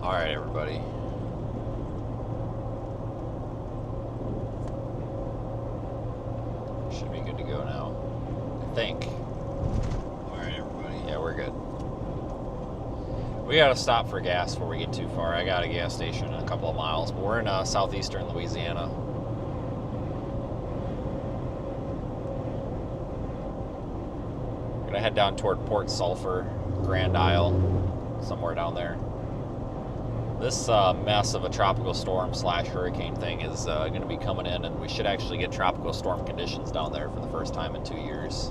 All right, everybody. Should be good to go now, I think. All right, everybody. Yeah, we're good. We gotta stop for gas before we get too far. I got a gas station in a couple of miles, but we're in southeastern Louisiana. We're gonna head down toward Port Sulphur, Grand Isle, somewhere down there. This mess of a tropical storm / hurricane thing is going to be coming in, and we should actually get tropical storm conditions down there for the first time in 2 years.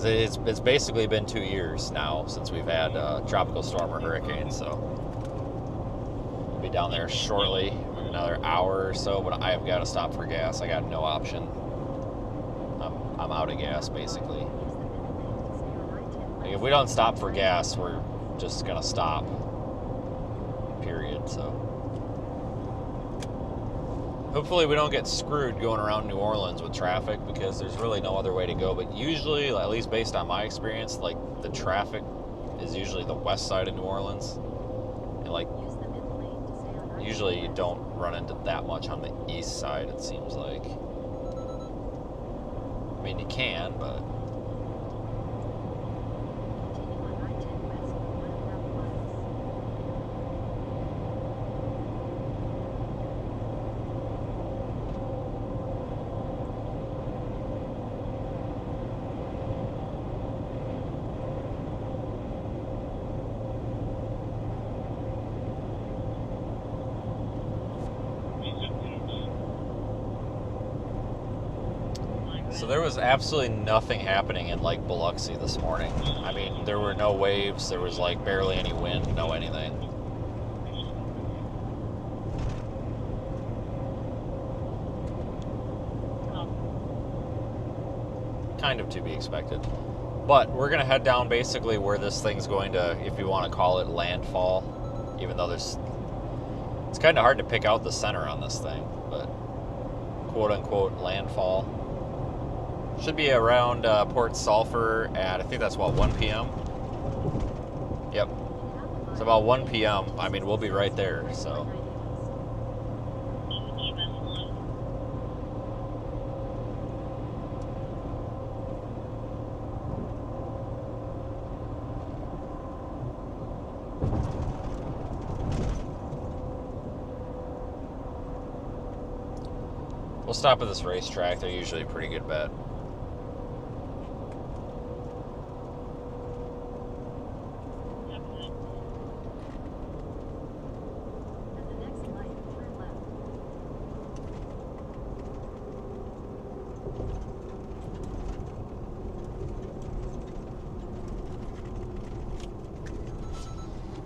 It's basically been 2 years now since we've had tropical storm or hurricane, so we'll be down there shortly, another hour or so, but I have got to stop for gas. I got no option. I'm out of gas, basically. Like, if we don't stop for gas, we're just going to stop. Period. So hopefully we don't get screwed going around New Orleans with traffic, because there's really no other way to go. But usually, at least based on my experience, like, the traffic is usually the west side of New Orleans, and like usually you don't run into that much on the east side, it seems like. I mean, you can, but so there was absolutely nothing happening in like Biloxi this morning. I mean, there were no waves, there was like barely any wind, no anything. Kind of to be expected. But we're going to head down basically where this thing's going to, if you want to call it, landfall, even though it's kind of hard to pick out the center on this thing, but quote-unquote landfall. Should be around Port Sulphur at, I think that's what, 1 p.m.? Yep. It's about 1 p.m. I mean, we'll be right there, so. We'll stop at this racetrack. They're usually a pretty good bet.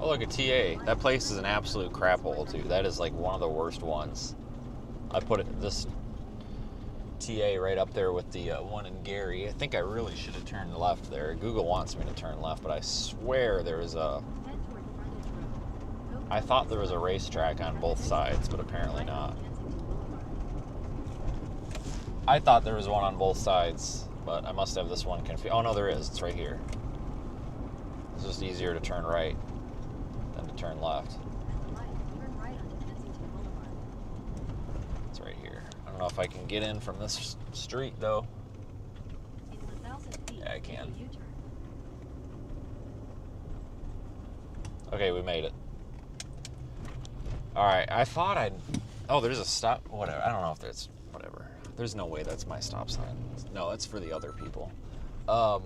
Oh, look at TA. That place is an absolute crap hole, too. That is like one of the worst ones. I put this TA right up there with the one in Gary. I think I really should have turned left there. Google wants me to turn left, but I swear there was I thought there was a racetrack on both sides, but apparently not. I thought there was one on both sides, but I must have this one confused. Oh, no, there is. It's right here. It's just easier to turn right than to turn left. It's right here. I don't know if I can get in from this street, though. Yeah, I can. Okay, we made it. Alright, I thought I'd... Oh, there's a stop... Whatever. I don't know if there's... Whatever. There's no way that's my stop sign. No, it's for the other people. I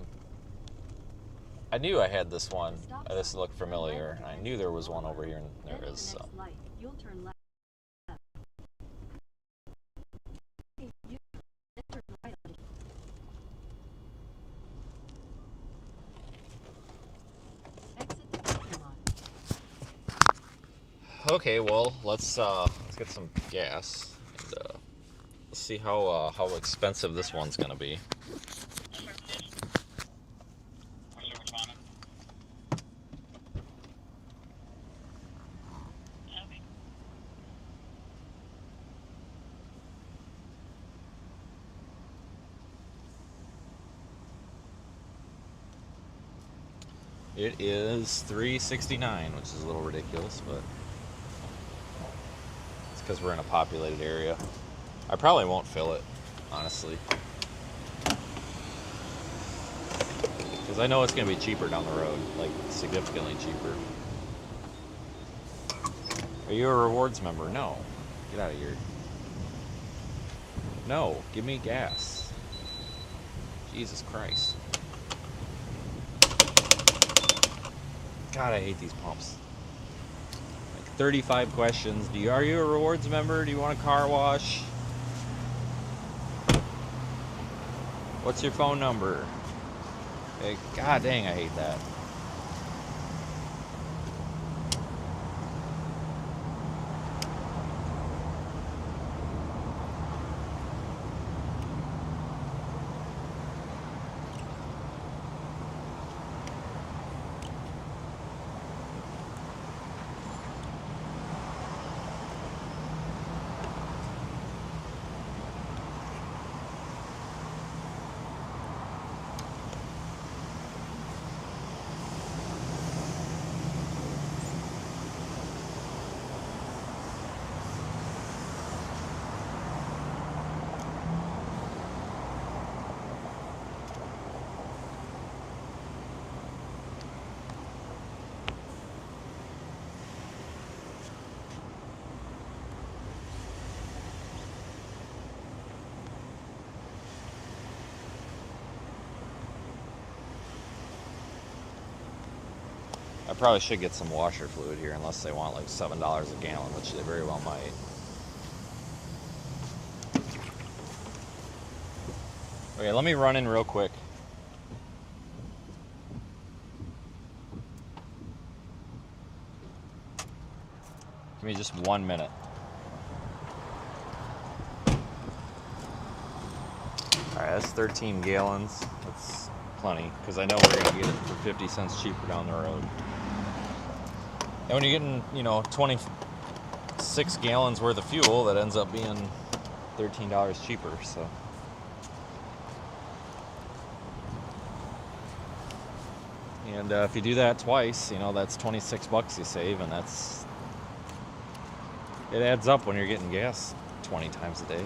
knew I had this one. This looked familiar. And I knew there was one over here, and there is, so... Okay, well, let's get some gas, and let's see how expensive this one's gonna be. It is $3.69, which is a little ridiculous, but it's because we're in a populated area. I probably won't fill it, honestly, because I know it's going to be cheaper down the road, like significantly cheaper. Are you a rewards member? No. Get out of here. No, give me gas. Jesus Christ. God, I hate these pumps. Like 35 questions. Are you a rewards member? Do you want a car wash? What's your phone number? Hey, God dang, I hate that. I probably should get some washer fluid here, unless they want like $7 a gallon, which they very well might. Okay, let me run in real quick. Give me just 1 minute. Alright, that's 13 gallons. That's plenty, because I know we're going to get it for 50 cents cheaper down the road. And when you're getting, 26 gallons worth of fuel, that ends up being $13 cheaper, so. And if you do that twice, that's 26 bucks you save, and it adds up when you're getting gas 20 times a day.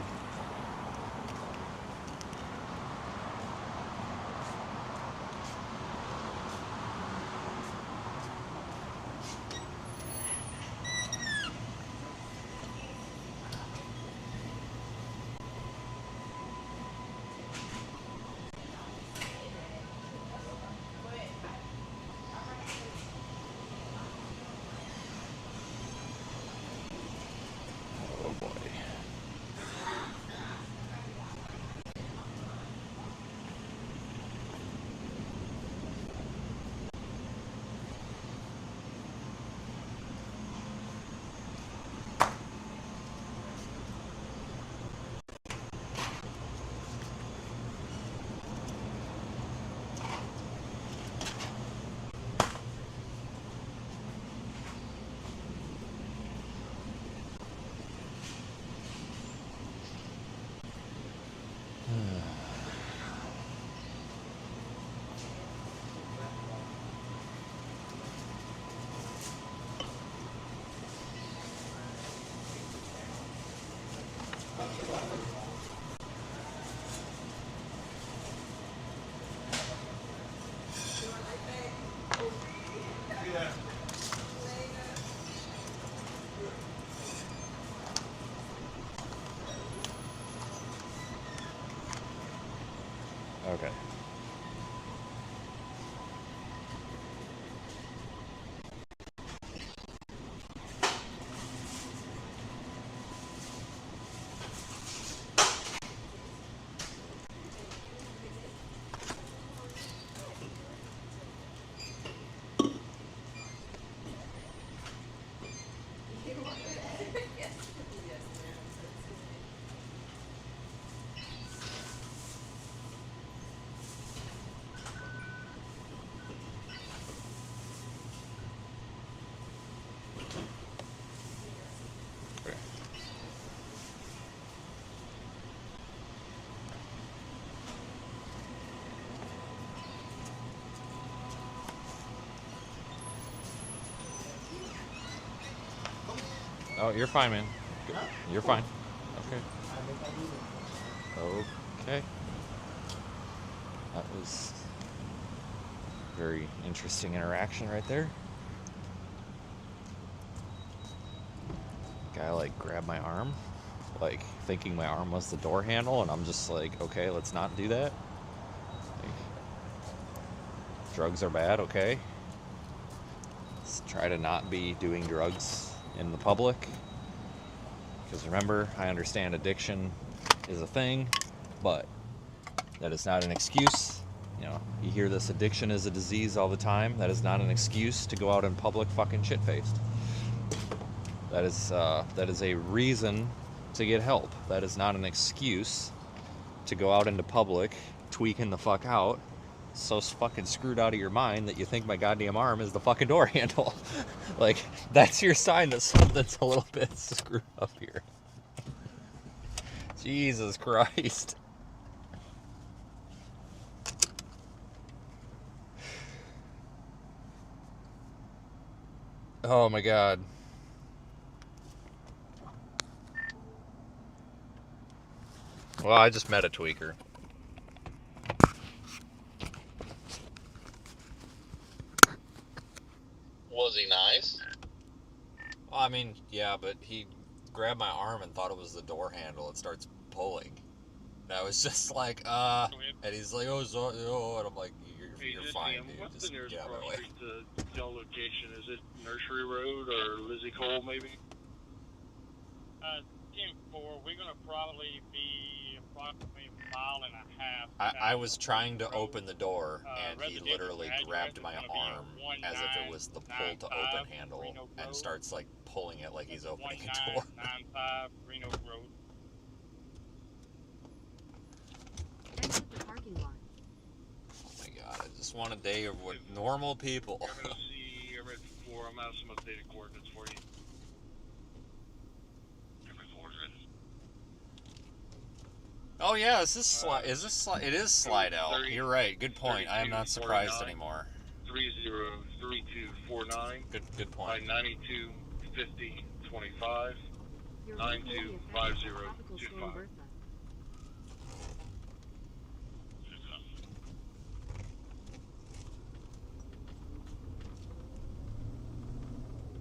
Okay. Oh, you're fine, man. Good. You're fine. Okay. Okay. That was a very interesting interaction right there. Guy like grabbed my arm, like thinking my arm was the door handle, and I'm just like, okay, let's not do that. Like, drugs are bad, okay? Let's try to not be doing drugs in the public. Because remember, I understand addiction is a thing, but that is not an excuse. You know, you hear this addiction is a disease all the time. That is not an excuse to go out in public fucking shit-faced. That is a reason to get help. That is not an excuse to go out into public tweaking the fuck out, so fucking screwed out of your mind that you think my goddamn arm is the fucking door handle. Like, that's your sign that something's a little bit screwed up here. Jesus Christ. Oh my God. Well, I just met a tweaker. Was he nice? Well, I mean, yeah, but he grabbed my arm and thought it was the door handle. It starts pulling. And I was just like, and he's like, oh, and I'm like, you're fine, dude. What's Just the nearest get out of my cross way. street to y'all location? Is it Nursery Road or Lizzie Cole, maybe? 10-4, we're going to probably be approximately a mile and a half. I was trying to open the door, and he literally grabbed my arm as if it was the pull to open handle, and starts like pulling it like he's opening a door. 1995 Green Oak Road. Exit the parking lot. Oh my God, I just want a day of what normal people. I'm ready for 4. I'm out of some updated coordinates for you. Oh yeah, is this slide? It is Slidell. You're right. Good point. I am not surprised anymore. 303249. Good point. 92 50 25 92 50 25. Bertha.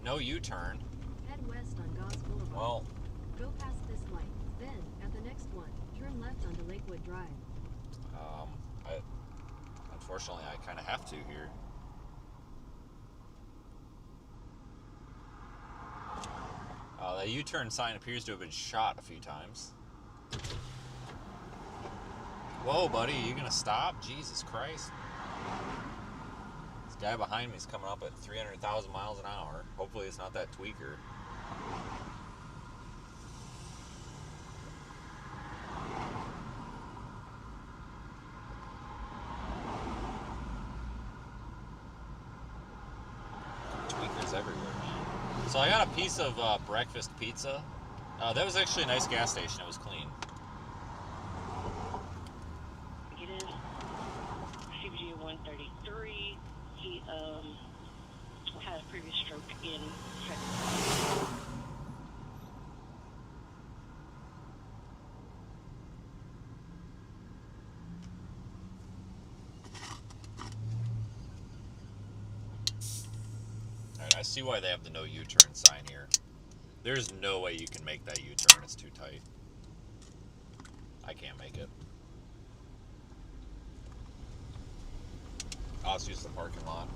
No U-turn. Head west on Gauze Boulevard. Well, go past this light. Then, at the next one, turn left onto Lakewood Drive. Unfortunately, I kind of have to here. The U-turn sign appears to have been shot a few times. Whoa, buddy, are you gonna stop? Jesus Christ. This guy behind me is coming up at 300,000 miles an hour. Hopefully it's not that tweaker. Tweakers everywhere, man. So I got a piece of breakfast pizza. That was actually a nice gas station. It was clean. It is CBG 133. He had a previous stroke in February. Alright, I see why they have the no U-turn sign here. There's no way you can make that U-turn. It's too tight. I can't make it. I'll just use the parking lot.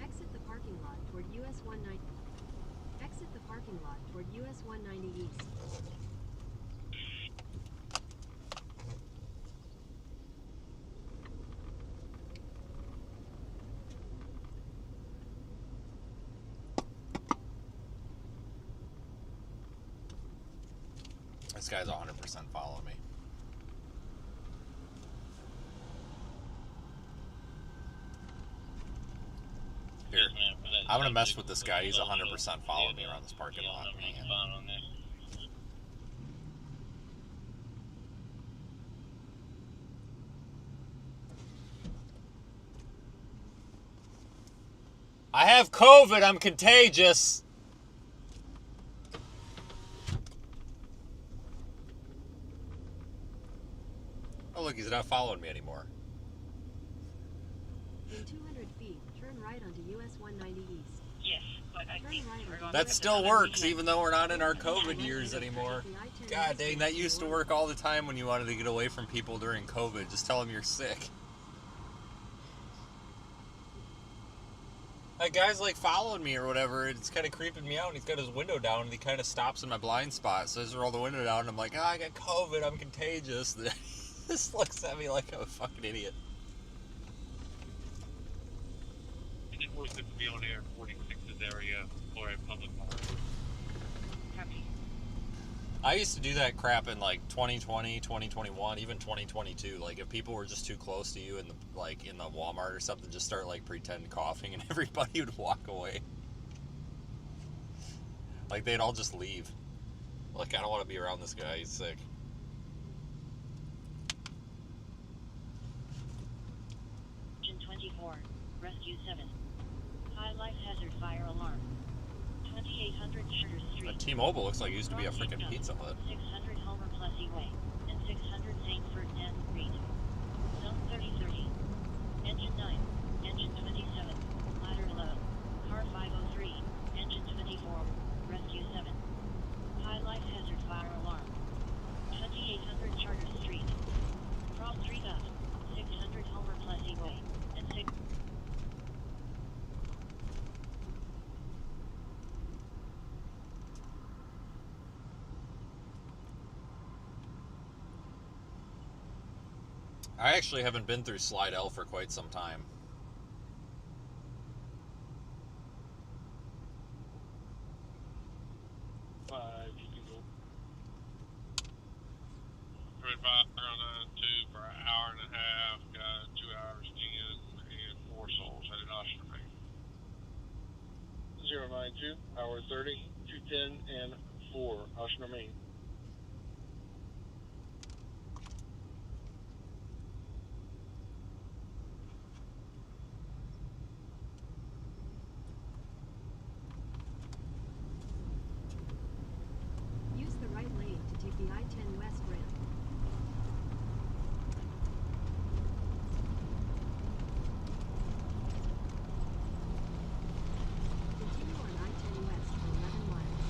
Exit the parking lot toward US 190. Exit the parking lot toward US 190 East. This guy's 100% following me. Here, I'm gonna mess with this guy. He's 100% following me around this parking lot. I have COVID. I'm contagious. Oh, look, he's not following me anymore. In 200 feet, turn right onto US 190 East. Yes, but I think we're going That to still works, even though we're not in our COVID years anymore. The I-10 God West dang, that used to work all the time when you wanted to get away from people during COVID. Just tell them you're sick. That guy's like following me or whatever. It's kind of creeping me out. And he's got his window down and he kind of stops in my blind spot. So I just roll the window down and I'm like, oh, I got COVID. I'm contagious. This looks at me like I'm a fucking idiot. It was good to be on air 46's area for a public park. Copy. I used to do that crap in like 2020, 2021, even 2022. Like if people were just too close to you in the in the Walmart or something, just start like pretend coughing and everybody would walk away. Like they'd all just leave. Like I don't want to be around this guy. He's sick. Engine 24, Rescue 7. High life hazard fire alarm. 2800 Sugar Street. But T-Mobile looks like it used to be a freaking Pizza Hut. 600 Homer Plessy Way, and 600 St. Ferdinand Street. Zone 3030. Engine 9, Engine 27, Ladder 11, Car 503, Engine 24, Rescue 7. High life hazard fire alarm. 2800 Charter Street. Cross Street up, 600 Homer Plessy Way, and 6... I actually haven't been through Slidell for quite some time. You can go. 35 on 2 for an hour and a half, got 2 hours 10 and 4 souls headed Osterman. 092, hour 30, 210 and 4, Oshner, Maine. Use the right lane to take the I-10 West ramp. Continue on I-10 West for 11 miles.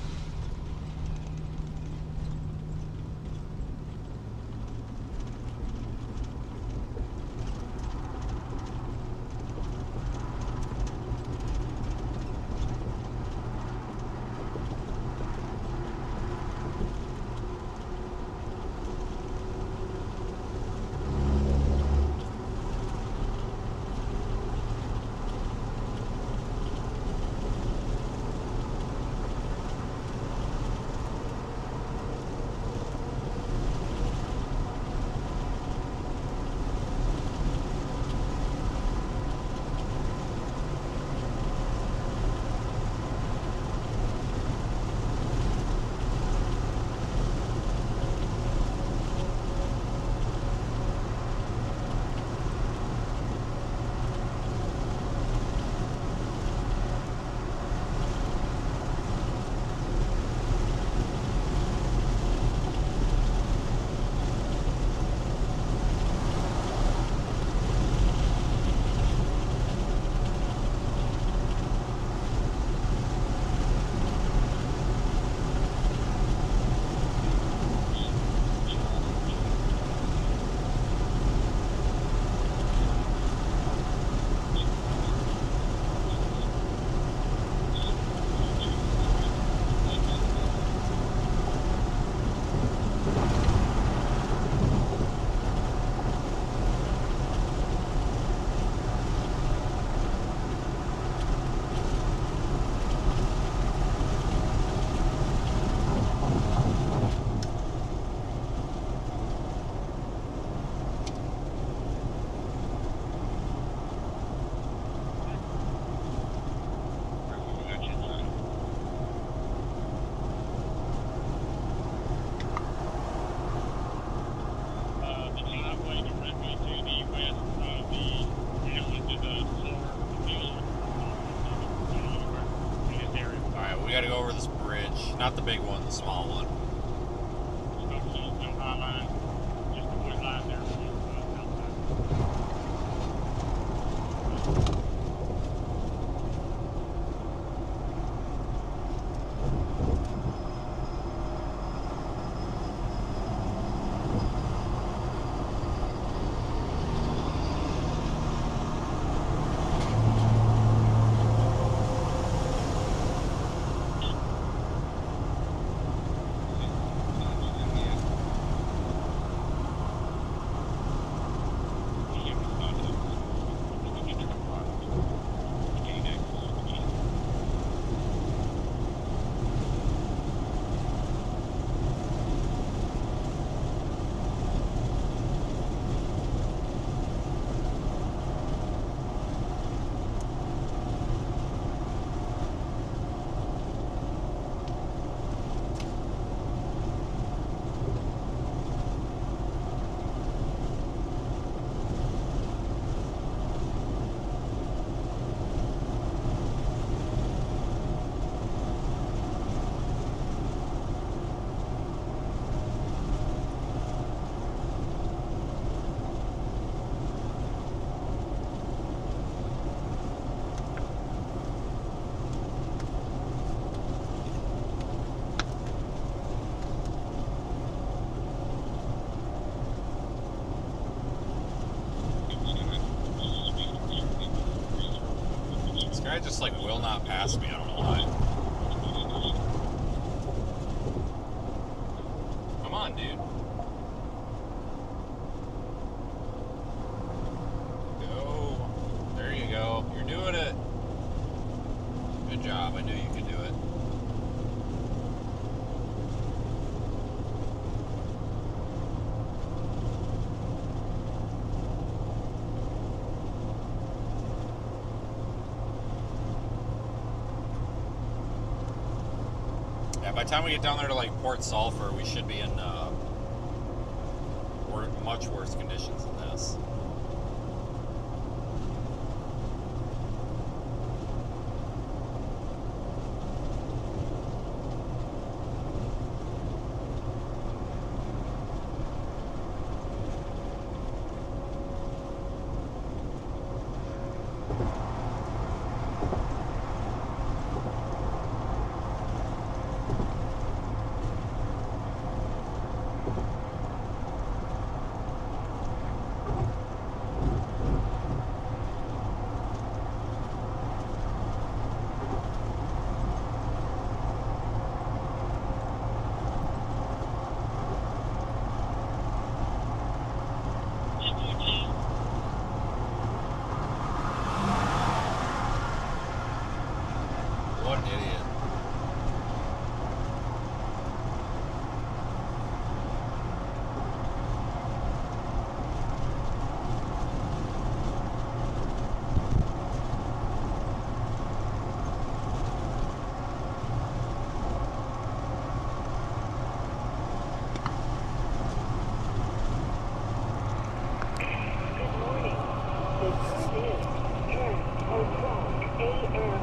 over this bridge. Not the big one, the small one. No high line. Just the wood line there. This guy just like will not pass me. I don't know why. Come on, dude. Go. There you go. You're doing it. Good job. I knew you could do it. Yeah, by the time we get down there to like Port Sulphur, we should be in much worse conditions than this. What an idiot. Good morning. The time is 10:00 a.m.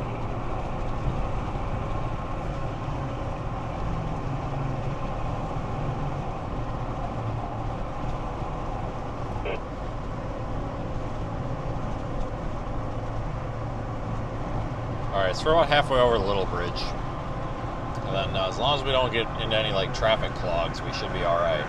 Alright, so we're about halfway over the little bridge. And then as long as we don't get into any like traffic clogs, we should be alright.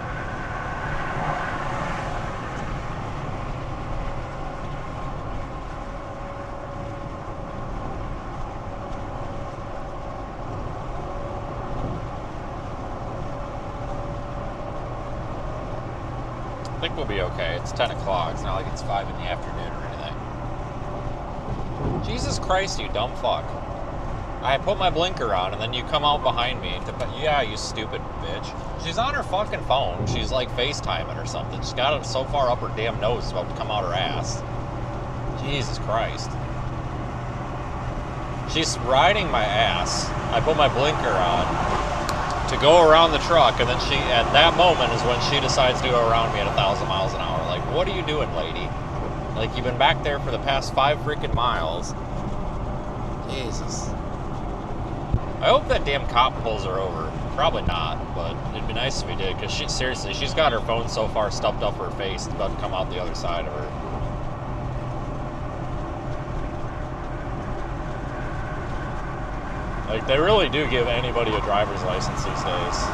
I think we'll be okay. It's 10 o'clock. It's not like it's 5 in the afternoon or anything. Jesus Christ, you dumb fuck. I put my blinker on and then you come out behind me. Yeah, you stupid bitch. She's on her fucking phone. She's like FaceTiming or something. She's got it so far up her damn nose it's about to come out her ass. Jesus Christ. She's riding my ass. I put my blinker on to go around the truck, and then she, at that moment, is when she decides to go around me at 1,000 miles an hour. Like, what are you doing, lady? Like, you've been back there for the past 5 freaking miles. Jesus. I hope that damn cop pulls her over. Probably not, but it'd be nice if he did, because seriously, she's got her phone so far stuffed up her face, it's about to come out the other side of her. Like, they really do give anybody a driver's license these days.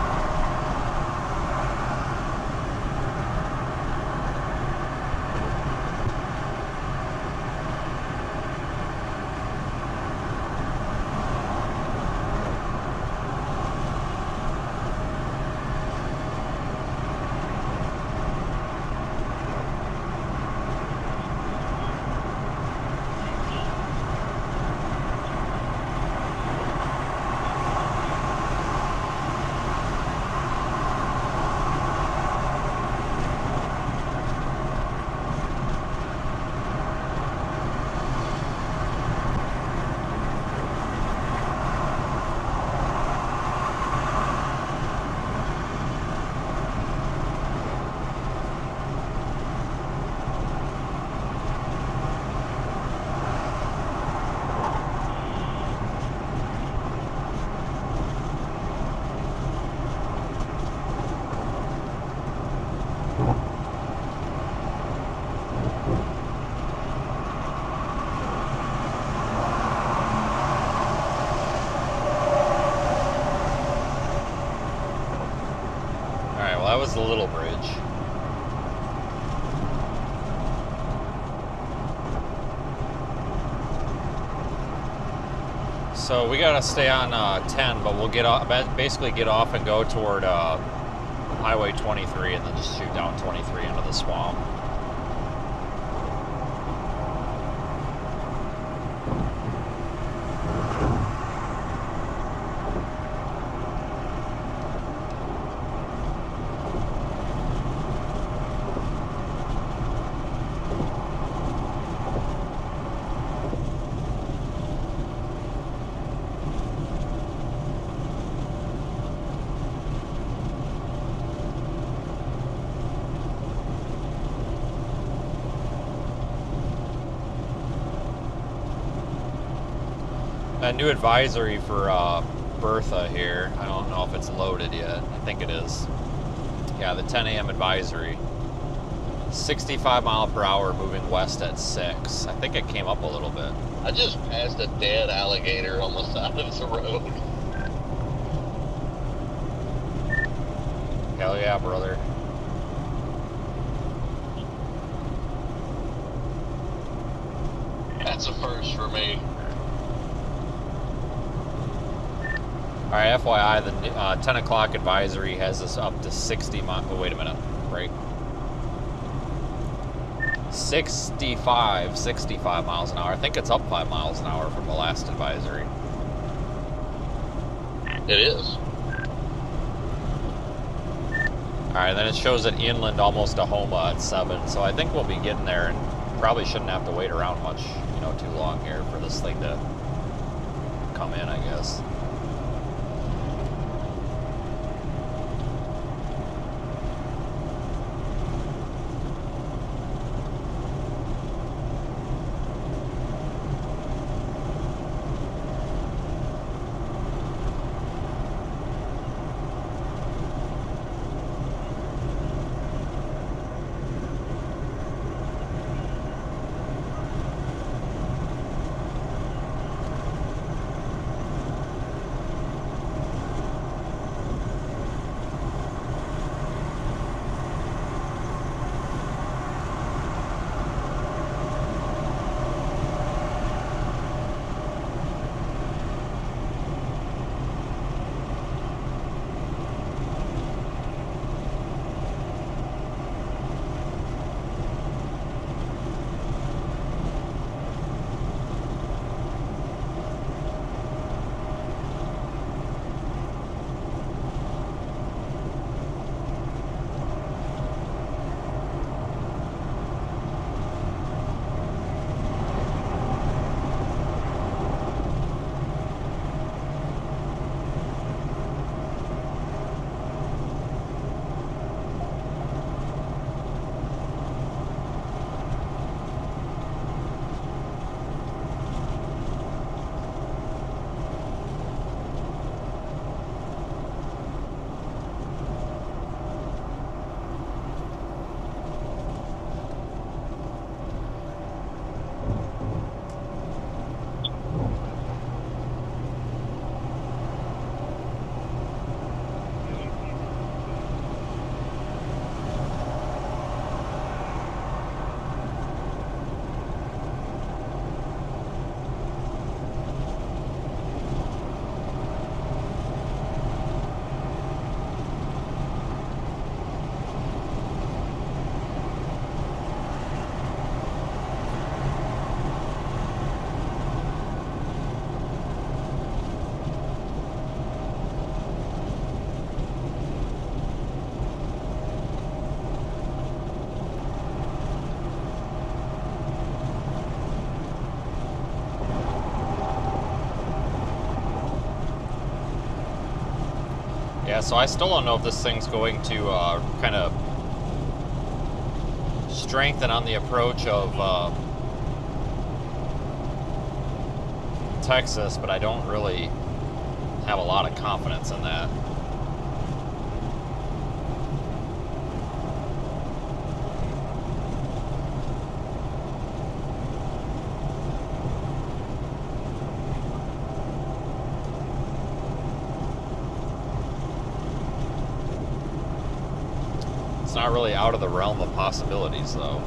That was the little bridge. So we gotta stay on 10, but we'll get off, basically get off and go toward Highway 23, and then just shoot down 23 into the swamp. A new advisory for Bertha here. I don't know if it's loaded yet. I think it is. Yeah, the 10 a.m. advisory. 65 mile per hour moving west at 6. I think it came up a little bit. I just passed a dead alligator on the side of the road. Hell yeah, brother. That's a first for me. Alright, FYI, the 10 o'clock advisory has us up to 60 miles. Oh, wait a minute. Break. 65 miles an hour. I think it's up 5 miles an hour from the last advisory. It is. Alright, then it shows it inland almost to Homa at 7. So I think we'll be getting there and probably shouldn't have to wait around much, too long here for this thing to come in, I guess. Yeah, so I still don't know if this thing's going to kind of strengthen on the approach of Texas, but I don't really have a lot of confidence in that. It's not really out of the realm of possibilities, though.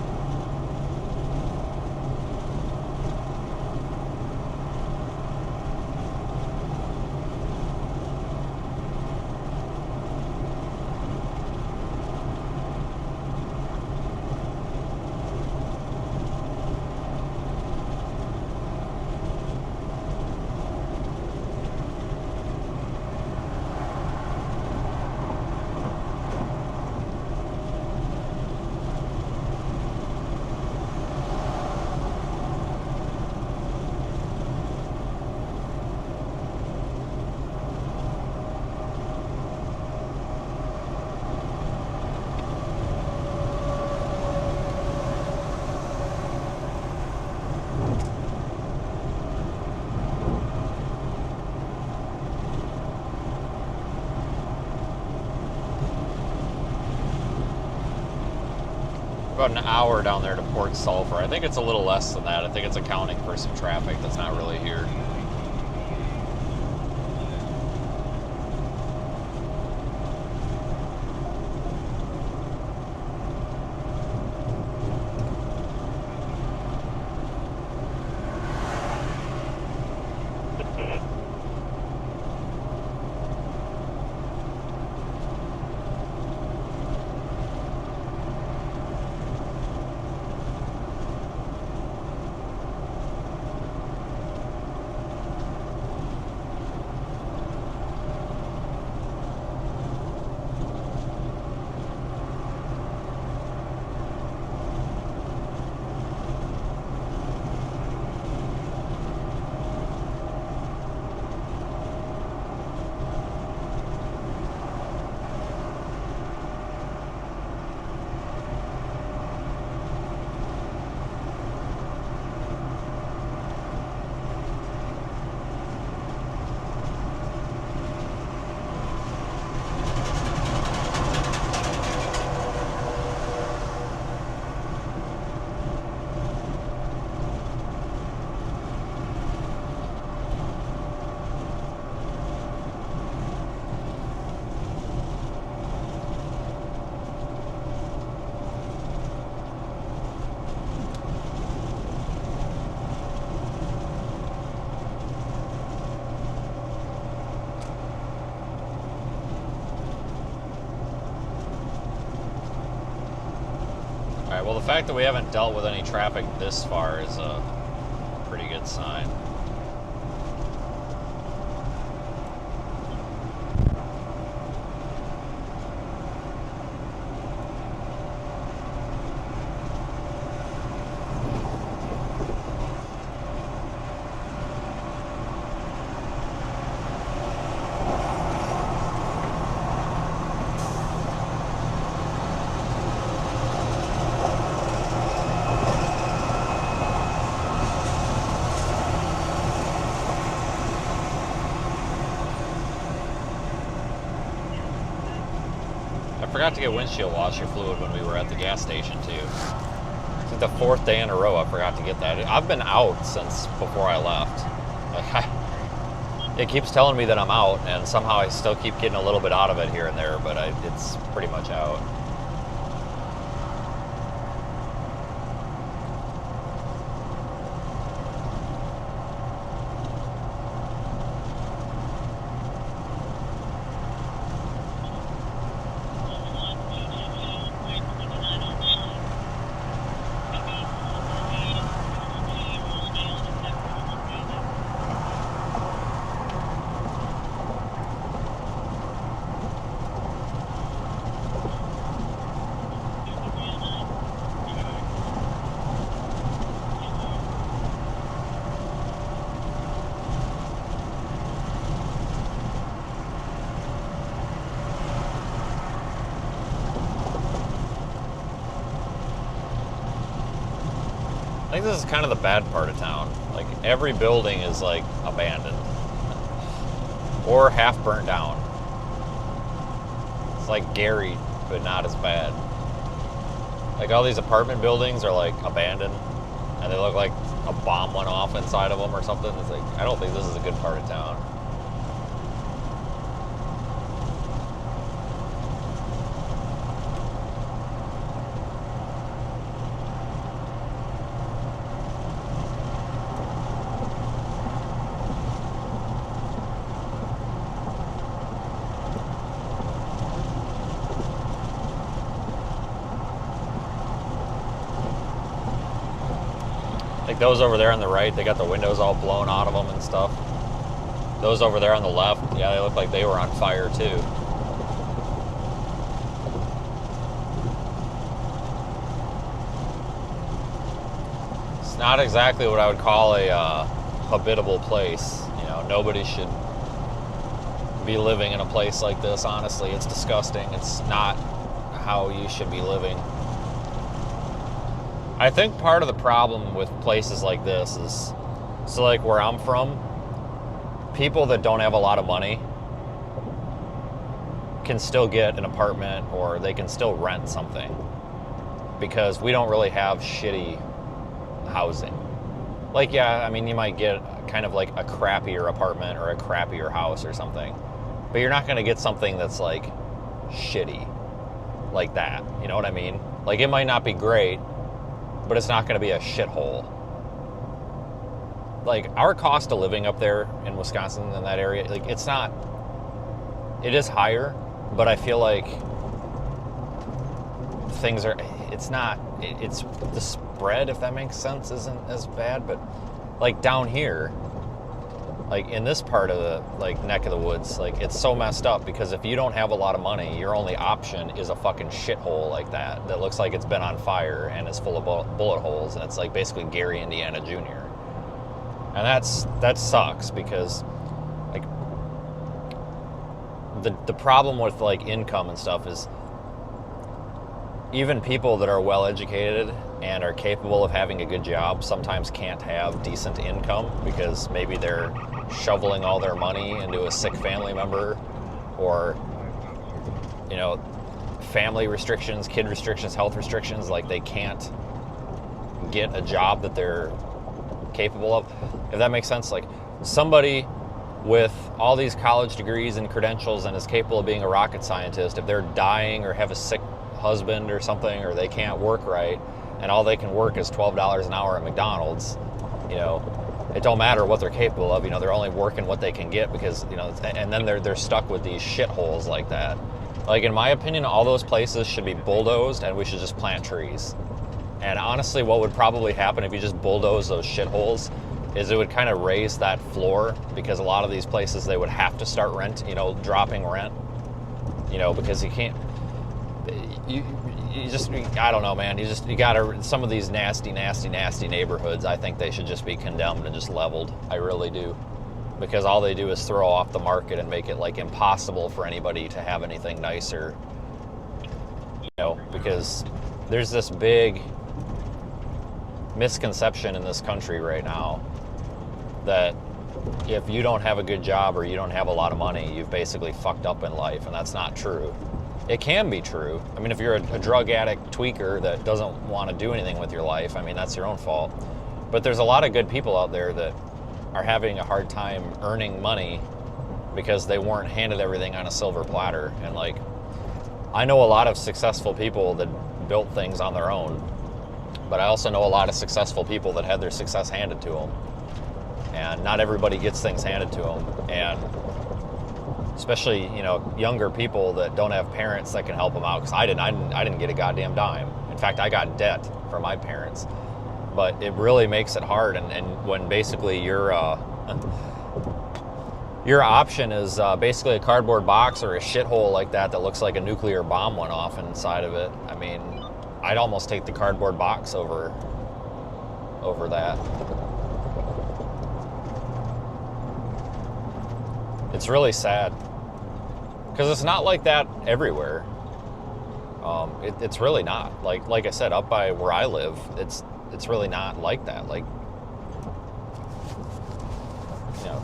About an hour down there to Port Sulphur. I think it's a little less than that. I think it's accounting for some traffic that's not really here. Alright, well, the fact that we haven't dealt with any traffic this far is a pretty good sign. I forgot to get windshield washer fluid when we were at the gas station too. It's like the 4th day in a row I forgot to get that. I've been out since before I left. Like it keeps telling me that I'm out, and somehow I still keep getting a little bit out of it here and there, but it's pretty much out. I think this is kind of the bad part of town. Like, every building is, like, abandoned. Or half burnt down. It's like Gary, but not as bad. Like, all these apartment buildings are, like, abandoned. And they look like a bomb went off inside of them or something. It's like, I don't think this is a good part of town. Like those over there on the right, they got the windows all blown out of them and stuff. Those over there on the left, yeah, they look like they were on fire too. It's not exactly what I would call a habitable place. You know, nobody should be living in a place like this, honestly. It's disgusting. It's not how you should be living. I think part of the problem with places like this is, so like where I'm from, people that don't have a lot of money can still get an apartment or they can still rent something because we don't really have shitty housing. Like, yeah, I mean, you might get kind of like a crappier apartment or a crappier house or something, but you're not going to get something that's like shitty like that. You know what I mean? Like, it might not be great, but it's not going to be a shithole. Like, our cost of living up there in Wisconsin, in that area, like, it's not, it is higher, but I feel like things are, it's not, it's the spread, if that makes sense, isn't as bad. But like down here, like in this part of the like neck of the woods, like it's so messed up because if you don't have a lot of money, your only option is a fucking shithole like that looks like it's been on fire and is full of bullet holes, and it's like basically Gary, Indiana Jr. And that sucks because like the problem with like income and stuff is even people that are well educated and are capable of having a good job sometimes can't have decent income because maybe they're shoveling all their money into a sick family member, or, you know, family restrictions, kid restrictions, health restrictions, like they can't get a job that they're capable of, if that makes sense. Like somebody with all these college degrees and credentials and is capable of being a rocket scientist, if they're dying or have a sick husband or something, or they can't work right and all they can work is $12 an hour at McDonald's, you know, it don't matter what they're capable of, you know, they're only working what they can get because, you know, and then they're stuck with these shitholes like that. Like, in my opinion, all those places should be bulldozed and we should just plant trees. And honestly, what would probably happen if you just bulldoze those shitholes is it would kind of raise that floor, because a lot of these places, they would have to start dropping rent, you know, because you can't, you just, I don't know, man, you gotta, some of these nasty neighborhoods, I think they should just be condemned and just leveled. I really do. Because all they do is throw off the market and make it like impossible for anybody to have anything nicer, you know, because there's this big misconception in this country right now that if you don't have a good job or you don't have a lot of money, you've basically fucked up in life, and that's not true. It can be true. I mean, if you're a drug addict tweaker that doesn't want to do anything with your life, I mean, that's your own fault. But there's a lot of good people out there that are having a hard time earning money because they weren't handed everything on a silver platter. And like, I know a lot of successful people that built things on their own, but I also know a lot of successful people that had their success handed to them. And not everybody gets things handed to them. And especially, you know, younger people that don't have parents that can help them out, because I didn't get a goddamn dime. In fact, I got debt from my parents. But it really makes it hard, and when basically your option is basically a cardboard box or a shithole like that looks like a nuclear bomb went off inside of it. I mean, I'd almost take the cardboard box over that. It's really sad, because it's not like that everywhere. It's really not. Like I said, up by where I live, it's it's really not like that. Like, you know,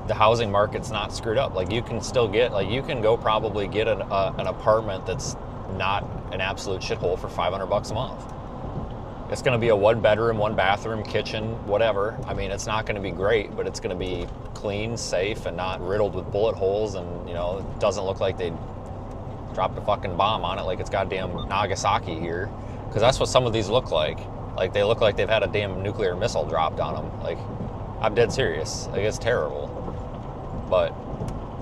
the housing market's not screwed up. Like, you can still get, like, you can go probably get an apartment that's not an absolute shithole for $500 a month. It's going to be a 1-bedroom, 1-bathroom, kitchen, whatever. I mean, it's not going to be great, but it's going to be clean, safe, and not riddled with bullet holes. And, you know, it doesn't look like they dropped a fucking bomb on it like it's goddamn Nagasaki here. Because that's what some of these look like. Like, they look like they've had a damn nuclear missile dropped on them. Like, I'm dead serious. Like, it's terrible. But,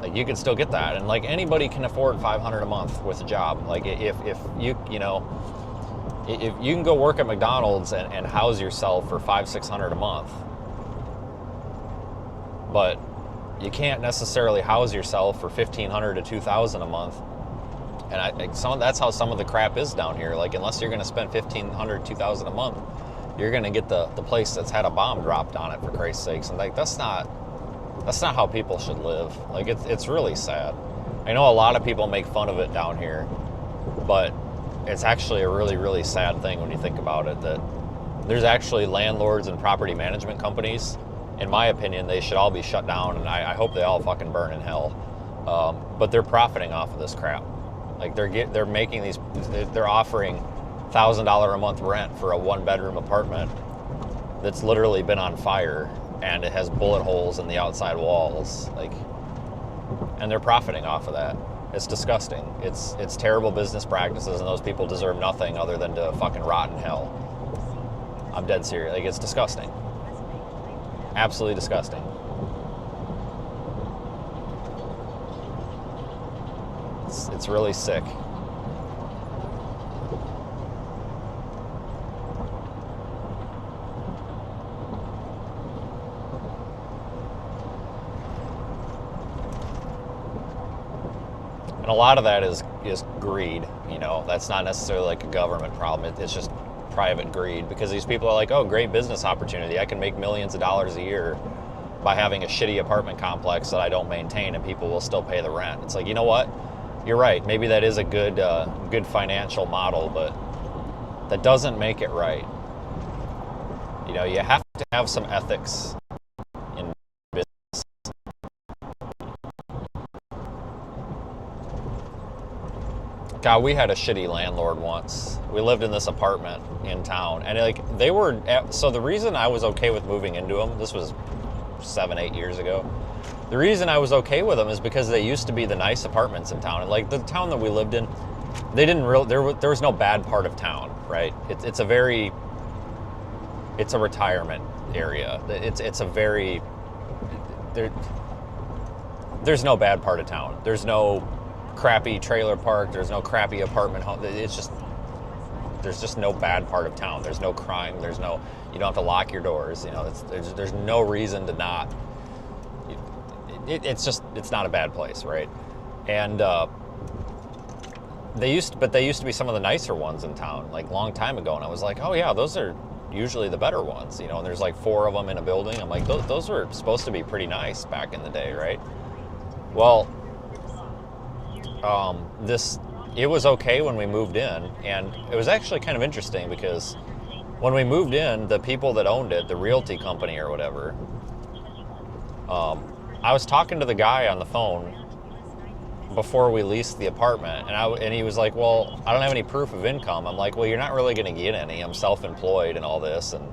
like, you can still get that. And, like, anybody can afford $500 a month with a job. Like, if you know, if you can go work at McDonald's and house yourself for $500-600 a month, but you can't necessarily house yourself for $1,500 to $2,000 a month. And that's how some of the crap is down here. Like, unless you're going to spend $1,500, $2,000 a month, you're going to get the place that's had a bomb dropped on it, for Christ's sakes. And like, that's not how people should live. Like, it's really sad. I know a lot of people make fun of it down here, but it's actually a really, really sad thing when you think about it, that there's actually landlords and property management companies. In my opinion, they should all be shut down, and I hope they all fucking burn in hell. But they're profiting off of this crap. Like, they're making these, they're offering $1,000 a month rent for a 1-bedroom apartment that's literally been on fire, and it has bullet holes in the outside walls. Like, and they're profiting off of that. It's disgusting. It's terrible business practices, and those people deserve nothing other than to fucking rot in hell. I'm dead serious. Like, it's disgusting. Absolutely disgusting. It's really sick. And a lot of that is greed. You know, that's not necessarily like a government problem. It's just private greed, because these people are like, oh, great business opportunity. I can make millions of dollars a year by having a shitty apartment complex that I don't maintain, and people will still pay the rent. It's like, you know what? You're right. Maybe that is a good financial model, but that doesn't make it right. You know, you have to have some ethics in business. God, we had a shitty landlord once. We lived in this apartment in town, and like, they were, so the reason I was okay with moving into them, this was 7-8 years ago. The reason I was okay with them is because they used to be the nice apartments in town. And like, the town that we lived in, they didn't there was no bad part of town, right? It's a retirement area. It's a very, there's no bad part of town. There's no crappy trailer park. There's no crappy apartment home. It's just, there's just no bad part of town. There's no crime. You don't have to lock your doors. You know, there's no reason to not. It's not a bad place, right? And they used to be some of the nicer ones in town, like, long time ago. And I was like, oh yeah, those are usually the better ones, you know. And there's like 4 of them in a building. I'm like, those were supposed to be pretty nice back in the day, right? Well, it was okay when we moved in, and it was actually kind of interesting because when we moved in, the people that owned it, the realty company or whatever, I was talking to the guy on the phone before we leased the apartment, and he was like, well, I don't have any proof of income. I'm like, well, you're not really going to get any. I'm self-employed and all this. And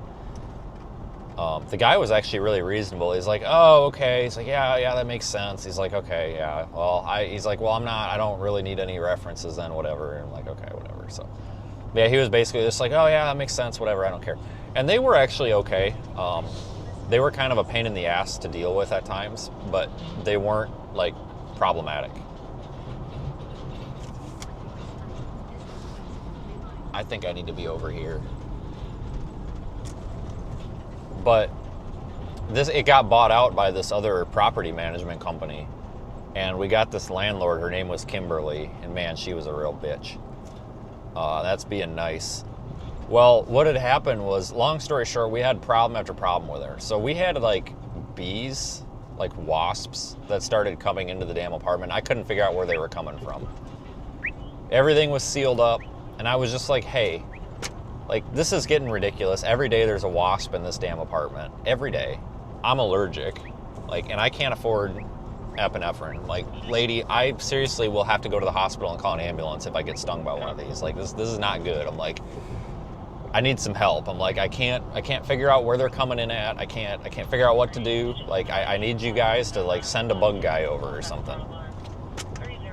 the guy was actually really reasonable. He's like, oh, okay. He's like, yeah, that makes sense. He's like, okay, yeah. Well, he's like, well, I don't really need any references then, whatever. And I'm like, okay, whatever. So, yeah, he was basically just like, oh, yeah, that makes sense, whatever, I don't care. And they were actually okay. They were kind of a pain in the ass to deal with at times, but they weren't, like, problematic. I think I need to be over here. But it got bought out by this other property management company, and we got this landlord. Her name was Kimberly, and man, she was a real bitch. That's being nice. Well, what had happened was, long story short, we had problem after problem with her. So we had like bees, like wasps, that started coming into the damn apartment. I couldn't figure out where they were coming from. Everything was sealed up, and I was just like, hey, Like, this is getting ridiculous. Every day there's a wasp in this damn apartment. Every day. I'm allergic. Like, and I can't afford epinephrine. Like, lady, I seriously will have to go to the hospital and call an ambulance if I get stung by one of these. Like, this is not good. I'm like, I need some help. I'm like, I can't figure out where they're coming in at. I can't figure out what to do. Like, I need you guys to, like, send a bug guy over or something.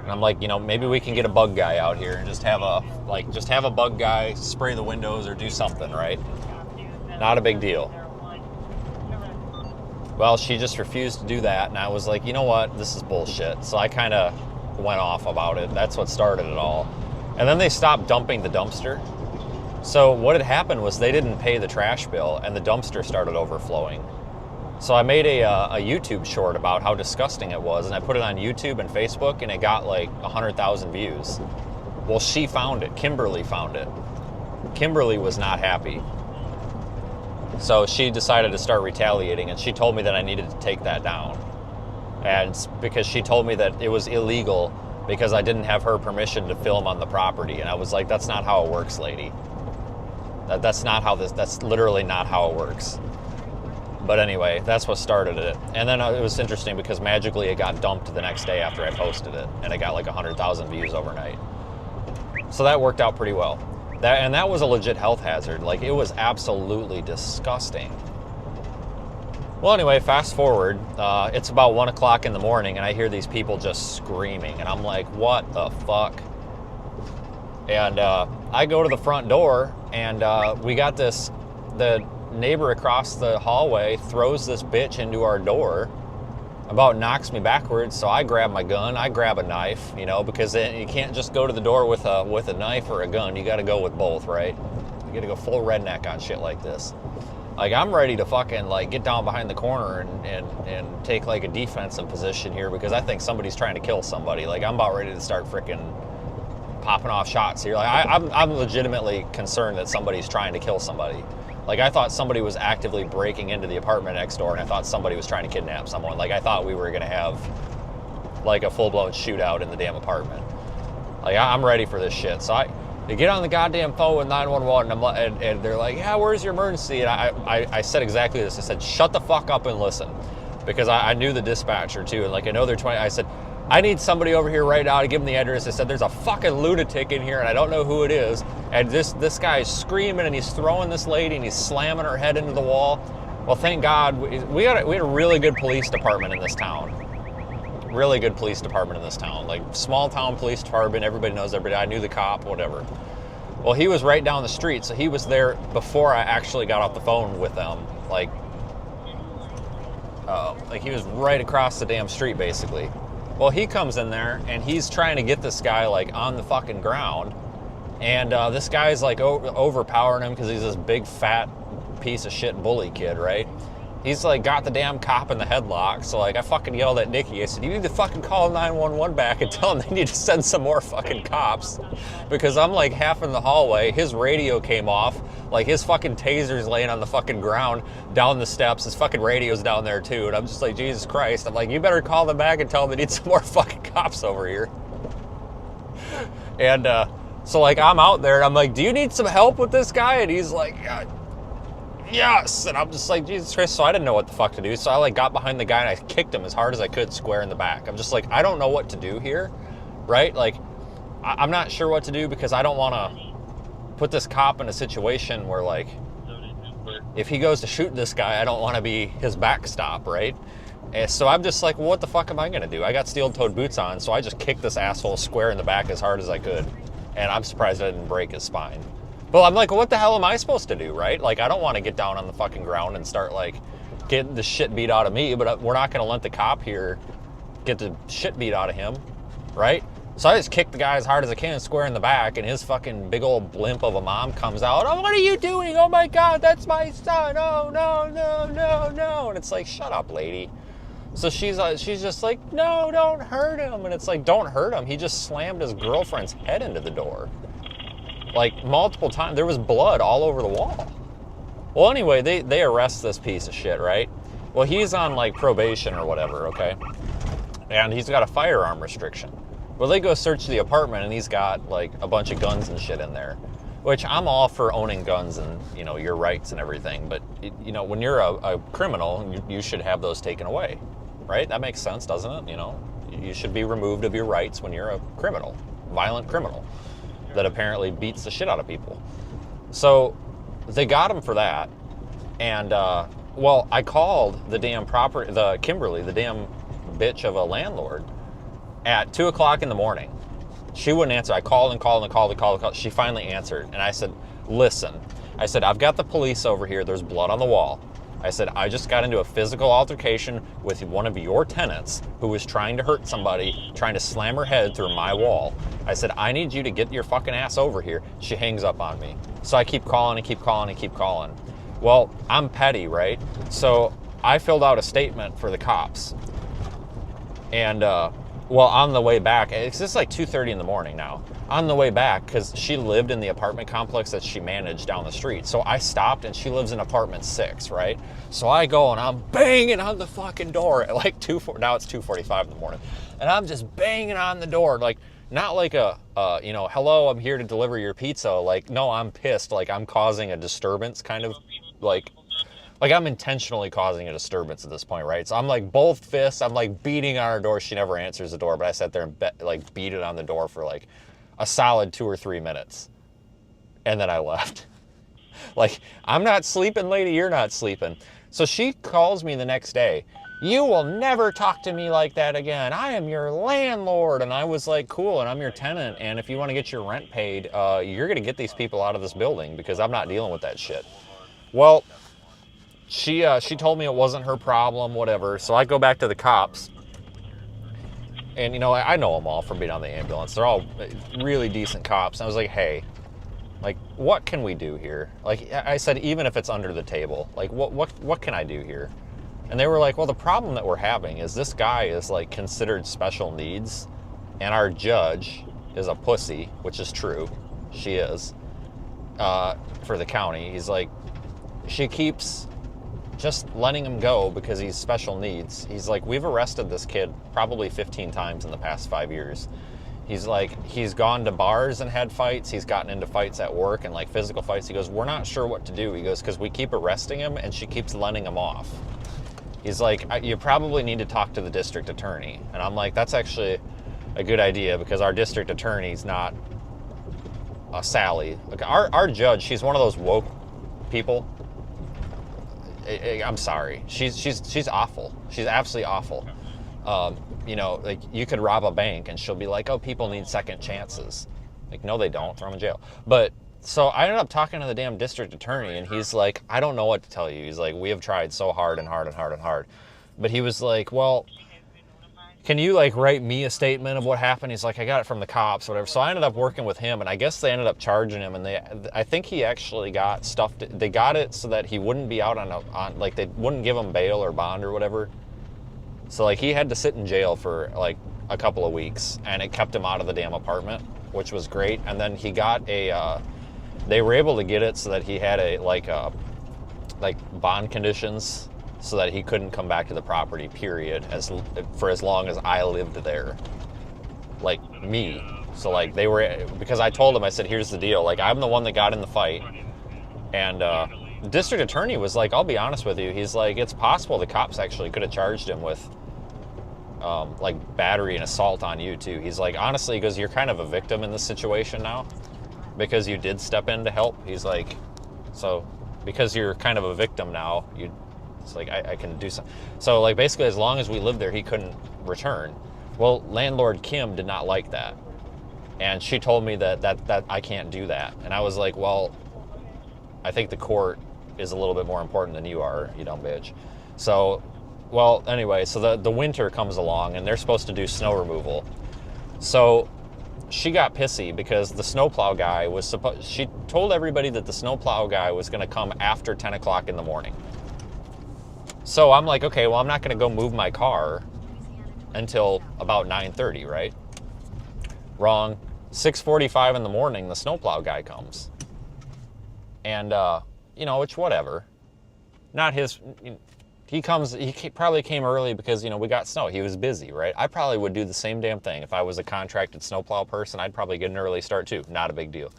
And I'm like, you know, maybe we can get a bug guy out here and just have a bug guy spray the windows or do something, right? Not a big deal. Well, she just refused to do that, and I was like, you know what, this is bullshit. So I kind of went off about it. That's what started it all. And then they stopped dumping the dumpster. So what had happened was they didn't pay the trash bill, and the dumpster started overflowing. So I made a YouTube short about how disgusting it was, and I put it on YouTube and Facebook, and it got like 100,000 views. Well, she found it. Kimberly found it. Kimberly was not happy. So she decided to start retaliating, and she told me that I needed to take that down. And because she told me that it was illegal because I didn't have her permission to film on the property. And I was like, that's not how it works, lady. That's literally not how it works. But anyway, that's what started it. And then it was interesting because magically it got dumped the next day after I posted it, and it got like 100,000 views overnight. So that worked out pretty well. That was a legit health hazard. Like, it was absolutely disgusting. Well, anyway, fast forward. It's about 1 o'clock in the morning, and I hear these people just screaming, and I'm like, what the fuck? And I go to the front door, and we got the neighbor across the hallway throws this bitch into our door, about knocks me backwards. So I grab my gun, I grab a knife, you know, because you can't just go to the door with a knife or a gun. You got to go with both, right? You got to go full redneck on shit like this. Like, I'm ready to fucking like get down behind the corner and take like a defensive position here because I think somebody's trying to kill somebody. Like, I'm about ready to start freaking popping off shots here. Like, I'm legitimately concerned that somebody's trying to kill somebody. Like, I thought somebody was actively breaking into the apartment next door, and I thought somebody was trying to kidnap someone. Like, I thought we were gonna have like a full-blown shootout in the damn apartment. Like, I'm ready for this shit. So they get on the goddamn phone with 911, and they're like, yeah, where's your emergency? And I said exactly this. I said, shut the fuck up and listen. Because I knew the dispatcher too, and like, I know they're 20. I said, I need somebody over here right now to give them the address. I said, there's a fucking lunatic in here, and I don't know who it is. And this guy is screaming, and he's throwing this lady, and he's slamming her head into the wall. Well, thank God, we had a really good police department in this town. Really good police department in this town. Like, small town police department, everybody knows everybody. I knew the cop, whatever. Well, he was right down the street, so he was there before I actually got off the phone with them. Like he was right across the damn street, basically. Well, he comes in there, and he's trying to get this guy, like, on the fucking ground. And this guy's, like, overpowering him because he's this big, fat piece of shit bully kid, right? He's, like, got the damn cop in the headlock. So, like, I fucking yelled at Nikki. I said, you need to fucking call 911 back and tell them they need to send some more fucking cops. Because I'm, like, half in the hallway. His radio came off. Like, his fucking taser's laying on the fucking ground down the steps. His fucking radio's down there, too. And I'm just like, Jesus Christ. I'm like, you better call them back and tell them they need some more fucking cops over here. And so, like, I'm out there, and I'm like, do you need some help with this guy? And he's like, yes. And I'm just like, Jesus Christ. So I didn't know what the fuck to do. So I, like, got behind the guy, and I kicked him as hard as I could square in the back. I'm just like, I don't know what to do here, right? Like, I'm not sure what to do because I don't want to put this cop in a situation where, like, if he goes to shoot this guy, I don't want to be his backstop, right? And so I'm just like, well, what the fuck am I going to do? I got steel-toed boots on, so I just kicked this asshole square in the back as hard as I could. And I'm surprised I didn't break his spine. But I'm like, what the hell am I supposed to do, right? Like, I don't want to get down on the fucking ground and start, like, getting the shit beat out of me, but we're not going to let the cop here get the shit beat out of him, right? So I just kicked the guy as hard as I can, square in the back, and his fucking big old blimp of a mom comes out. Oh, what are you doing? Oh my God, that's my son. Oh, no, no, no, no. And it's like, shut up, lady. So she's just like, no, don't hurt him. And it's like, don't hurt him. He just slammed his girlfriend's head into the door. Like, multiple times. There was blood all over the wall. Well, anyway, they arrest this piece of shit, right? Well, he's on, like, probation or whatever, okay? And he's got a firearm restriction. Well, they go search the apartment, and he's got, like, a bunch of guns and shit in there. which I'm all for owning guns and, you know, your rights and everything. But, you know, when you're a criminal, you should have those taken away, right? That makes sense, doesn't it? You know, you should be removed of your rights when you're a criminal, violent criminal that apparently beats the shit out of people. So they got him for that. And, well, I called the damn Kimberly, the damn bitch of a landlord, at 2 o'clock in the morning. She wouldn't answer. I called and called and called and called and called. She finally answered. And I said, listen, I said, I've got the police over here. There's blood on the wall. I said, I just got into a physical altercation with one of your tenants who was trying to hurt somebody, trying to slam her head through my wall. I said, I need you to get your fucking ass over here. She hangs up on me. So I keep calling and keep calling and keep calling. Well, I'm petty, right? So I filled out a statement for the cops. And, well, on the way back, it's just like 2:30 in the morning now. On the way back, because she lived in the apartment complex that she managed down the street. So I stopped, and she lives in apartment 6, right? So I go, and I'm banging on the fucking door at like now it's 2:45 in the morning. And I'm just banging on the door, like, not like a, you know, hello, I'm here to deliver your pizza. Like, no, I'm pissed. Like, I'm causing a disturbance, kind of, like I'm intentionally causing a disturbance at this point, right? So I'm like both fists, I'm like beating on her door. She never answers the door, but I sat there and like beat it on the door for like a solid 2 or 3 minutes. And then I left. Like, I'm not sleeping, lady, you're not sleeping. So she calls me the next day. You will never talk to me like that again. I am your landlord. And I was like, cool, and I'm your tenant. And if you want to get your rent paid, you're going to get these people out of this building because I'm not dealing with that shit. Well, she told me it wasn't her problem, whatever. So I go back to the cops. And, you know, I know them all from being on the ambulance. They're all really decent cops. And I was like, hey, like, what can we do here? Like, I said, even if it's under the table, like, what can I do here? And they were like, well, the problem that we're having is this guy is, like, considered special needs. And our judge is a pussy, which is true. She is. For the county. He's like, she keeps just letting him go because he's special needs. He's like, we've arrested this kid probably 15 times in the past 5 years. He's like, he's gone to bars and had fights. He's gotten into fights at work and like physical fights. He goes, we're not sure what to do. He goes, because we keep arresting him and she keeps letting him off. He's like, you probably need to talk to the district attorney. And I'm like, that's actually a good idea because our district attorney's not a Sally. Like, our judge, she's one of those woke people. I'm sorry. She's awful. She's absolutely awful. You know, like, you could rob a bank and she'll be like, oh, people need second chances. Like, no, they don't. Throw them in jail. But so I ended up talking to the damn district attorney, and he's like, I don't know what to tell you. He's like, we have tried so hard and hard and hard and hard. But he was like, well, can you like write me a statement of what happened? He's like, I got it from the cops, whatever. So I ended up working with him, and I guess they ended up charging him, and I think he actually got stuff. They got it so that he wouldn't be out on like, they wouldn't give him bail or bond or whatever. So like, he had to sit in jail for like a couple of weeks, and it kept him out of the damn apartment, which was great. And then he got they were able to get it so that he had like bond conditions, so that he couldn't come back to the property, period, for as long as I lived there. Like, me. So, like, they were, because I told him, I said, here's the deal. Like, I'm the one that got in the fight. And the district attorney was like, I'll be honest with you. He's like, it's possible the cops actually could have charged him with, like, battery and assault on you, too. He's like, honestly, he goes, you're kind of a victim in this situation now, because you did step in to help. He's like, so, because you're kind of a victim now, it's like, I can do something. So, like, basically, as long as we lived there, he couldn't return. Well, landlord Kim did not like that. And she told me that I can't do that. And I was like, well, I think the court is a little bit more important than you are, you dumb bitch. So, well, anyway, so the winter comes along, and they're supposed to do snow removal. So she got pissy because the snowplow guy she told everybody that the snowplow guy was going to come after 10 o'clock in the morning. So I'm like, okay, well, I'm not going to go move my car until about 9:30, right? Wrong. 6:45 in the morning, the snowplow guy comes. And, you know, it's whatever. Not his, he probably came early because, you know, we got snow. He was busy, right? I probably would do the same damn thing. If I was a contracted snowplow person, I'd probably get an early start too. Not a big deal.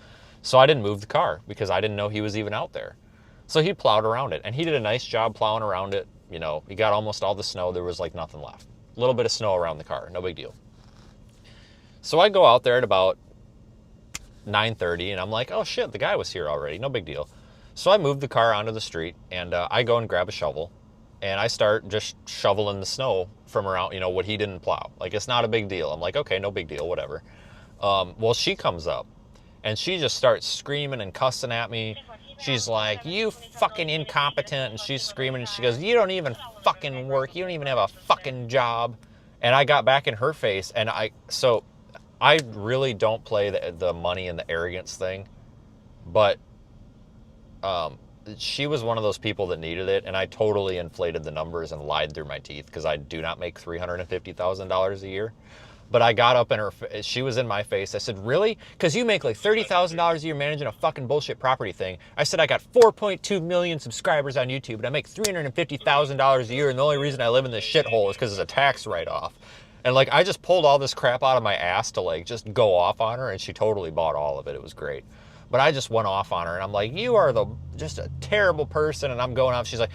So I didn't move the car because I didn't know he was even out there. So he plowed around it, and he did a nice job plowing around it. You know, he got almost all the snow. There was like nothing left. A little bit of snow around the car, no big deal. So I go out there at about 9:30, and I'm like, oh shit, the guy was here already, no big deal. So I moved the car onto the street, and I go and grab a shovel, and I start just shoveling the snow from around, you know, what he didn't plow. Like, it's not a big deal. I'm like, okay, no big deal, whatever. Well, she comes up, and she just starts screaming and cussing at me. She's like, you fucking incompetent, and she's screaming, and she goes, you don't even fucking work, you don't even have a fucking job. And I got back in her face, and I really don't play the money and the arrogance thing, but she was one of those people that needed it, and I totally inflated the numbers and lied through my teeth because I do not make $350,000 a year. But I got up in her, she was in my face. I said, really? Because you make like $30,000 a year managing a fucking bullshit property thing. I said, I got 4.2 million subscribers on YouTube, and I make $350,000 a year, and the only reason I live in this shithole is because it's a tax write-off. And like, I just pulled all this crap out of my ass to like just go off on her, and she totally bought all of it. It was great. But I just went off on her, and I'm like, you are just a terrible person. And I'm going off. She's like,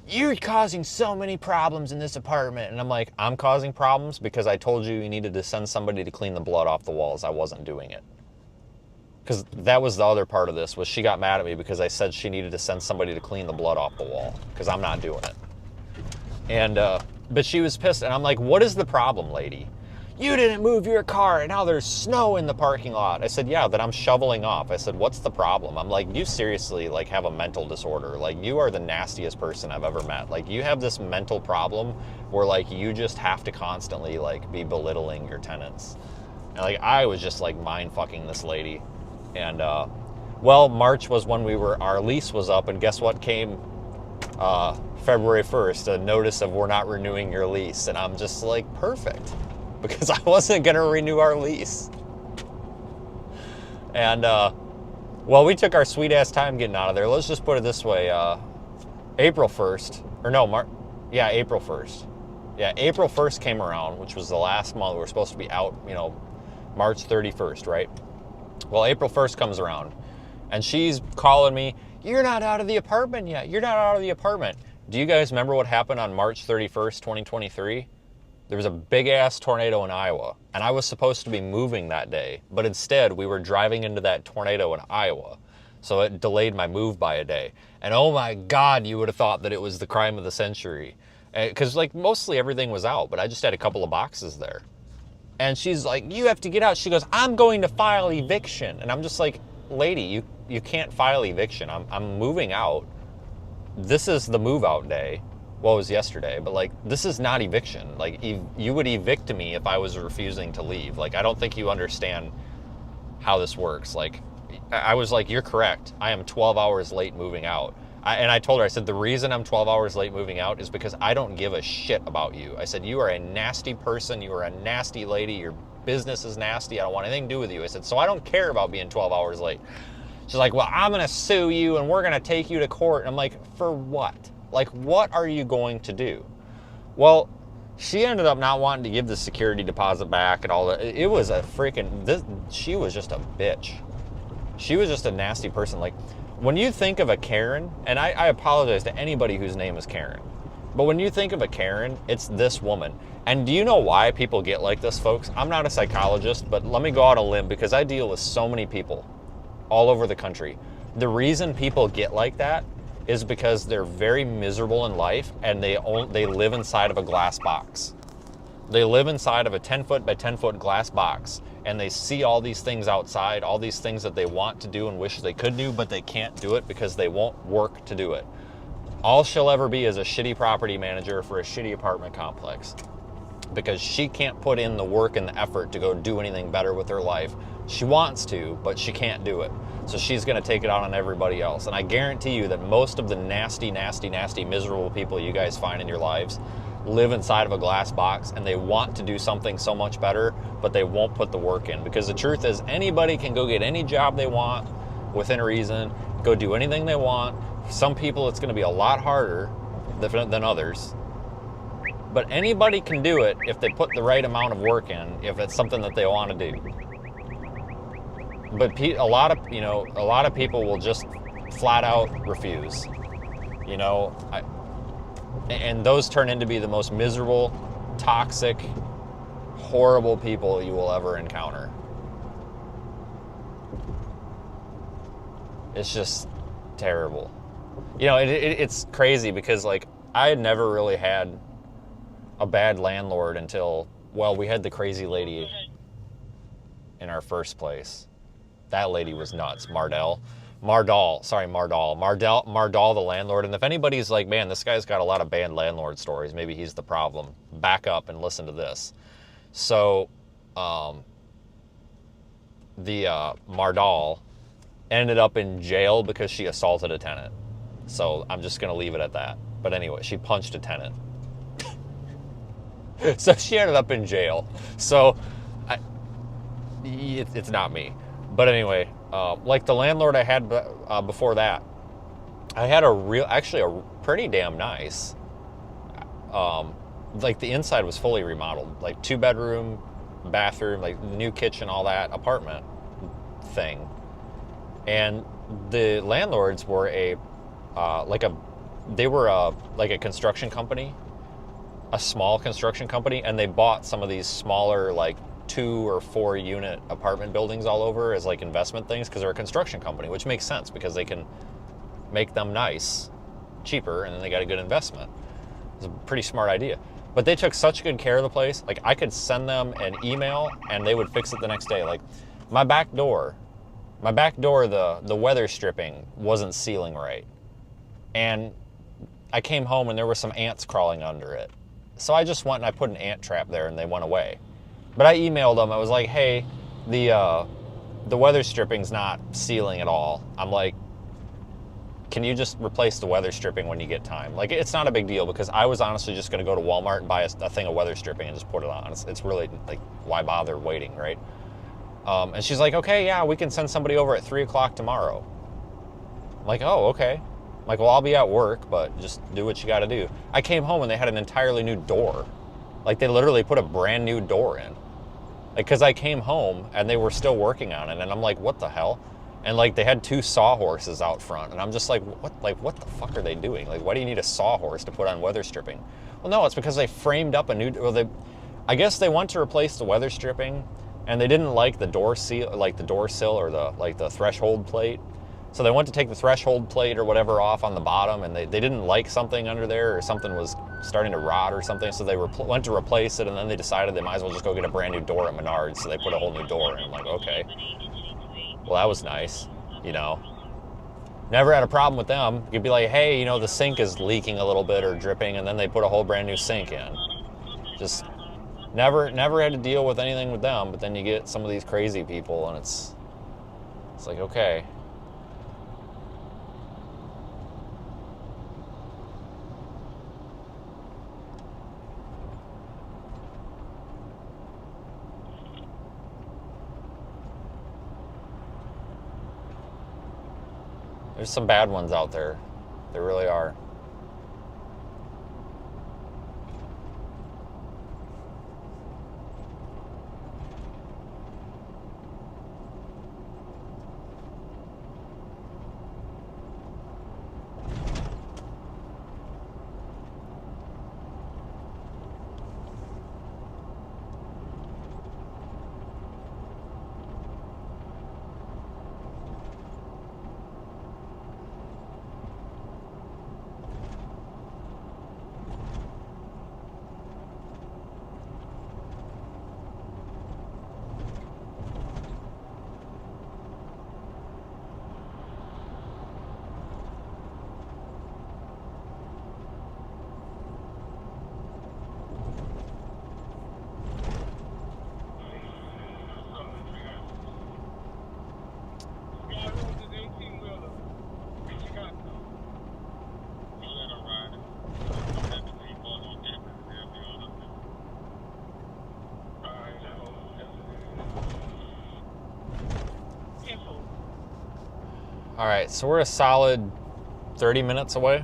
you're causing so many problems in this apartment. And I'm like, I'm causing problems because I told you needed to send somebody to clean the blood off the walls. I wasn't doing it. Because that was the other part of this, was she got mad at me because I said she needed to send somebody to clean the blood off the wall, because I'm not doing it. And but she was pissed, and I'm like, what is the problem, lady? You didn't move your car, and now there's snow in the parking lot. I said, yeah, that I'm shoveling off. I said, what's the problem? I'm like, you seriously like have a mental disorder. Like, you are the nastiest person I've ever met. Like, you have this mental problem where like you just have to constantly like be belittling your tenants. And like, I was just like mind fucking this lady. And well, March was when our lease was up, and guess what came February 1st, a notice of we're not renewing your lease. And I'm just like, perfect. Because I wasn't going to renew our lease. And, well, we took our sweet-ass time getting out of there. Let's just put it this way. April 1st, or no, April 1st. Yeah, April 1st came around, which was the last month. We were supposed to be out, you know, March 31st, right? Well, April 1st comes around, and she's calling me, you're not out of the apartment yet. You're not out of the apartment. Do you guys remember what happened on March 31st, 2023? There was a big-ass tornado in Iowa, and I was supposed to be moving that day, but instead we were driving into that tornado in Iowa, so it delayed my move by a day. And oh my God, you would have thought that it was the crime of the century, because like mostly everything was out, but I just had a couple of boxes there. And she's like, you have to get out. She goes, I'm going to file eviction. And I'm just like, lady, you can't file eviction. I'm moving out. This is the move-out day. Well, it was yesterday, but like, this is not eviction. Like, you would evict me if I was refusing to leave. Like, I don't think you understand how this works. Like, I was like, you're correct. I am 12 hours late moving out. And I told her, I said, the reason I'm 12 hours late moving out is because I don't give a shit about you. I said, you are a nasty person. You are a nasty lady. Your business is nasty. I don't want anything to do with you. I said, so I don't care about being 12 hours late. She's like, well, I'm going to sue you and we're going to take you to court. And I'm like, for what? Like, what are you going to do? Well, she ended up not wanting to give the security deposit back and all that. It was a freaking, she was just a bitch. She was just a nasty person. Like, when you think of a Karen, and I apologize to anybody whose name is Karen, but when you think of a Karen, it's this woman. And do you know why people get like this, folks? I'm not a psychologist, but let me go out on a limb because I deal with so many people all over the country. The reason people get like that is because they're very miserable in life and they live inside of a glass box. They live inside of a 10-foot by 10-foot glass box, and they see all these things outside, all these things that they want to do and wish they could do, but they can't do it because they won't work to do it. All she'll ever be is a shitty property manager for a shitty apartment complex because she can't put in the work and the effort to go do anything better with her life. She wants to, but she can't do it. So she's going to take it out on everybody else. And I guarantee you that most of the nasty, nasty, nasty, miserable people you guys find in your lives live inside of a glass box and they want to do something so much better, but they won't put the work in. Because the truth is, anybody can go get any job they want within reason, go do anything they want. For some people, it's going to be a lot harder than others. But anybody can do it if they put the right amount of work in, if it's something that they want to do. but a lot of people will just flat out refuse. And those turn into be the most miserable, toxic, horrible people you will ever encounter. It's just terrible. It's crazy because, like, I had never really had a bad landlord until, well, we had the crazy lady in our first place. That lady was nuts. Mardell, the landlord. And if anybody's like, man, this guy's got a lot of bad landlord stories, maybe he's the problem, back up and listen to this. So, Mardell ended up in jail because she assaulted a tenant. So I'm just going to leave it at that. But anyway, she punched a tenant. So she ended up in jail. So it's not me. But anyway, like the landlord I had before that, I had a pretty damn nice, like the inside was fully remodeled, like 2-bedroom, bathroom, like new kitchen, all that apartment thing. And the landlords were like a construction company, a small construction company, and they bought some of these smaller, like 2 or 4 unit apartment buildings all over as like investment things because they're a construction company, which makes sense because they can make them nice, cheaper, and then they got a good investment. It's a pretty smart idea. But they took such good care of the place. Like, I could send them an email and they would fix it the next day. Like, my back door, the weather stripping wasn't sealing right. And I came home and there were some ants crawling under it. So I just went and I put an ant trap there and they went away. But I emailed them. I was like, hey, the weather stripping's not sealing at all. I'm like, can you just replace the weather stripping when you get time? Like, it's not a big deal because I was honestly just going to go to Walmart and buy a thing of weather stripping and just put it on. It's really, like, why bother waiting, right? And she's like, okay, yeah, we can send somebody over at 3 o'clock tomorrow. I'm like, oh, okay. I'm like, well, I'll be at work, but just do what you got to do. I came home and they had an entirely new door. Like, they literally put a brand new door in. Like, because I came home and they were still working on it, and I'm like, what the hell? And, like, they had 2 sawhorses out front, and I'm just like, what the fuck are they doing? Like, why do you need a sawhorse to put on weather stripping? Well, no, it's because they framed up I guess they want to replace the weather stripping, and they didn't like the door sill or the threshold plate. So they went to take the threshold plate or whatever off on the bottom, and they didn't like something under there, or something was starting to rot or something, so they went to replace it, and then they decided they might as well just go get a brand new door at Menards, so they put a whole new door in. I'm like, okay. Well, that was nice, Never had a problem with them. You'd be like, hey, the sink is leaking a little bit or dripping, and then they put a whole brand new sink in. Just never had to deal with anything with them, but then you get some of these crazy people, and it's like, okay. There's some bad ones out there. There really are. All right, so we're a solid 30 minutes away.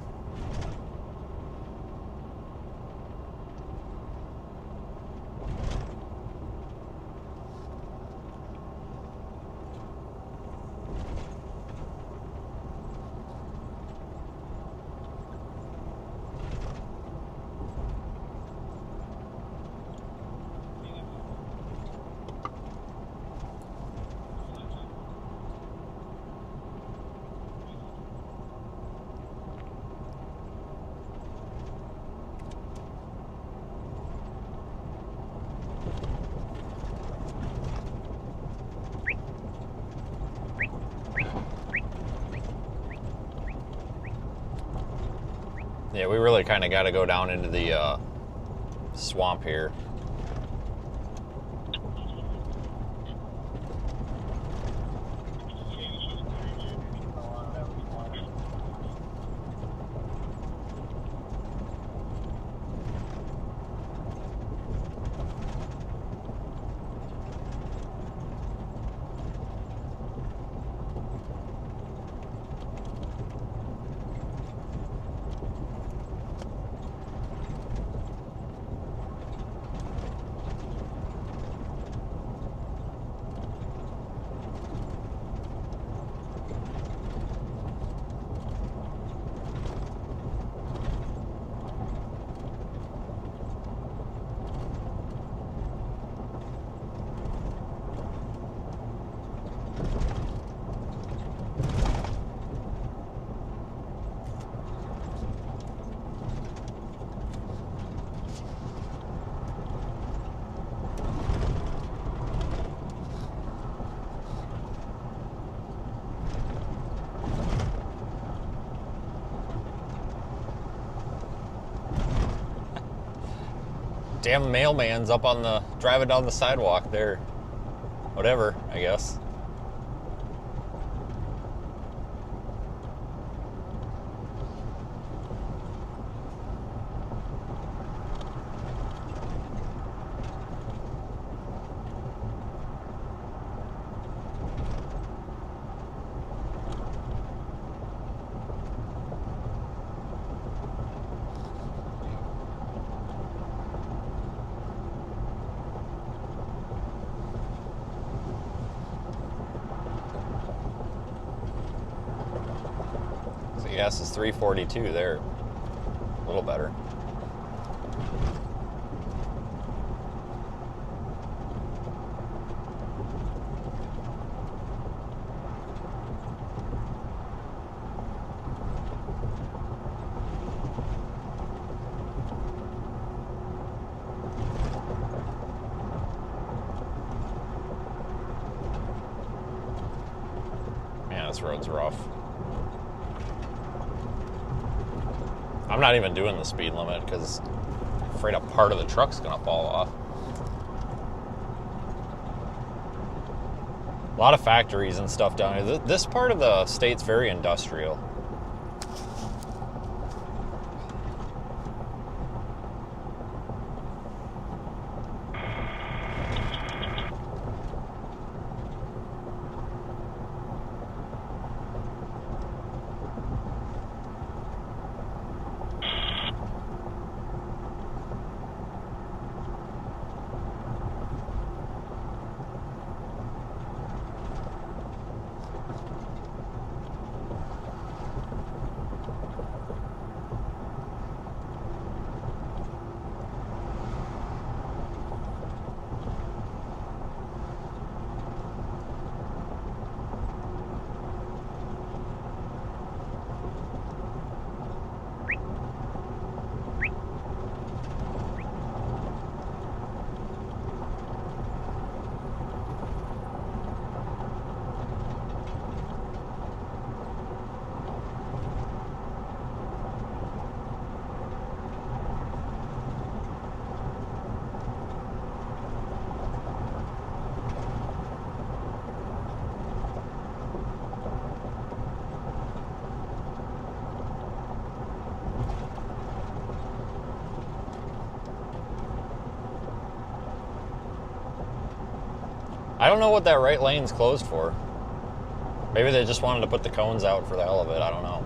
Yeah, we really kind of got to go down into the swamp here. Damn mailman's up on the, driving down the sidewalk there. Whatever, I guess. Gas is 342 there. A little better. Man, this road's rough. I'm not even doing the speed limit because I'm afraid a part of the truck's gonna fall off. A lot of factories and stuff down here. This part of the state's very industrial. I don't know what that right lane's closed for. Maybe they just wanted to put the cones out for the hell of it. I don't know.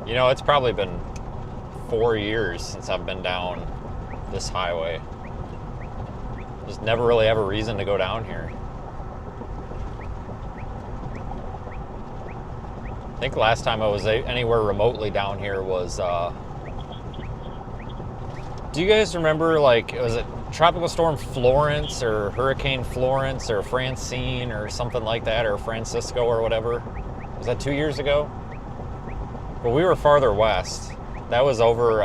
You know, it's probably been 4 years since I've been down this highway. Just never really have a reason to go down here. think last time I was anywhere remotely down here was, do you guys remember, like, was it Tropical Storm Florence or Hurricane Florence or Francine or something like that, or Francisco or whatever? Was that 2 years ago? But we were farther west. That was over,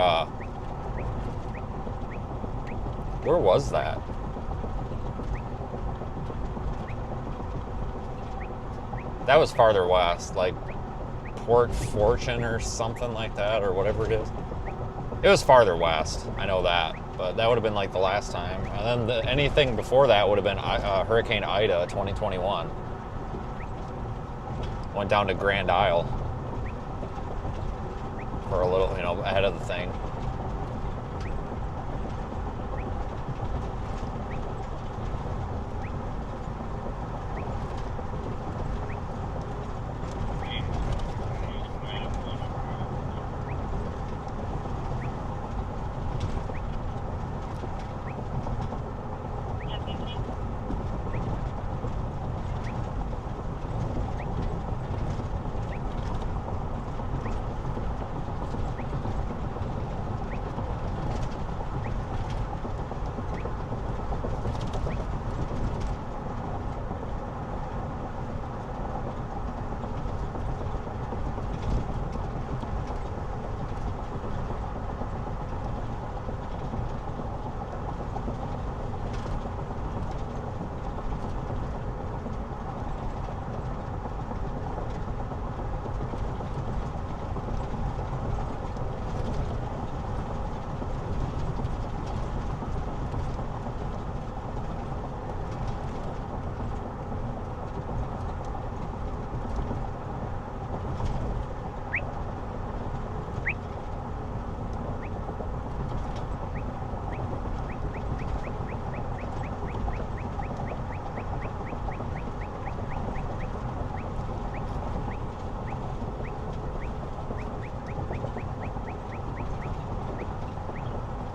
where was that? That was farther west, like Port Fortune or something like that, or whatever it is. It was farther west, I know that, but that would have been like the last time. And then anything before that would have been Hurricane Ida 2021. Went down to Grand Isle for a little, you know, ahead of the thing.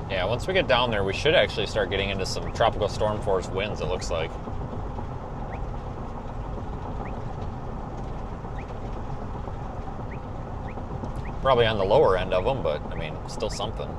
Yeah, once we get down there, we should actually start getting into some tropical storm force winds, it looks like. Probably on the lower end of them, but I mean, still something.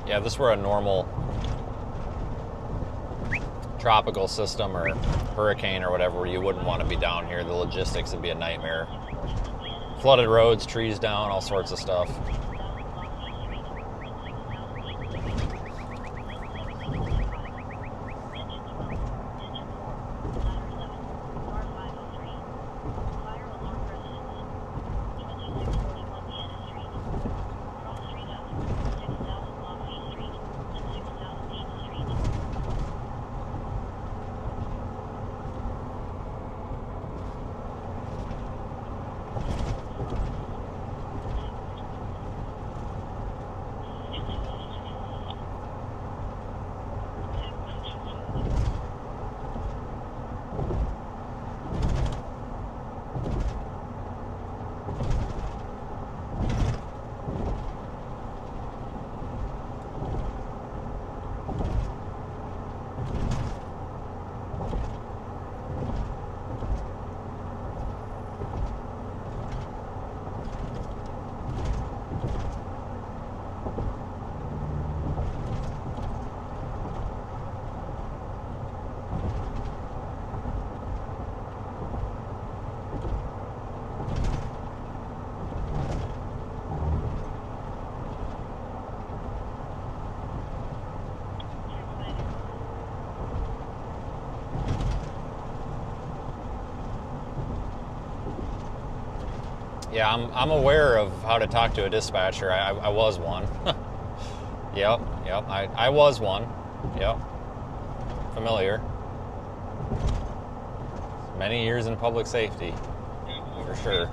Yeah, if this were a normal tropical system or hurricane or whatever, you wouldn't want to be down here. The logistics would be a nightmare. Flooded roads, trees down, all sorts of stuff. Yeah, I'm aware of how to talk to a dispatcher. I was one. Yep. I was one. Yep. Familiar. Many years in public safety, for sure.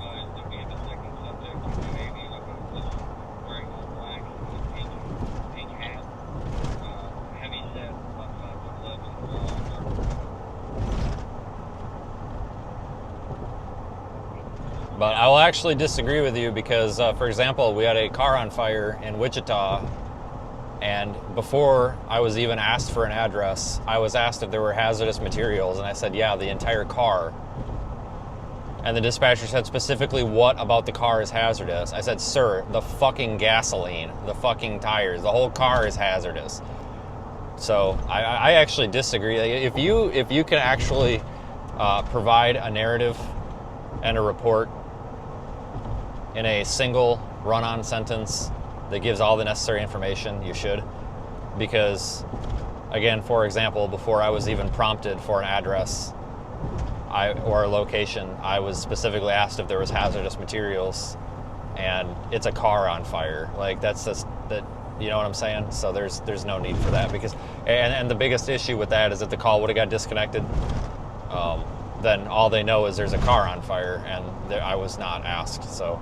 But I will actually disagree with you because, for example, we had a car on fire in Wichita, and before I was even asked for an address, I was asked if there were hazardous materials, and I said, yeah, the entire car. And the dispatcher said specifically, what about the car is hazardous? I said, sir, the fucking gasoline, the fucking tires, the whole car is hazardous. So I actually disagree. If you can actually provide a narrative and a report in a single run-on sentence that gives all the necessary information, you should. Because, again, for example, before I was even prompted for an address or a location, I was specifically asked if there was hazardous materials, and it's a car on fire. Like, that's just that. You know what I'm saying? So there's no need for that, because and the biggest issue with that is if the call would have got disconnected, then all they know is there's a car on fire, and I was not asked. So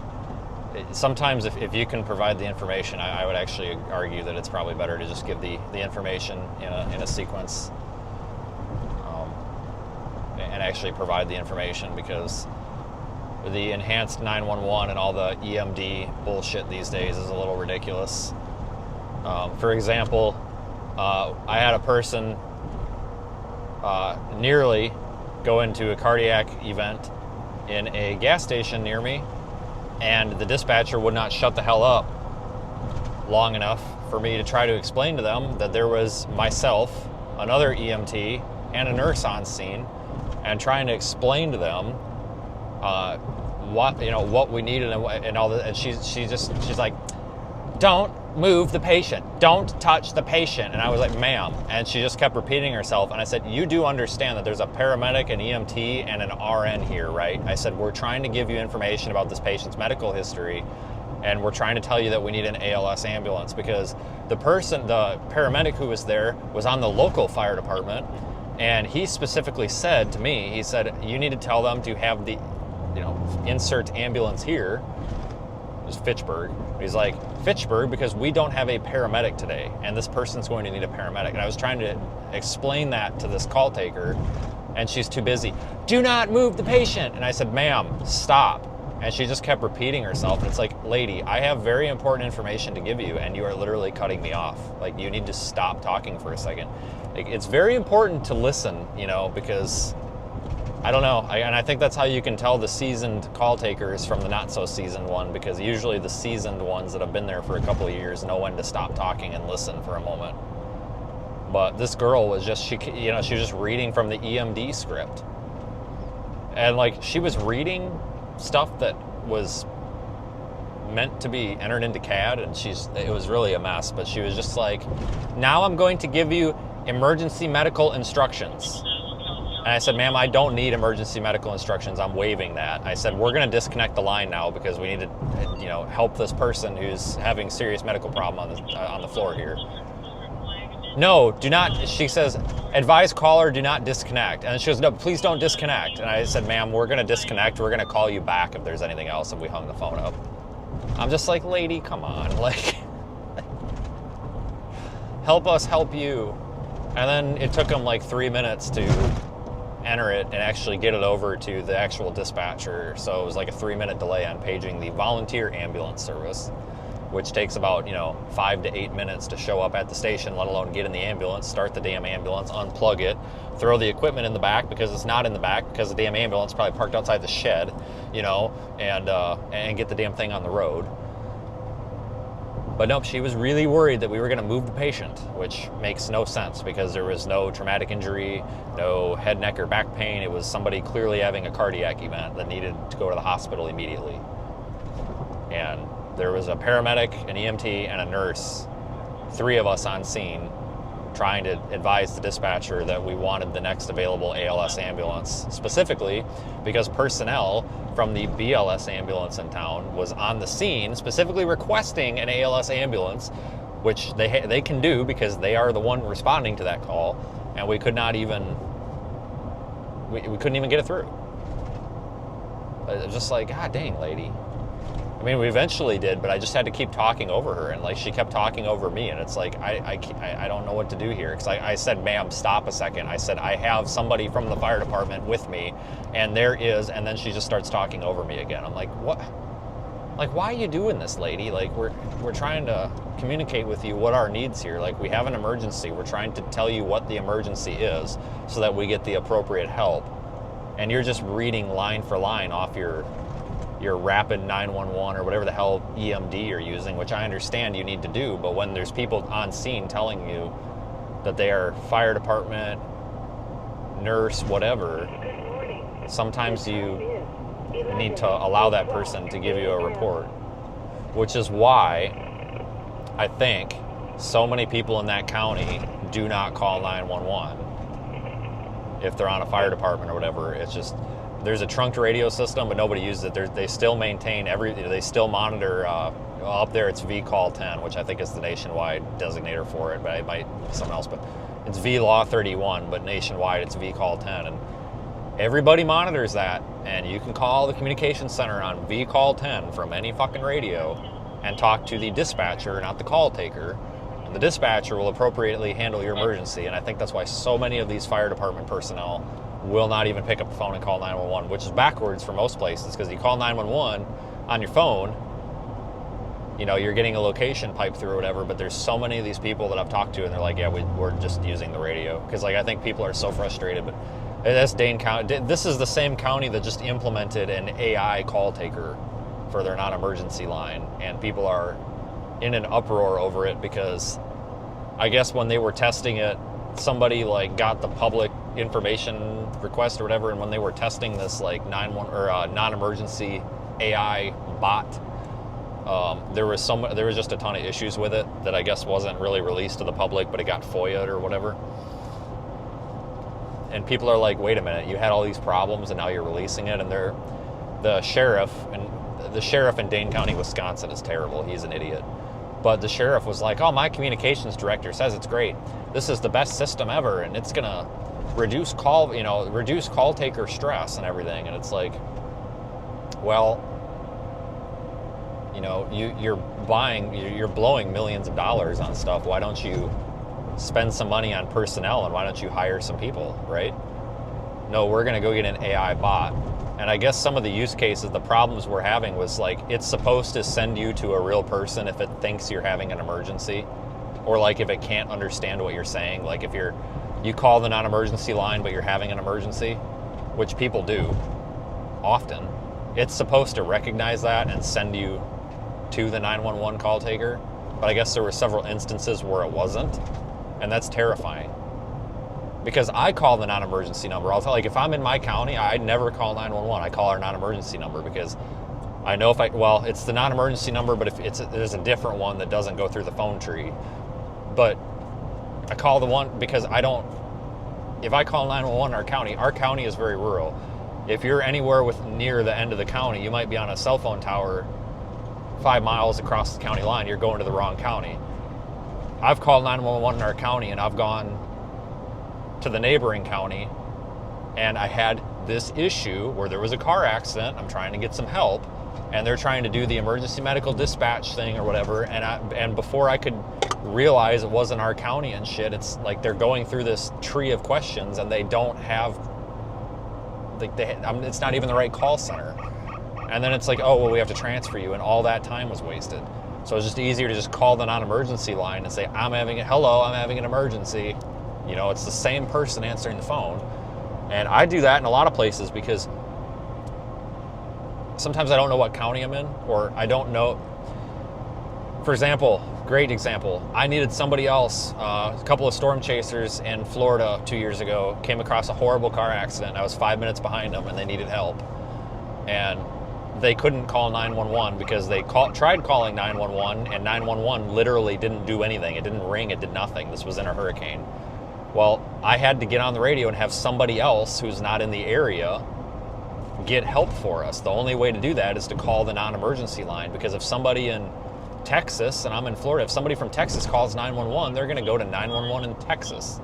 sometimes if you can provide the information, I would actually argue that it's probably better to just give the information in a sequence, and actually provide the information, because the enhanced 911 and all the EMD bullshit these days is a little ridiculous. For example, I had a person nearly go into a cardiac event in a gas station near me, and the dispatcher would not shut the hell up long enough for me to try to explain to them that there was myself, another EMT, and a nurse on scene, and trying to explain to them what we needed and all that. And she's like, don't move the patient. Don't touch the patient. And I was like, ma'am. And she just kept repeating herself. And I said, you do understand that there's a paramedic, an EMT, and an RN here, right? I said, we're trying to give you information about this patient's medical history, and we're trying to tell you that we need an ALS ambulance, because the paramedic who was there was on the local fire department, and he specifically said to me, he said, you need to tell them to have the, insert ambulance here. It was Fitchburg. He's like, Fitchburg, because we don't have a paramedic today, and this person's going to need a paramedic. And I was trying to explain that to this call taker, and she's too busy. Do not move the patient. And I said, ma'am, stop. And she just kept repeating herself. And it's like, lady, I have very important information to give you, and you are literally cutting me off. Like, you need to stop talking for a second. Like, it's very important to listen, because I don't know. And I think that's how you can tell the seasoned call takers from the not so seasoned one, because usually the seasoned ones that have been there for a couple of years know when to stop talking and listen for a moment. But this girl was just, she was just reading from the EMD script. And like, she was reading stuff that was meant to be entered into CAD, and it was really a mess. But she was just like, now I'm going to give you emergency medical instructions. And I said, ma'am, I don't need emergency medical instructions. I'm waiving that. I said, we're going to disconnect the line now, because we need to, help this person who's having serious medical problem on the floor here. No, do not. She says, advise caller, do not disconnect. And she goes, no, please don't disconnect. And I said, ma'am, we're going to disconnect. We're going to call you back if there's anything else. And we hung the phone up. I'm just like, lady, come on, like, help us help you. And then it took them like 3 minutes to enter it and actually get it over to the actual dispatcher. So it was like a 3-minute delay on paging the volunteer ambulance service, which takes about 5 to 8 minutes to show up at the station, let alone get in the ambulance, start the damn ambulance, unplug it, throw the equipment in the back, because it's not in the back because the damn ambulance is probably parked outside the shed, and get the damn thing on the road. But nope, she was really worried that we were going to move the patient, which makes no sense, because there was no traumatic injury, no head, neck, or back pain. It was somebody clearly having a cardiac event that needed to go to the hospital immediately. And there was a paramedic, an EMT, and a nurse, 3 of us on scene, trying to advise the dispatcher that we wanted the next available ALS ambulance, specifically because personnel from the BLS ambulance in town was on the scene specifically requesting an ALS ambulance, which they can do because they are the one responding to that call, and we couldn't even get it through. Just like, God dang, lady. I mean, we eventually did, but I just had to keep talking over her, and like she kept talking over me, and it's like I don't know what to do here, because I said, ma'am, stop a second. I said, I have somebody from the fire department with me, and there is, and then she just starts talking over me again. I'm like, what? Like, why are you doing this, lady? Like, we're trying to communicate with you what our needs here. Like, we have an emergency. We're trying to tell you what the emergency is so that we get the appropriate help. And you're just reading line for line off your rapid 911 or whatever the hell EMD you're using, which I understand you need to do, but when there's people on scene telling you that they are fire department, nurse, whatever, sometimes you need to allow that person to give you a report, which is why I think so many people in that county do not call 911 if they're on a fire department or whatever. It's just, there's a trunked radio system, but nobody uses it. They still maintain they still monitor, up there it's VCall 10, which I think is the nationwide designator for it, but it might be something else, but it's VLaw 31, but nationwide it's VCall 10, and everybody monitors that, and you can call the communications center on VCall 10 from any fucking radio and talk to the dispatcher, not the call taker, and the dispatcher will appropriately handle your emergency. And I think that's why so many of these fire department personnel will not even pick up the phone and call 911, which is backwards for most places, because you call 911 on your phone, you know, you're getting a location piped through or whatever, but there's so many of these people that I've talked to, and they're like, yeah, we're just using the radio. Because, like, I think people are so frustrated, but that's Dane County. This is the same county that just implemented an AI call taker for their non-emergency line, and people are in an uproar over it because I guess when they were testing it, somebody like got the public information request or whatever, and when they were testing this like non-emergency AI bot, there was just a ton of issues with it that I guess wasn't really released to the public, but it got FOIA'd or whatever. And people are like, wait a minute, you had all these problems and now you're releasing it? And the sheriff in Dane County, Wisconsin is terrible. He's an idiot. But the sheriff was like, oh, my communications director says it's great. This is the best system ever, and it's gonna reduce call taker stress and everything. And it's like, well, you know, you're blowing millions of dollars on stuff. Why don't you spend some money on personnel, and why don't you hire some people, right? No, we're gonna go get an AI bot. And I guess some of the use cases, the problems we're having was like, it's supposed to send you to a real person if it thinks you're having an emergency, or like if it can't understand what you're saying. Like if you call the non-emergency line but you're having an emergency, which people do often, it's supposed to recognize that and send you to the 911 call taker. But I guess there were several instances where it wasn't, and that's terrifying. Because I call the non-emergency number. I'll tell, like, if I'm in my county, I never call 911. I call our non-emergency number because I know it's the non-emergency number, but there's a different one that doesn't go through the phone tree. But I call the one because if I call 911 in our county is very rural. If you're anywhere near the end of the county, you might be on a cell phone tower 5 miles across the county line. You're going to the wrong county. I've called 911 in our county, and I've gone to the neighboring county, and I had this issue where there was a car accident. I'm trying to get some help, and they're trying to do the emergency medical dispatch thing or whatever, and before I could realize it wasn't our county and shit, it's like they're going through this tree of questions, and they don't have, like, it's not even the right call center. And then it's like, oh, well, we have to transfer you, and all that time was wasted. So it's just easier to just call the non-emergency line and say, I'm having an emergency. You know, it's the same person answering the phone. And I do that in a lot of places because sometimes I don't know what county I'm in, or I don't know. For example, great example, I needed somebody else. A couple of storm chasers in Florida 2 years ago came across a horrible car accident. I was 5 minutes behind them, and they needed help. And they couldn't call 911 because they tried calling 911 and 911 literally didn't do anything. It didn't ring, it did nothing. This was in a hurricane. Well, I had to get on the radio and have somebody else who's not in the area get help for us. The only way to do that is to call the non-emergency line, because if somebody in Texas, and I'm in Florida, if somebody from Texas calls 911, they're going to go to 911 in Texas.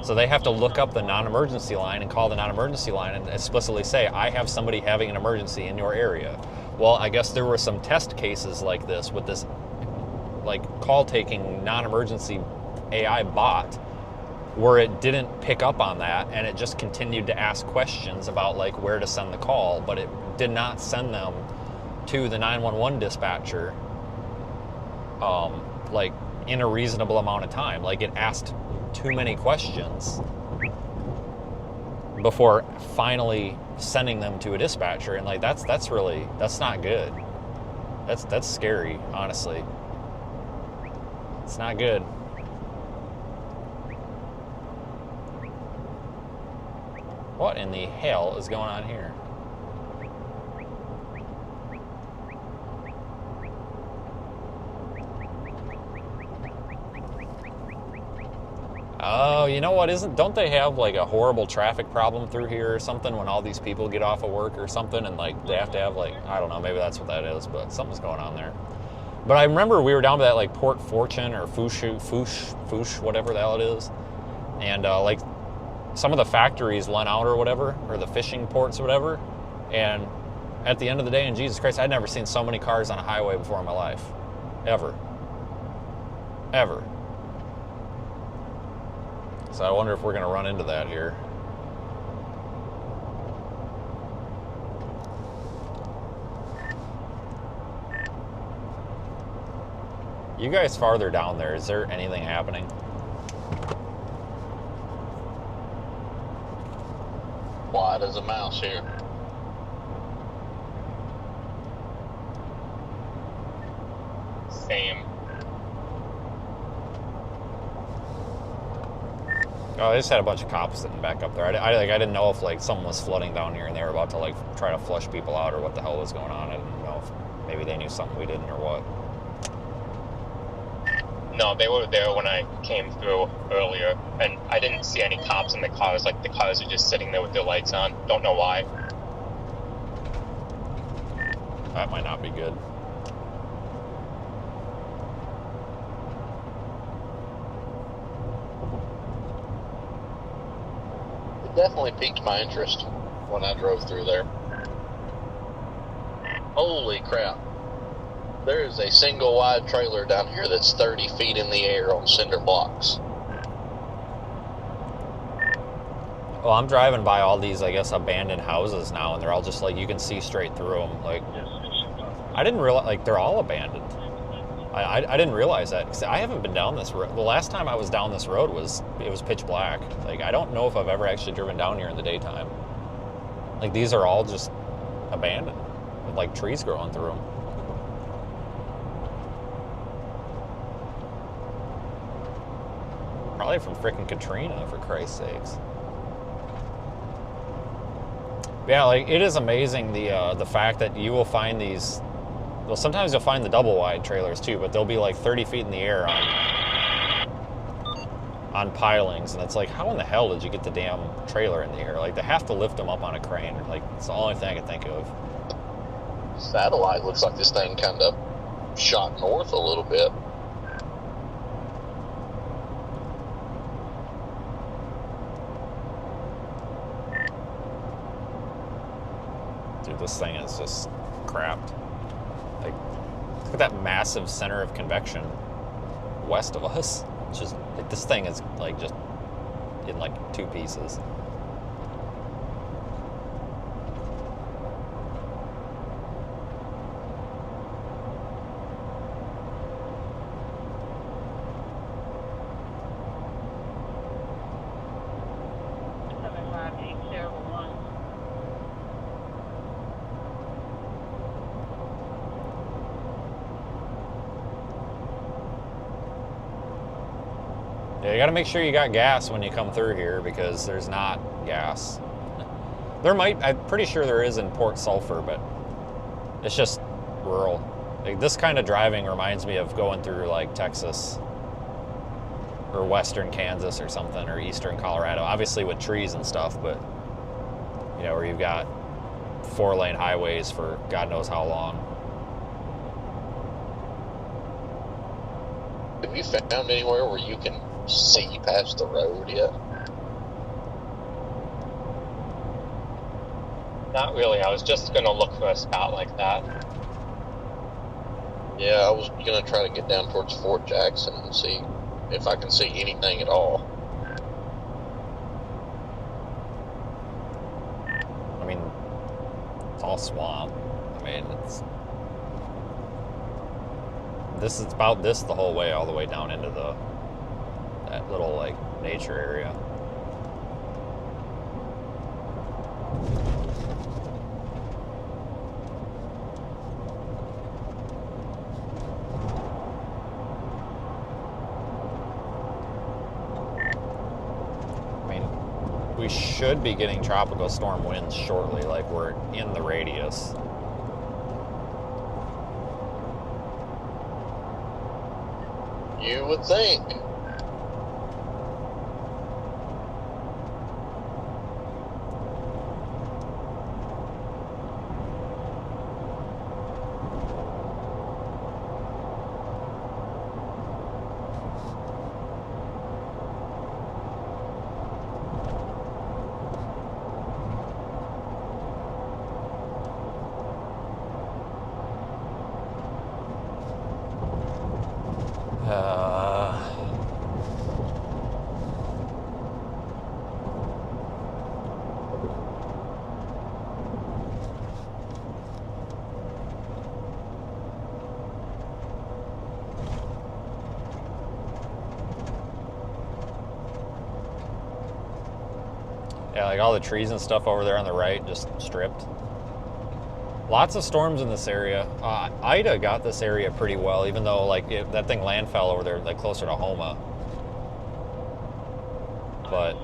So they have to look up the non-emergency line and call the non-emergency line and explicitly say, I have somebody having an emergency in your area. Well, I guess there were some test cases like this with this like call-taking non-emergency AI bot where it didn't pick up on that and it just continued to ask questions about like where to send the call, but it did not send them to the 911 dispatcher like in a reasonable amount of time. Like it asked too many questions before finally sending them to a dispatcher, and like that's not good. That's scary, honestly. It's not good. What in the hell is going on here? Oh, you know what? Don't they have like a horrible traffic problem through here or something when all these people get off of work or something, and like they have to have like, I don't know, maybe that's what that is, but something's going on there. But I remember we were down to that like Port Fortune or Fouche, whatever the hell it is, and like some of the factories lent out or whatever, or the fishing ports or whatever, and at the end of the day, in Jesus Christ, I'd never seen so many cars on a highway before in my life, ever. So I wonder if we're going to run into that here. You guys farther down there, is there anything happening? Wide as a mouse here. Same. Oh, they just had a bunch of cops sitting back up there. I didn't know if like someone was flooding down here and they were about to like try to flush people out or what the hell was going on. I didn't know if maybe they knew something we didn't or what. No, they were there when I came through earlier, and I didn't see any cops in the cars. Like the cars are just sitting there with their lights on. Don't know why. That might not be good. It definitely piqued my interest when I drove through there. Holy crap. There is a single wide trailer down here that's 30 feet in the air on cinder blocks. Well, I'm driving by all these, I guess, abandoned houses now, and they're all just like, you can see straight through them. Like, I didn't realize, like, they're all abandoned. I didn't realize that, because I haven't been down this road. The last time I was down this road it was pitch black. Like, I don't know if I've ever actually driven down here in the daytime. Like, these are all just abandoned, with like trees growing through them. Probably from frickin' Katrina, for Christ's sakes. Yeah, like, it is amazing the fact that you will find these. Well, sometimes you'll find the double wide trailers too, but they'll be like 30 feet in the air on pilings, and it's like, how in the hell did you get the damn trailer in the air? Like, they have to lift them up on a crane. Like, it's the only thing I can think of. Satellite looks like this thing kind of shot north a little bit. Dude, this thing is just crapped. Like, look at that massive center of convection west of us. It's just, like, this thing is like just in like two pieces. Yeah, you gotta make sure you got gas when you come through here, because there's not gas. I'm pretty sure there is in Port Sulphur, but It's just rural. Like, this kind of driving reminds me of going through like Texas or western Kansas or something, or eastern Colorado, obviously with trees and stuff, but you know, where you've got 4-lane highways for God knows how long. Have you found anywhere where you can see past the road yet? Not really. I was just gonna look for a spot like that. Yeah, I was gonna try to get down towards Fort Jackson and see if I can see anything at all. I mean, it's all swamp. I mean, it's about this the whole way, all the way down into that little like nature area. We should be getting tropical storm winds shortly, like we're in the radius. You would think. Yeah, like all the trees and stuff over there on the right just stripped. Lots of storms in this area. Ida got this area pretty well, even though like that thing land fell over there, like closer to Homa. But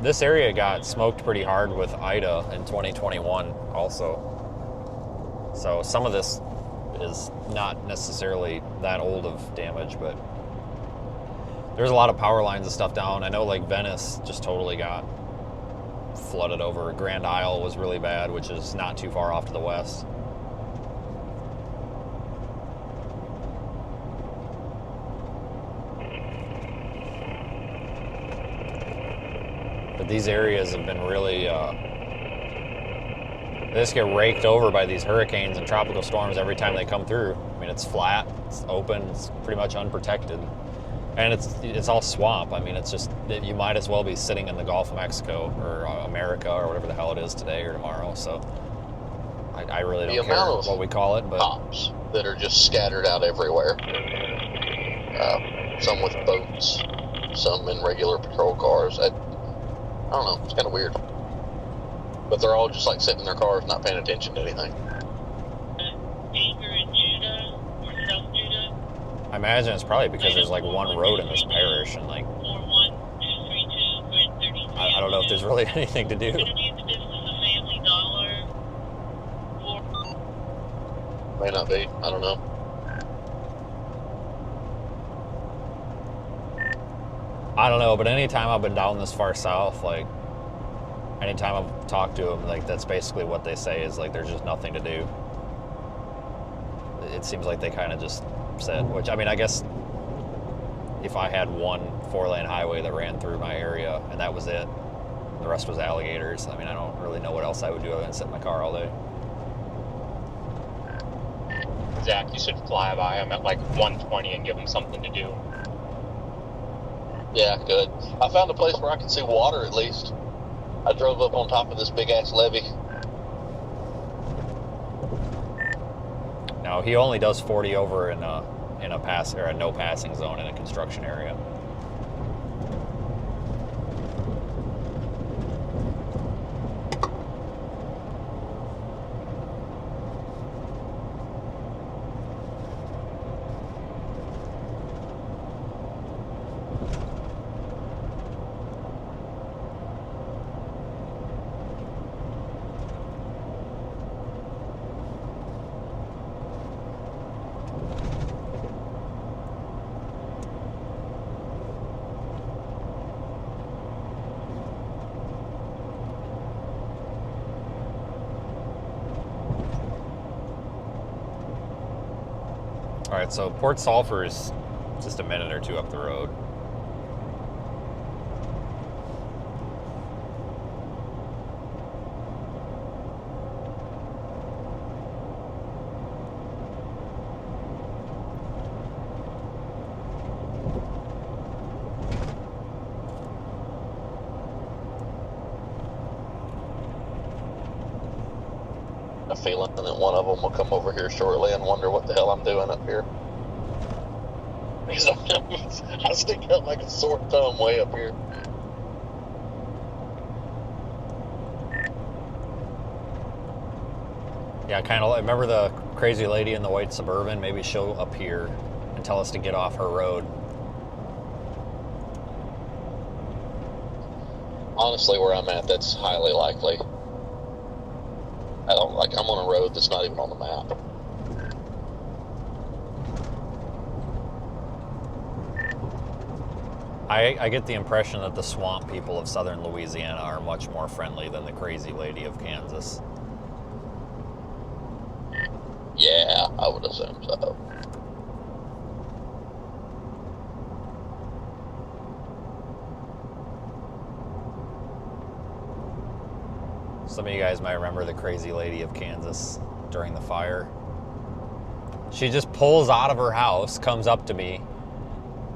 this area got smoked pretty hard with Ida in 2021 also. So some of this is not necessarily that old of damage, but there's a lot of power lines and stuff down. I know like Venice just totally got flooded over. Grand Isle was really bad, which is not too far off to the west. But these areas have been really, they just get raked over by these hurricanes and tropical storms every time they come through. I mean, it's flat, it's open, it's pretty much unprotected. And it's all swamp. I mean, it's just, you might as well be sitting in the Gulf of Mexico or America or whatever the hell it is today or tomorrow. So I really don't care what we call it. But cops that are just scattered out everywhere. Some with boats, some in regular patrol cars. I don't know. It's kind of weird. But they're all just like sitting in their cars, not paying attention to anything. Anchor in Judah or South Judah. I imagine it's probably because there's like one road in this parish, and like I don't know if there's really anything to do. May not be. I don't know. I don't know, but anytime I've been down this far south, like anytime I've talked to them, like that's basically what they say is like there's just nothing to do. It seems like they kind of just said, which I mean, I guess if I had one 4-lane highway that ran through my area and that was it, the rest was alligators. I mean, I don't really know what else I would do other than sit in my car all day. Zach, you should fly by him at like 120 and give him something to do. Yeah, good. I found a place where I can see water at least. I drove up on top of this big ass levee. No, he only does 40 over in a pass or a no passing zone in a construction area. All right, so Port Sulphur is just a minute or two up the road. A feeling that one of them will come over here shortly and wonder what the hell I'm doing up here. Because I stick out like a sore thumb way up here. Yeah, kind of. Remember the crazy lady in the white Suburban? Maybe she'll appear and tell us to get off her road. Honestly, where I'm at, that's highly likely. I'm on a road that's not even on the map. I get the impression that the swamp people of southern Louisiana are much more friendly than the crazy lady of Kansas. Yeah, I would assume so. Some of you guys might remember the crazy lady of Kansas during the fire. She just pulls out of her house, comes up to me,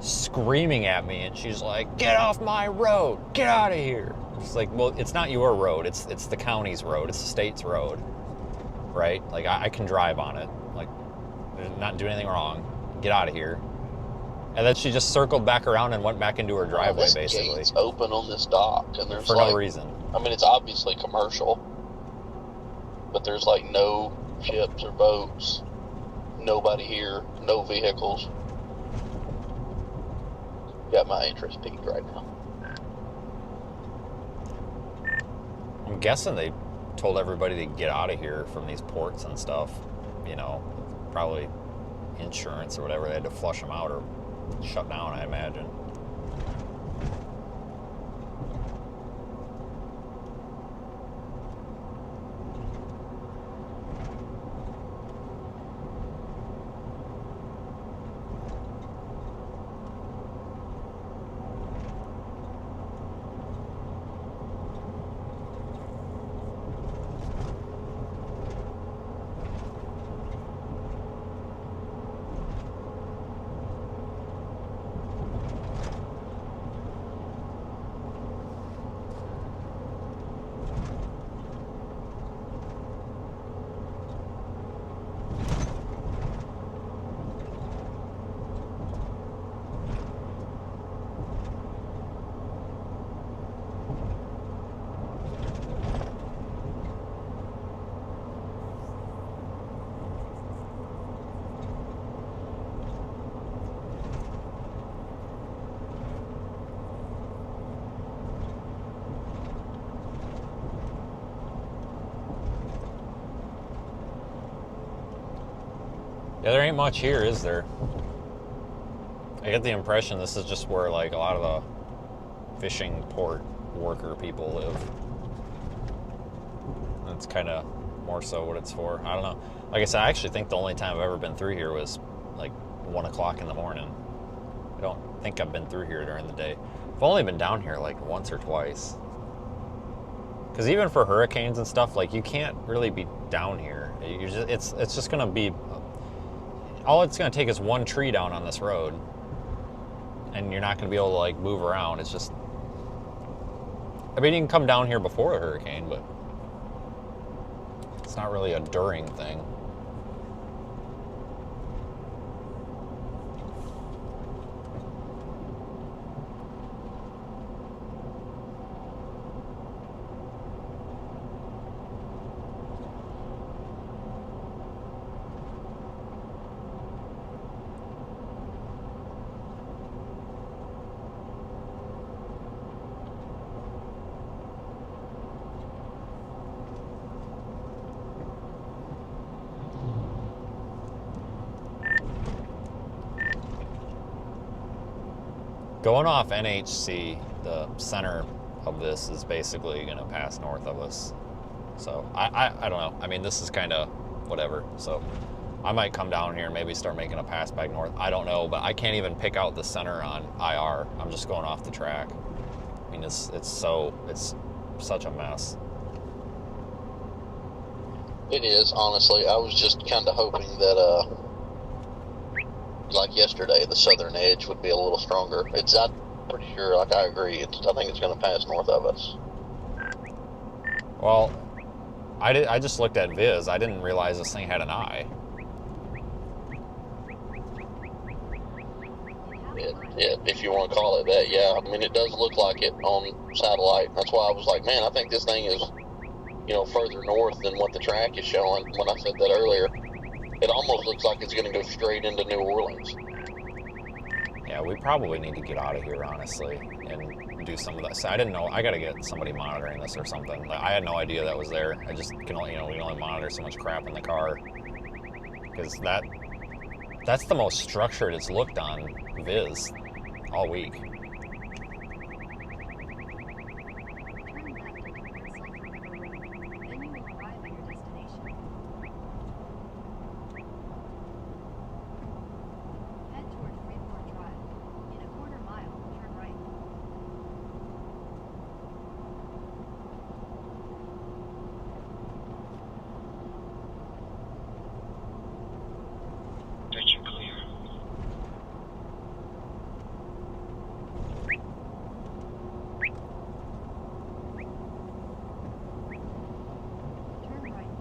screaming at me, and she's like, "Get off my road! Get out of here!" It's like, well, it's not your road. It's the county's road. It's the state's road, right? Like, I can drive on it. Like, not do anything wrong. Get out of here. And then she just circled back around and went back into her driveway, this basically. Gate's open on this dock, and there's For no reason. I mean, it's obviously commercial, but there's like no ships or boats, nobody here, no vehicles. Got my interest peaked right now. I'm guessing they told everybody to get out of here from these ports and stuff. You know, probably insurance or whatever. They had to flush them out or shut down, I imagine. Yeah, there ain't much here, is there? I get the impression this is just where, like, a lot of the fishing port worker people live. That's kind of more so what it's for. I don't know. Like I said, I actually think the only time I've ever been through here was, like, 1 o'clock in the morning. I don't think I've been through here during the day. I've only been down here, like, once or twice. Because even for hurricanes and stuff, like, you can't really be down here. You're just, it's just going to be... All it's going to take is one tree down on this road, and you're not going to be able to, like, move around. It's just... I mean, you can come down here before a hurricane, but it's not really a during thing. Going off NHC, the center of this is basically going to pass north of us. So, I don't know. I mean, this is kind of whatever. So, I might come down here and maybe start making a pass back north. I don't know, but I can't even pick out the center on IR. I'm just going off the track. I mean, it's such a mess. It is, honestly. I was just kind of hoping that, like yesterday, the southern edge would be a little stronger. I'm pretty sure, like I agree, I think it's going to pass north of us. Well, I just looked at Viz. I didn't realize this thing had an eye. If you want to call it that, yeah. I mean, it does look like it on satellite. That's why I was like, man, I think this thing is, further north than what the track is showing. When I said that earlier, it almost looks like it's going to go straight into New Orleans. Yeah, we probably need to get out of here, honestly, and do some of that. So I didn't know. I got to get somebody monitoring this or something. I had no idea that was there. I just can only, we can only monitor so much crap in the car. Because that's the most structured it's looked on Viz all week. Turn left onto Port Sulphur River Road. Then you will arrive at your destination. Head toward Freeport Drive. In a quarter mile, turn right. Attention clear. Turn right.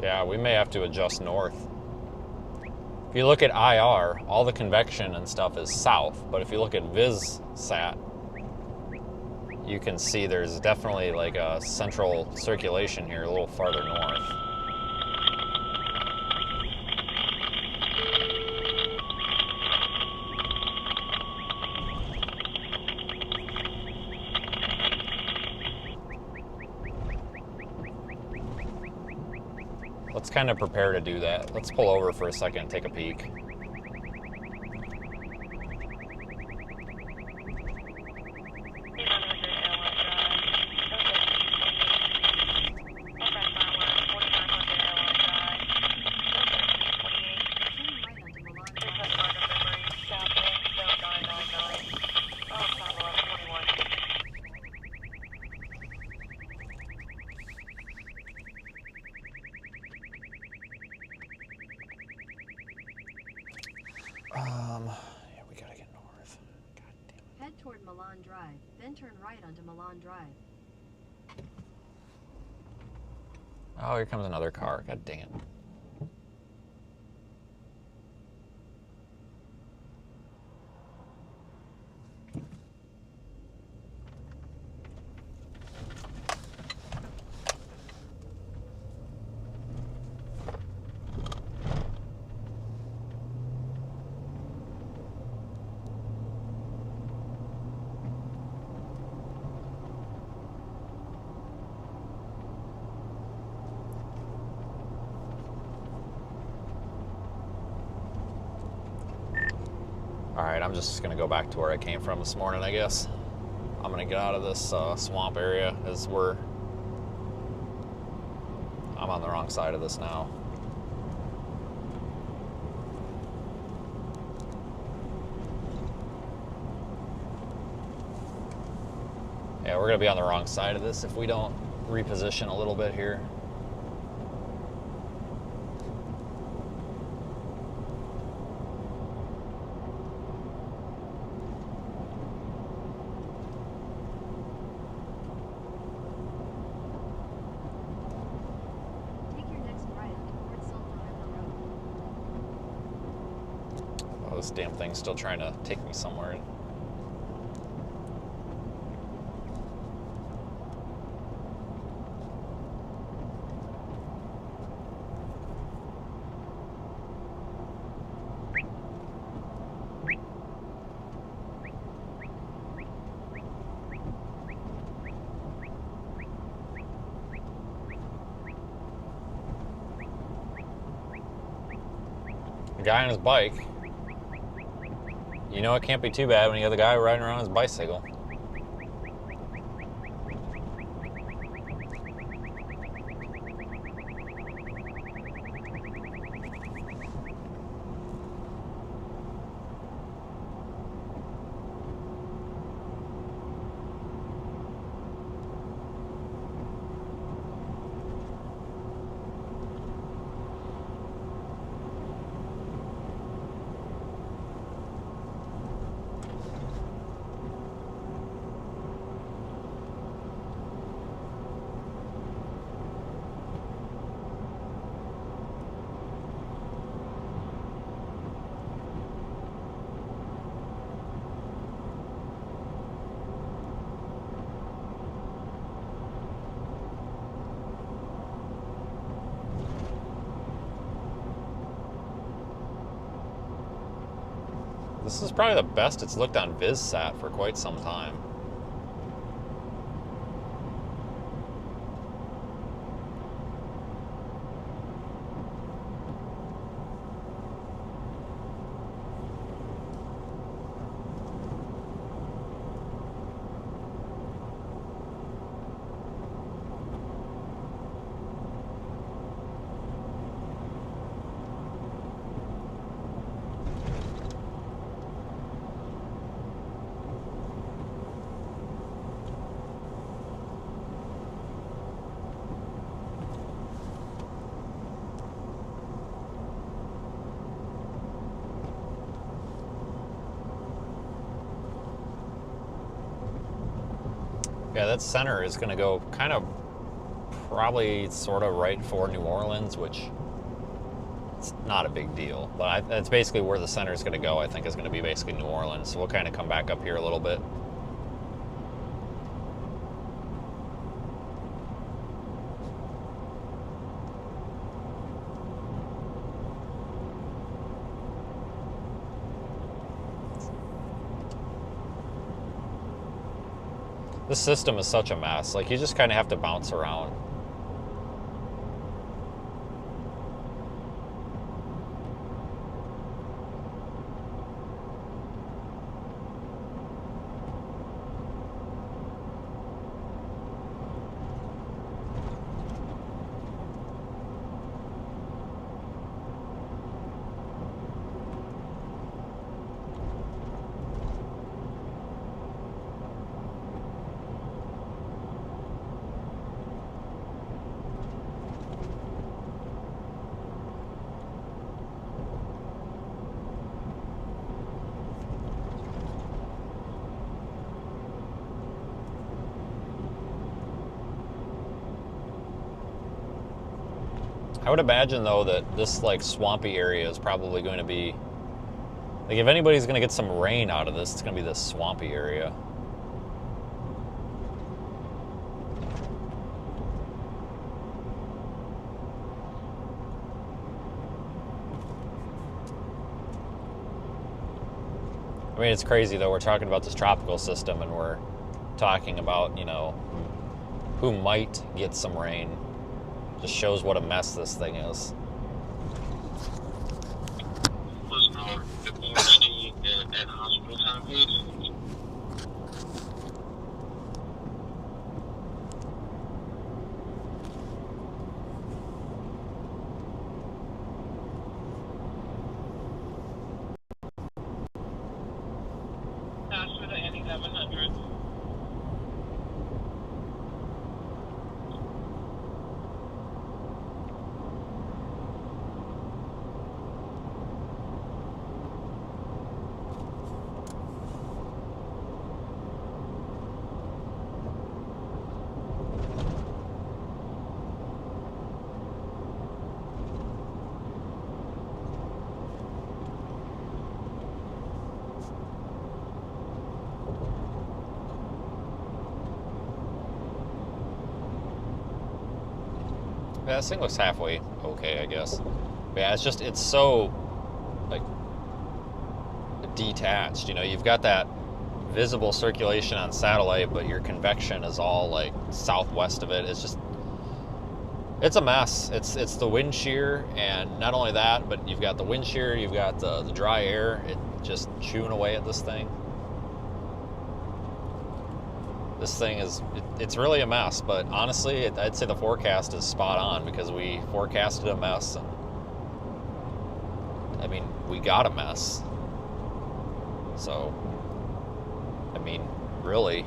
Yeah, we may have to adjust north. If you look at IR, all the convection and stuff is south, but if you look at VizSat, you can see there's definitely like a central circulation here a little farther north. Let's kind of prepare to do that. Let's pull over for a second and take a peek. Yeah, we gotta get north. God damn it. Head toward Milan Drive, then turn right onto Milan Drive. Oh, here comes another car. God dang it. Alright, I'm just gonna go back to where I came from this morning, I guess. I'm gonna get out of this swamp area as I'm on the wrong side of this now. Yeah, we're gonna be on the wrong side of this if we don't reposition a little bit here. Take your next right onto Port Sulphur River Road. Oh, this damn thing's still trying to take me somewhere. guy on his bike. You know it can't be too bad when you got the guy riding around his bicycle. This is probably the best it's looked on VizSat for quite some time. Yeah, that center is going to go kind of probably sort of right for New Orleans, which it's not a big deal. But that's basically where the center is going to go, I think, is going to be basically New Orleans. So we'll kind of come back up here a little bit. This system is such a mess. Like, you just kind of have to bounce around. I would imagine, though, that this, like, swampy area is probably going to be... Like, if anybody's going to get some rain out of this, it's going to be this swampy area. I mean, it's crazy, though. We're talking about this tropical system, and we're talking about, you know, who might get some rain. Just shows what a mess this thing is. Good morning at hospital time, please. Pass for the Andy 700. Yeah, this thing looks halfway okay, I guess. But yeah, it's so, like, detached. You know, you've got that visible circulation on satellite, but your convection is all, like, southwest of it. It's a mess. It's the wind shear, and not only that, but you've got the wind shear, you've got the dry air. It just chewing away at this thing. This thing is, it's really a mess, but honestly, I'd say the forecast is spot on because we forecasted a mess. And, I mean, we got a mess. So, I mean, really,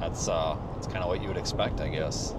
that's kind of what you would expect, I guess.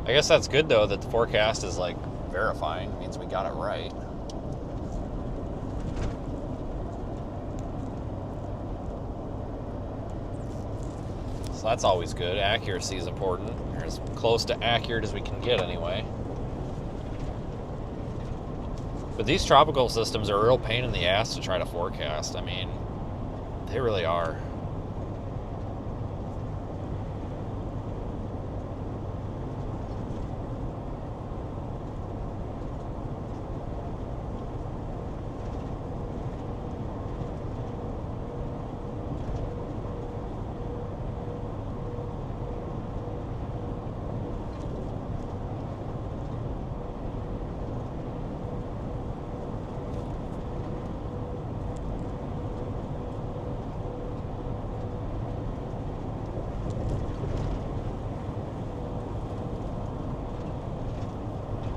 I guess that's good though that the forecast is like verifying. It means we got it right. So that's always good. Accuracy is important. Or as close to accurate as we can get anyway. But these tropical systems are a real pain in the ass to try to forecast. I mean, they really are.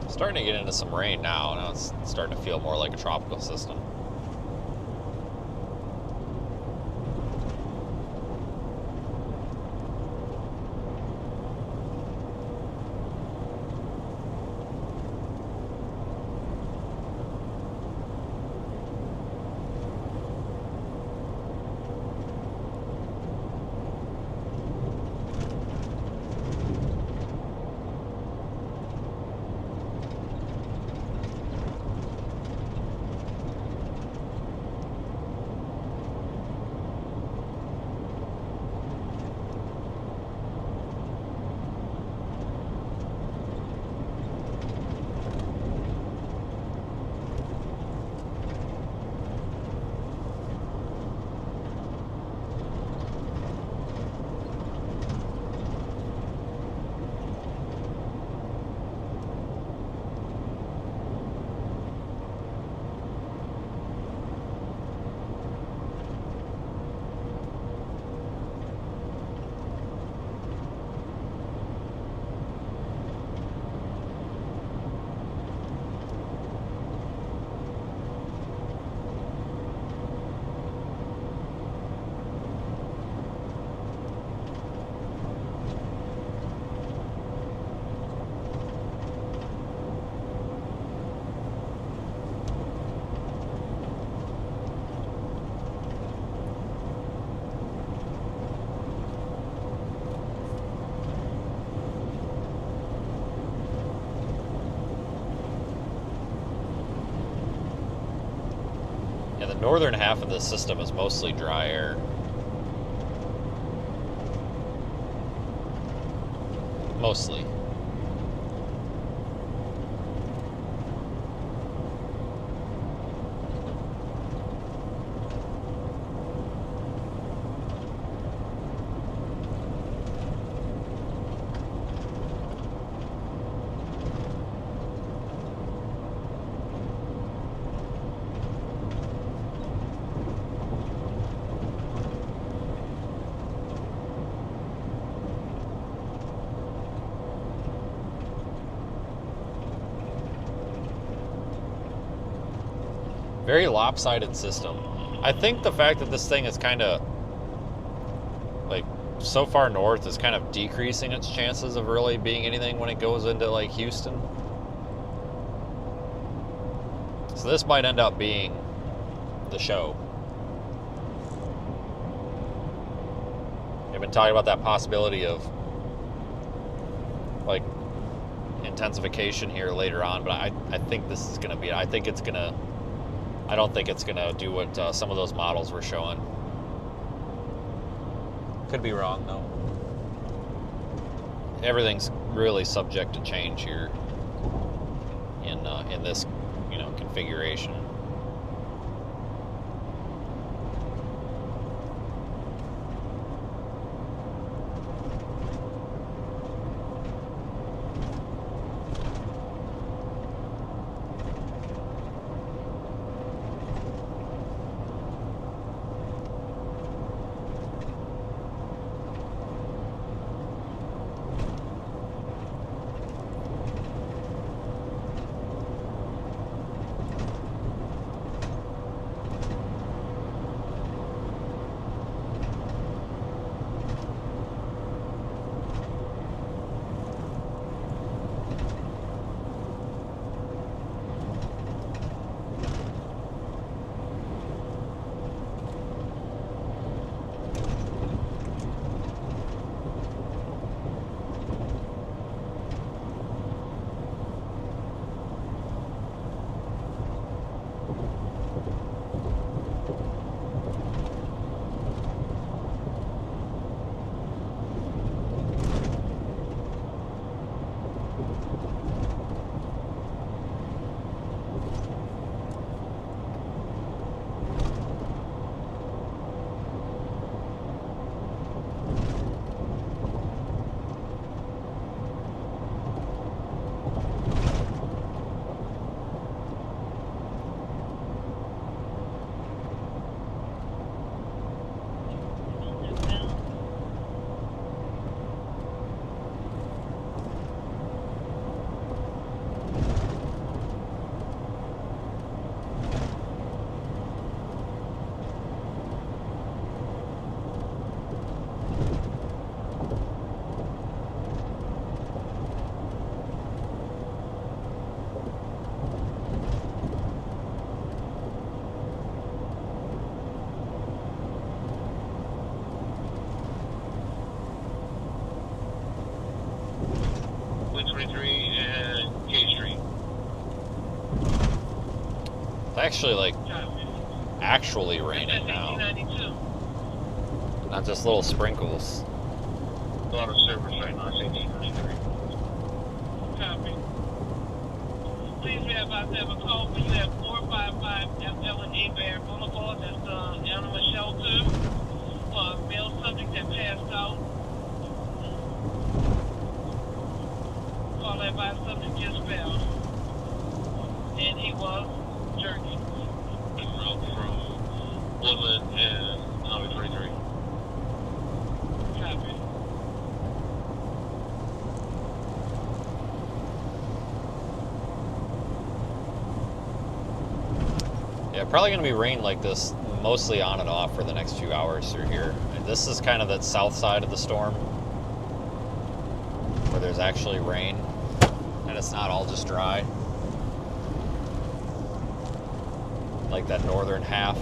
Starting to get into some rain now. Now it's starting to feel more like a tropical system. Yeah, the northern half of the system is mostly dry air. Mostly. Very lopsided system. I think the fact that this thing is kind of like so far north is kind of decreasing its chances of really being anything when it goes into like Houston. So this might end up being the show. They've been talking about that possibility of like intensification here later on, but I think this is going to be, I don't think it's going to do what some of those models were showing. Could be wrong, though. Everything's really subject to change here in this, configuration. It's actually raining now. Not just little sprinkles. A lot of servers right now. I say 893. Copy. Please be advised to have a call for you at 455 FL and A-Bear Boulevard. That's the animal shelter. For a male subject that passed out. Call that by subject just fell. And he was jerking. En route from Woodland and Highway 33. Copy. Yeah, probably going to be rain like this mostly on and off for the next few hours through here. And this is kind of the south side of the storm where there's actually rain and it's not all just dry. Like that northern half.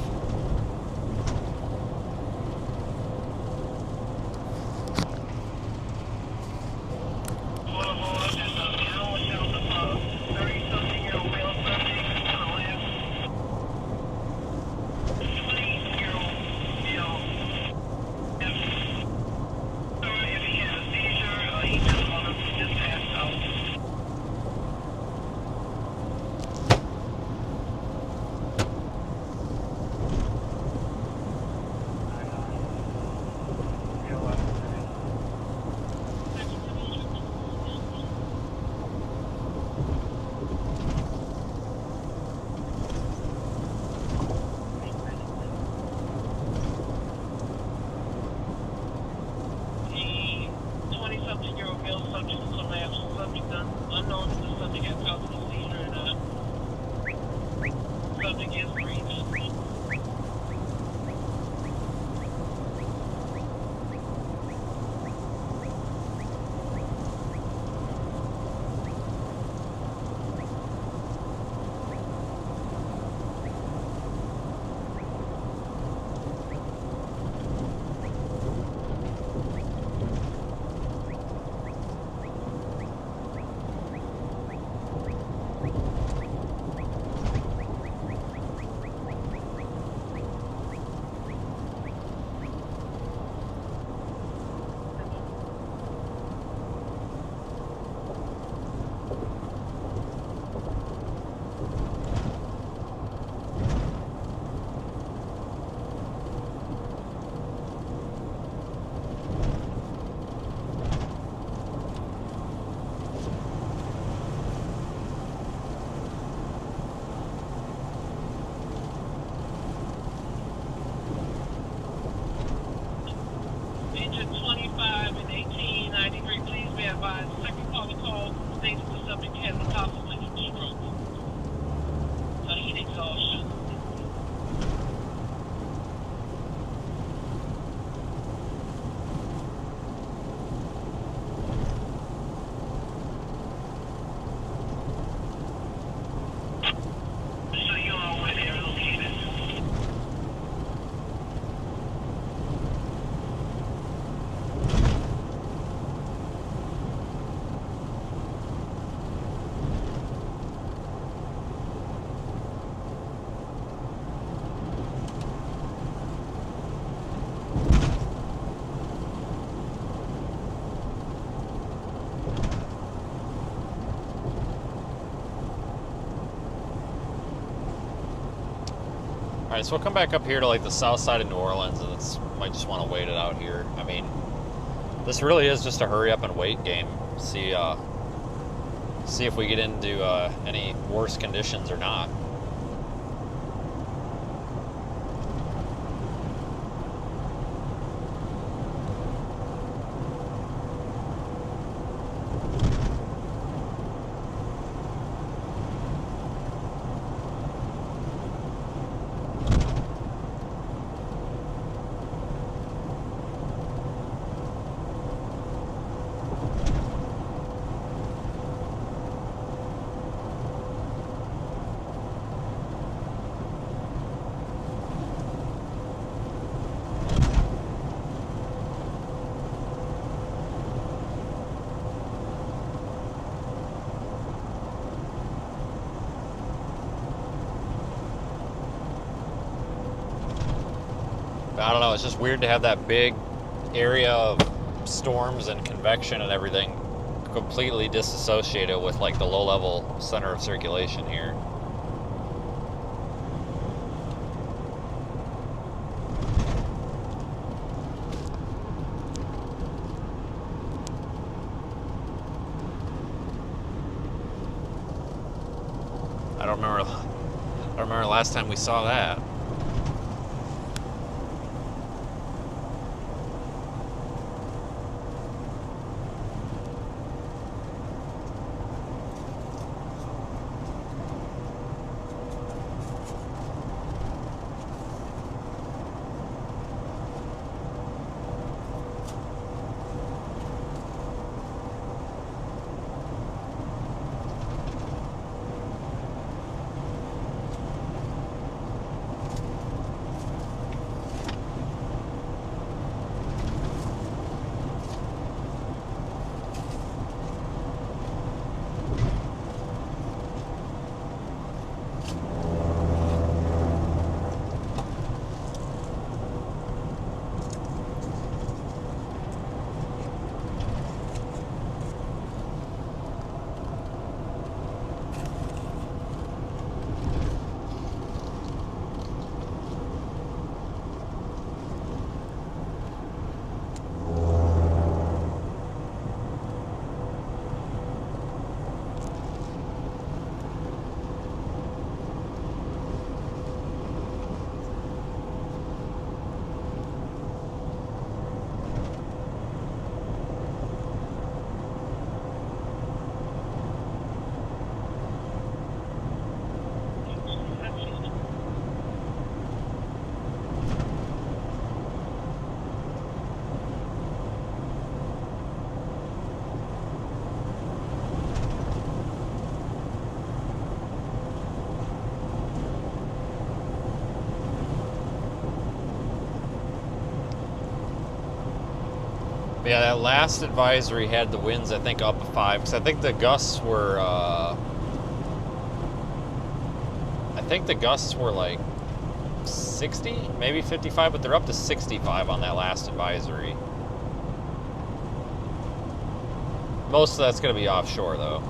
Alright, so we'll come back up here to like the south side of New Orleans, and might just want to wait it out here. I mean, this really is just a hurry up and wait game. See if we get into any worse conditions or not. I don't know, it's just weird to have that big area of storms and convection and everything completely disassociated with like the low-level center of circulation here. I don't remember last time we saw that. Yeah, that last advisory had the winds, I think, up 5, because I think the gusts were, like 60, maybe 55, but they're up to 65 on that last advisory. Most of that's going to be offshore, though.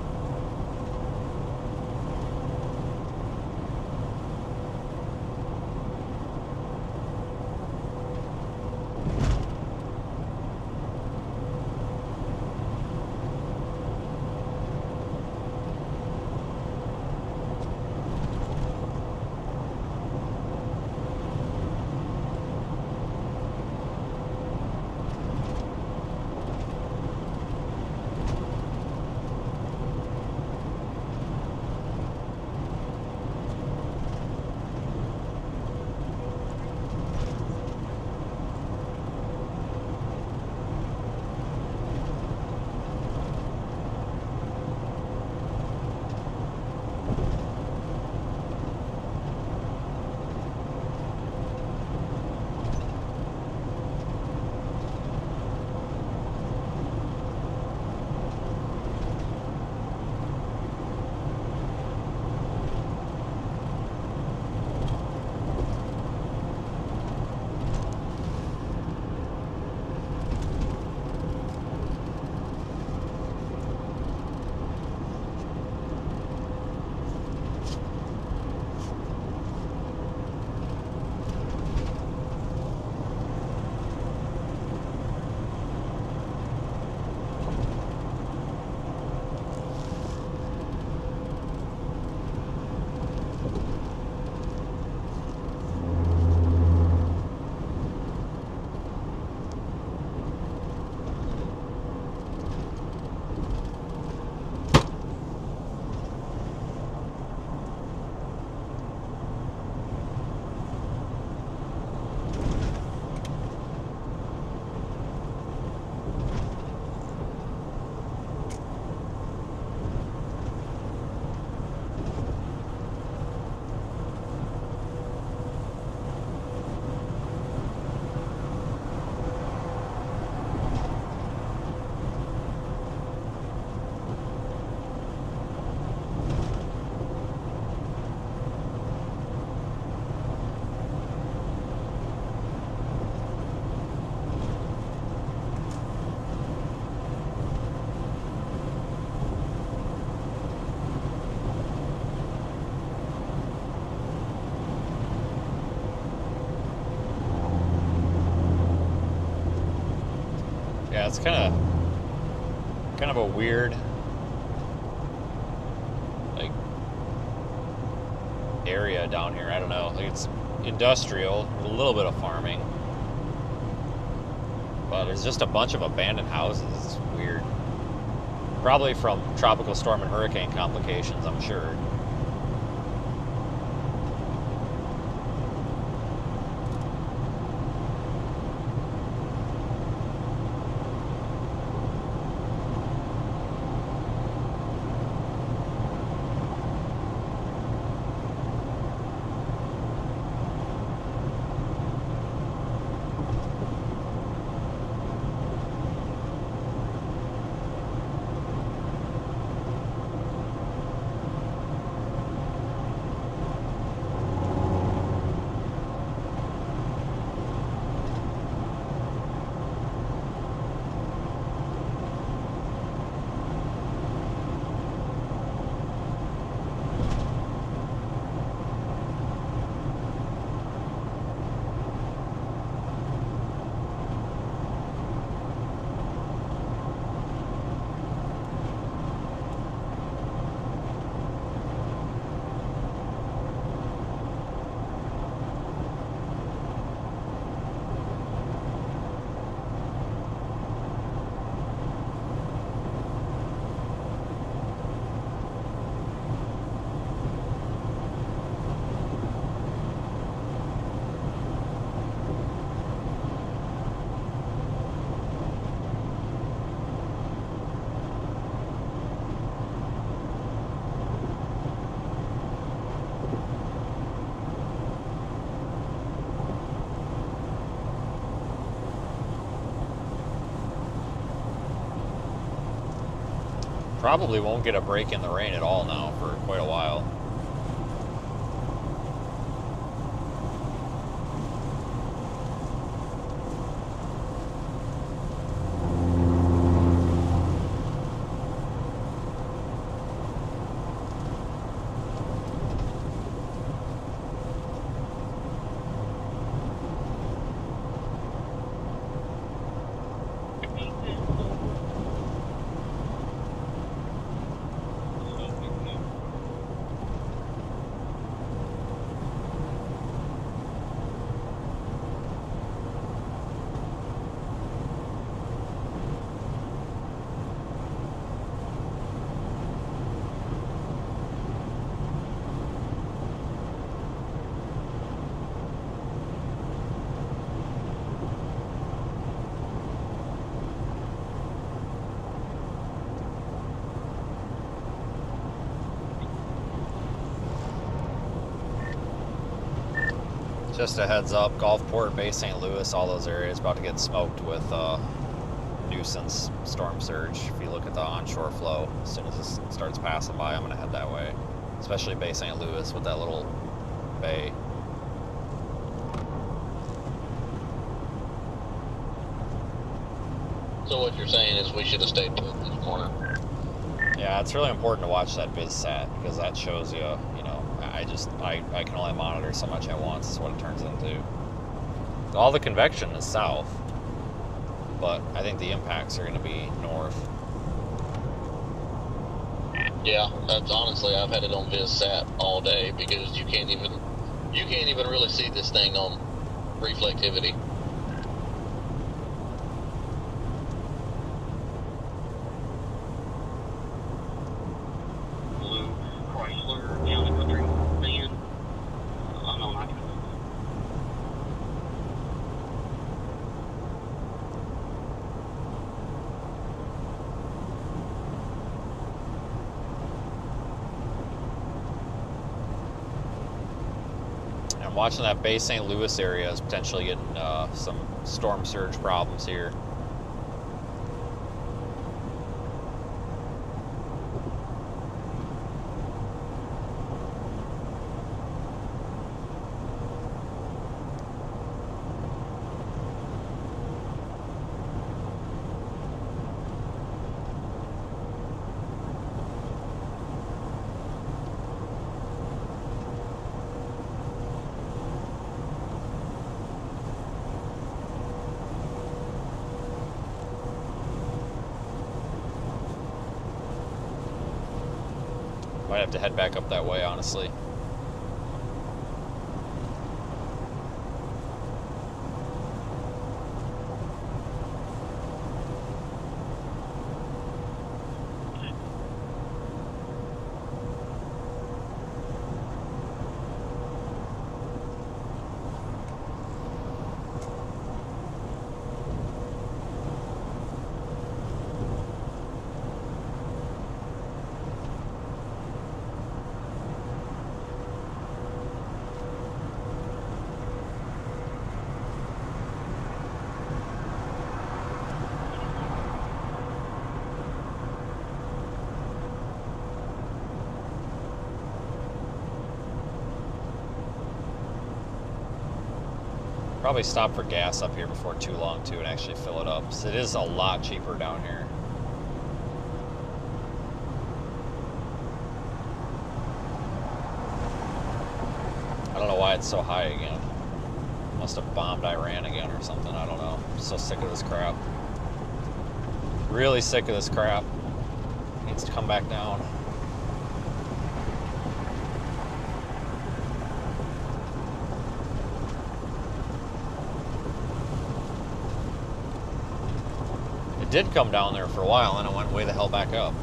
it's kind of a weird like area down here. I don't know. Like it's industrial, with a little bit of farming, but there's just a bunch of abandoned houses. It's weird. Probably from tropical storm and hurricane complications, I'm sure. Probably won't get a break in the rain at all now for quite a while. Just a heads up, Gulfport, Bay St. Louis, all those areas about to get smoked with nuisance storm surge. If you look at the onshore flow, as soon as this starts passing by, I'm going to head that way. Especially Bay St. Louis with that little bay. So what you're saying is we should have stayed put this morning. Yeah, it's really important to watch that VizSat because that shows you, you know, I can only monitor so much at once. Is what it turns into. All the convection is south, but I think the impacts are going to be north. Yeah, that's honestly, I've had it on VizSat all day because you can't even really see this thing on reflectivity. Blue Chrysler down the country van. No, not even. I'm watching that Bay St. Louis area is potentially getting some storm surge problems here. Might have to head back up that way, honestly. Probably stop for gas up here before too long too and actually fill it up. So it is a lot cheaper down here. I don't know why it's so high again. Must have bombed Iran again or something. I don't know. I'm so sick of this crap. Really sick of this crap. It needs to come back down. It did come down there for a while and it went way the hell back up.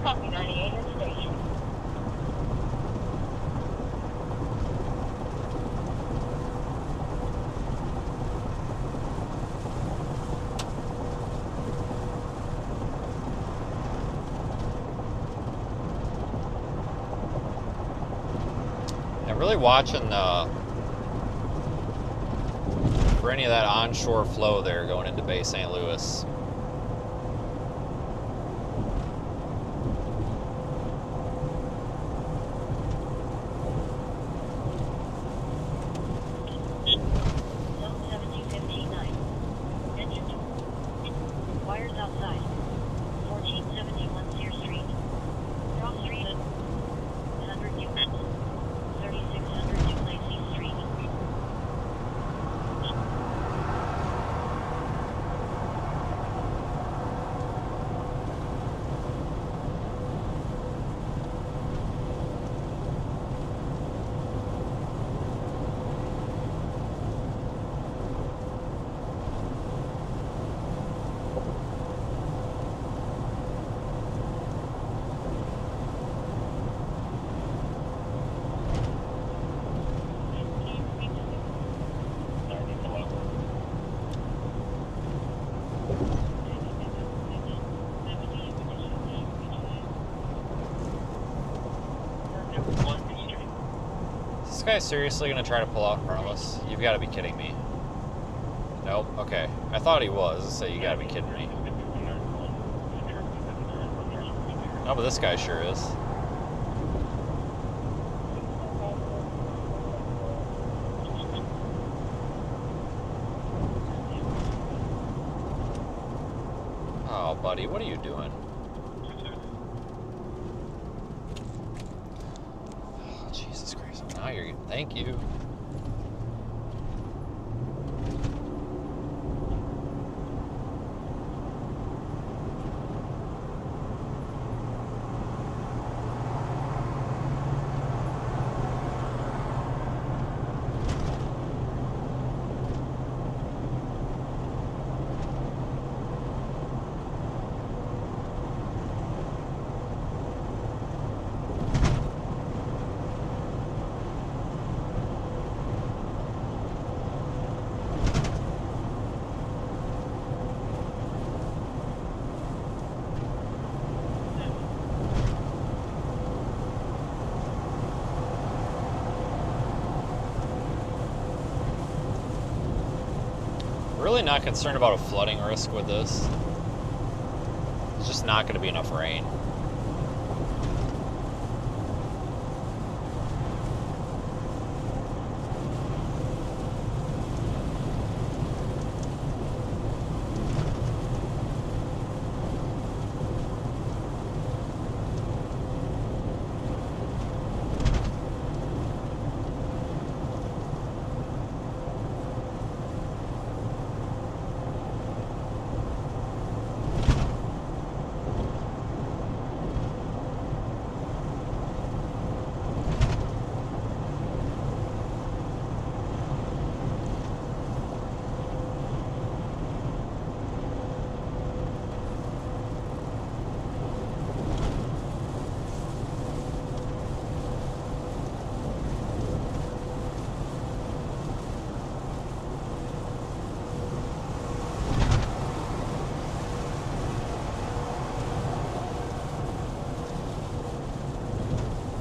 Copy 98 at station. I'm really watching for any of that onshore flow there going into Bay St. Louis. Zone 7059. Engine 2. Wires outside. 1471 Sear Street. Cross Street. 100 units. 3600 New Lacey Street. Is this guy seriously gonna try to pull out in front of us? You've got to be kidding me. Nope. Okay. I thought he was. So you got to be kidding me. No, but this guy sure is. Oh, buddy, what are you doing? Oh, Jesus Christ. Now you're... Thank you. Really not concerned about a flooding risk with this. There's just not going to be enough rain.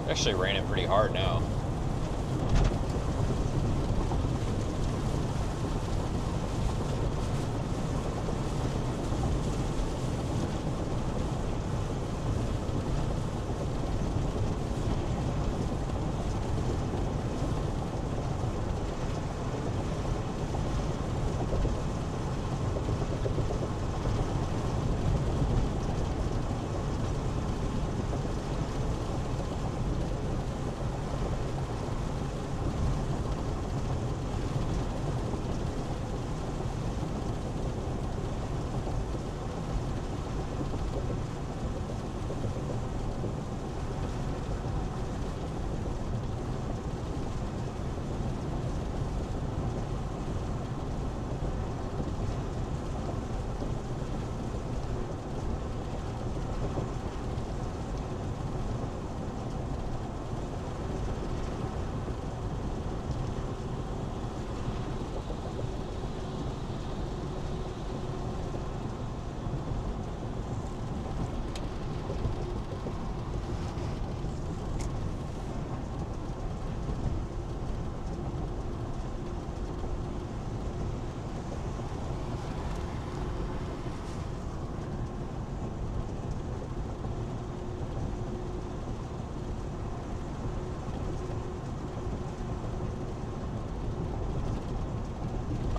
Actually raining pretty hard now.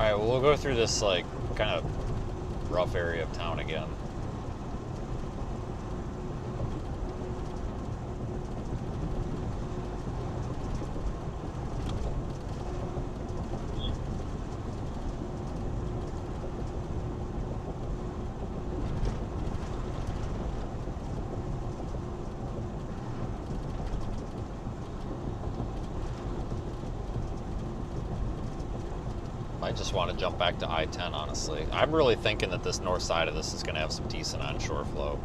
Alright, well, we'll go through this, like, kind of rough area of town again. I just want to jump back to I-10, honestly. I'm really thinking that this north side of this is going to have some decent onshore flow.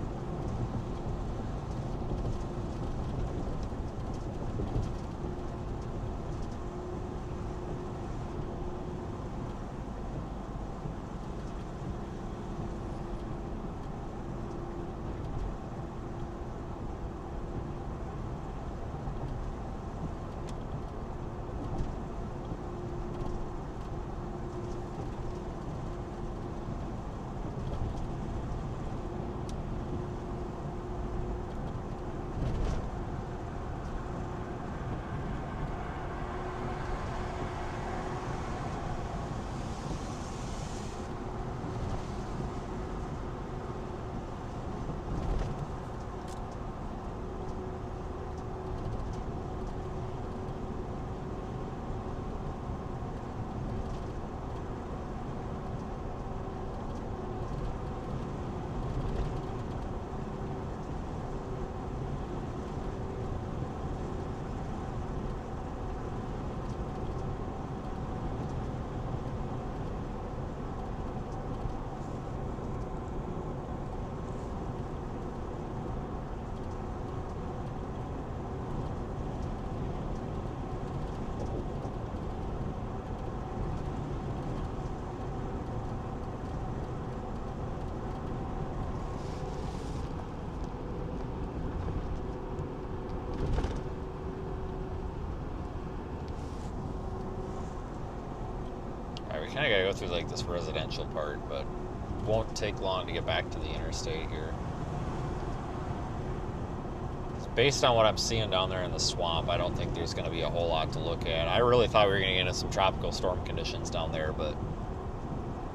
go through like this residential part, but it won't take long to get back to the interstate here. Based on what I'm seeing down there in the swamp, I don't think there's going to be a whole lot to look at. I really thought we were going to get into some tropical storm conditions down there, but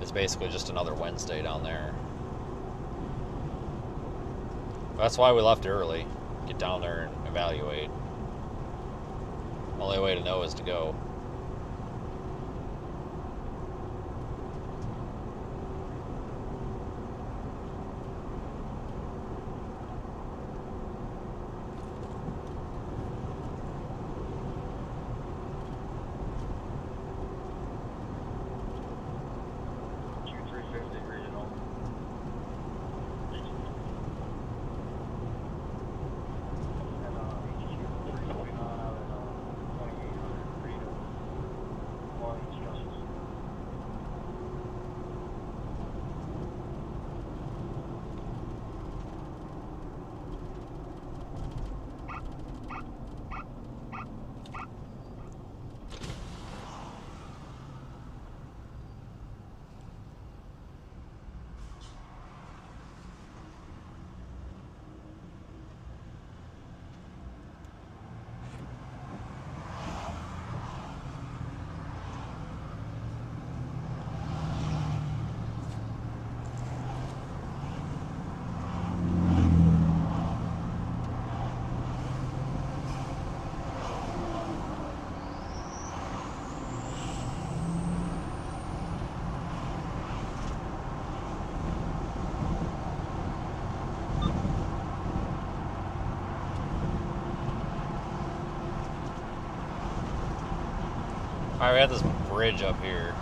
it's basically just another Wednesday down there. That's why we left early. Get down there and evaluate. Only way to know is to go. Alright, we have this bridge up here.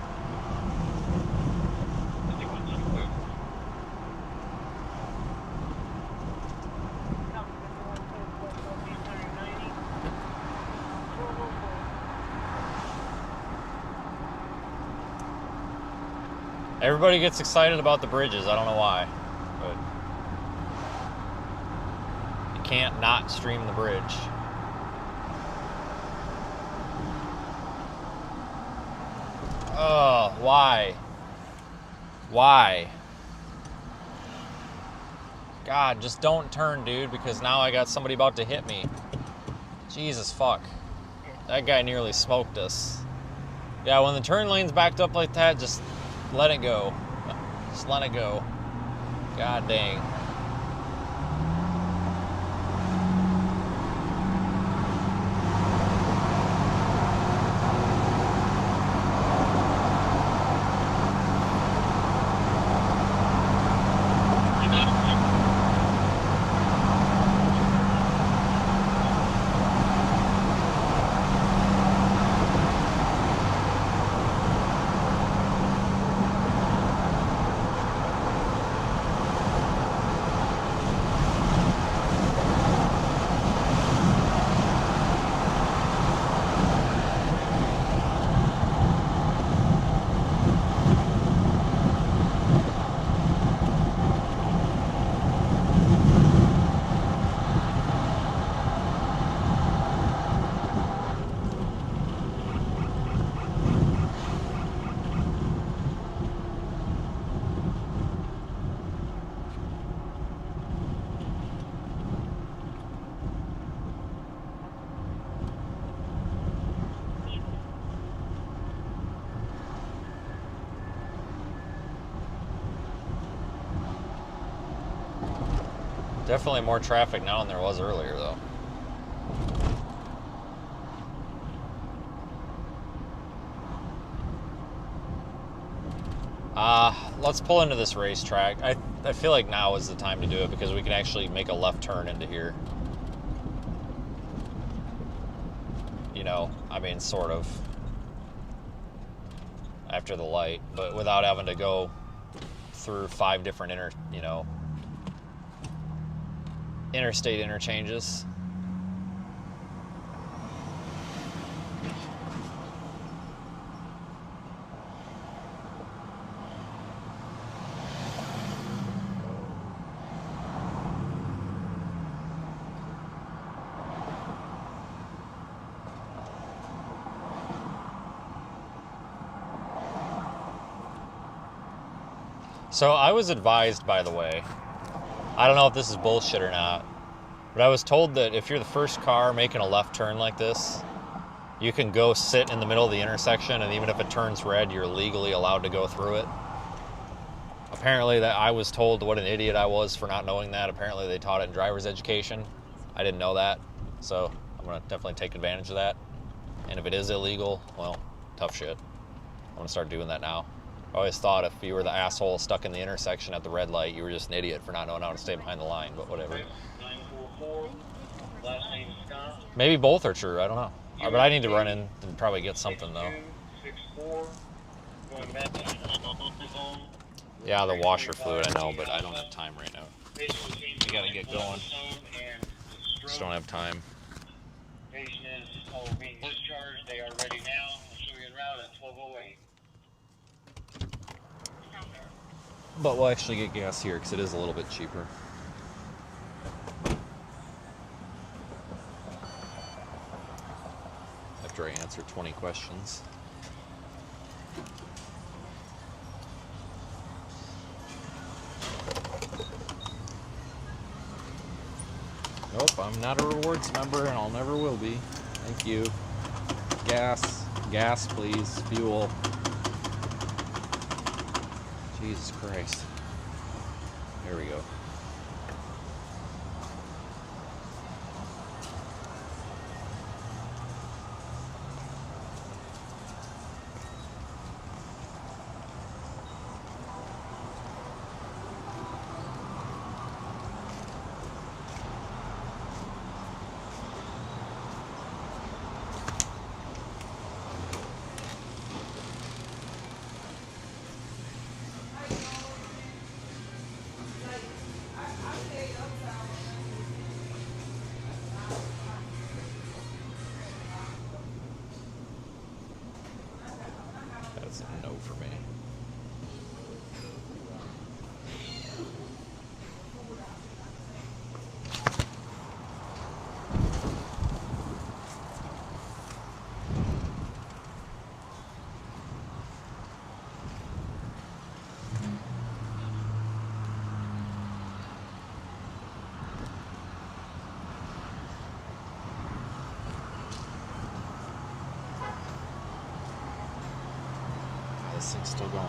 Everybody gets excited about the bridges. I don't know why, but you can't not stream the bridge. Oh, why? Why? God, just don't turn, dude, because now I got somebody about to hit me. Jesus fuck. That guy nearly smoked us. Yeah, when the turn lane's backed up like that, just let it go. Just let it go. God dang. Definitely more traffic now than there was earlier, though. Let's pull into this racetrack. I feel like now is the time to do it because we can actually make a left turn into here. You know, I mean, sort of. After the light, but without having to go through 5 different interstate interchanges. So I was advised, by the way, I don't know if this is bullshit or not, but I was told that if you're the first car making a left turn like this, you can go sit in the middle of the intersection, and even if it turns red, you're legally allowed to go through it. Apparently, that I was told what an idiot I was for not knowing that. Apparently, they taught it in driver's education. I didn't know that, so I'm gonna definitely take advantage of that. And if it is illegal, well, tough shit. I'm gonna start doing that now. I always thought if you were the asshole stuck in the intersection at the red light, you were just an idiot for not knowing how to stay behind the line, but whatever. 944, last name Scott. Maybe both are true, I don't know. But I need to run in and probably get something, though. 6264, going back to home. Yeah, the washer fluid, I know, but I don't have time right now. I gotta get going. Just don't have time. Patient is being discharged. They are ready now. I'll show you en route at 1208. But we'll actually get gas here because it is a little bit cheaper. After I answer 20 questions. Nope, I'm not a rewards member and I'll never will be. Thank you. Gas, please. Fuel. Jesus Christ. There we go. That's a no for me. This thing's still going.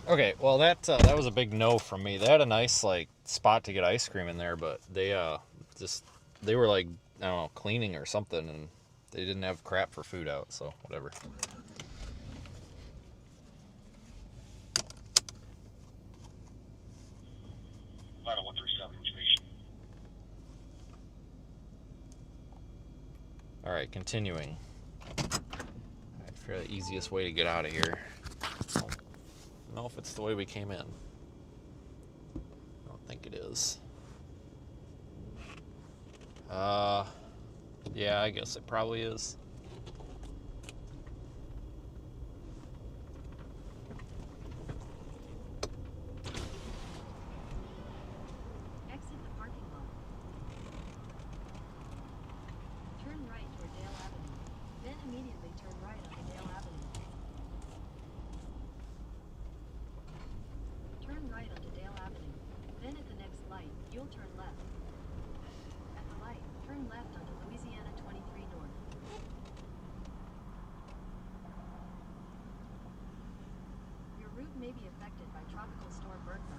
Okay, well that was a big no from me. They had a nice like spot to get ice cream in there, but they were like, I don't know, cleaning or something, and they didn't have crap for food out, so whatever. Vital 137 information. All right, continuing. I figure the easiest way to get out of here. I don't know if it's the way we came in. I don't think it is. Yeah, I guess it probably is. Exit the parking lot. Turn right toward Dale Avenue. Then immediately turn right onto Dale Avenue. Turn right onto Dale Avenue. Then at the next light, you'll turn left. At the light, turn left onto Louisiana 23 North. Your route may be affected by Tropical Storm Bertha.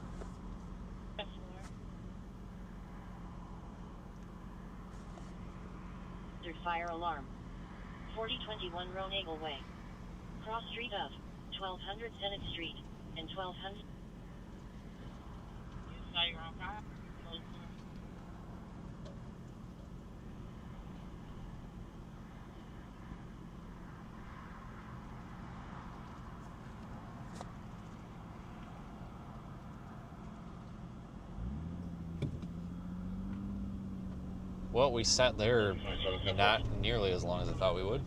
Fire alarm. 4021 Ronagle Way. cross street of 1200 Senate Street and 1200. Well, we sat there not nearly as long as I thought we would.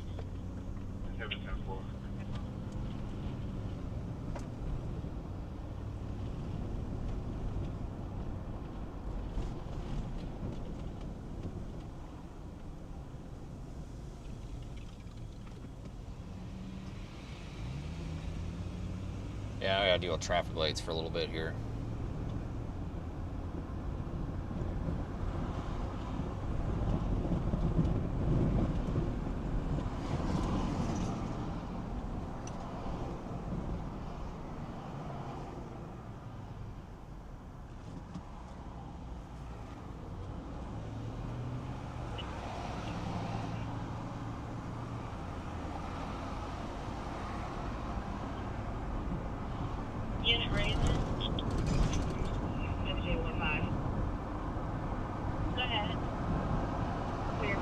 Yeah, I gotta deal with traffic lights for a little bit here. Unit raised. 1715. Go ahead. Clear.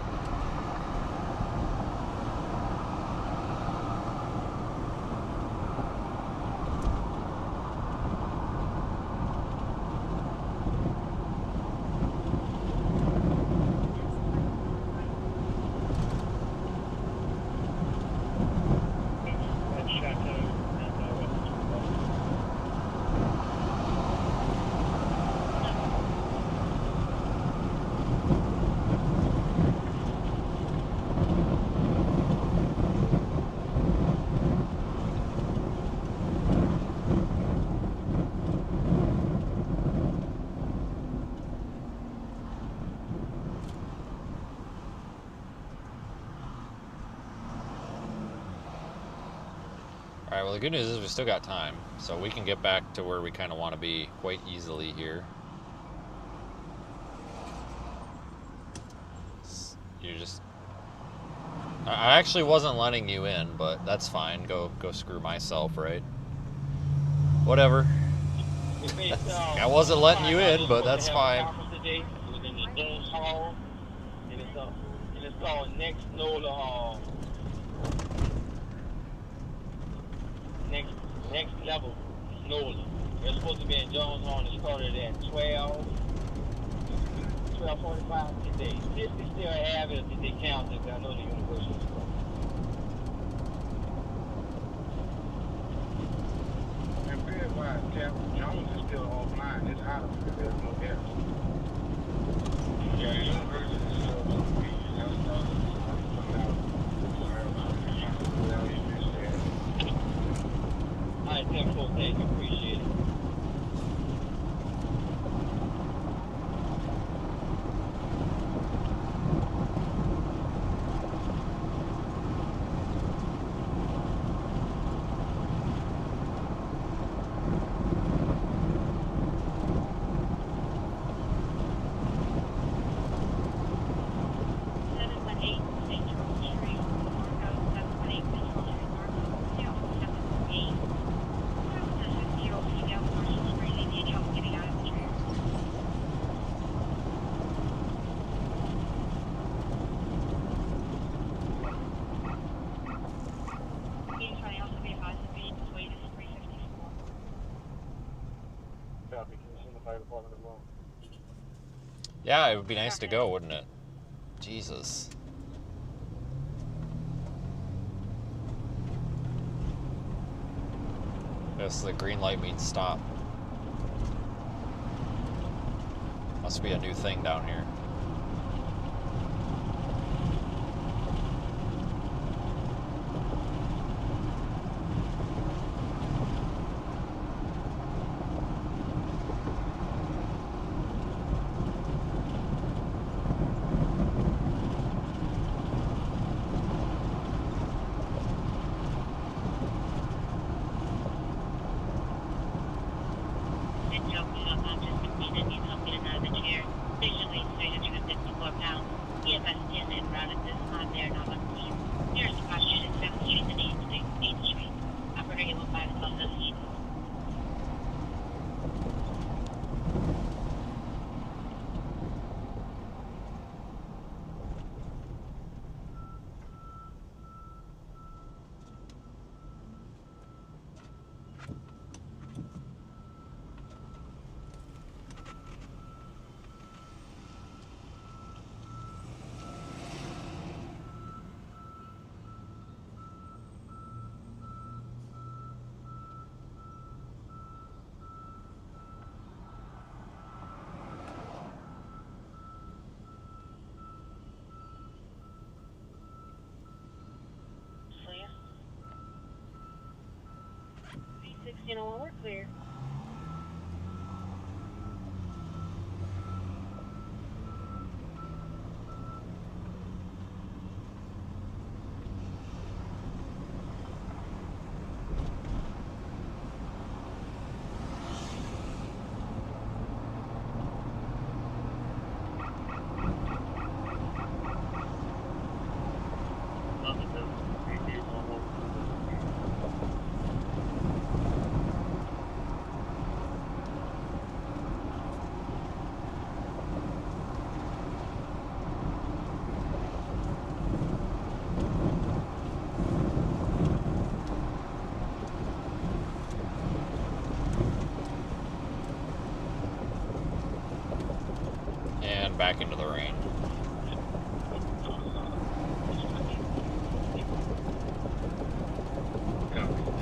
Alright, well the good news is we still got time, so we can get back to where we kind of want to be quite easily here. You just... I actually wasn't letting you in, but that's fine. Go screw myself, right? Whatever. I wasn't letting you in, but that's fine. Within the Dean's Hall, and it's called Next Nola Hall. Next level, Nola. They're supposed to be in Jones Hall, and it started at 12:45 today. If they still have it, if they count it, I know the Universal is closed. And bed-wise, Cap, Jones is still offline. It's out of it. There's no gas. Yeah, the Universal is still open. All right, 10-4, thank you, appreciate it. Yeah, it would be nice to go, wouldn't it? Jesus. Yes, the green light means stop. Must be a new thing down here. Station 1601, we're clear. And back into the rain.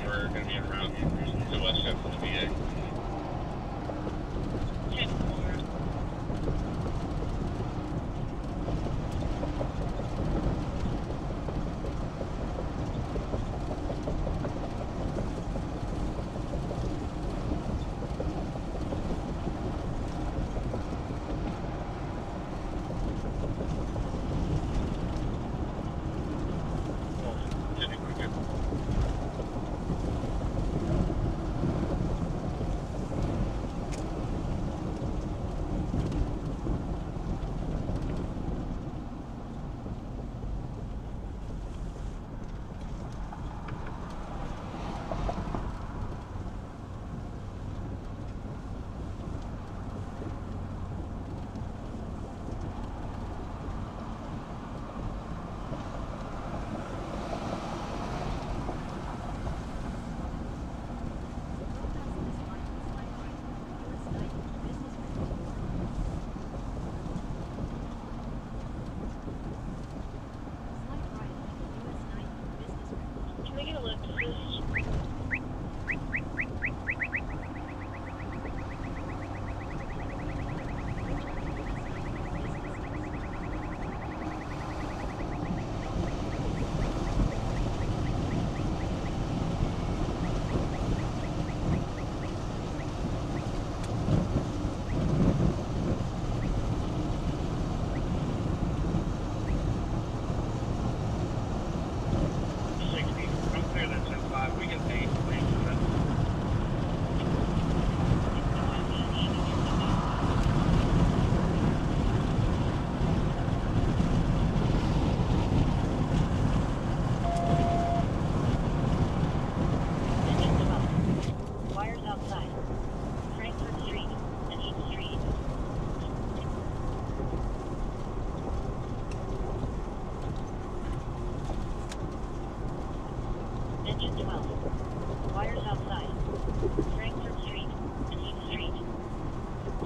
We're going to be around the west coast of the VA. 10-4. Can we get a look at this? Wires outside. Frankfurt Street and East Street. Engine 12. Wires outside. Frankfurt Street and East Street.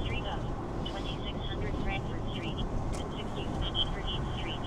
Street up. 2600 Frankfurt Street and 1600 East Street.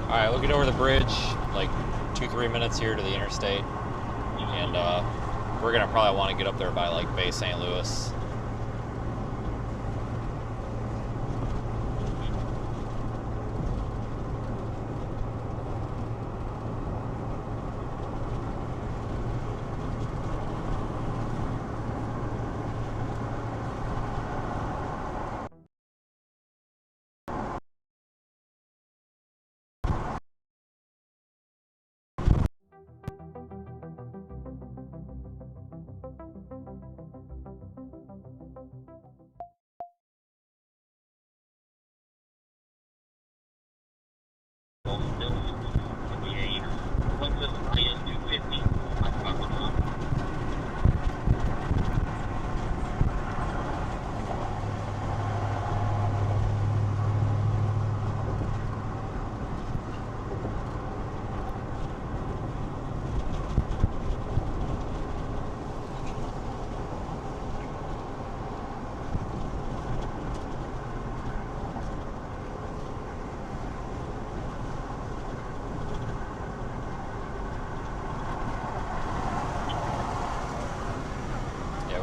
Alright, we'll get over the bridge, like 2-3 minutes here to the interstate. And we're gonna probably want to get up there by like Bay St. Louis.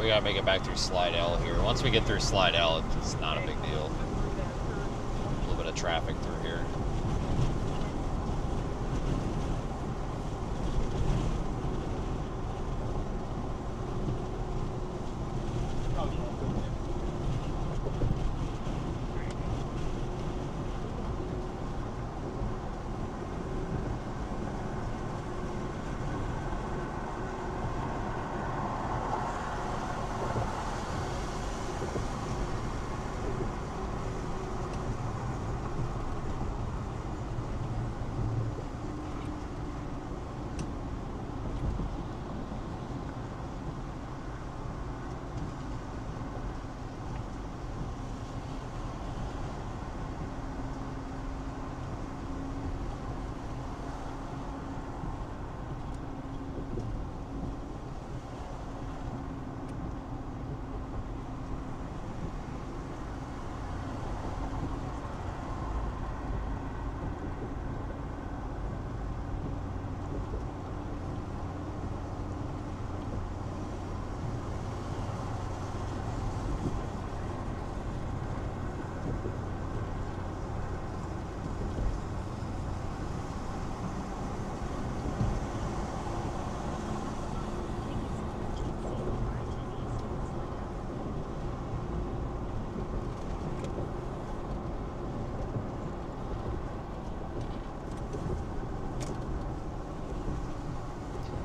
we gotta make it back through Slidell here. Once we get through Slidell, it's not a big deal. A little bit of traffic through here.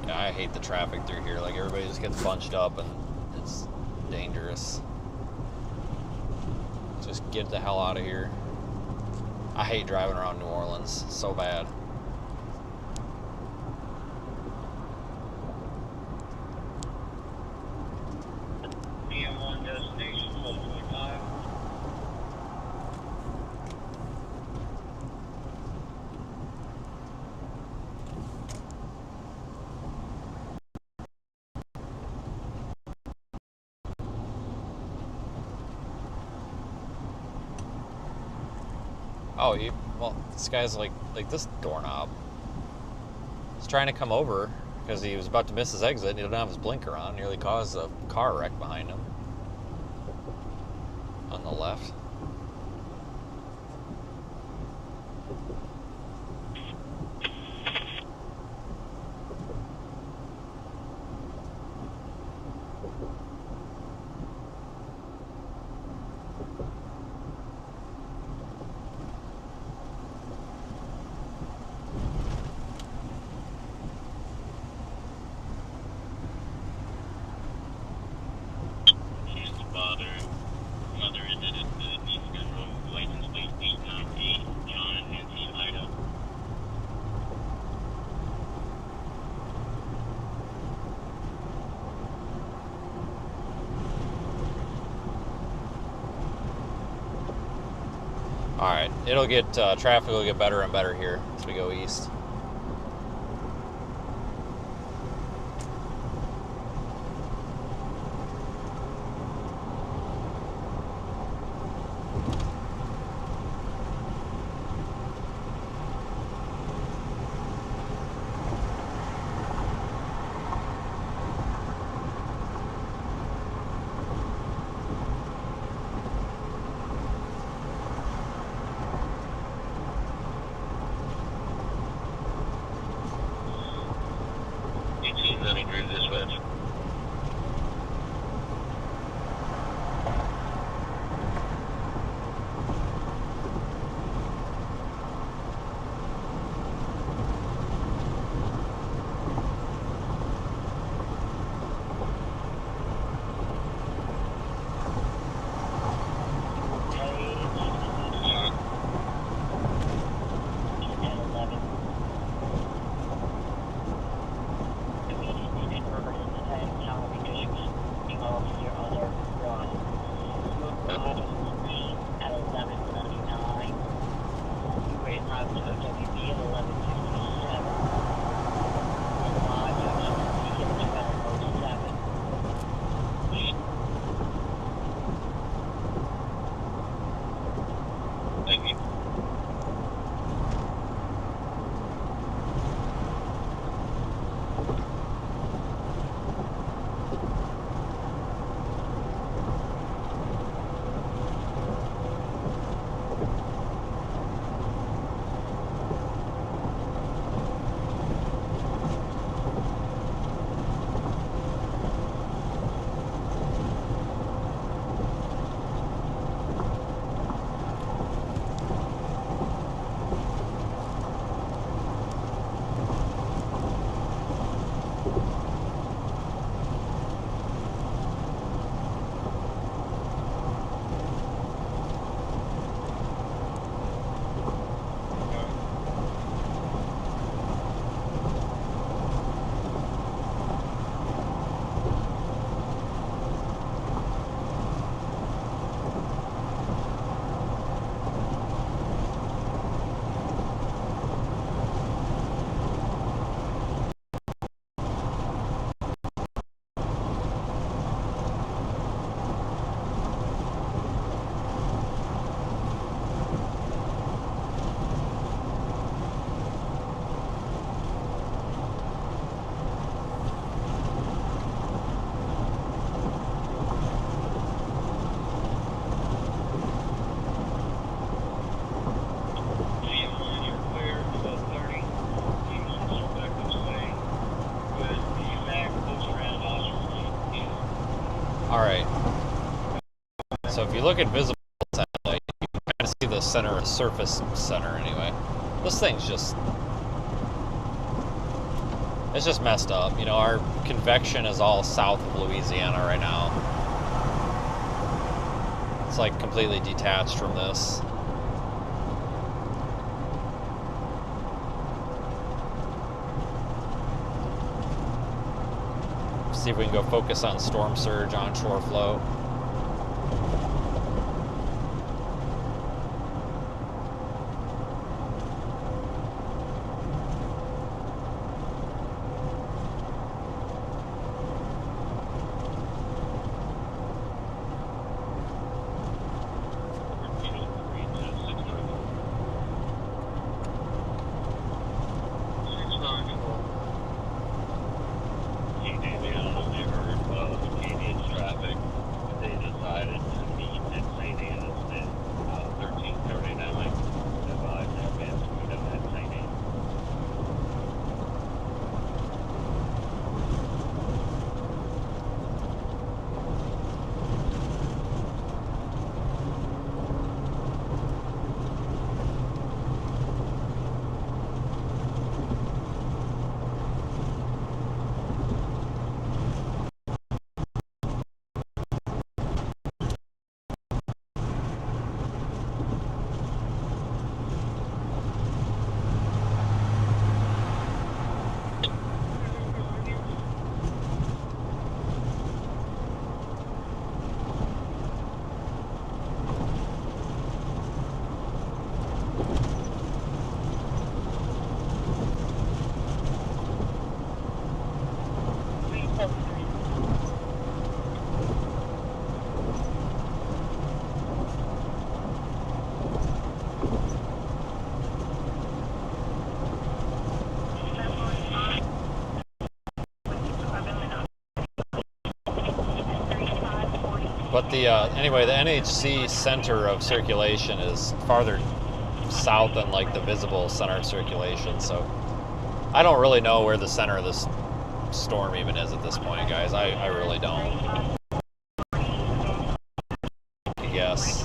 I hate the traffic through here. Like, everybody just gets bunched up and it's dangerous. Just get the hell out of here. I hate driving around New Orleans so bad. PM1 destination 1225. Oh, well, this guy's like this doorknob. He's trying to come over because he was about to miss his exit and he didn't have his blinker on. Nearly caused a car wreck behind him on the left. Alright, it'll get, traffic will get better and better here as we go east. Alright. So if you look at visible satellite, you can kind of see the center, surface center anyway. This thing's just... it's just messed up. You know, our convection is all south of Louisiana right now. It's like completely detached from this. See if we can go focus on storm surge, onshore flow. But the anyway, the NHC center of circulation is farther south than like the visible center of circulation. So I don't really know where the center of this storm even is at this point, guys. I really don't. I guess.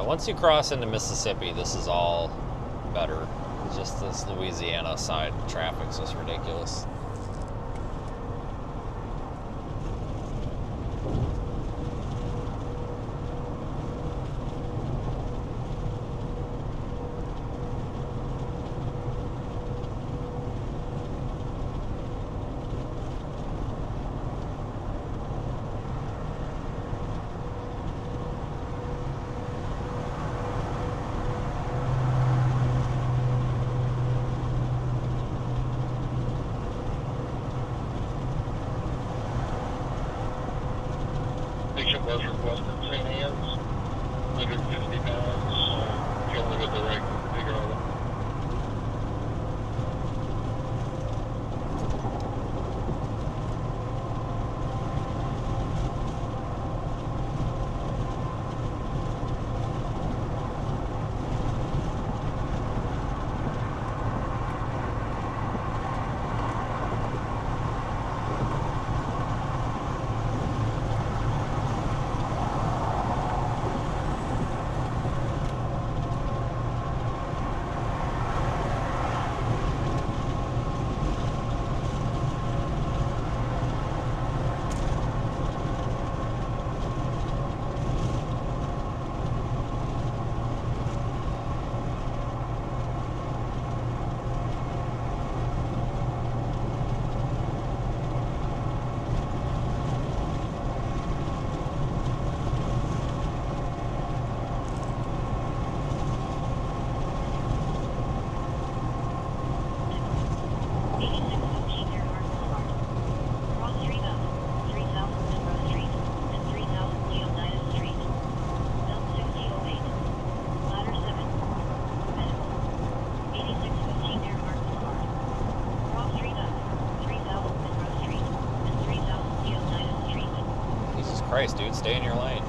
Once you cross into Mississippi, this is all better. It's just this Louisiana side traffic's just ridiculous. Was requested St. Anne's, 150 pounds. If you only get the right figure on it. Christ, dude, stay in your lane.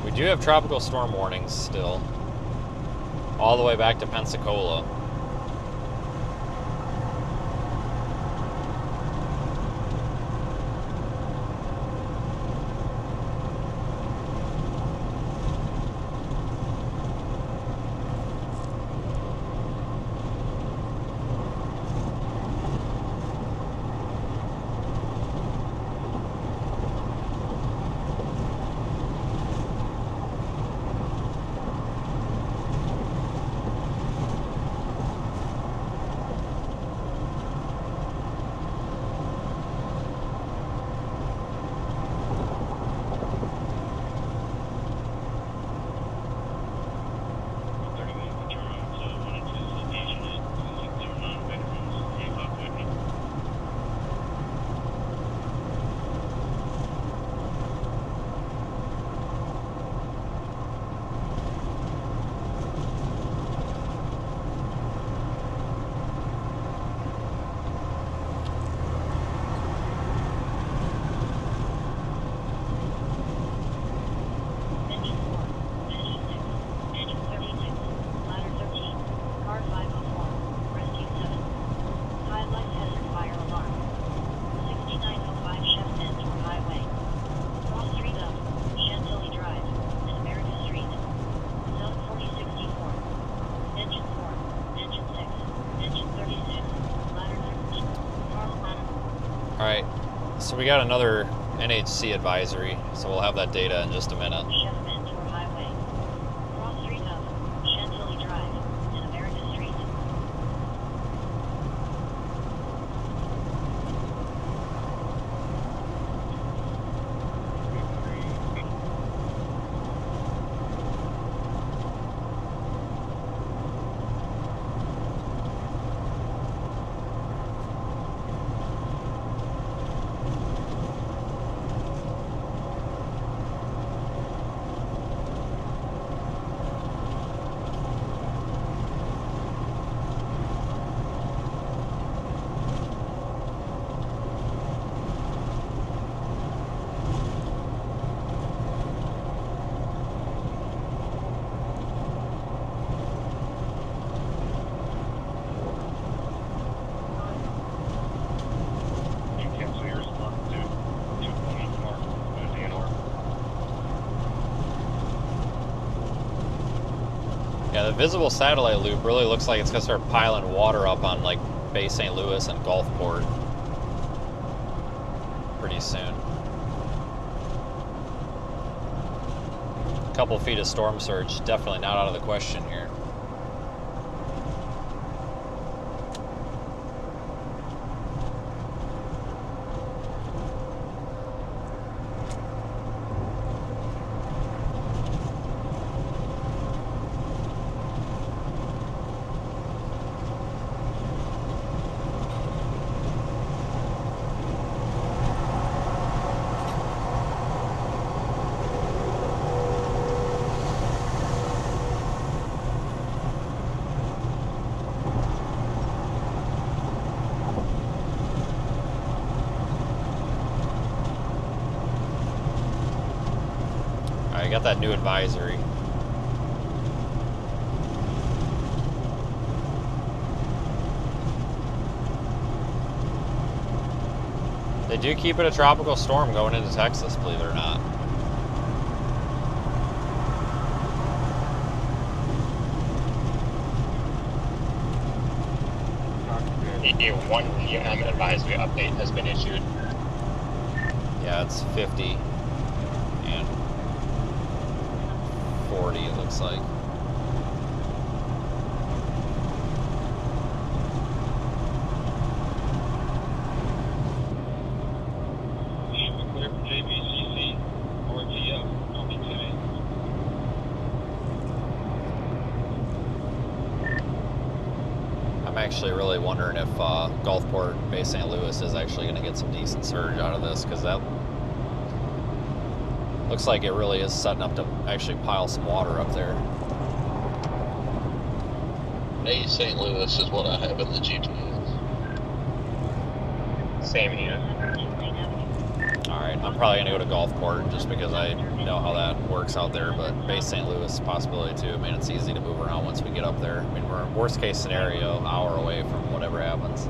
We do have tropical storm warnings still, all the way back to Pensacola. Engine 4, engine 6, engine 36, ladder 13, car 504, rescue 7. Highlight hazard fire alarm. 6905 Chef Tour Highway. Cross Street up, Chantilly Drive, and America Street. Zone 4064. Engine 4, engine 6, engine 36, ladder 13, car 5. Alright, so we got another NHC advisory, so we'll have that data in just a minute. Chef Tour Highway. Cross Street up, Chantilly Drive, and America Street. You cancel your response to 224 DNR. Yeah, the visible satellite loop really looks like it's gonna start piling water up on like Bay St. Louis and Gulfport pretty soon. A couple feet of storm surge, definitely not out of the question here. I got that new advisory. They do keep it a tropical storm going into Texas, believe it or not. A 1 p.m. advisory update has been issued. Yeah, it's 50 and 40, it looks like. Should be clear for JBCC or TF. I'll be today. actually really wondering if Gulfport, Bay St. Louis is actually going to get some decent surge out of this, because that looks like it really is setting up to actually pile some water up there. Bay St. Louis is what I have in the GPS. Same here. Alright, I'm probably going to go to Gulfport just because I know how that works out there, but Bay St. Louis possibility too. I mean, it's easy to move around once we get up there. I mean, we're worst case scenario, hour away from whatever happens.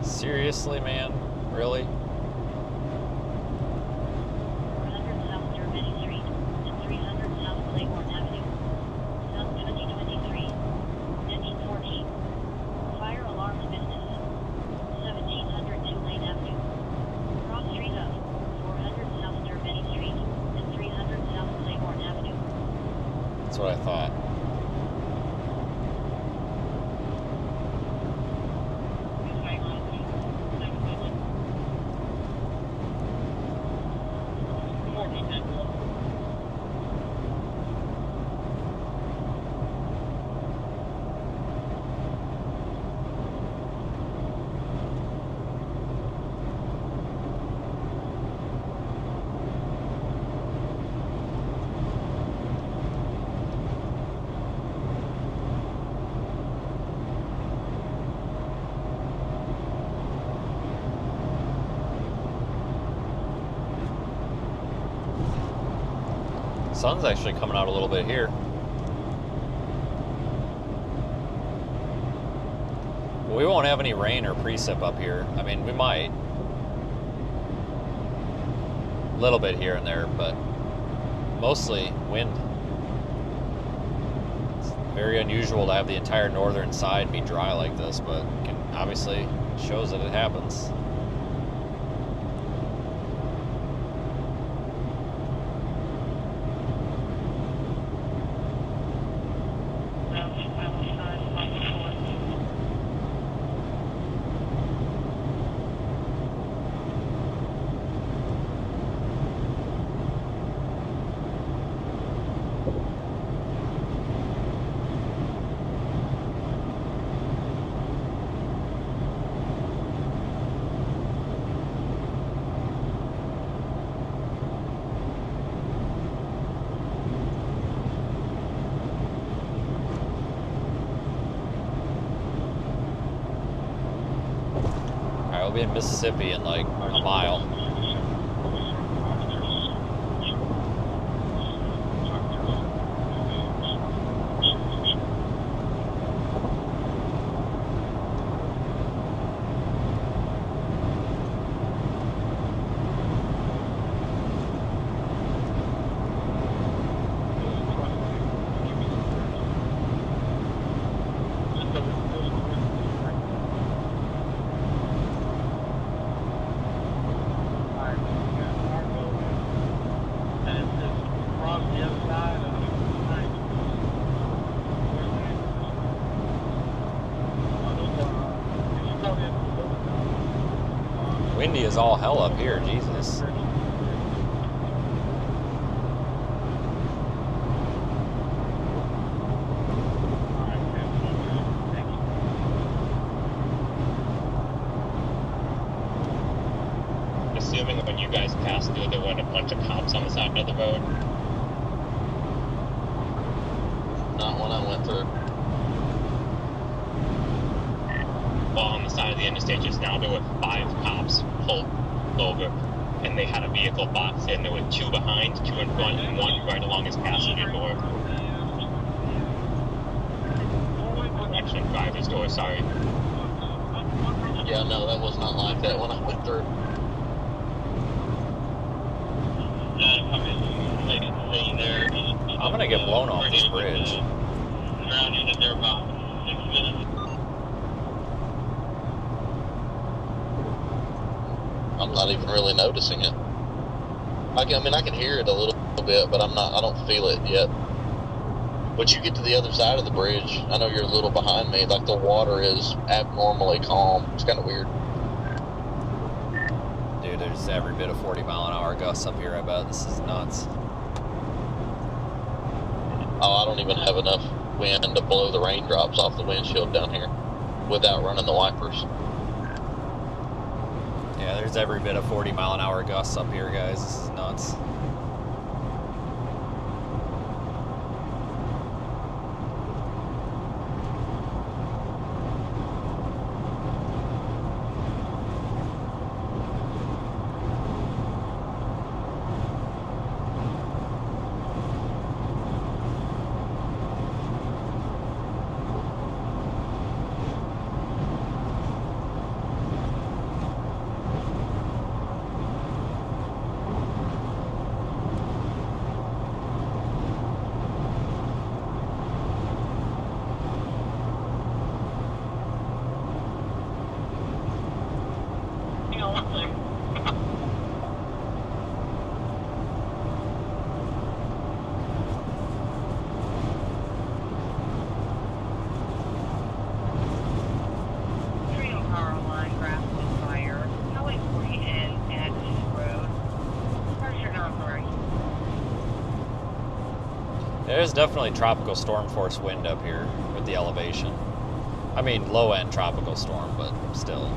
Seriously, man? Really? 400 South Germany Street and 300 South Claiborne Avenue. South 2023. Engine 14. Fire alarms business. 1700 Tulane Avenue. Cross Street up. 400 South Germany Street and 300 South Claiborne Avenue. That's what I thought. Sun's actually coming out a little bit here. We won't have any rain or precip up here. I mean, we might. A little bit here and there, but mostly wind. It's very unusual to have the entire northern side be dry like this, but it obviously shows that it happens. We'll be in Mississippi in like a mile. Windy as all hell up here, Jesus. Assuming when you guys passed through, there weren't a bunch of cops on the side of the road. one I went through. Well, on the side of the interstate just now, there were 5 cops pulled over, and they had a vehicle boxed in. There were 2 behind, 2 in front, and 1 right along his passenger door. Actually, driver's door, sorry. Yeah, no, that was not like that when I went through. I'm gonna get blown off this bridge. Grounded in there about 6 minutes. I'm not even really noticing it. I mean, I can hear it a little bit, but I don't feel it yet. Once you get to the other side of the bridge, I know you're a little behind me, like the water is abnormally calm. It's kind of weird. Dude, there's every bit of 40-mile-an-hour gusts up here, I bet. This is nuts. Oh, I don't even have enough wind to blow the raindrops off the windshield down here without running the wipers. Yeah, there's every bit of 40-mile-an-hour gusts up here, guys. This is nuts. There's definitely tropical storm force wind up here with the elevation. I mean, low-end tropical storm, but still.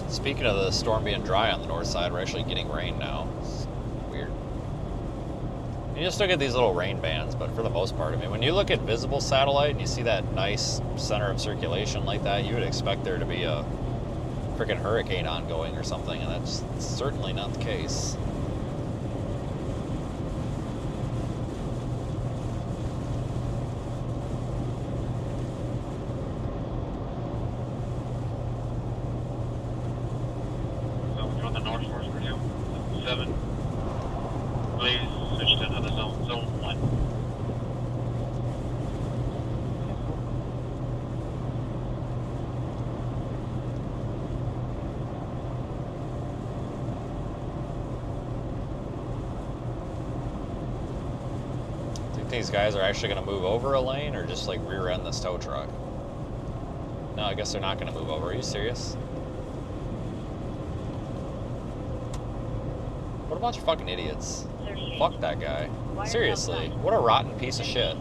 Speaking of the storm being dry on the north side, we're actually getting rain now. It's weird. You just look at these little rain bands, but for the most part, I mean, when you look at visible satellite and you see that nice center of circulation like that, you would expect there to be a freaking hurricane ongoing or something, and that's certainly not the case. These guys are actually going to move over a lane or just like rear end this tow truck? No, I guess they're not going to move over. Are you serious? What a bunch of fucking idiots. Fuck that guy. Seriously, what a rotten piece of shit.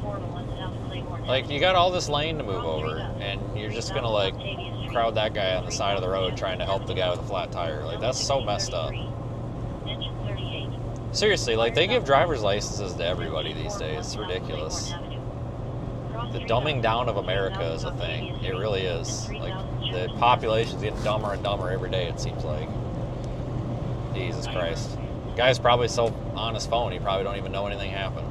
Like, you got all this lane to move over and you're just going to like crowd that guy on the side of the road trying to help the guy with a flat tire. Like, that's so messed up. Seriously, like, they give driver's licenses to everybody these days. It's ridiculous. The dumbing down of America is a thing. It really is. Like, the population's getting dumber and dumber every day, it seems like. Jesus Christ. The guy's probably so on his phone, he probably don't even know anything happened.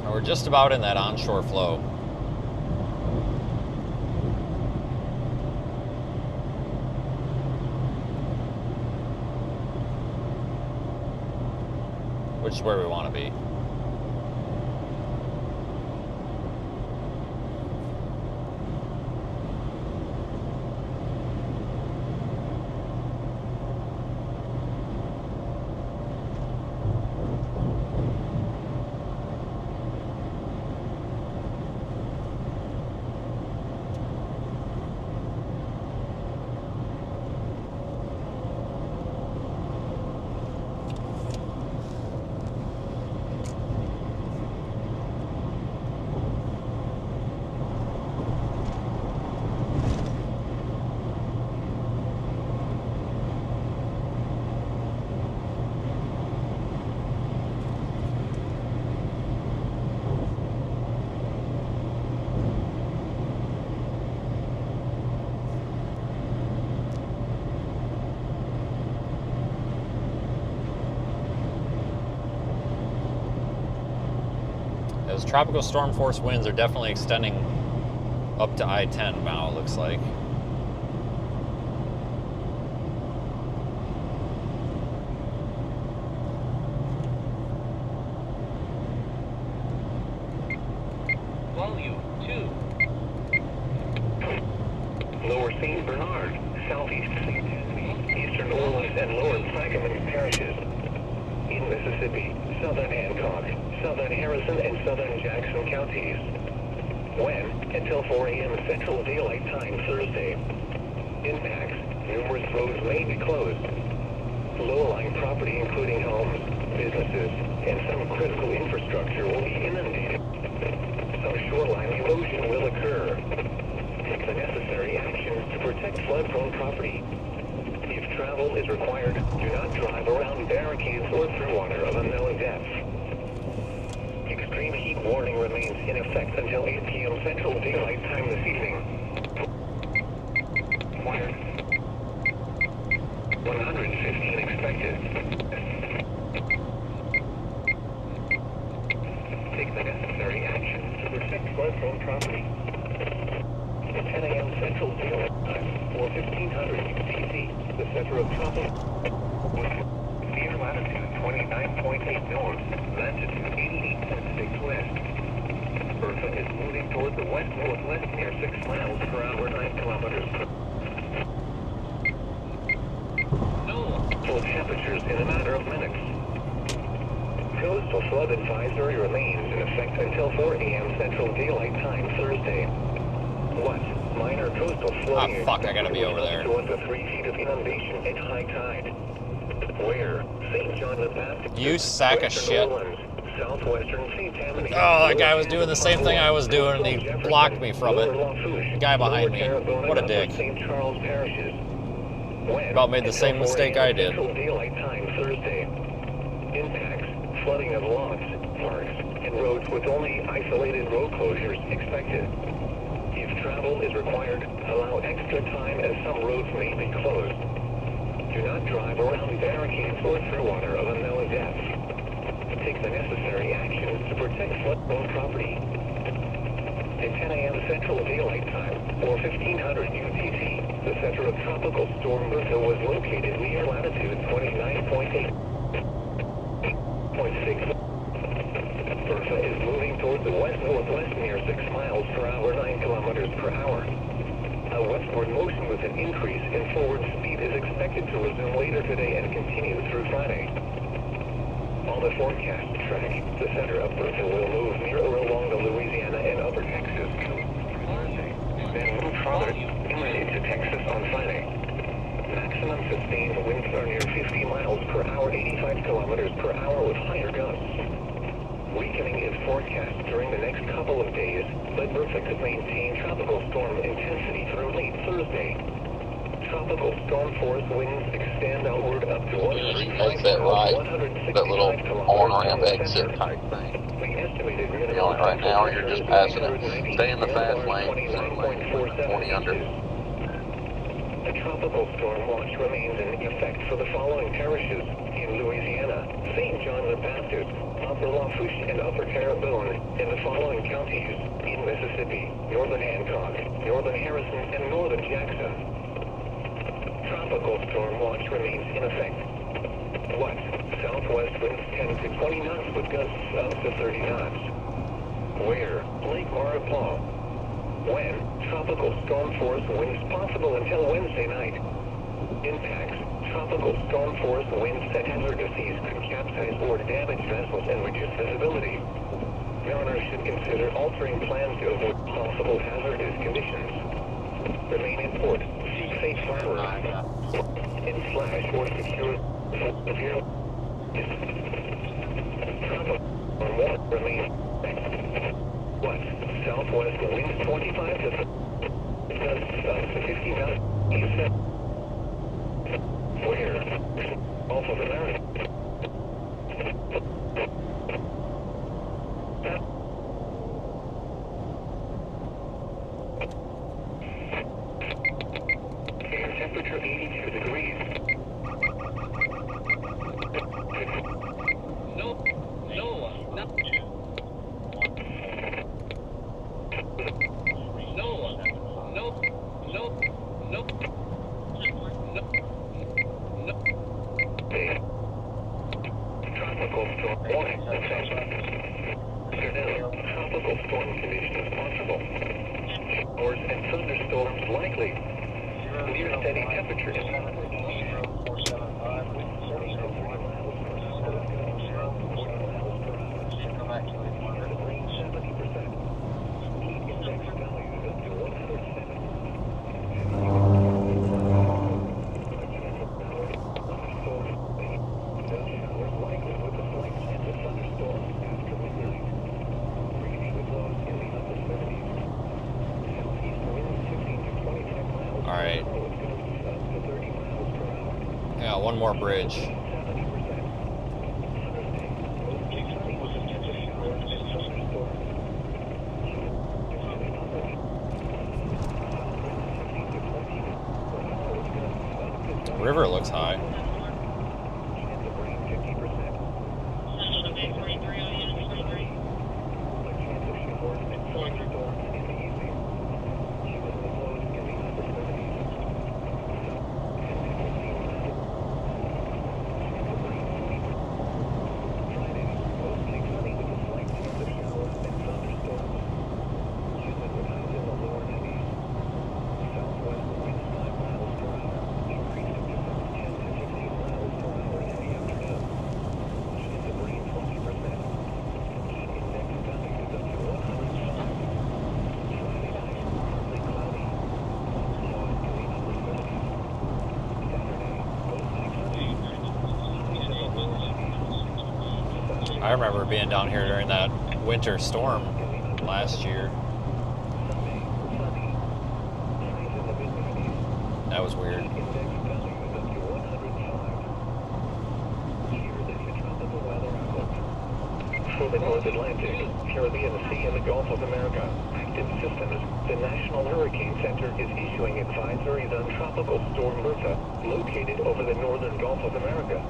We're just about in that onshore flow. Which is where we want to be. Those tropical storm force winds are definitely extending up to I-10 now, it looks like. Volume 2. Lower St. Bernard, Southeast St. Anthony, Eastern Orleans, and Lower Plaquemine parishes. In Mississippi, Southern Hancock, Southern Harrison, and Southern Jackson counties. When? Until 4 a.m. Central Daylight Time Thursday. Impacts. Numerous roads may be closed. Low-lying property, including homes, businesses, and some critical infrastructure will be inundated. Some shoreline erosion will occur. Take the necessary actions to protect flood-prone property. If travel is required, do not drive around barricades or through water of unknown depth. Extreme heat warning remains in effect until 8 p.m. Central Daylight Time this evening. Required. 115 expected. Take the necessary actions to protect flood-prone property. At 10 a.m. Central Daylight Time, or 1500 UTC, the center of tropical near latitude 29.8 north, latitude 88.6 west. Bertha is moving toward the west-northwest near 6 miles per hour, 9 kilometers per hour. Coastal temperatures in a matter of minutes. Coastal flood advisory remains in effect until 4 a.m. Central Daylight Time Thursday. What? Minor coastal flooding. Ah, fuck, I gotta be over there. To 1 to 3 feet of inundation at high tide. Where? St. John the Baptist. You sack of shit. Southwestern St. Tammany. Oh, that guy was doing the same thing I was doing, and he blocked me from it. The guy behind me. What a dick. St. Charles parishes. About made the same mistake I did. Central Daylight Time Thursday. Impacts, flooding of lots, parks, and roads with only isolated road closures expected. If travel is required, allow extra time as some roads may be closed. Do not drive around barricades or through water of unknown depth. Take the necessary actions to protect flood-prone property. At 10 a.m. Central Daylight Time, or 1500 UTC, the center of Tropical Storm Bertha was located near latitude 29.8. Bertha is moving towards the west-northwest near 6 miles per hour, 9 kilometers per hour. A westward motion with an increase in forward speed is expected to resume later today and continue through Friday. On the forecast track, the center of Bertha will move near or along the Louisiana and Upper Texas Thursday, then move farther inland into Texas on Friday. Maximum sustained winds are near 50 miles per hour, 85 kilometers per hour with higher gusts. Weakening is forecast during the next couple of days, but Bertha could maintain tropical storm intensity through late Thursday. Tropical storm force winds extend outward up to 135 Makes that right, that little on-ramp exit type thing. You know, right now you're just passing it. Stay in the fast lane, 20 under. A tropical storm watch remains in effect for the following parishes in Louisiana: St. John the Baptist, Upper Lafourche, and Upper Terrebonne, in the following counties in Mississippi: Northern Hancock, Northern Harrison, and Northern Jackson. Tropical storm watch remains in effect. What? Southwest winds 10 to 20 knots with gusts up to 30 knots. Where? Lake Maurepas. When? Tropical storm force winds possible until Wednesday night. Impacts: tropical storm force winds at hazardous seas could capsize or damage vessels and reduce visibility. Mariners should consider altering plans to avoid possible hazardous conditions. Remain in port. Seek safe harbor. In flash or secure severe. Tropical storm watch remains. What? Southwest winds 25 to 50 knots. Where? Gulf of America. Air temperature 82 degrees. Tropical storm warning. Tropical storm conditions possible. Showers and thunderstorms likely. Near steady temperatures. Alright. Yeah, one more bridge. The river looks high. I remember being down here during that winter storm last year. That was weird. For the North Atlantic, Caribbean Sea, and the Gulf of America, active systems, the National Hurricane Center is issuing advisories on Tropical Storm Bertha, located over the northern Gulf of America.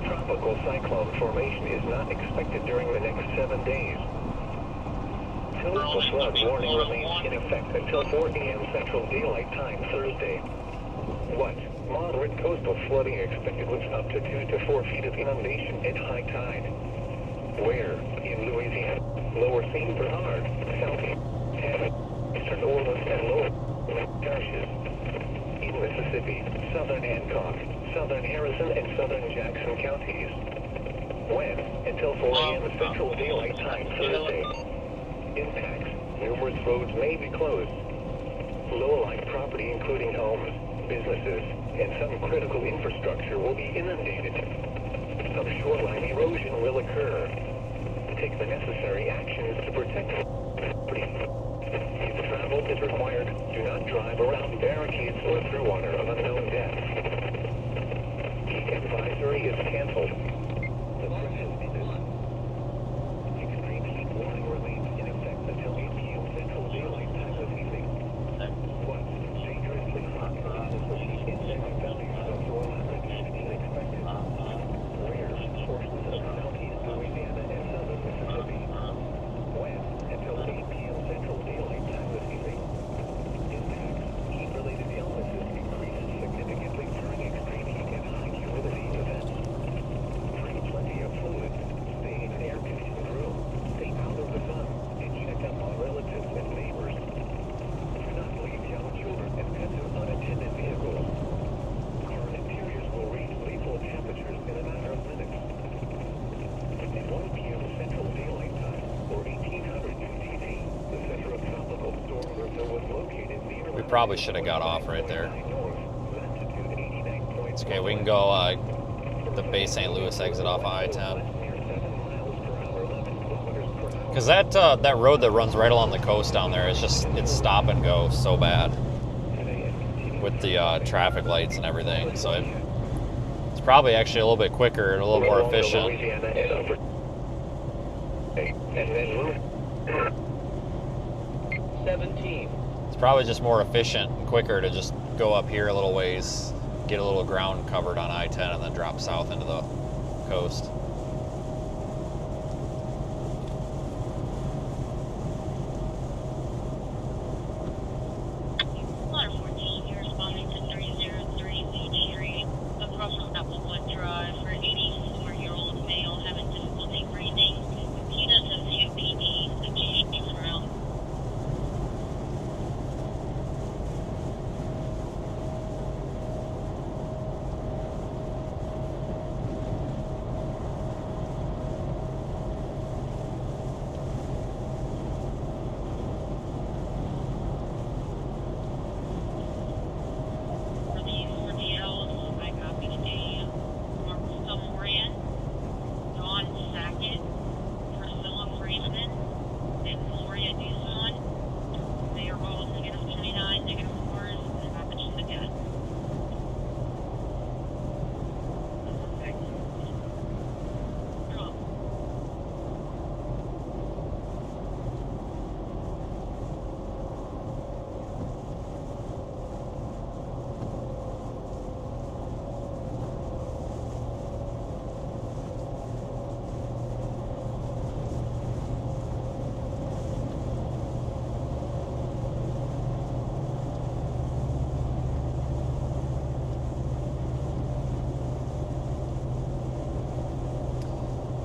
Tropical cyclone formation is not expected during the next 7 days. Coastal flood warning remains in effect until 4 a.m. Central Daylight Time Thursday. What? Moderate coastal flooding expected with up to 2 to 4 feet of inundation at high tide. Ware in Louisiana, Lower St. Bernard, Southeast Hammond, Eastern Orleans and Lower parishes. In Mississippi, Southern Hancock, Southern Harrison and Southern Jackson counties. When? Until 4 a.m. Central Daylight Time Thursday. Impacts. Numerous roads may be closed. Low-lying property including homes, businesses, and some critical infrastructure will be inundated. Some shoreline erosion will occur. Take the necessary actions to protect property. If travel is required, do not drive around barricades or through water of unknown depth. Heat advisory is canceled. The threat has ended. Extreme heat warning remains in effect until 8 p.m. Central Daylight Time this evening. What? Dangerously hot heat index values of your average unexpected. Rare portions of southeast Louisiana and southern Mississippi. When? Until 8 p.m. Central Daylight Time this evening. Impacts. Heat-related illnesses increase significantly during extreme heat and high humidity events. Drink plenty of fluid. Stay in an air-conditioned room. Stay out of the sun. And check up on relatives and neighbors. Do not leave young children and pets in unattended vehicles. Car interiors will reach lethal temperatures in a matter of minutes. At 1 p.m. Central Daylight Time, or 1800 UTC, the center of tropical storm Bertha was located near... We probably should have got off right there. It's okay, we can go the Bay St. Louis exit off of I-10. Because that road that runs right along the coast down there is just, it's stop and go so bad with the traffic lights and everything. So it's probably actually a little bit quicker and a little more efficient. 17. It's probably just more efficient and quicker to just go up here a little ways, get a little ground covered on I-10, and then drop south into the coast.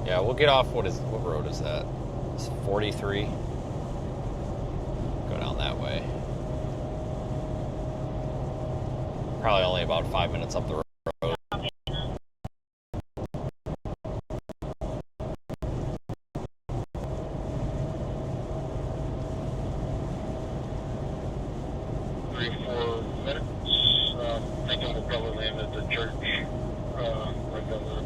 Yeah, we'll get off, what road is that? It's 43. Go down that way. Probably only about 5 minutes up the road. Thinking we'll probably land at the church, right down there.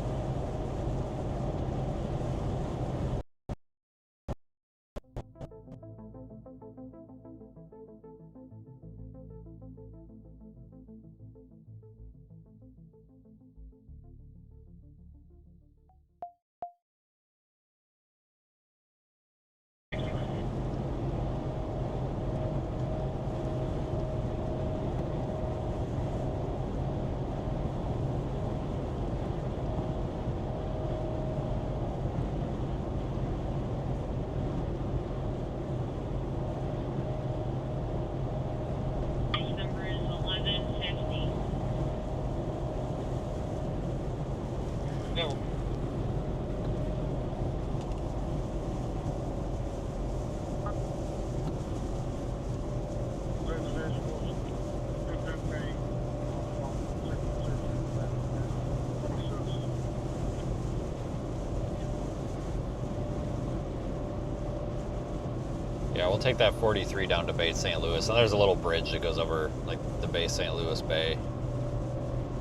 Yeah, we'll take that 43 down to Bay St. Louis. And there's a little bridge that goes over like the Bay St. Louis Bay.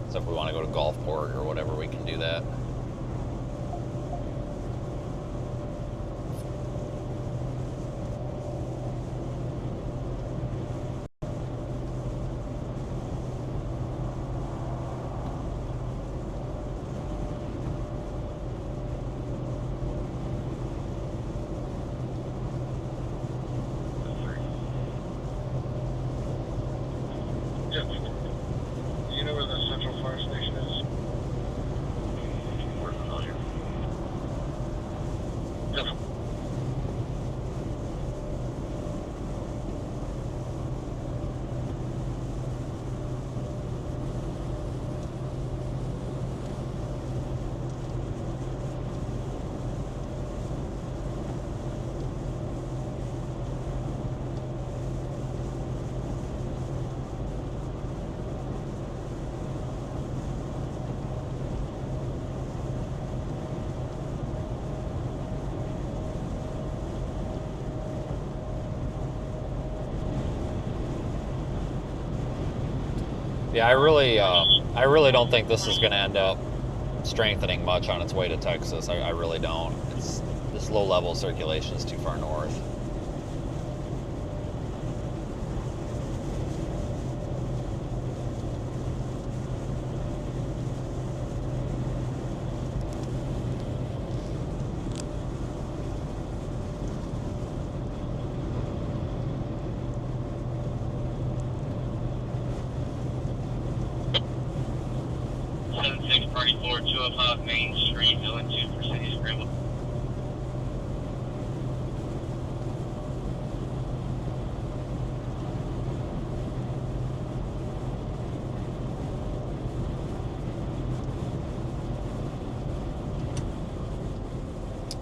So if we want to go to Gulfport or whatever, we can do that. Yep. Do you know where the Central Fire Station is? We're familiar. Yep. Yeah, I really don't think this is going to end up strengthening much on its way to Texas. I really don't. This low-level circulation is too far north. Party 4, 205 Main Street, going to Mercedes Greenwood.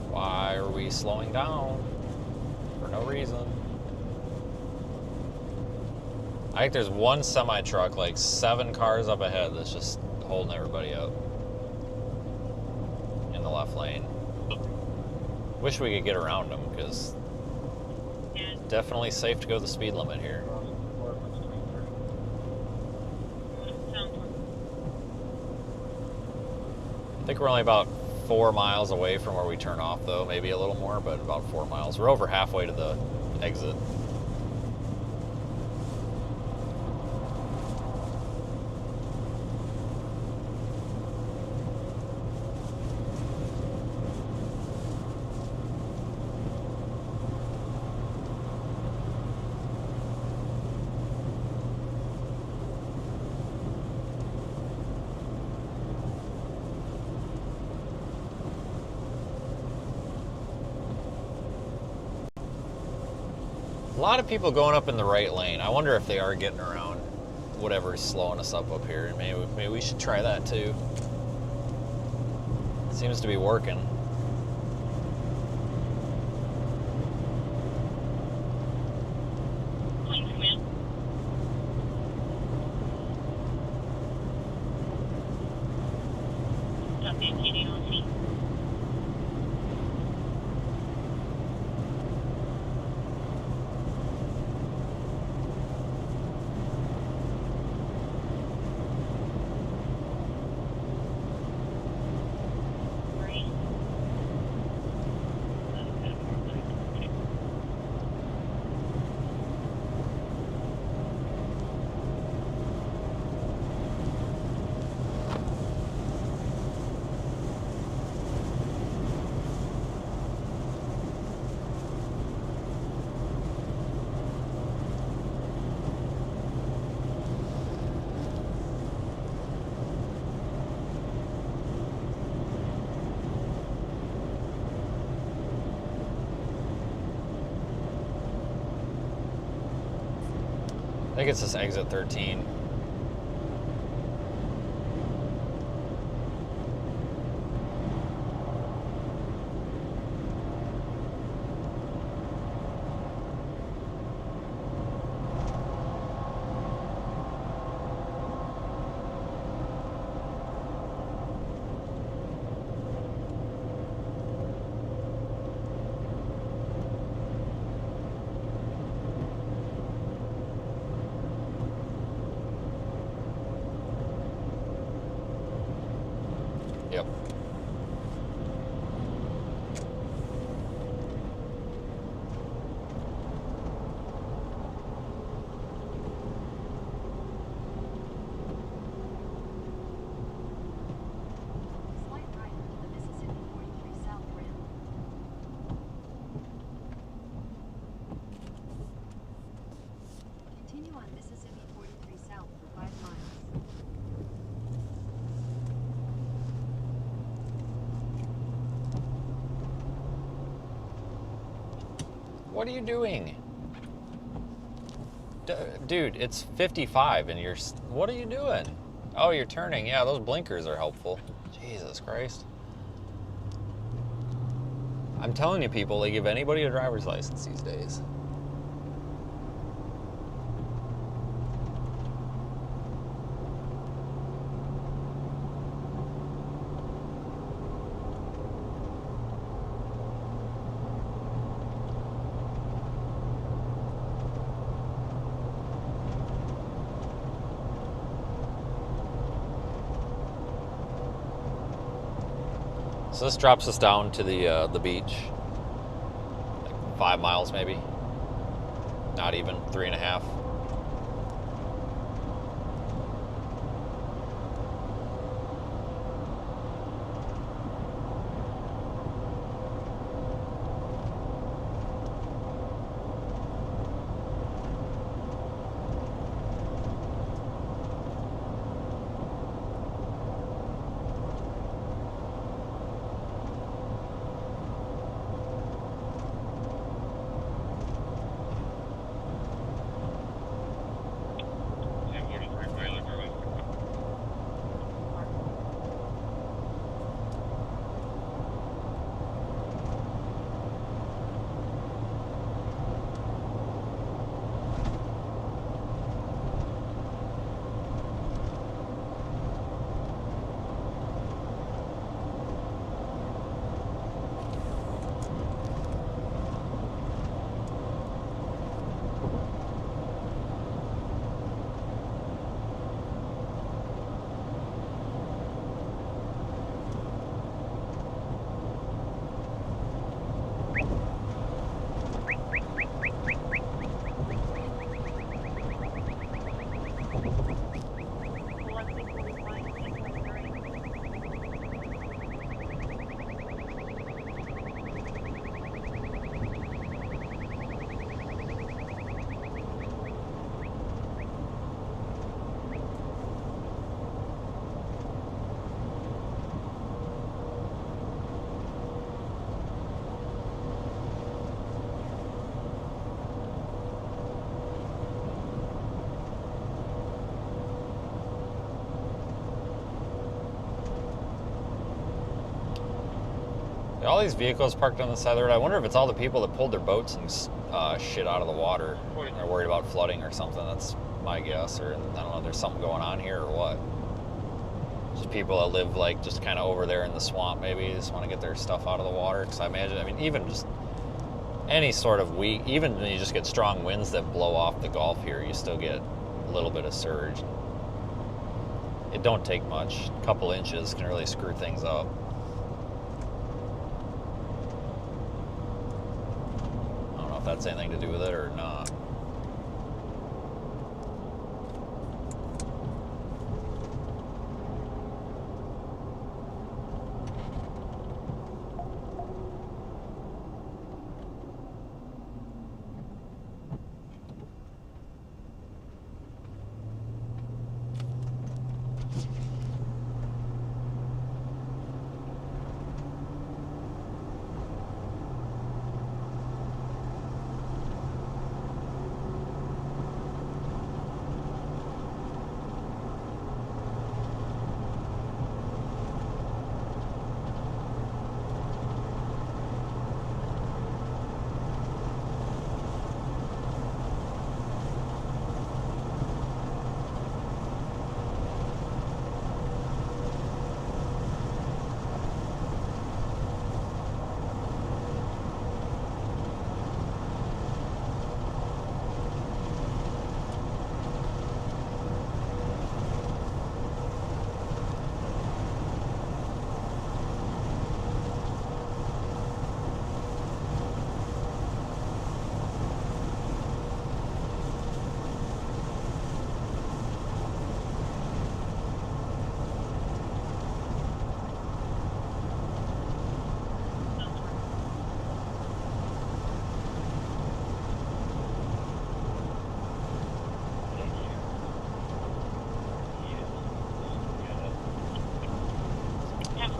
Why are we slowing down? For no reason. I think there's one semi-truck, like 7 cars up ahead, that's just holding everybody up in the left lane. Wish we could get around them, because definitely safe to go the speed limit here. I think we're only about 4 miles away from where we turn off, though. Maybe a little more, but about 4 miles. We're over halfway to the exit. A lot of people going up in the right lane. I wonder if they are getting around whatever is slowing us up here. Maybe we should try that too. It seems to be working. I think it's this exit 13. What are you doing? Dude, it's 55 and you're... What are you doing? Oh, you're turning. Yeah, those blinkers are helpful. Jesus Christ. I'm telling you, people, they give anybody a driver's license these days. So this drops us down to the beach, like 5 miles maybe, not even 3.5. All these vehicles parked on the side of the road. I wonder if it's all the people that pulled their boats and shit out of the water. And they're worried about flooding or something. That's my guess. Or I don't know, there's something going on here or what. Just people that live like just kind of over there in the swamp maybe. Just want to get their stuff out of the water. Because I imagine, I mean, even just any sort of weak, even when you just get strong winds that blow off the Gulf here, you still get a little bit of surge. It don't take much. A couple inches can really screw things up. If that's anything to do with it or not.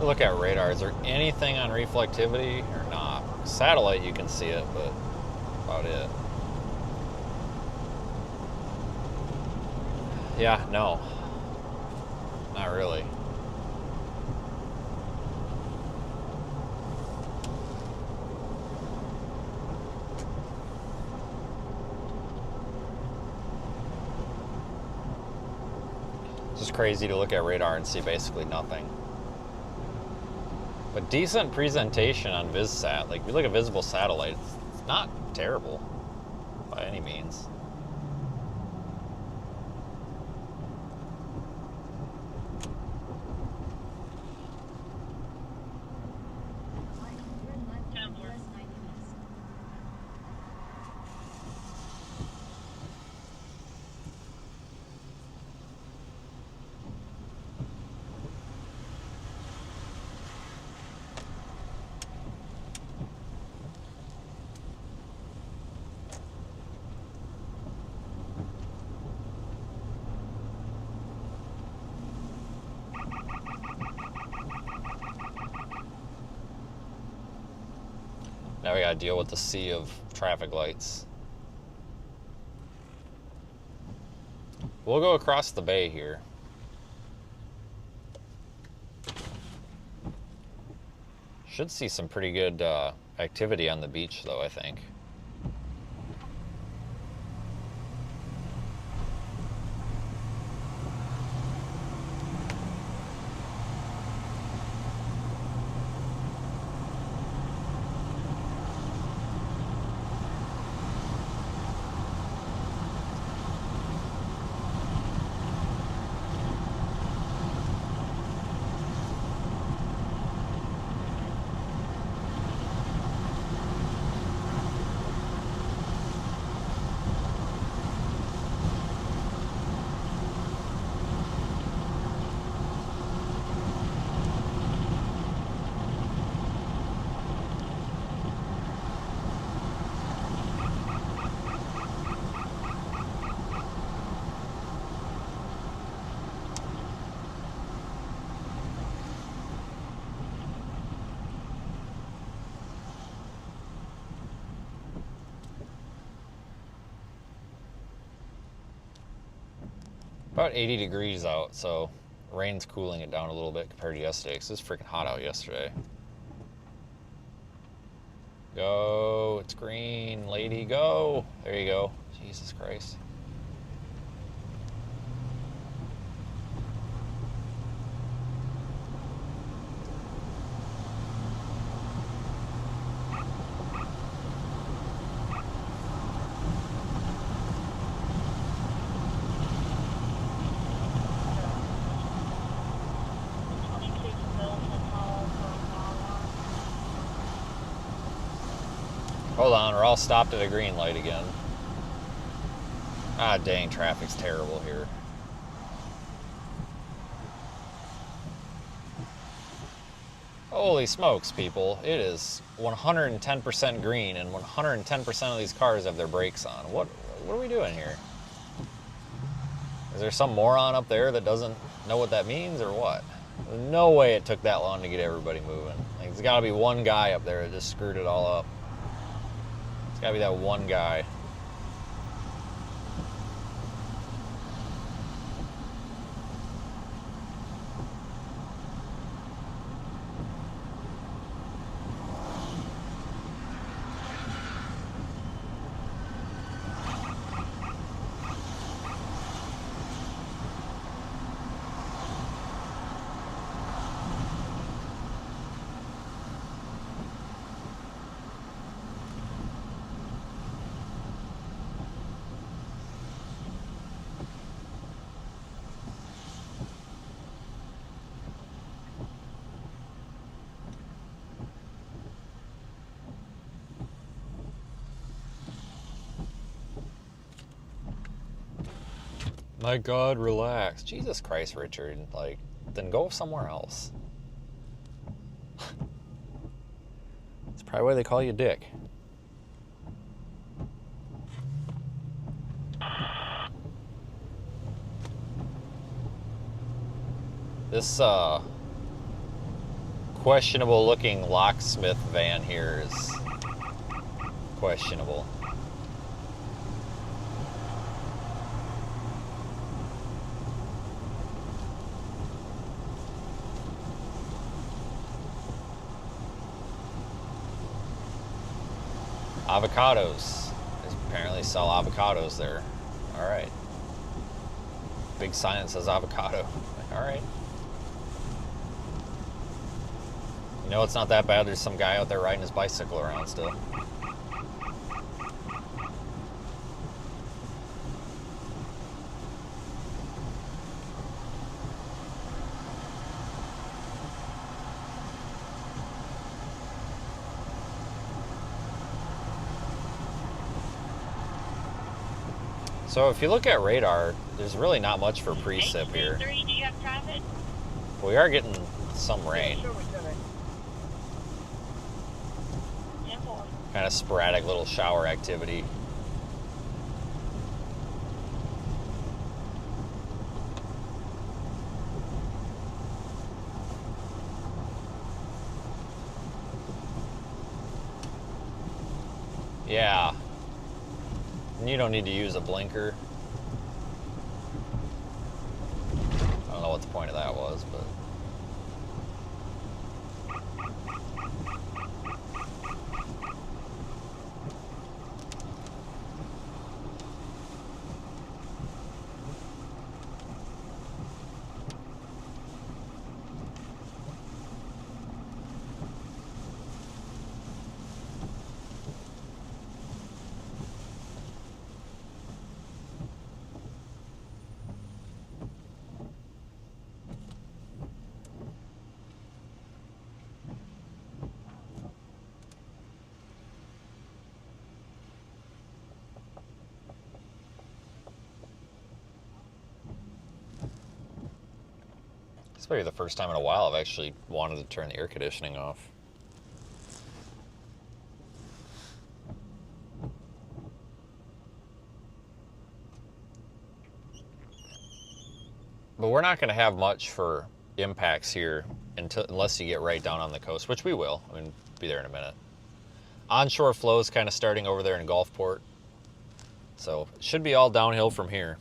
Look at radar. Is there anything on reflectivity or not? Satellite, you can see it, but about it. Yeah, no. Not really. It's just crazy to look at radar and see basically nothing. But decent presentation on VisSat. Like, if you look at visible satellite, it's not terrible by any means. Turn left on US 90 West. Now we gotta deal with the sea of traffic lights. We'll go across the bay here. Should see some pretty good activity on the beach though, I think. About 80 degrees out, so rain's cooling it down a little bit compared to yesterday, because it was freaking hot out yesterday. Go, it's green, lady, go. There you go. Jesus Christ. Hold on, we're all stopped at a green light again. Ah, dang, traffic's terrible here. Holy smokes, people. It is 110% green, and 110% of these cars have their brakes on. What are we doing here? Is there some moron up there that doesn't know what that means, or what? There's no way it took that long to get everybody moving. Like, there's gotta be one guy up there that just screwed it all up. It's gotta be that one guy. My God, relax. Jesus Christ, Richard. Like, then go somewhere else. That's probably why they call you Dick. This, questionable looking locksmith van here is questionable. Avocados. They apparently sell avocados there. All right. Big sign that says avocado. All right. You know, it's not that bad. There's some guy out there riding his bicycle around still. So if you look at radar, there's really not much for precip here. Do you have traffic? We are getting some rain. Kind of sporadic little shower activity. Yeah. And you don't need to use a blinker. I don't know what the point of that was, but... It's maybe the first time in a while I've actually wanted to turn the air conditioning off. But we're not going to have much for impacts here unless you get right down on the coast, which we will. I mean, be there in a minute. Onshore flow is kind of starting over there in Gulfport. So it should be all downhill from here.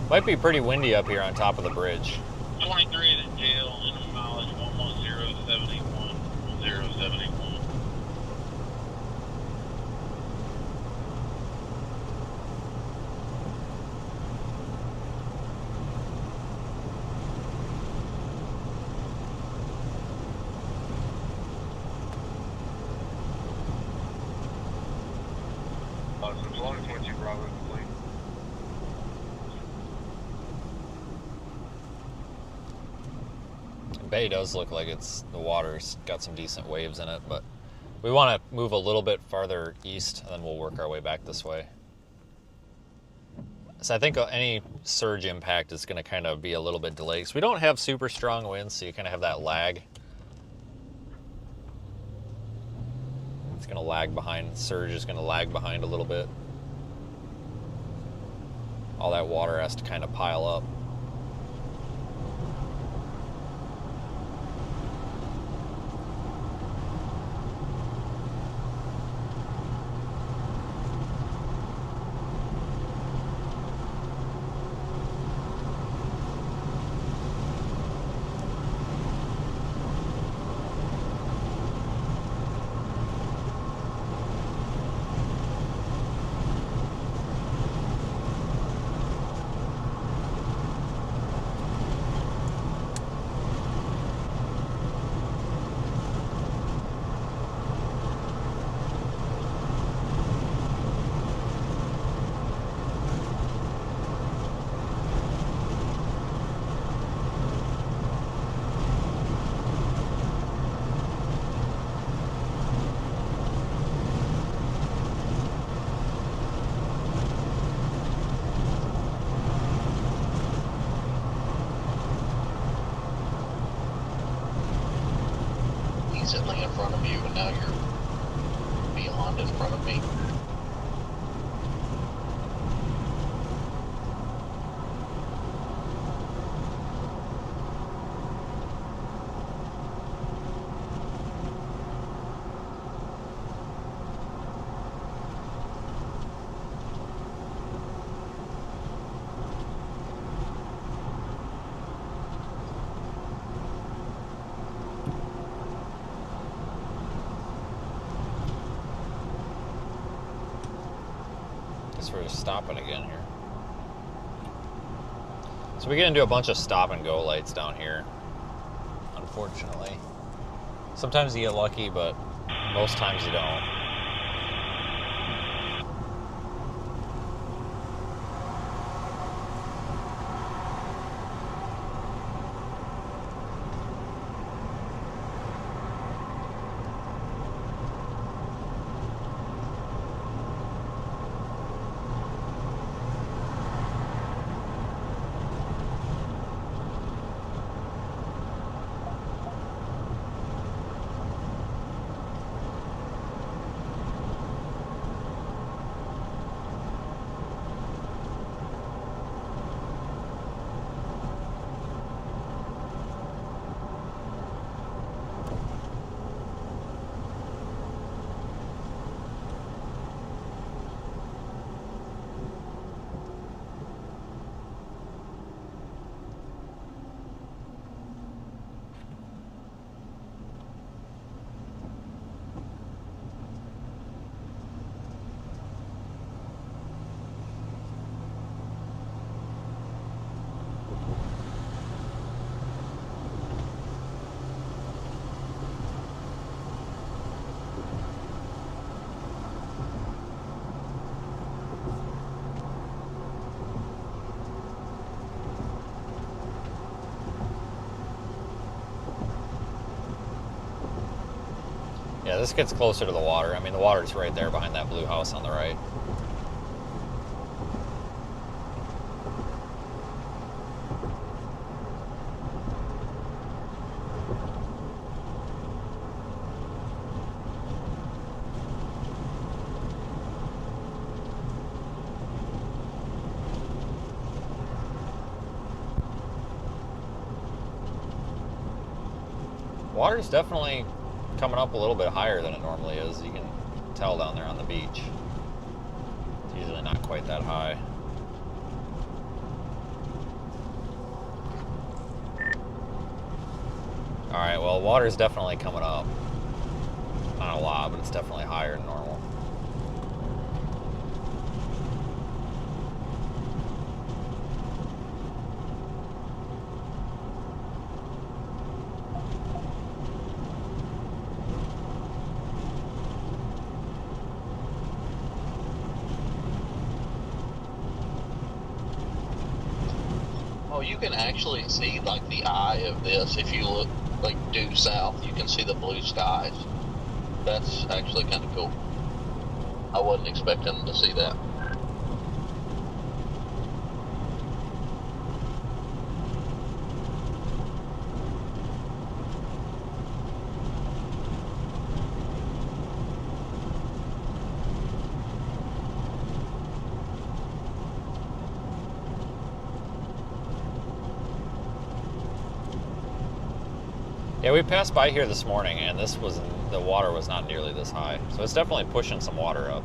Might be pretty windy up here on top of the bridge. 23 at the jail, minimum mileage 11071, 1071. As long as once you brought it, please. Bay does look like the water's got some decent waves in it, but we want to move a little bit farther east and then we'll work our way back this way. So I think any surge impact is going to kind of be a little bit delayed because we don't have super strong winds, so you kind of have that lag. It's going to lag behind. Surge is going to lag behind a little bit. All that water has to kind of pile up. front of you, and now you're beyond in front of me. Guess we're just stopping again here. So we get into a bunch of stop and go lights down here, unfortunately. Sometimes you get lucky, but most times you don't. Yeah, this gets closer to the water. I mean, the water's right there behind that blue house on the right. Water's definitely coming up a little bit higher than it normally is. You can tell down there on the beach. It's usually not quite that high. Alright, well, water's definitely coming up. Not a lot, but it's definitely higher than normal. Oh, you can actually see like the eye of this if you look like due south. You can see the blue skies. That's actually kind of cool. I wasn't expecting to see that. Yeah, we passed by here this morning, and the water was not nearly this high. So it's definitely pushing some water up.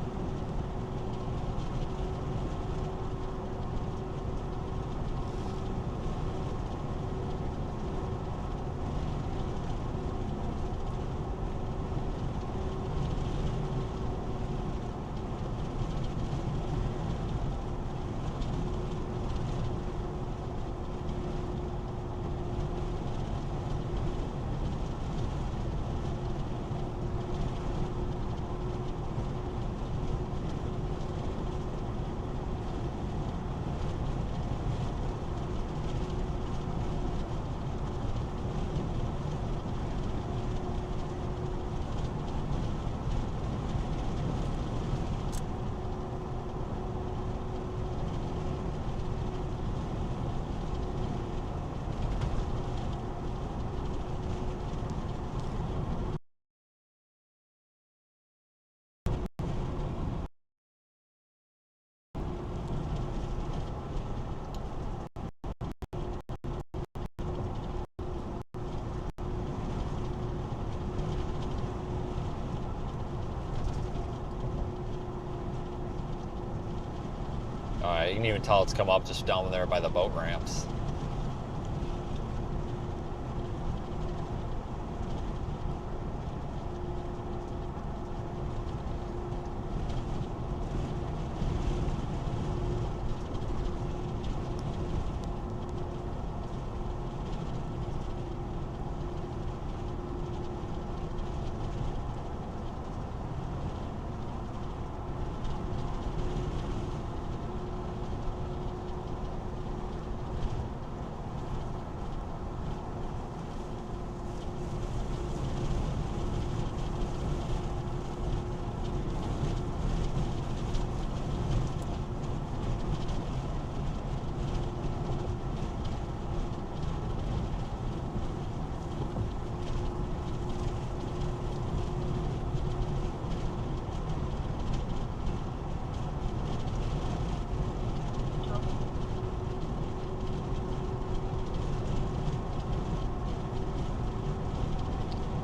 You can even tell it's come up just down there by the boat ramps.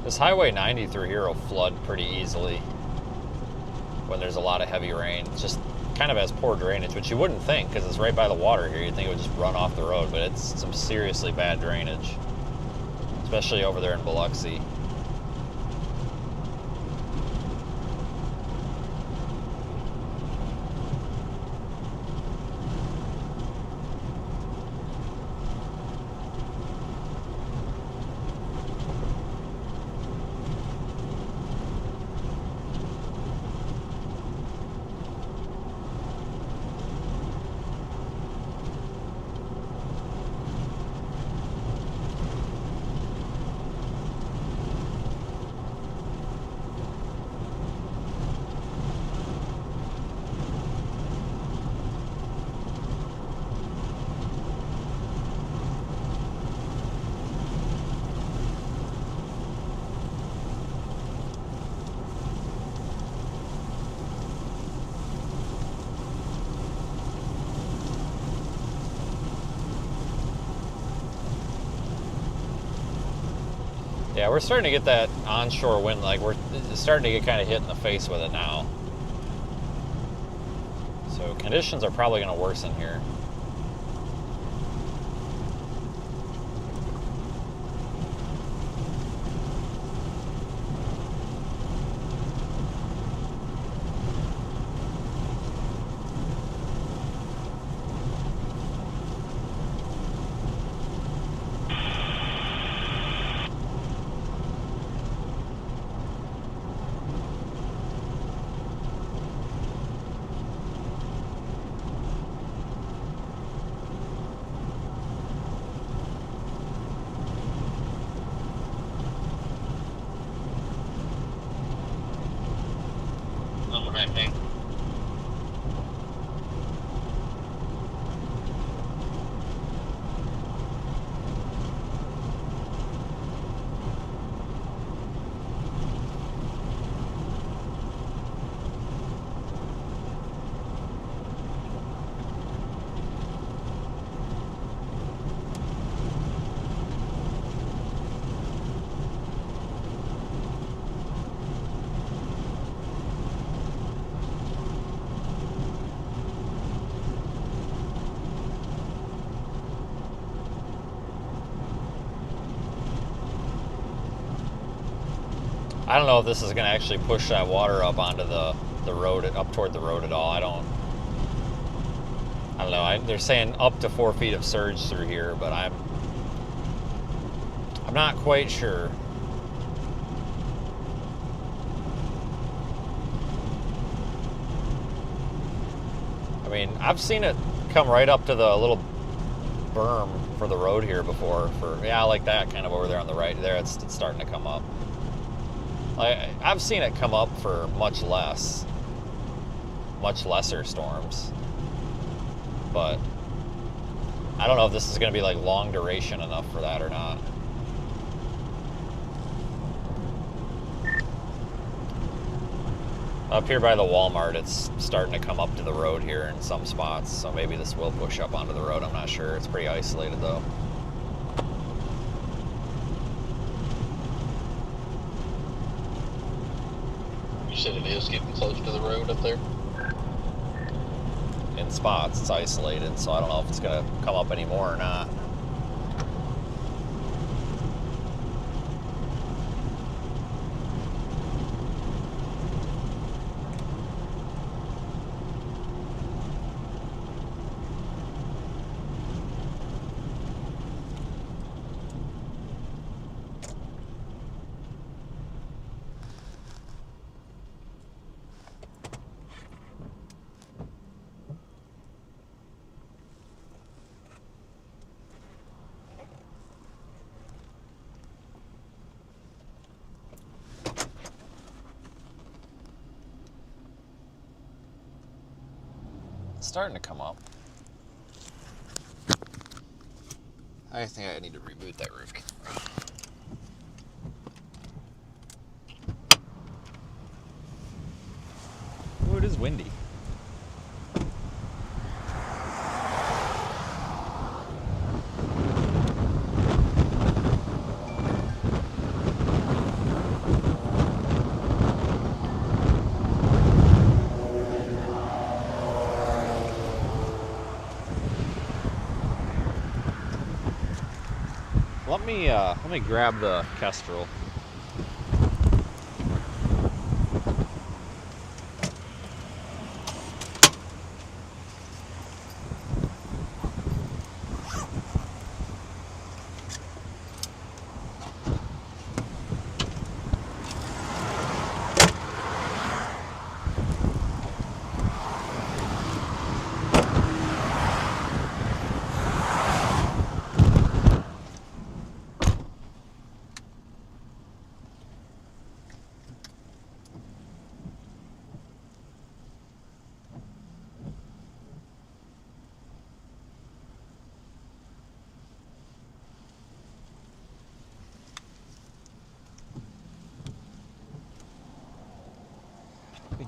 This Highway 90 through here will flood pretty easily when there's a lot of heavy rain. It's just kind of has poor drainage, which you wouldn't think because it's right by the water here. You'd think it would just run off the road, but it's some seriously bad drainage, especially over there in Biloxi. Yeah, we're starting to get that onshore wind, like we're starting to get kind of hit in the face with it now. So conditions are probably going to worsen here. I don't know if this is going to actually push that water up onto the road, up toward the road at all. I don't know. They're saying up to 4 feet of surge through here, but I'm not quite sure. I mean, I've seen it come right up to the little berm for the road here before. Yeah, like that kind of over there on the right there. It's starting to come up. I've seen it come up for much lesser storms, but I don't know if this is going to be like long duration enough for that or not. Up here by the Walmart, it's starting to come up to the road here in some spots, so maybe this will push up onto the road. I'm not sure. It's pretty isolated though. You said it is getting close to the road up there? In in spots. It's isolated, so I don't know if it's going to come up anymore or not. It's starting to come up. I think I need to reboot that roof camera. Oh, it is windy. Let me grab the Kestrel.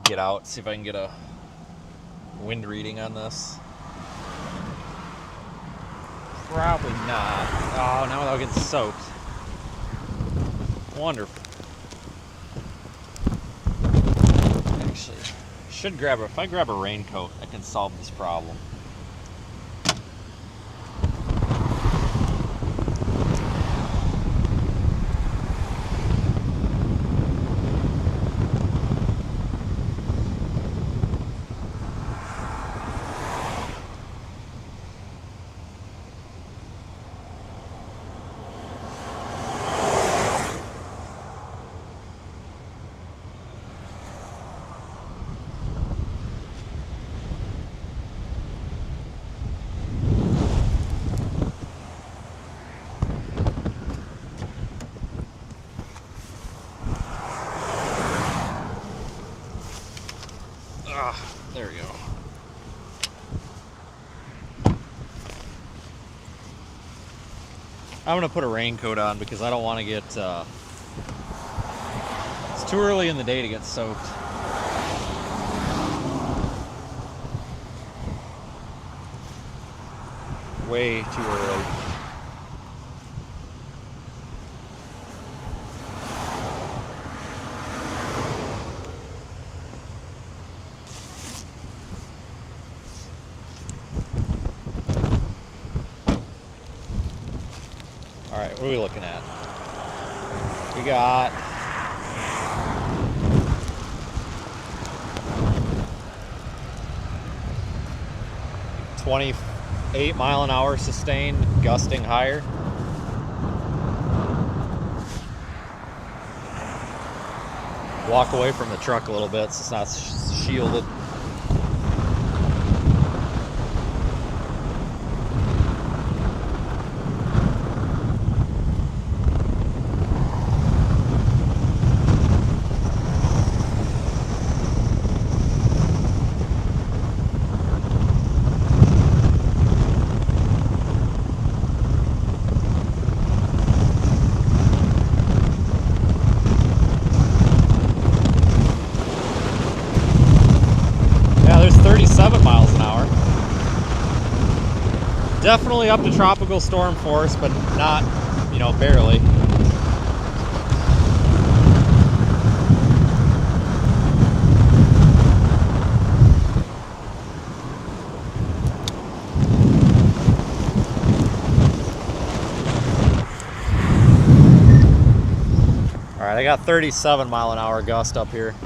Get out, see if I can get a wind reading on this. Probably not. Oh, now without getting soaked. Wonderful. Actually, should grab if I grab a raincoat, I can solve this problem. There we go. I'm going to put a raincoat on because I don't want to get... it's too early in the day to get soaked. Way too early. Alright, what are we looking at? We got... ...28 mile an hour sustained, gusting higher. Walk away from the truck a little bit so it's not shielded. Definitely up to tropical storm force, but not, barely. got 37 mile an hour gust up here.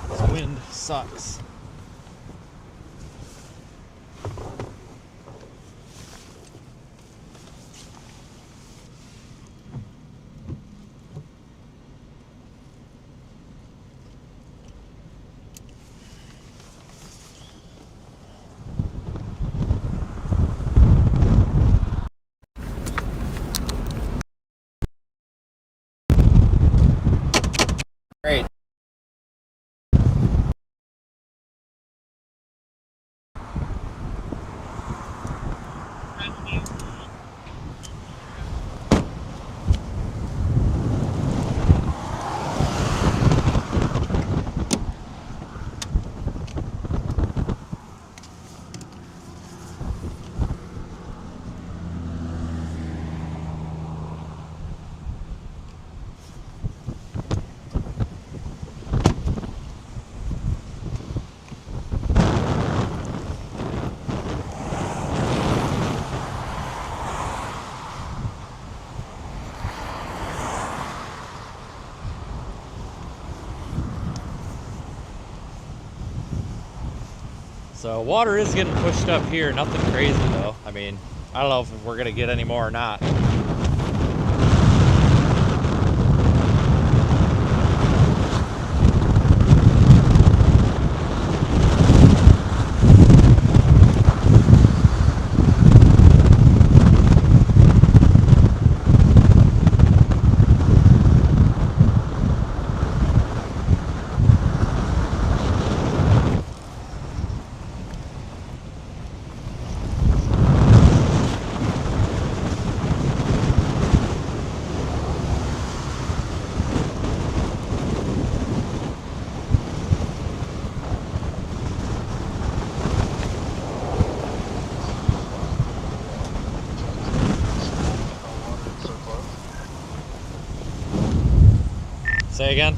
This wind sucks. Great. So water is getting pushed up here, nothing crazy though. I mean, I don't know if we're gonna get any more or not. Say again?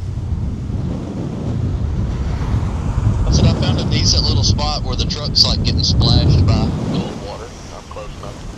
I said I found a decent little spot where the truck's like getting splashed by cold water. I'm close enough.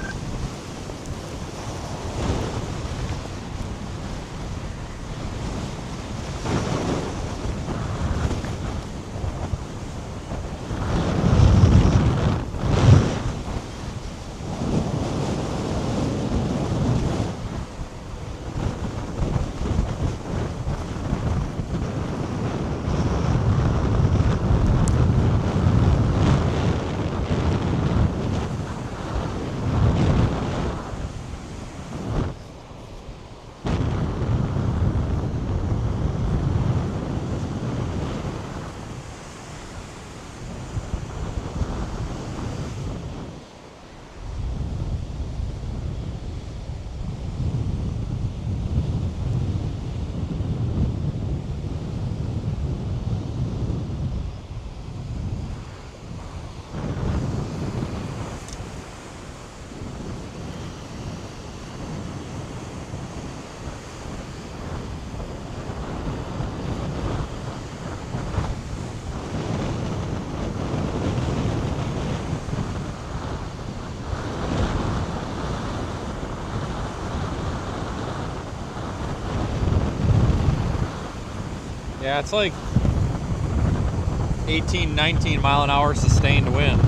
Yeah, it's like 18, 19 mile an hour sustained wind.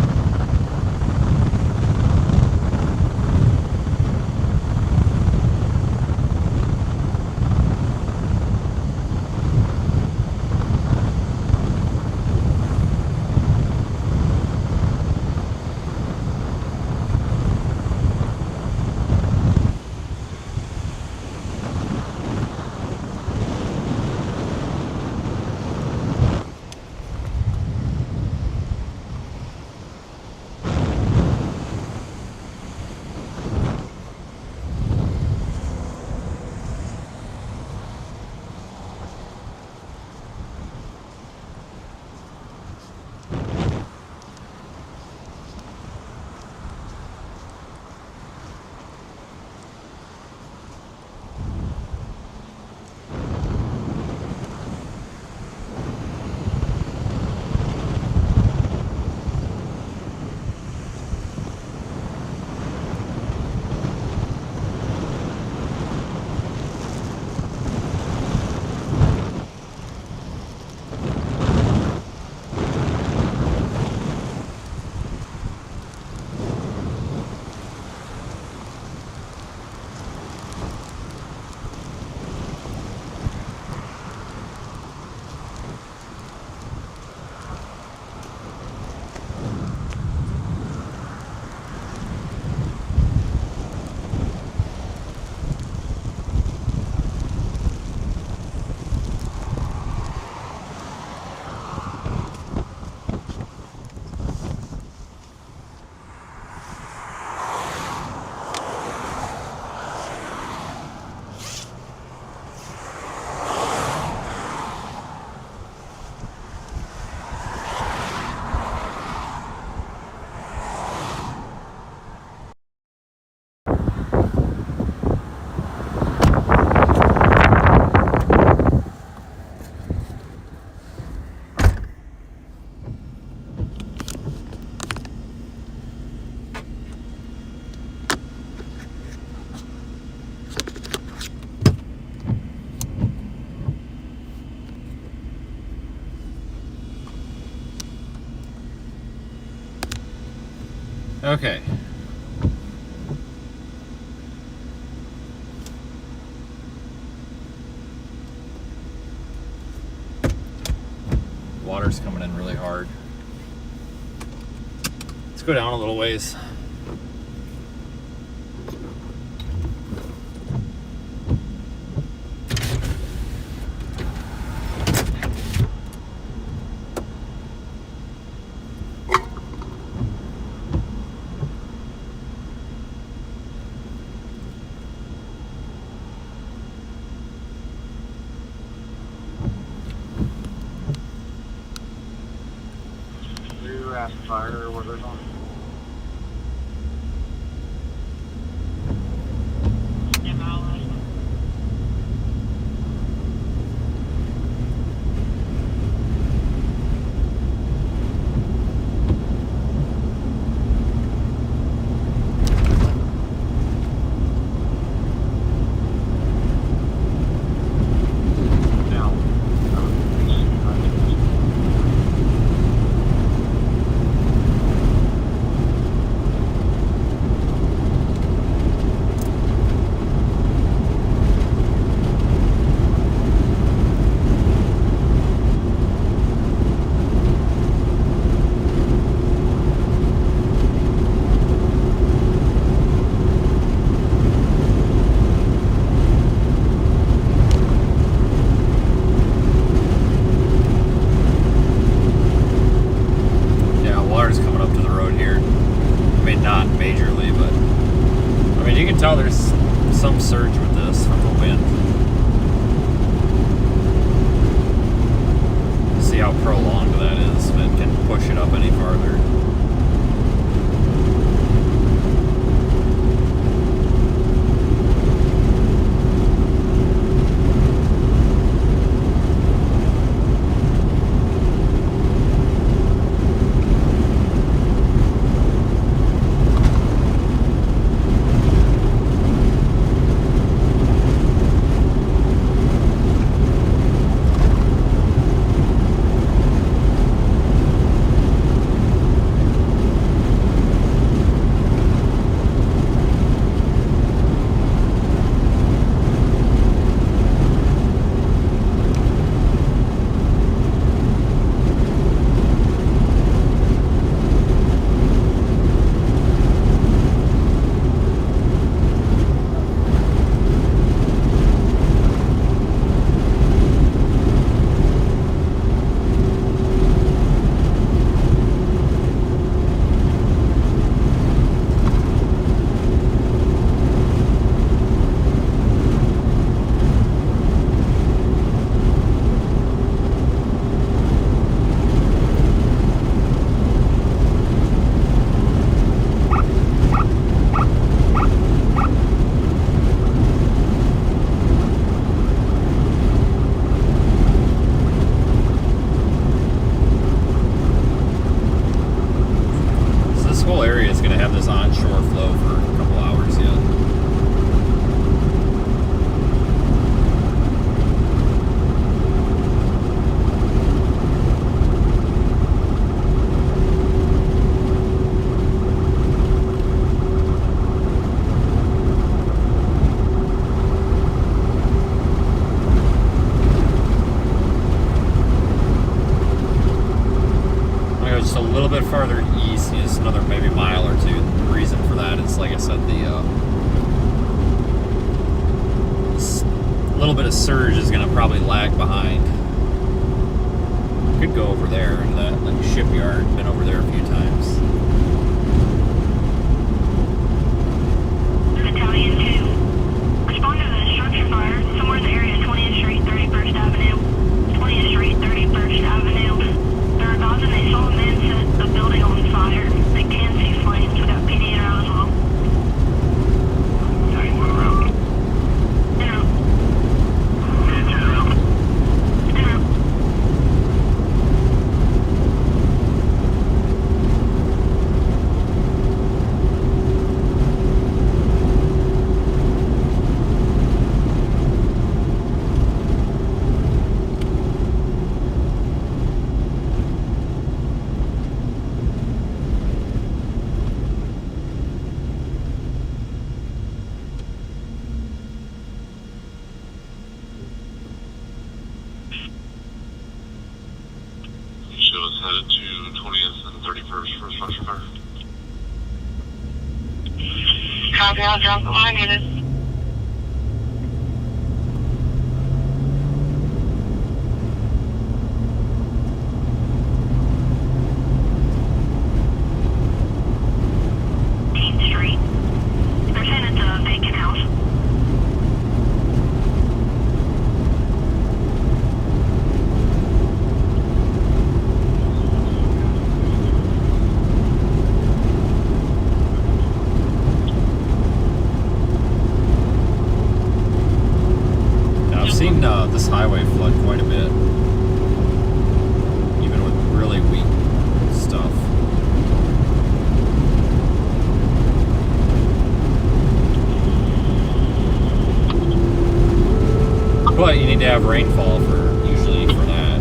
Okay. Water's coming in really hard. Let's go down a little ways. Fire or what they're on. There's some surge with this from the wind. See how prolonged that is, if it can push it up any farther. Farther east is another maybe mile or two. The reason for that is, like I said, the little bit of surge is going to probably lag behind. Could go over there into that like shipyard. Been over there a few times. Battalion 2. Respond to the structure fire somewhere in the area 20th Street, 31st Avenue. 20th Street, 31st Avenue. They're advising they saw a man set the building on fire. They can see flames without PD in as well. headed to 20th and 31st for a structure fire. Copy, I'll drop the line unit. Street. They're saying it's a vacant house. Now, I've seen this highway flood quite a bit, even with really weak stuff. But you need to have rainfall usually for that.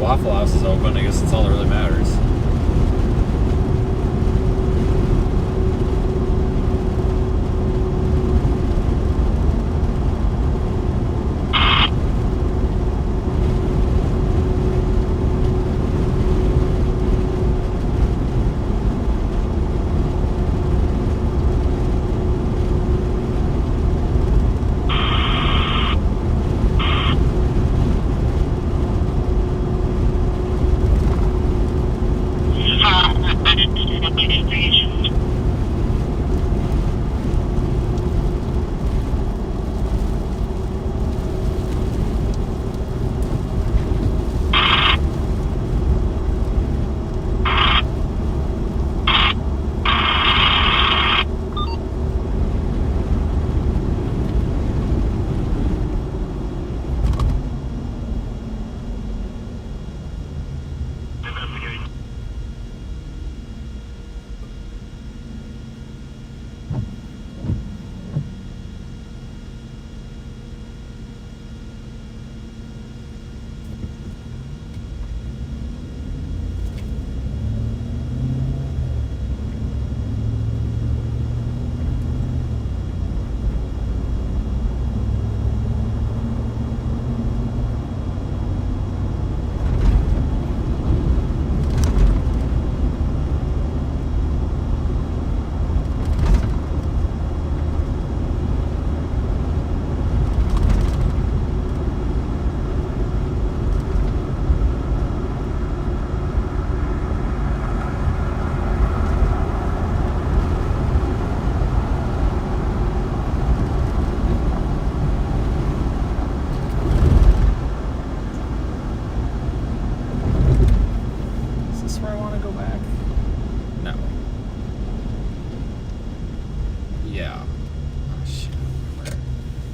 Waffle House is open. I guess that's all that really matters.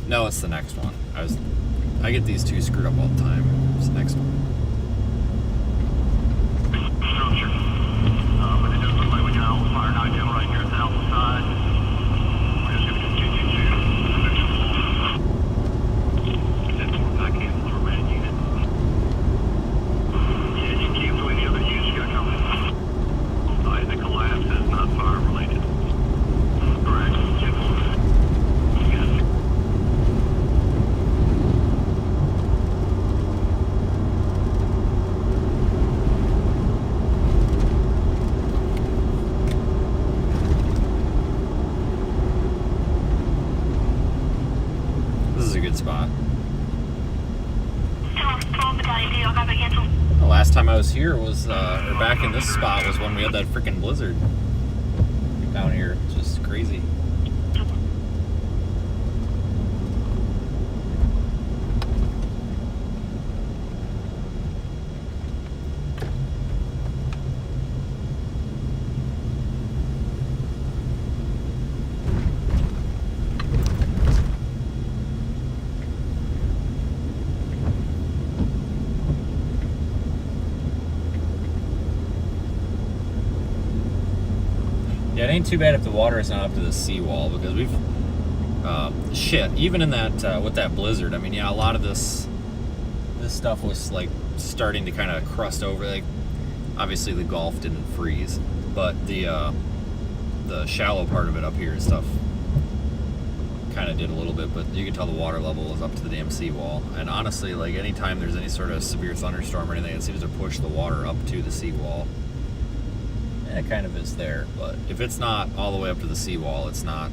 No, it's the next one. I get these two screwed up all the time. It's the next one. Structure. But it does look like we got all the fire knocked down right here at the alpha side. We're just going to continue to 10-4 back in for a man unit. Yeah, you cancel any other units you got coming. The collapse is not fire related. Correct. 10-4. good spot. 12 Battalion 2, I'll copy cancel. The last time I was here was, or back in this spot was when we had that freaking blizzard down here. It's just crazy. Yeah, it ain't too bad if the water is not up to the seawall, because we've shit. Even in that with that blizzard, I mean, yeah, a lot of this stuff was like starting to kind of crust over. Like, obviously the Gulf didn't freeze, but the shallow part of it up here and stuff kind of did a little bit. But you can tell the water level was up to the damn seawall. And honestly, like, anytime there's any sort of severe thunderstorm or anything, it seems to push the water up to the seawall. And it kind of is there, but if it's not all the way up to the seawall, it's not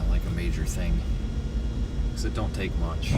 like a major thing, because it don't take much.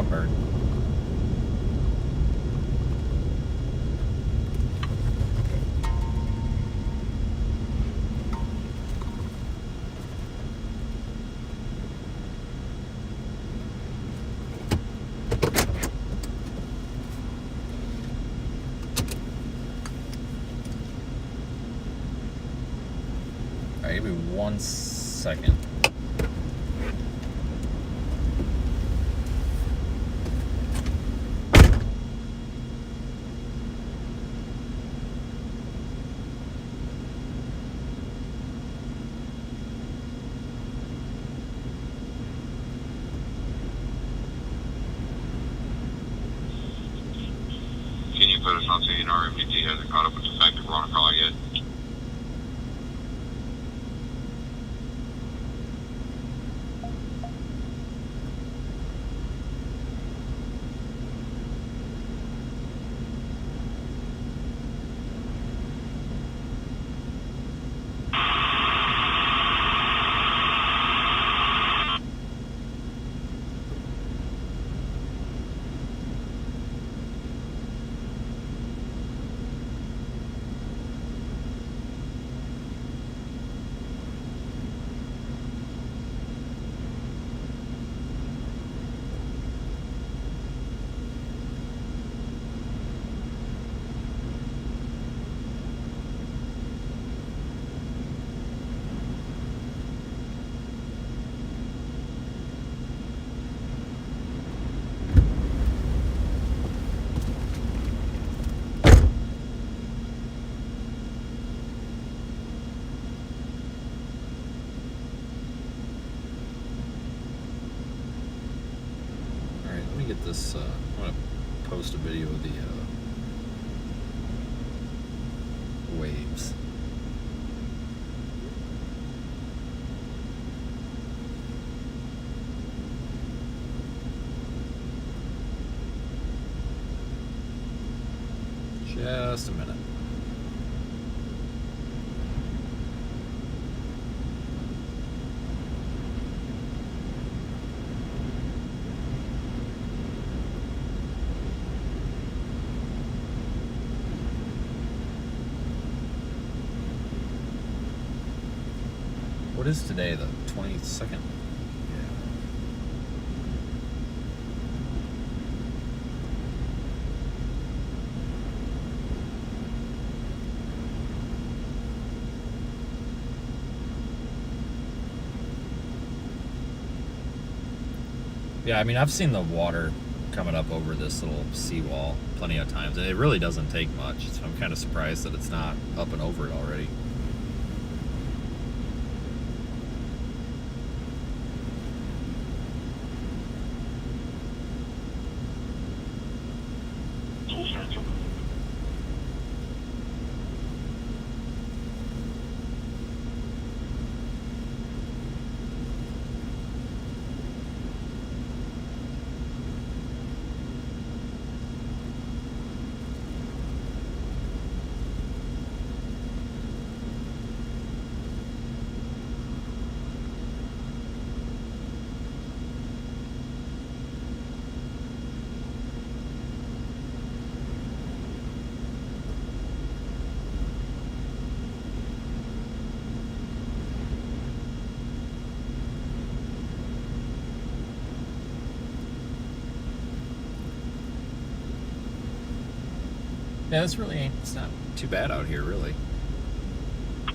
Bird. All right, give me 1 second. Put us on scene. Our MDT hasn't caught up with the fact that we're on a call yet. Get this, I'm going to post a video of the waves. Just a minute. What is today, the 22nd? Yeah. Yeah, I mean, I've seen the water coming up over this little seawall plenty of times, and it really doesn't take much, so I'm kind of surprised that it's not up and over it already. Yeah, it's not too bad out here, really.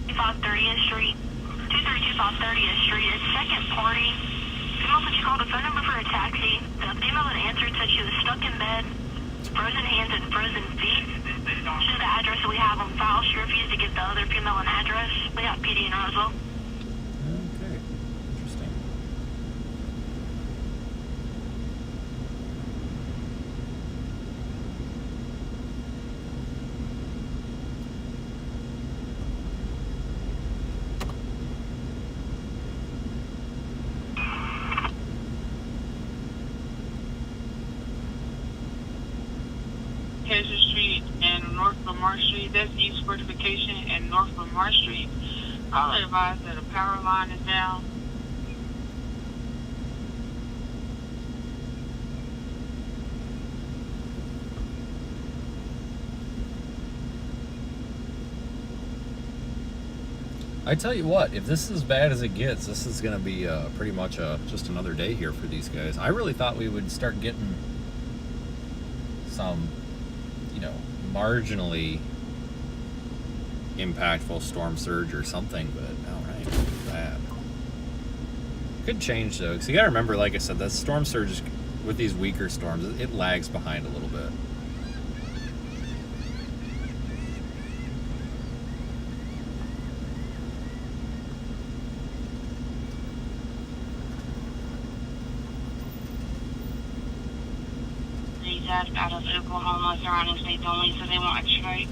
2530th Street. 232 30th Street. It's second party. Female said she called a phone number for a taxi. The female that answered said she was stuck in bed, frozen hands and frozen feet. She's the address that we have on file. She refused to give the other female an address. We got PD in Roswell. Okay, interesting. Hester Street and North Lamar Street. That's East Fortification and North Lamar Street. I'll advise that a power line is down. I tell you what, if this is as bad as it gets, this is going to be pretty much just another day here for these guys. I really thought we would start getting some, marginally impactful storm surge or something, but no, right? Bad. Could change though, because you got to remember, like I said, that storm surge with these weaker storms, it lags behind a little bit. Out of Oklahoma, surrounding states only, so they won't extradite.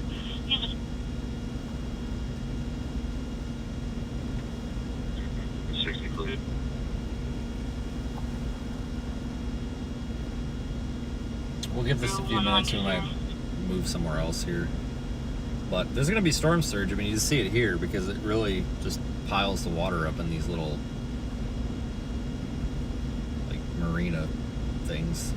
We'll give this a few minutes. We might move somewhere else here. But there's going to be storm surge. I mean, you see it here because it really just piles the water up in these little, like, marina things.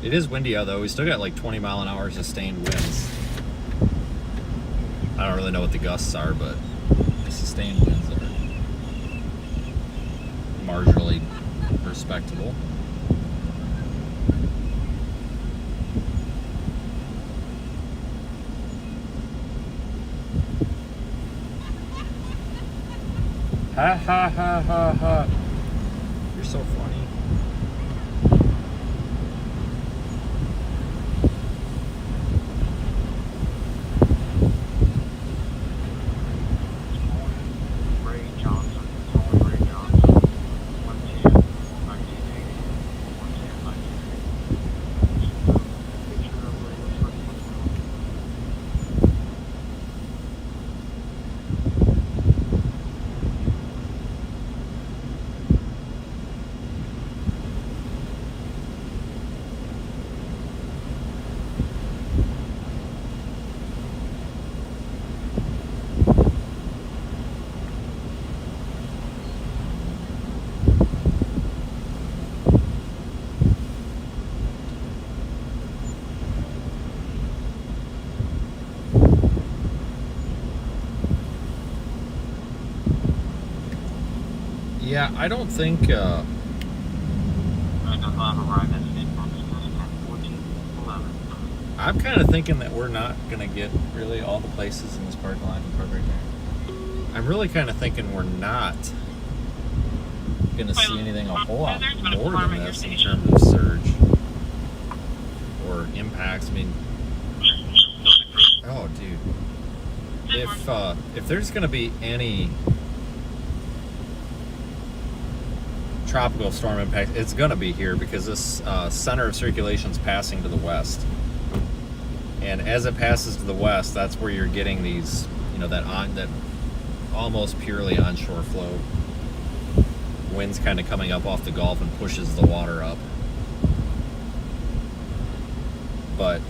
It is windy out though. We still got like 20-mile-an-hour sustained winds. I don't really know what the gusts are, but the sustained winds are marginally respectable. Ha ha ha ha ha. You're so funny. Yeah, I don't think. I'm kind of thinking that we're not gonna get really all the places in this parking lot. Park right there. I'm really kind of thinking we're not gonna see anything a whole lot more than this in terms of surge or impacts. I mean, oh, dude, if there's gonna be any tropical storm impact, it's gonna be here because this center of circulation is passing to the west. And as it passes to the west, that's where you're getting these, that almost purely onshore flow. Wind's kind of coming up off the Gulf and pushes the water up. But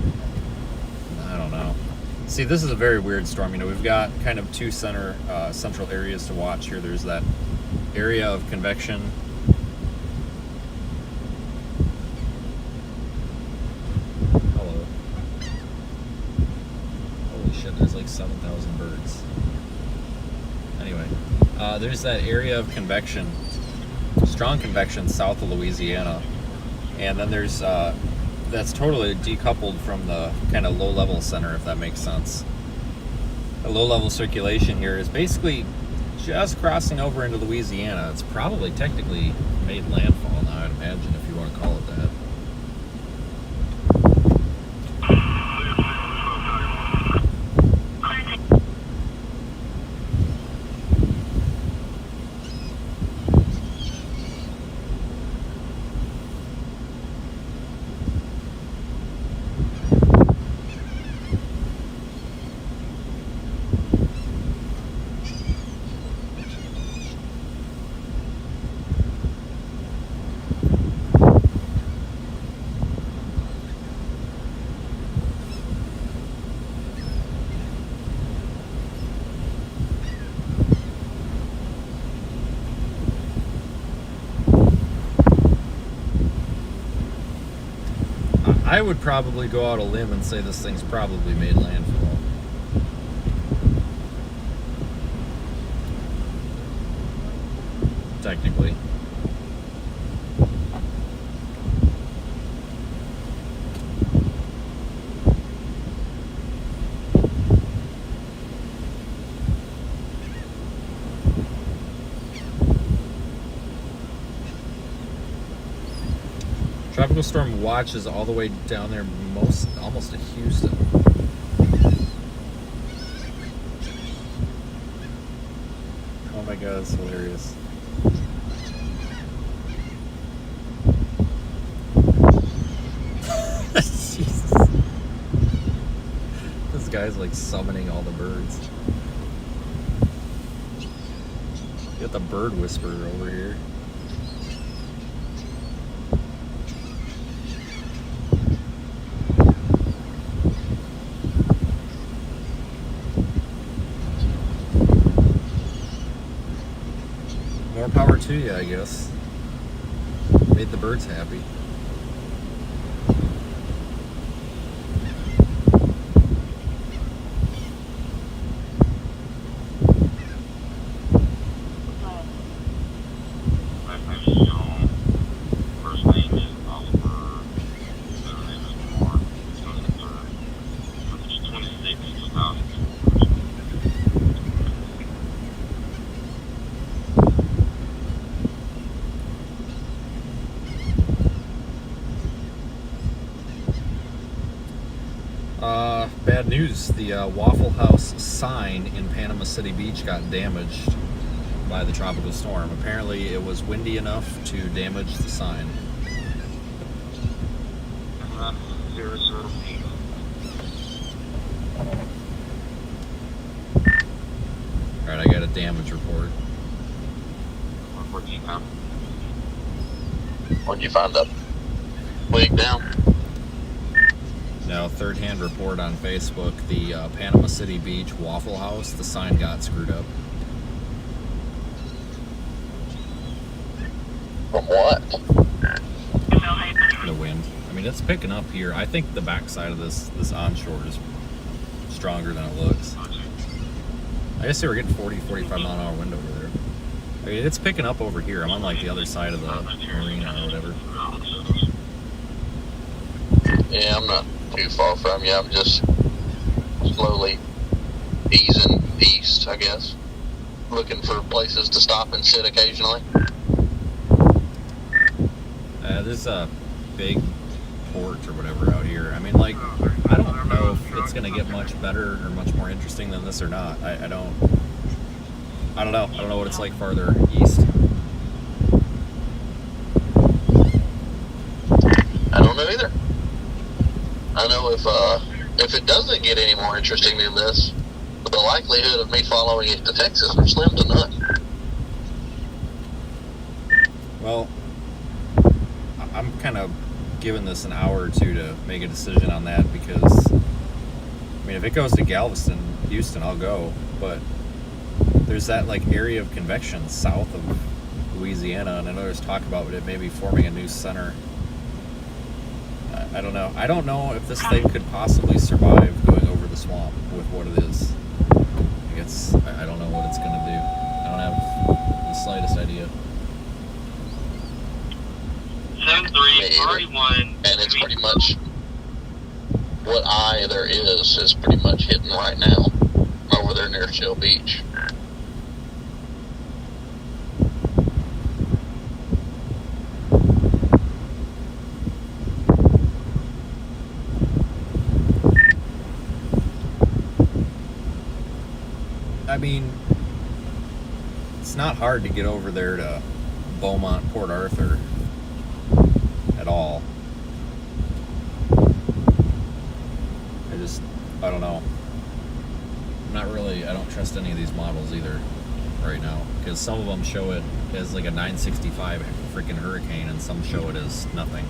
I don't know. See, this is a very weird storm. We've got kind of two central areas to watch here. There's that area of convection. There's like 7,000 birds. Anyway, there's that area of convection, strong convection south of Louisiana, and then there's that's totally decoupled from the kind of low-level center, if that makes sense. The low-level circulation here is basically just crossing over into Louisiana. It's probably technically made landfall now, I'd imagine, if you want to call it that. I would probably go out a limb and say this thing's probably made landfall. Technically. Tropical storm watch is all the way down there, almost to Houston. Oh my god, it's hilarious. Jesus. This guy's like summoning all the birds. You got the bird whisperer over here. More power to you, I guess. Made the birds happy. Bad news, the Waffle House sign in Panama City Beach got damaged by the tropical storm. Apparently it was windy enough to damage the sign. Alright, I got a damage report. Where'd you find that leg down? Now, third-hand report on Facebook, the Panama City Beach Waffle House, the sign got screwed up. From what? The wind. I mean, it's picking up here. I think the backside of this onshore is stronger than it looks. I guess they were getting 40, 45 mile an hour wind over there. I mean, it's picking up over here. I'm on like the other side of the marina or whatever. Yeah, I'm not too far from you. I'm just slowly easing east, I guess. Looking for places to stop and sit occasionally. There's a big port or whatever out here. I mean, like, I don't know if it's gonna get much better or much more interesting than this or not. I don't know. I don't know what it's like farther east. I don't know either. I know if it doesn't get any more interesting than this, the likelihood of me following it to Texas are slim to none. Well, I'm kind of giving this an hour or two to make a decision on that because, I mean, if it goes to Galveston, Houston, I'll go. But there's that like area of convection south of Louisiana, and I know there's talk about it maybe forming a new center. I don't know. I don't know if this thing could possibly survive going over the swamp with what it is. I don't know what it's gonna do. I don't have the slightest idea. 7-3, And it's pretty much what eye there is pretty much hitting right now over there near Shell Beach. I mean, it's not hard to get over there to Beaumont, Port Arthur at all. I don't know. I don't trust any of these models either right now because some of them show it as like a 965 freaking Hurricane and some show it as nothing.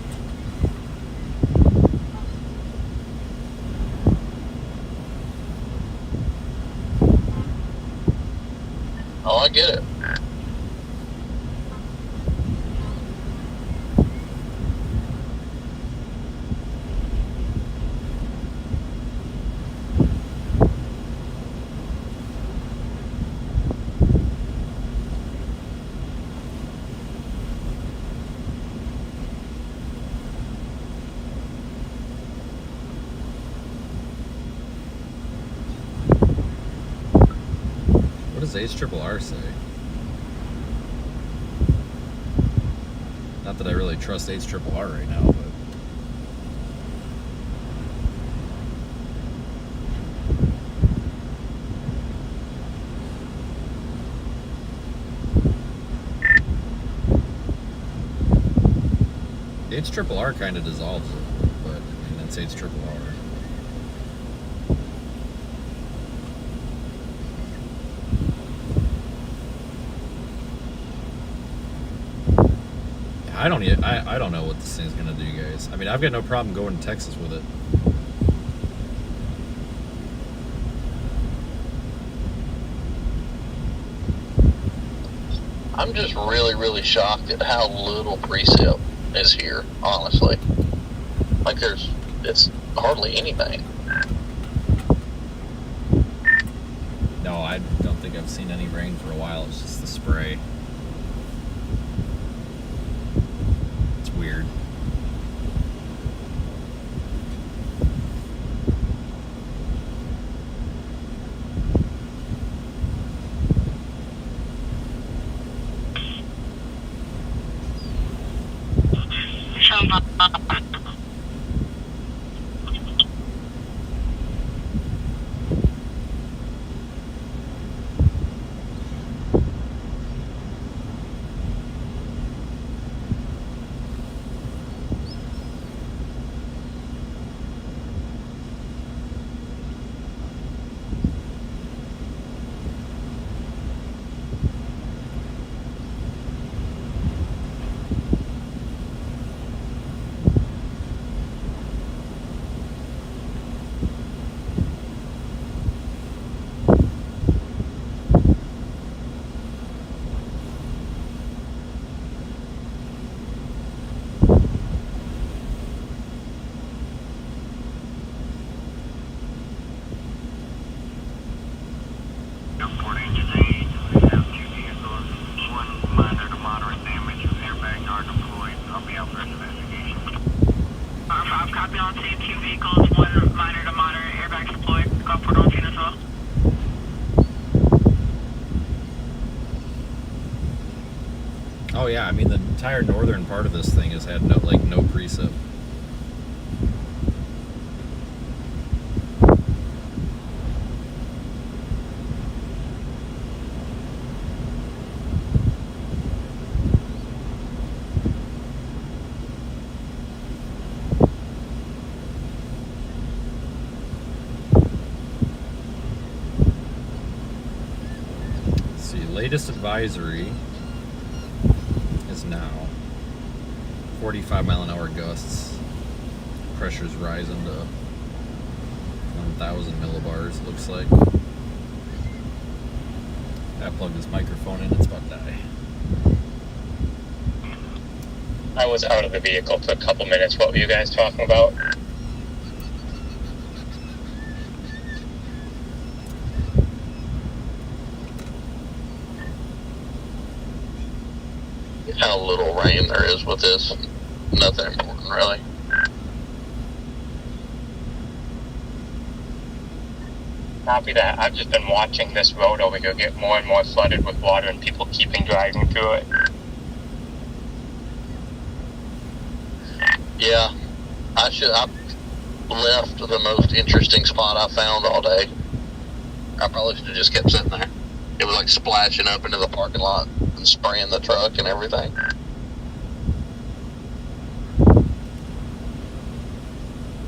Oh, I get it. What does HRRR say? Not that I really trust HRRR right now, but HRRR kind of dissolves it, but I mean that's HRRR. I don't know what this thing's gonna do, guys. I mean, I've got no problem going to Texas with it. I'm just really, really shocked at how little precip is here, honestly. Like it's hardly anything. No, I don't think I've seen any rain for a while. It's just the spray. It's weird. Oh yeah, I mean the entire northern part of this thing has had no precip. Latest advisory is now 45-mile-an-hour gusts. Pressure's rising to 1,000 millibars, it looks like. I plugged this microphone in, it's about to die. I was out of the vehicle for a couple minutes. What were you guys talking about? How little rain there is with this. Nothing important, really. Copy that. I've just been watching this road over here get more and more flooded with water and people keeping driving through it. Yeah. I left the most interesting spot I found all day. I probably should have just kept sitting there. It was like splashing up into the parking lot and spraying the truck and everything.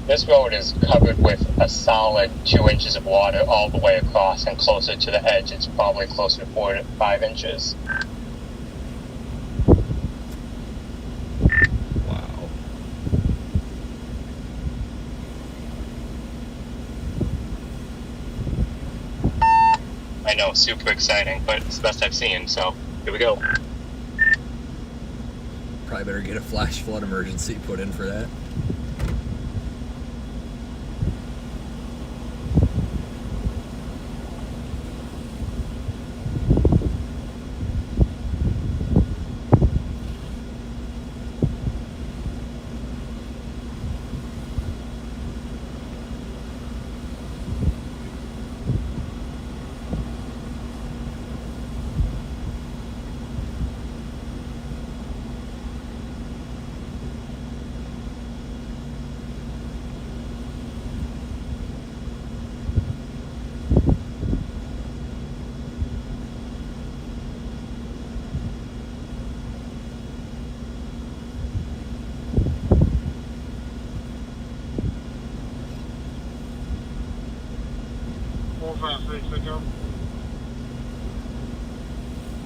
This road is covered with a solid 2 inches of water all the way across, and closer to the edge, it's probably closer to 4 to 5 inches. Wow. I know, super exciting, but it's the best I've seen, so here we go. Probably better get a flash flood emergency put in for that.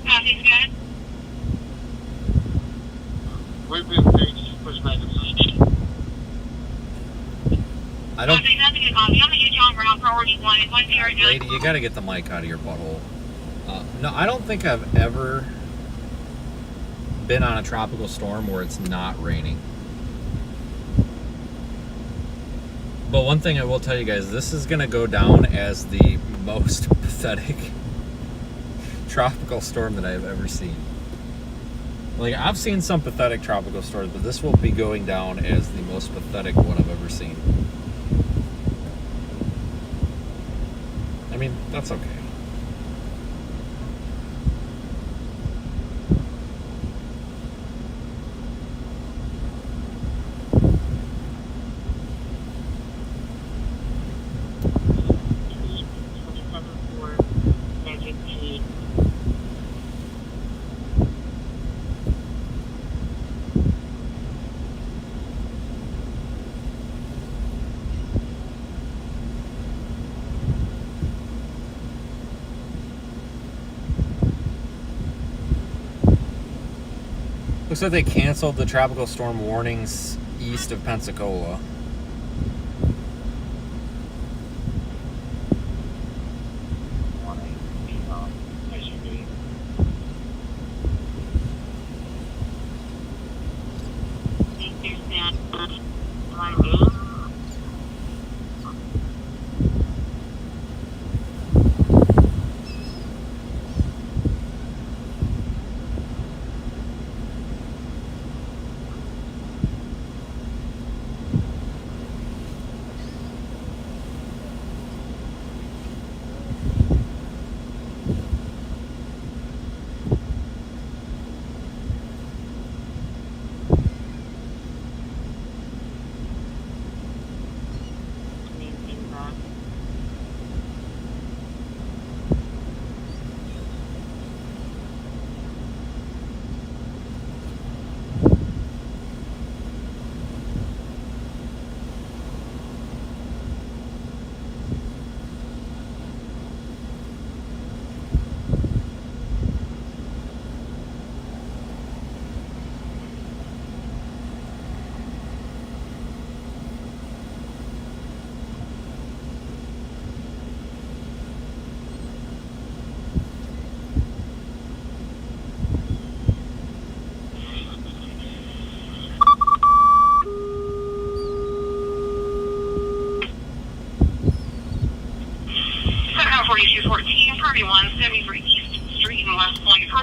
Copy, Scott. We've been pushed back in system. I don't. Copy, that's a good copy. I'm gonna get you on ground priority 1. It's 1 0 Lady, you gotta get the mic out of your butthole. No, I don't think I've ever been on a tropical storm where it's not raining. But one thing I will tell you guys, this is gonna go down as the most pathetic tropical storm that I've ever seen. Like, I've seen some pathetic tropical storms, but this will be going down as the most pathetic one I've ever seen. I mean, that's okay. Looks like they canceled the tropical storm warnings east of Pensacola.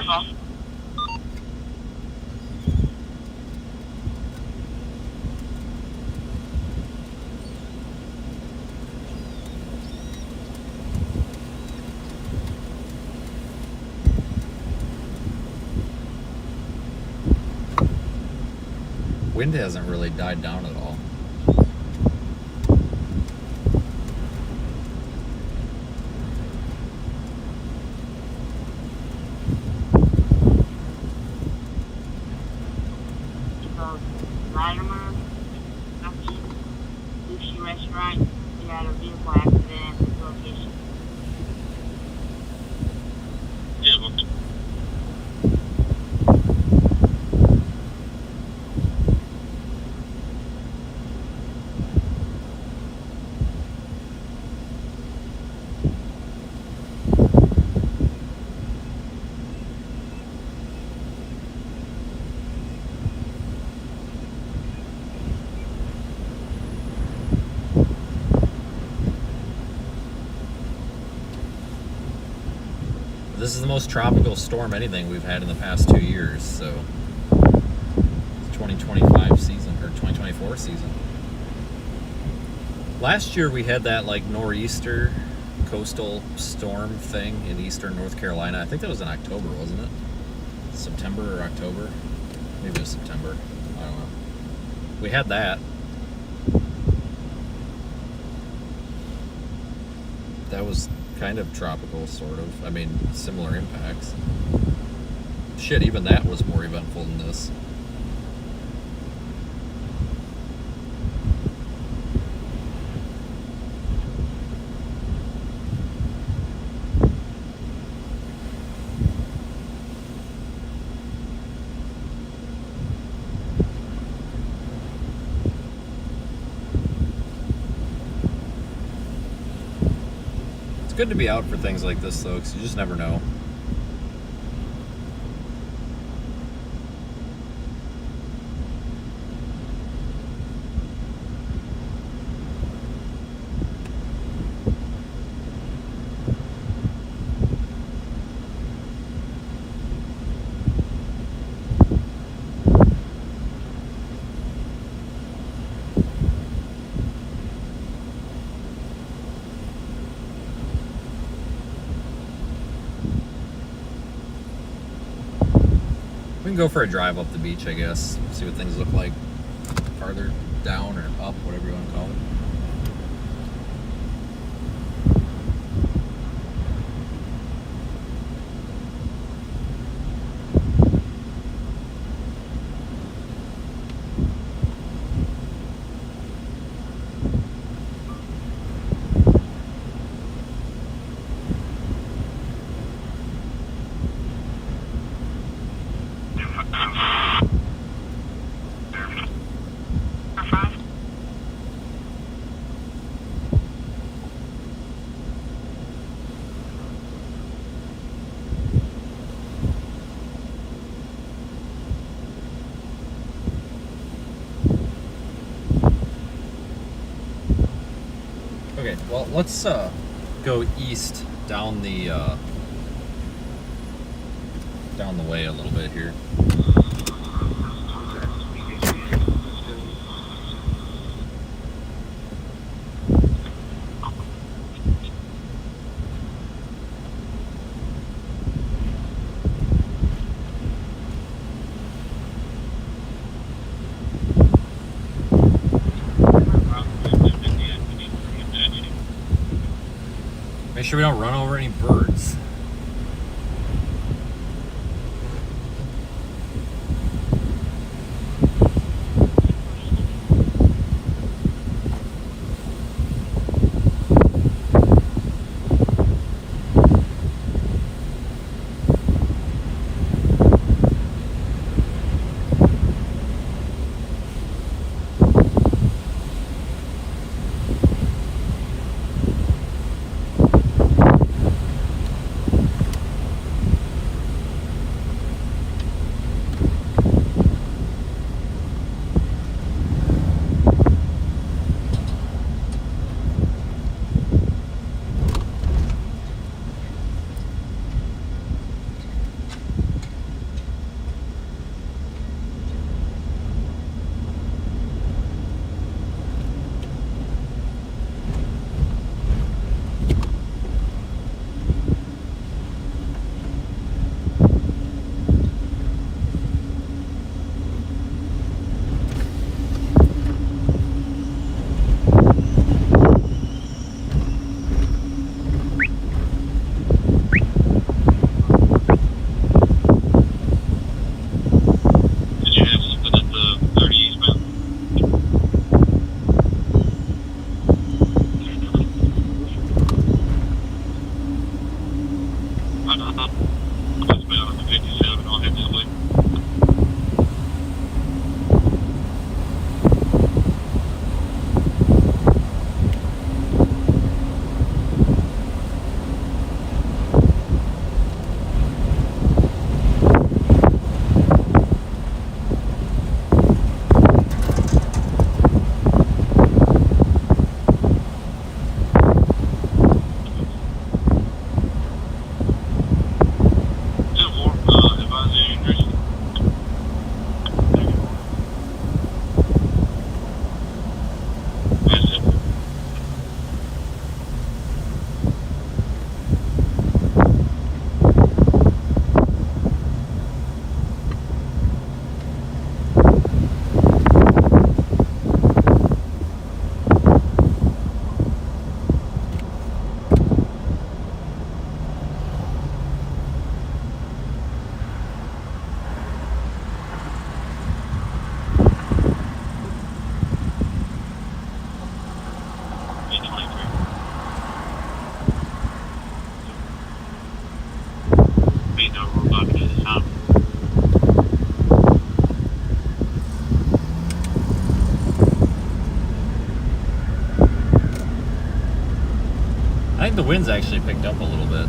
Careful. Wind hasn't really died down at all. Latimer, Sushi Restaurant, we had a vehicle accident at this location. Yeah, well, This is the most tropical storm anything we've had in the past 2 years, so 2025 season or 2024 season. Last year we had that like nor'easter coastal storm thing in eastern North Carolina. I think that was in October, wasn't it? September or October? Maybe it was September. I don't know. We had that. That was kind of tropical, sort of. I mean, similar impacts. Shit, even that was more eventful than this. Good to be out for things like this, though, because you just never know. We can go for a drive up the beach, I guess. See what things look like farther down or up, whatever you want to call it. Okay, well, let's go east down the way a little bit here. Make sure we don't run over any birds. wind's actually picked up a little bit.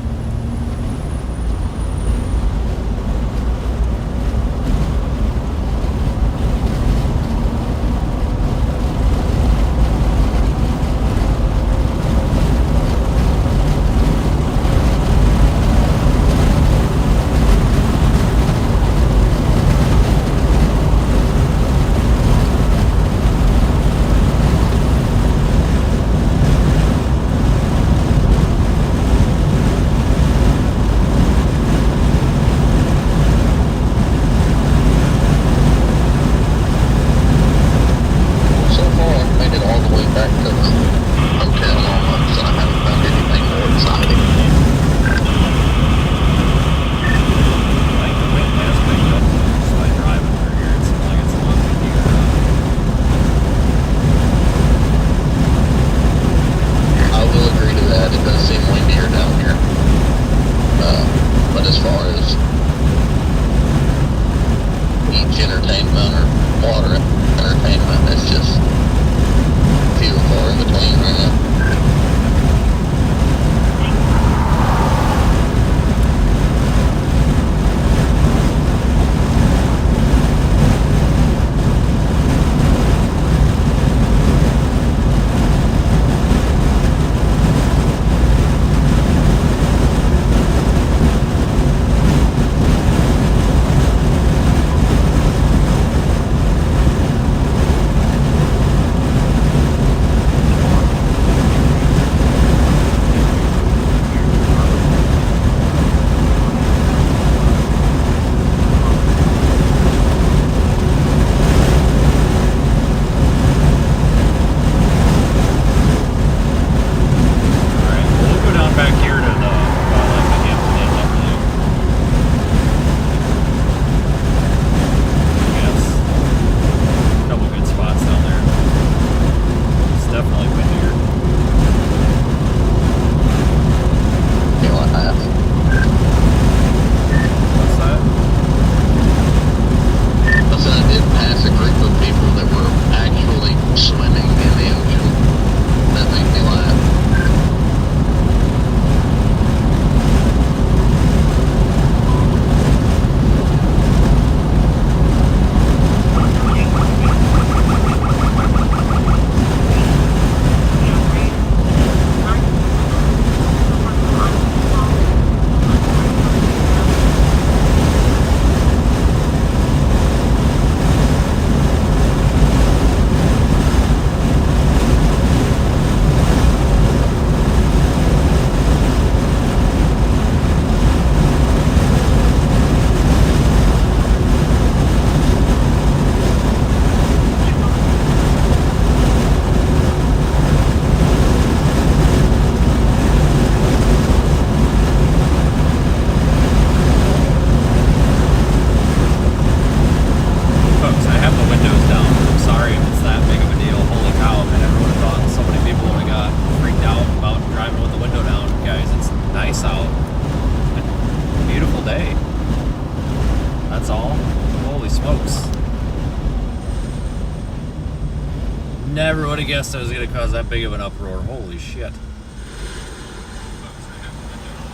Never would have guessed I was going to cause that big of an uproar. Holy shit.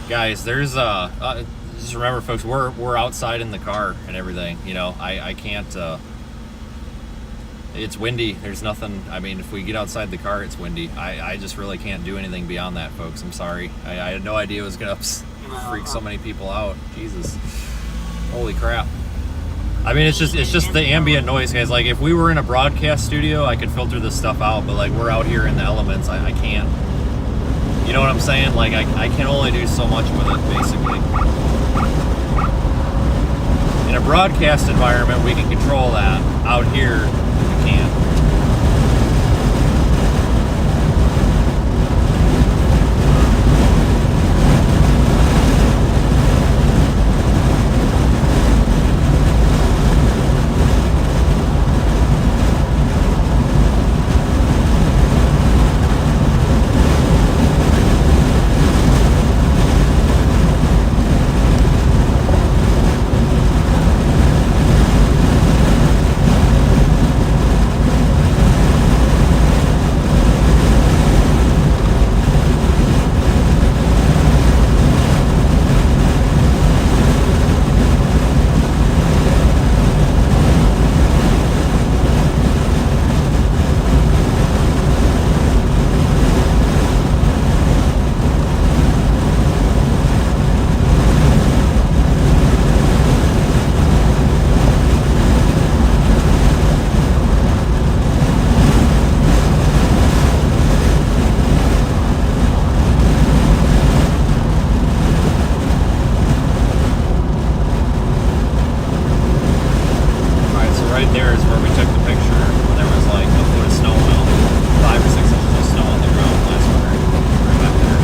Guys, there's just remember, folks, we're outside in the car and everything. You know, I can't. It's windy. There's nothing. I mean, if we get outside the car, it's windy. I just really can't do anything beyond that, folks. I'm sorry. I had no idea it was gonna freak so many people out. Jesus. Holy crap. I mean, it's just the ambient noise, guys. Like, if we were in a broadcast studio, I could filter this stuff out, but like, we're out here in the elements, I can't. You know what I'm saying? Like, I can only do so much with it, basically. In a broadcast environment, we can control that. Out here, we can't. right there is where we took the picture when there was like a foot of snow, 5 or 6 inches of snow on the ground last winter. Right back there.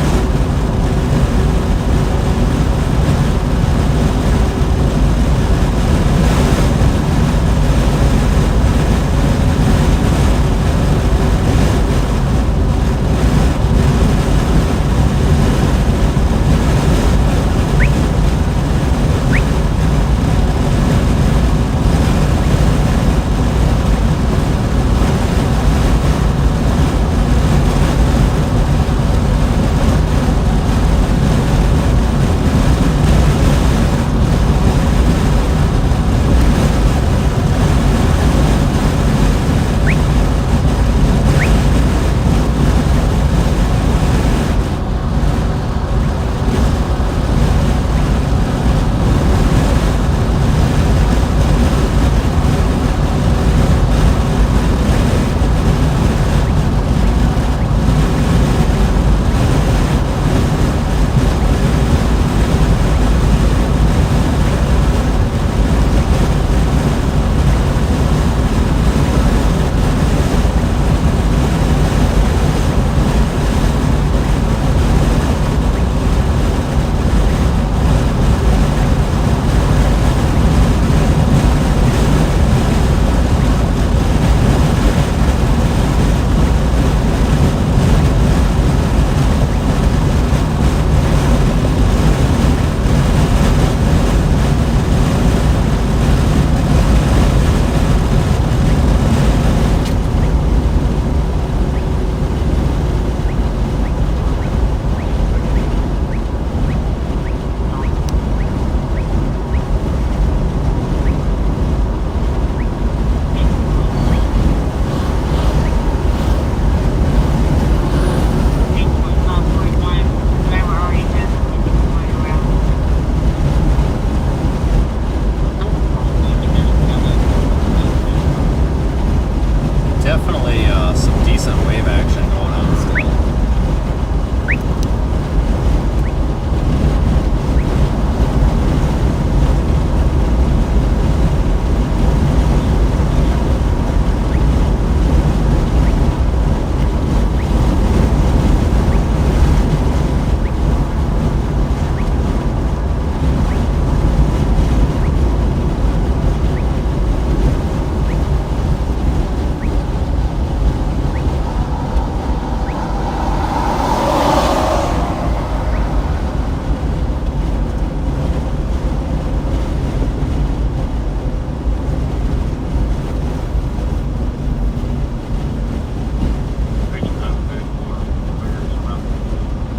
Definitely some decent wave action going on still.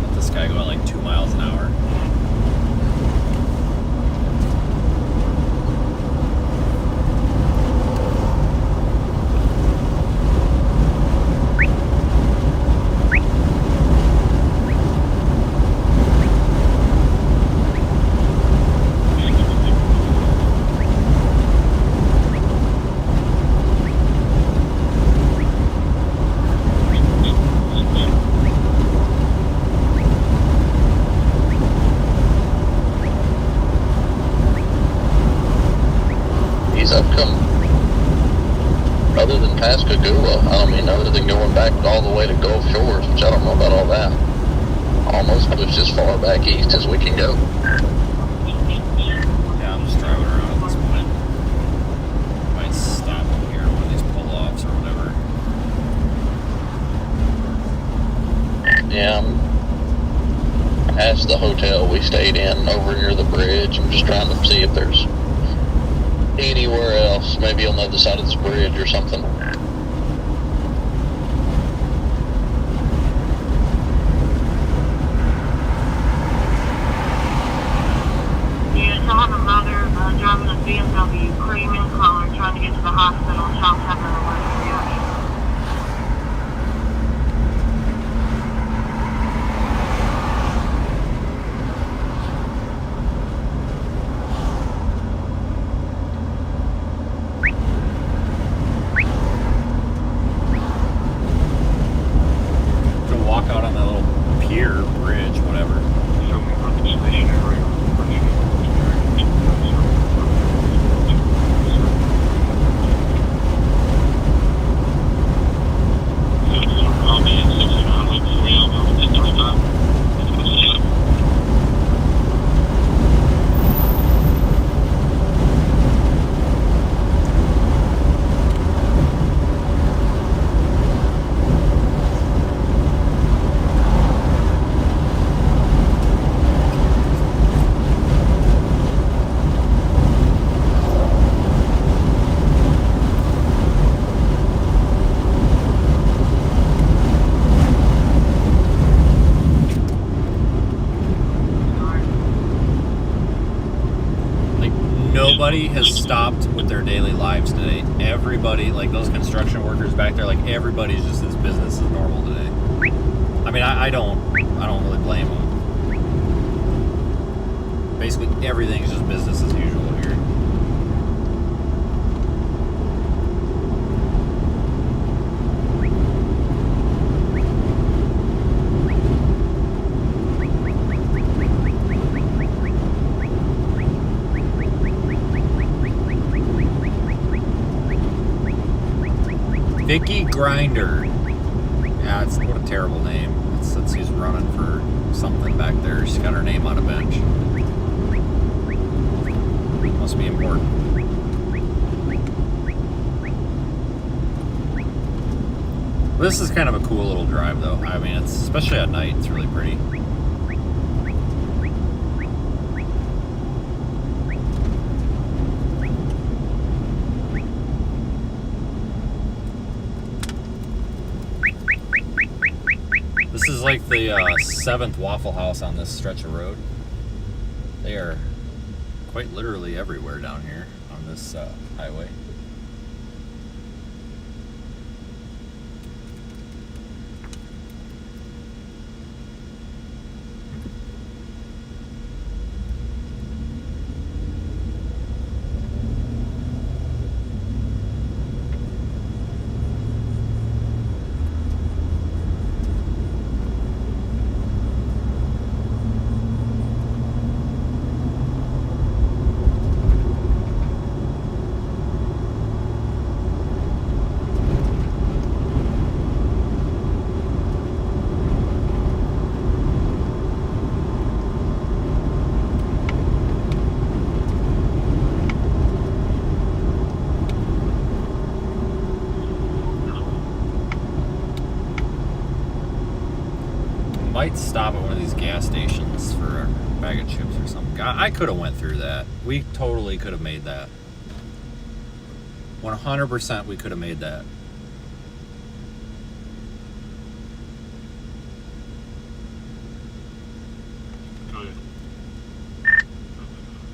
Let this guy go at like 2 miles an hour. I've come, other than Pascagoula, I mean, other than going back all the way to Gulf Shores, which I don't know about all that, almost pushed as far back east as we can go. Yeah, I'm just driving around at this point. Might stop up here on one of these pull-offs or whatever. Yeah, I'm past the hotel we stayed in over near the bridge. I'm just trying to see if there's anywhere else, maybe on the other side of this bridge or something. Yeah, so I have a mother driving a BMW cream in color trying to get to the hospital. Child's having an allergic reaction. nobody has stopped with their daily lives today. Everybody, like those construction workers back there, like everybody's just as business as normal today. I mean, I don't really blame them. Basically, everything's just business as usual here. Vicky Grinder. Yeah, it's what a terrible name. It's who's running for something back there. She's got her name on a bench. Must be important. This is kind of a cool little drive, though. I mean, it's especially at night. It's really pretty. This is like the 7th Waffle House on this stretch of road. They are quite literally everywhere down here on this highway. Might stop at one of these gas stations for a bag of chips or something. I could have went through that. We totally could have made that. 100% we could have made that.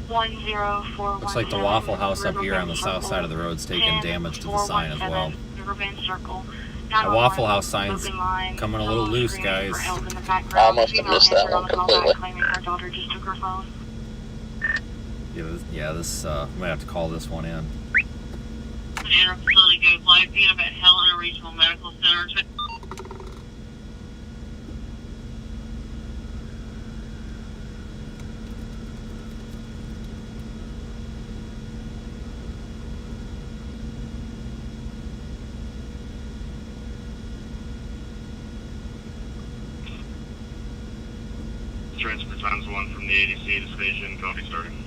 Looks like the Waffle House up here on the south side of the road is taking damage to the sign as well. The Waffle House sign's coming a little loose, guys. I must have missed that one completely. Yeah, this we might have to call this one in. Facility goes live. Being up at Helena Regional Medical Center. Transfer times 1 from the ADC to station. Copy starting.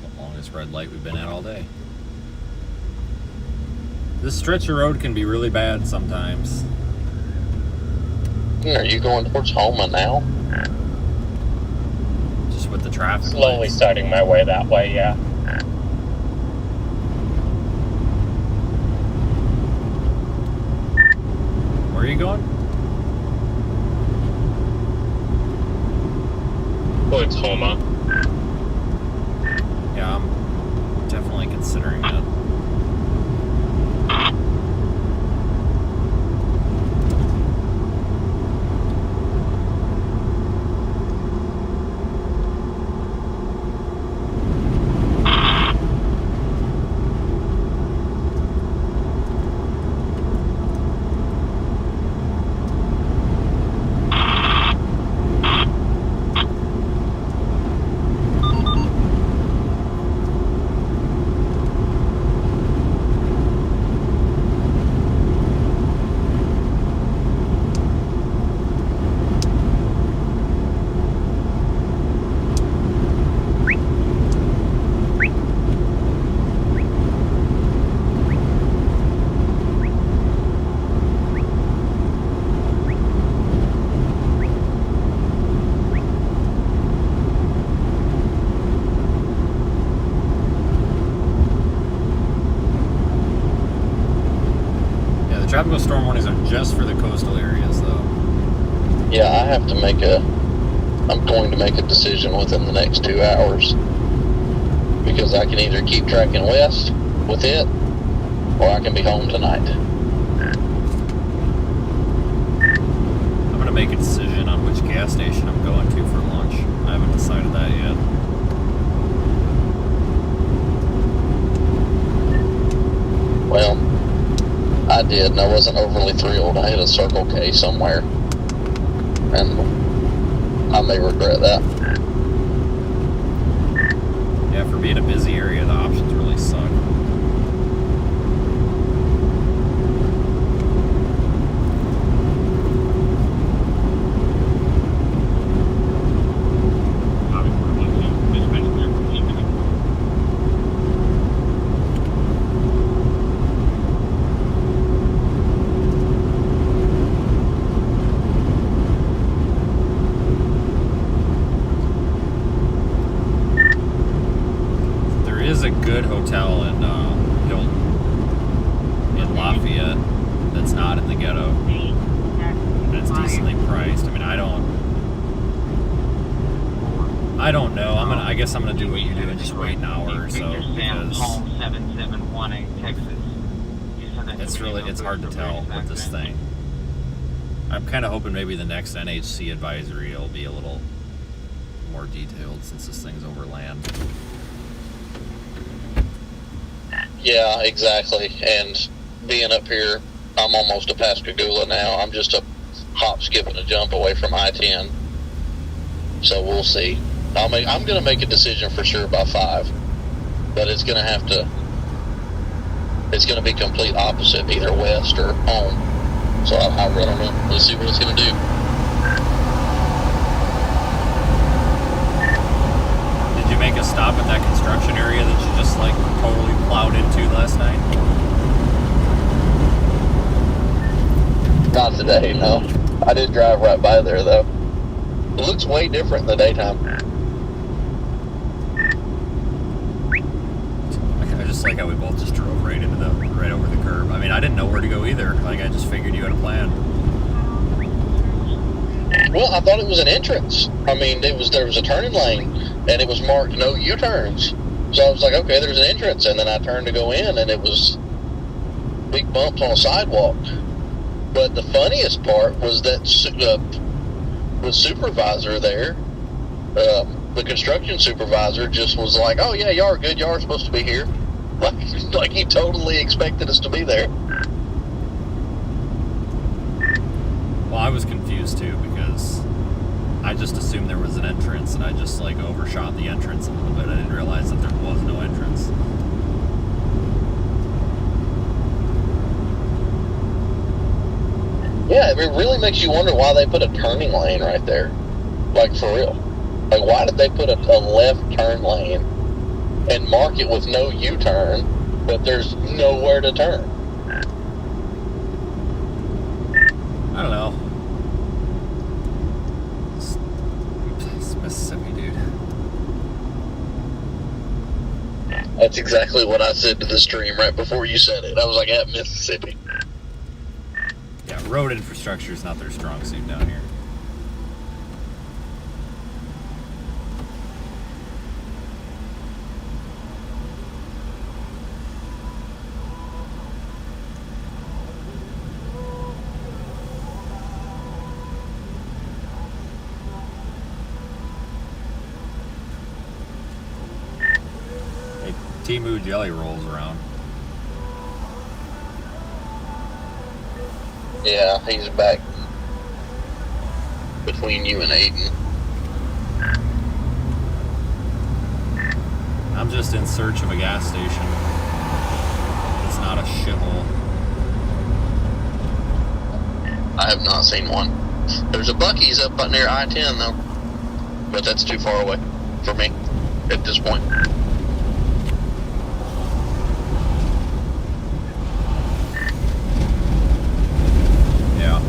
The longest red light we've been at all day. This stretch of road can be really bad sometimes. Are you going towards Homa now? Just with the traffic. Slowly lights. starting my way that way, yeah. Where are you going? Towards Homa. Yeah, I'm definitely considering it. tropical storm warnings are just for the coastal areas, though. Yeah, I'm going to make a decision within the next 2 hours. Because I can either keep tracking west with it, or I can be home tonight. I'm going to make a decision on which gas station I'm going to for lunch. I haven't decided that yet. Well, I did, and I wasn't overly thrilled. I hit a Circle K somewhere, and I may regret that. Yeah, for being a busy area, the options really suck. A good hotel in Hilton, in Lafayette, that's not in the ghetto, and it's decently priced. I mean, I don't know. I guess I'm gonna do what you do and just wait an hour or so, because it's hard to tell with this thing. I'm kind of hoping maybe the next NHC advisory will be a little more detailed, since this thing's over land. Yeah, exactly. And being up here, I'm almost to Pascagoula now. I'm just a hop, skip, and a jump away from I-10. So we'll see. I'm going to make a decision for sure by 5. But it's going to be complete opposite, either west or home. So I really don't know. Let's see what it's going to do. Did you make a stop at that construction area that you just like totally plowed into last night? Not today, no. I did drive right by there, though. It looks way different in the daytime. I just like how we both just drove right over the curb. I mean, I didn't know where to go either. Like, I just figured you had a plan. Well, I thought it was an entrance. I mean, there was a turning lane, and it was marked no U-turns. So I was like, okay, there's an entrance, and then I turned to go in, and it was big bumps on a sidewalk. But the funniest part was that the supervisor there, the construction supervisor, just was like, oh yeah, y'all are good, y'all are supposed to be here. Like he totally expected us to be there. Well, I was confused too, because I just assumed there was an entrance, and I just like overshot the entrance a little bit. I didn't realize that there was no entrance. Yeah, it really makes you wonder why they put a turning lane right there. Like, for real. Like, why did they put a left turn lane and mark it with no U-turn, but there's nowhere to turn? I don't know. It's Mississippi, dude. That's exactly what I said to the stream right before you said it. I was like, at Mississippi. Yeah, road infrastructure is not their strong suit down here. Hey, Timu Jelly rolls around. Yeah, he's back between you and Aiden. I'm just in search of a gas station. It's not a shithole. I have not seen one. There's a Buc-ee's up near I-10 though, but that's too far away for me at this point. Yeah.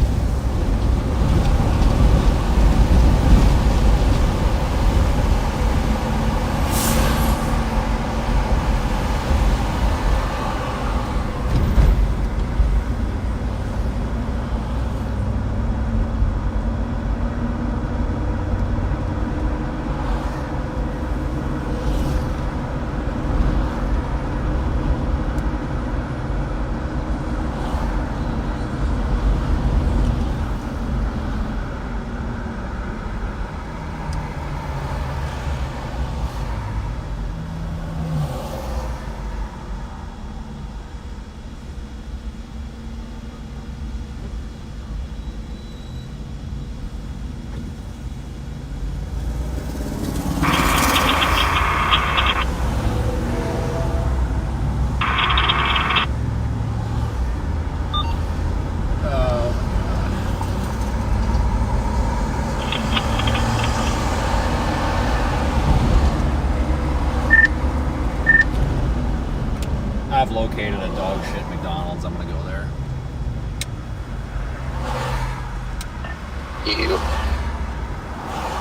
located a dog shit McDonald's. I'm gonna go there.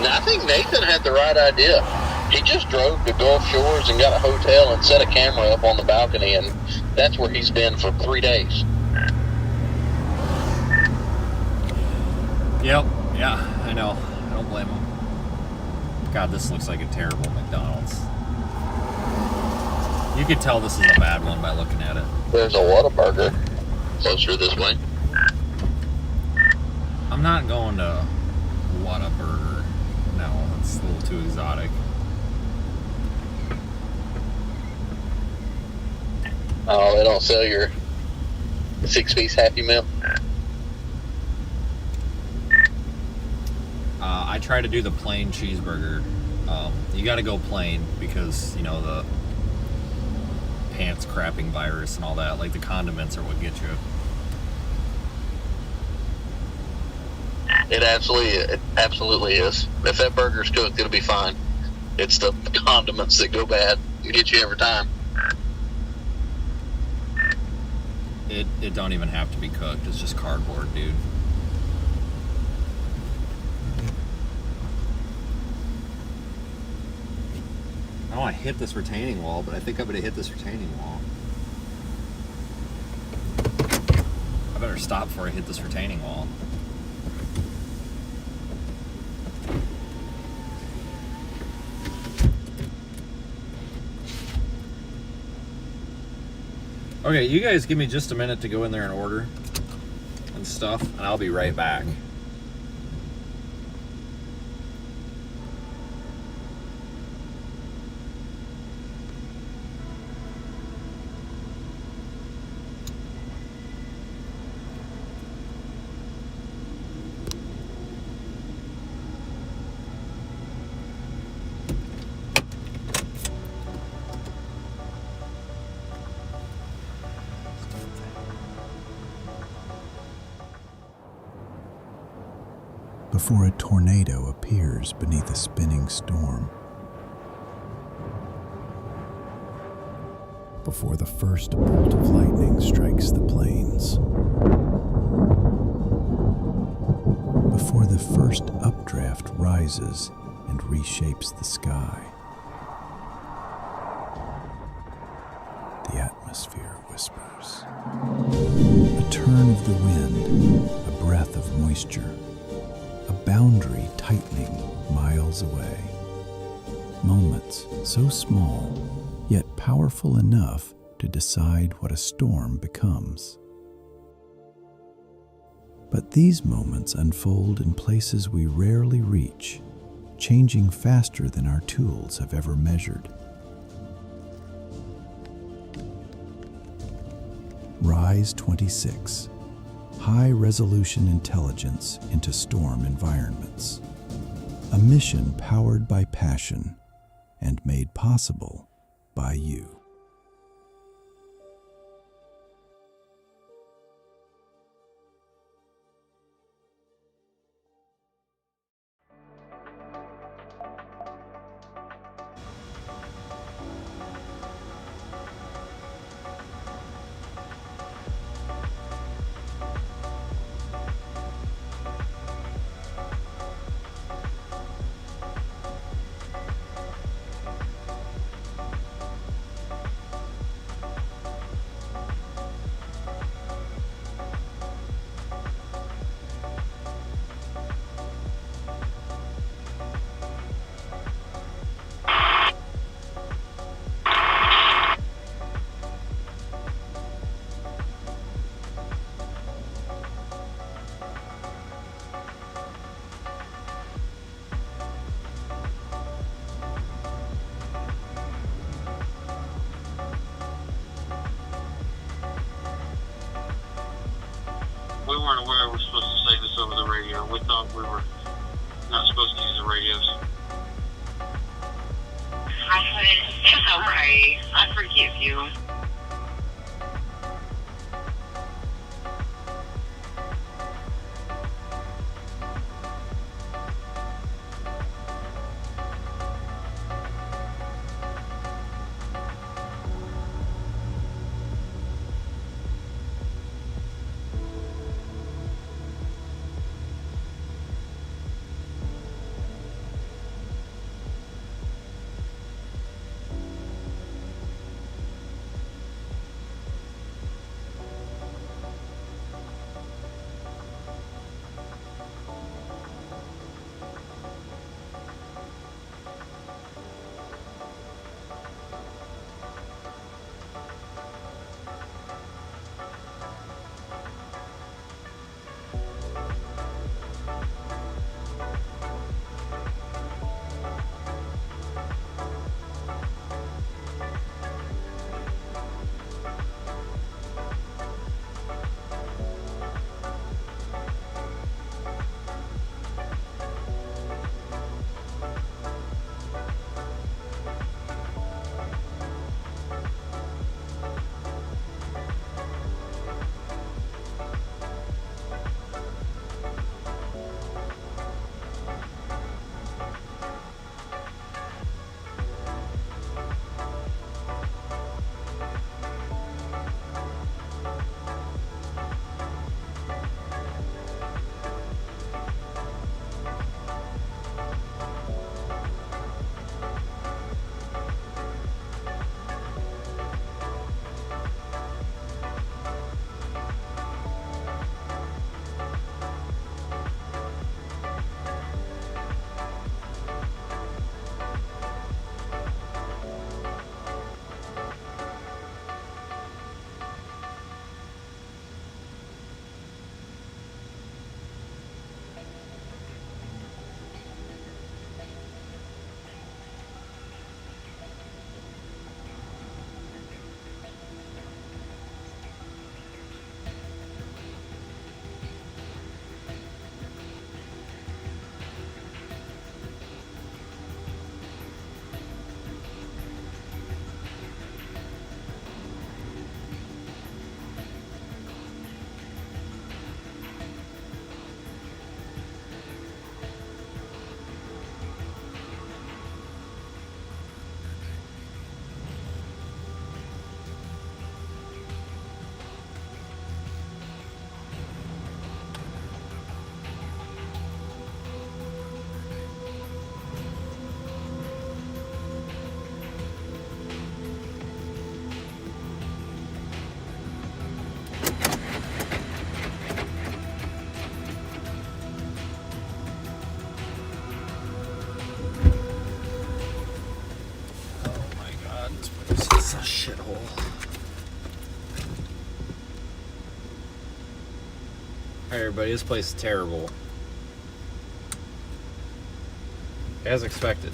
Now, I think Nathan had the right idea. He just drove to Gulf Shores and got a hotel and set a camera up on the balcony, and that's where he's been for 3 days. Yep, yeah, I know. I don't blame him. God, this looks like a terrible McDonald's. You could tell this is a bad one by looking at it. There's a Whataburger closer this way. I'm not going to Whataburger. No, it's a little too exotic. Oh, they don't sell your 6-piece Happy Meal? I try to do the plain cheeseburger. You got to go plain because, you know, the pants crapping virus and all that. Like, the condiments are what get you. It absolutely is. If that burger's cooked, it'll be fine. It's the condiments that go bad and get you every time. It don't even have to be cooked. It's just cardboard, dude. I want to hit this retaining wall, but I think I'm going to hit this retaining wall. I better stop before I hit this retaining wall. Okay, you guys give me just a minute to go in there and order and stuff, and I'll be right back. Before a tornado appears beneath a spinning storm. Before the first bolt of lightning strikes the plains. Before the first updraft rises and reshapes the sky. The atmosphere whispers. A turn of the wind, a breath of moisture. A boundary tightening miles away. Moments so small, yet powerful enough to decide what a storm becomes. But these moments unfold in places we rarely reach, changing faster than our tools have ever measured. Rise 26. High-resolution intelligence into storm environments. A mission powered by passion and made possible by you. We weren't aware we were supposed to say this over the radio. We thought we were not supposed to use the radios. I said, it's okay. I forgive you. Alright, everybody, this place is terrible. As expected.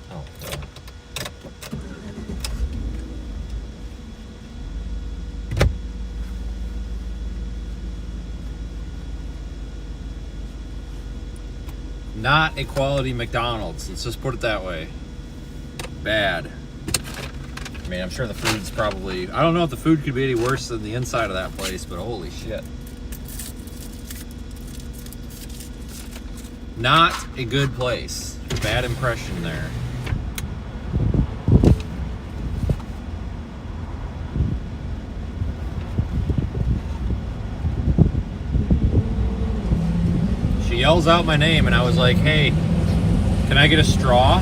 Oh, duh. Not a quality McDonald's. Let's just put it that way. Bad. I mean, I'm sure the food's probably... I don't know if the food could be any worse than the inside of that place, but holy shit. Not a good place. Bad impression there. She yells out my name and I was like, hey, can I get a straw?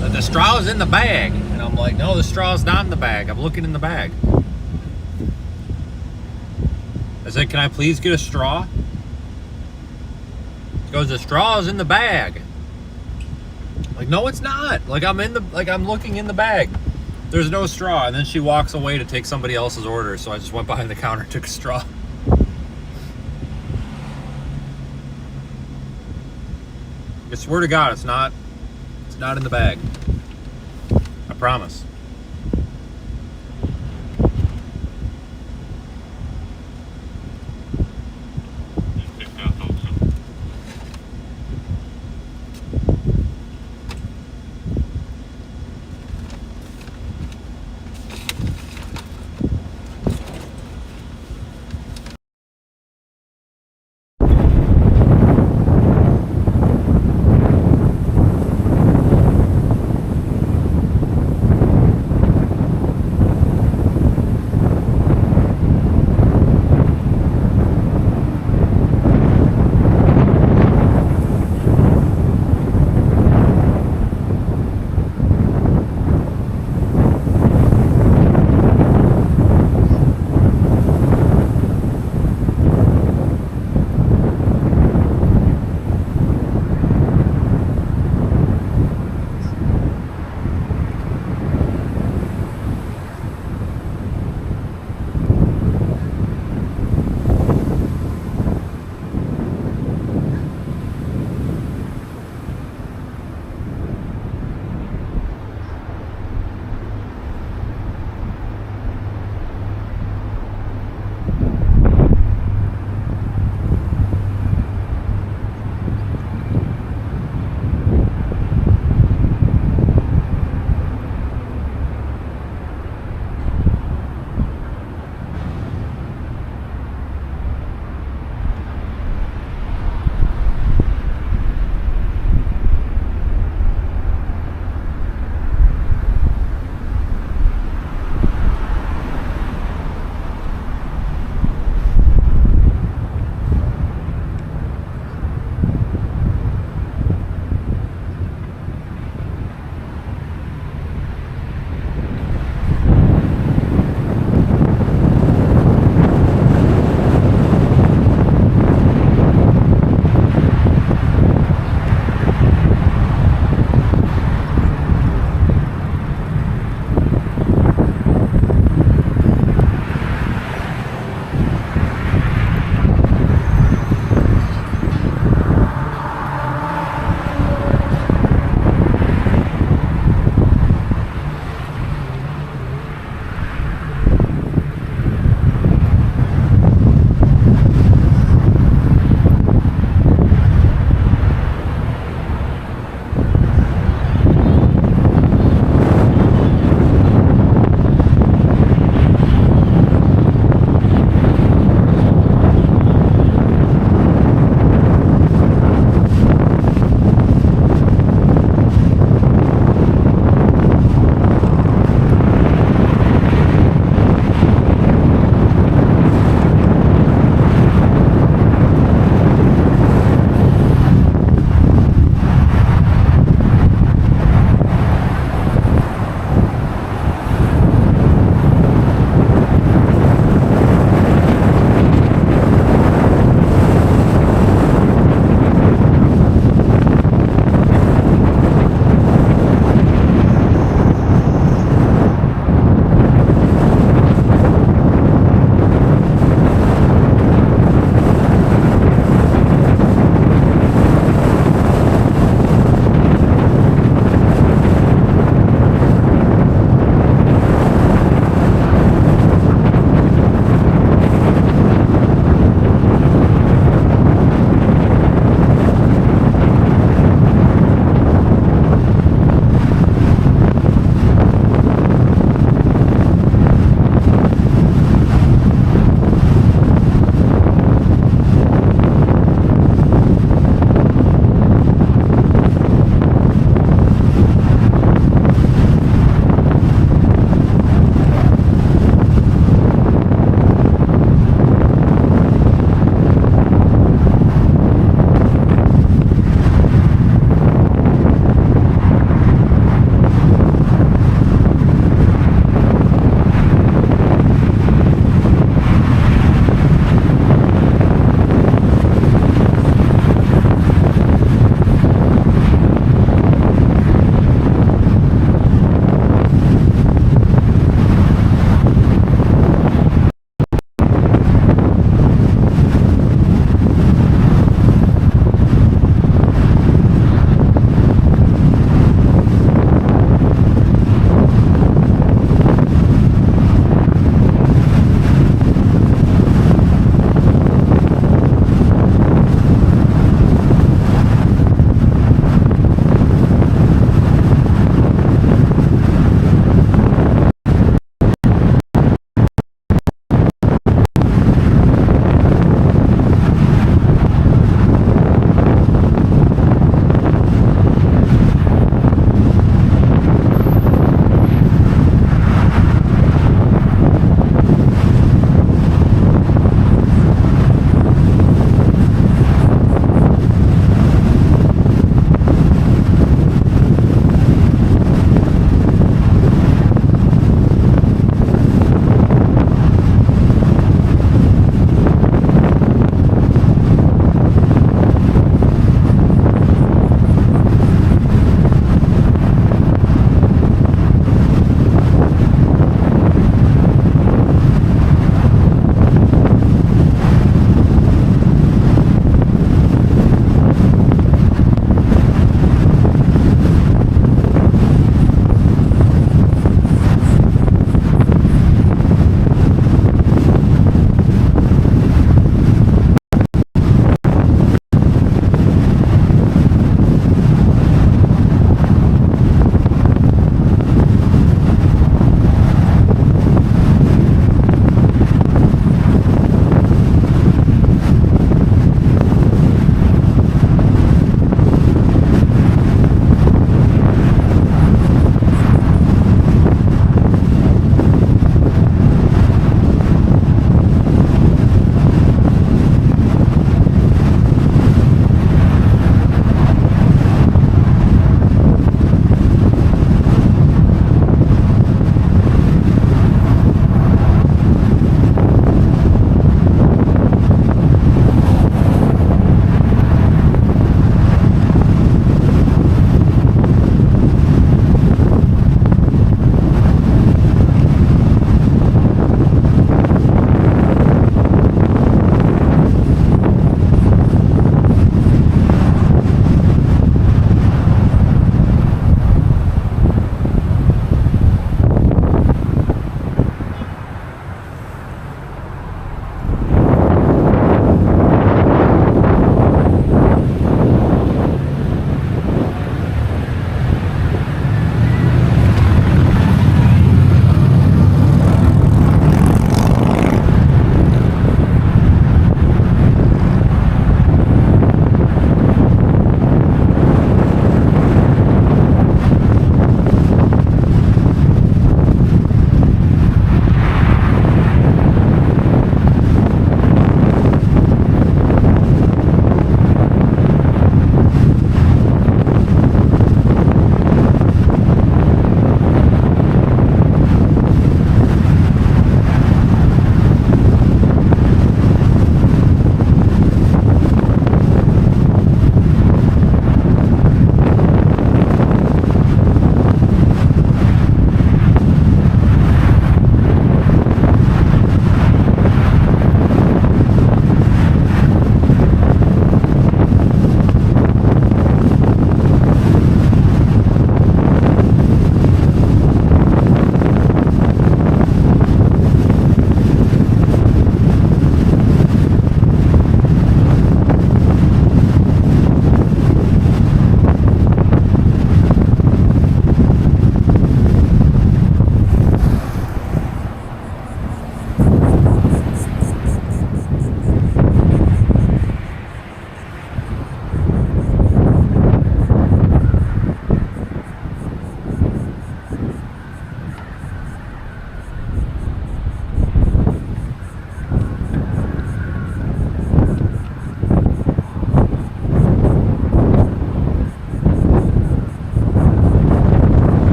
The straw is in the bag. And I'm like, no, the straw is not in the bag. I'm looking in the bag. I said, can I please get a straw? She goes, the straw is in the bag. Like, no, it's not. Like, I'm looking in the bag. There's no straw. And then she walks away to take somebody else's order. So I just went behind the counter and took a straw. I swear to God, it's not in the bag. I promise.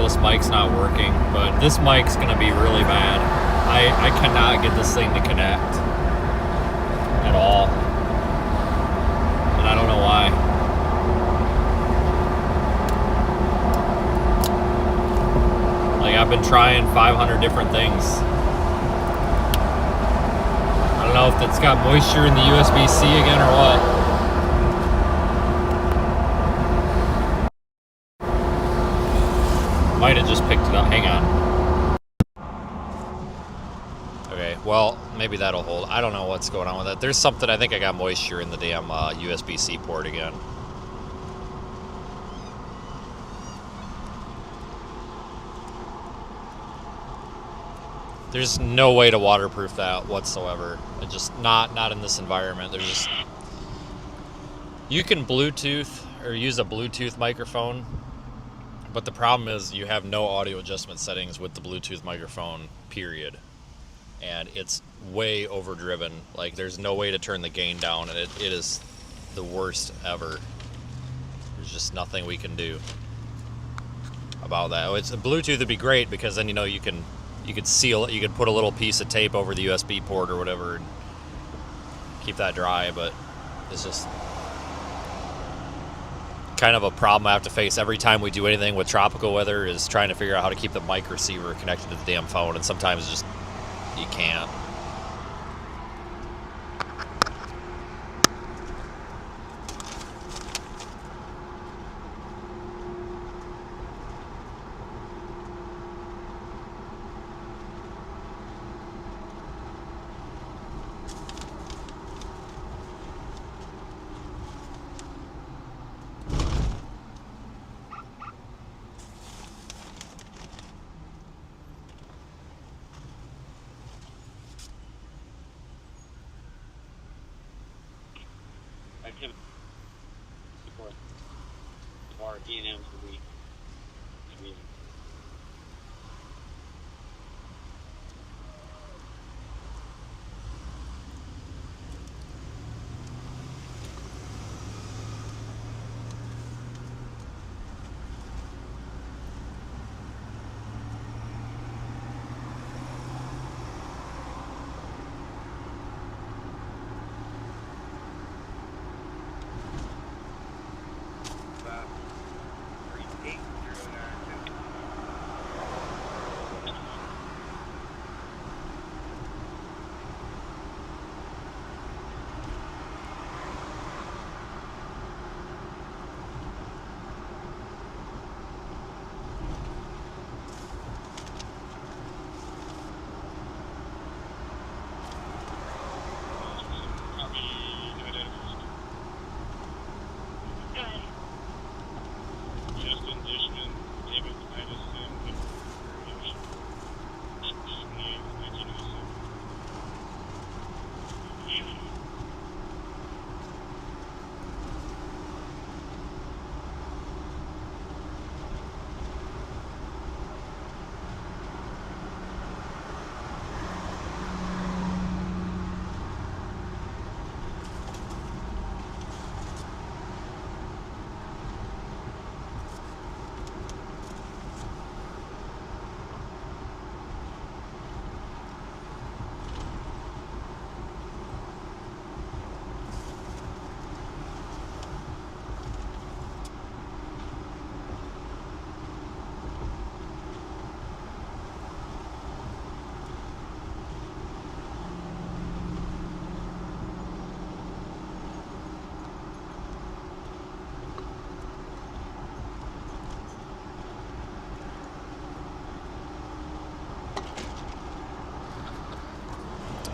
wireless mic's not working, but this mic's gonna be really bad. I cannot get this thing to connect at all. And I don't know why. Like, I've been trying 500 different things. I don't know if it's got moisture in the USB-C again or what. Might have just picked it up. Hang on. Okay, well, maybe that'll hold. I don't know what's going on with that. There's something, I think I got moisture in the damn USB-C port again. There's no way to waterproof that whatsoever. It just not in this environment. There's just, you can Bluetooth or use a Bluetooth microphone, but the problem is you have no audio adjustment settings with the Bluetooth microphone, period. And it's way overdriven. Like, there's no way to turn the gain down, and it is the worst ever. There's just nothing we can do about that. It's Bluetooth would be great, because then, you know, you could seal it. You could put a little piece of tape over the USB port or whatever and keep that dry, but it's just kind of a problem I have to face every time we do anything with tropical weather, is trying to figure out how to keep the mic receiver connected to the damn phone, and sometimes just you can't. Activity support our D&M for the community.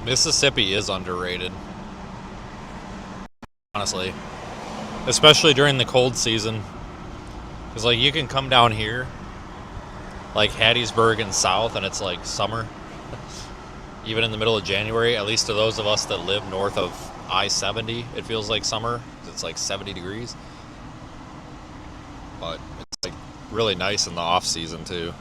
Mississippi is underrated, honestly, especially during the cold season, because like you can come down here like Hattiesburg and south and it's like summer even in the middle of January. At least to those of us that live north of I-70, it feels like summer. It's like 70 degrees, but it's like really nice in the off season too.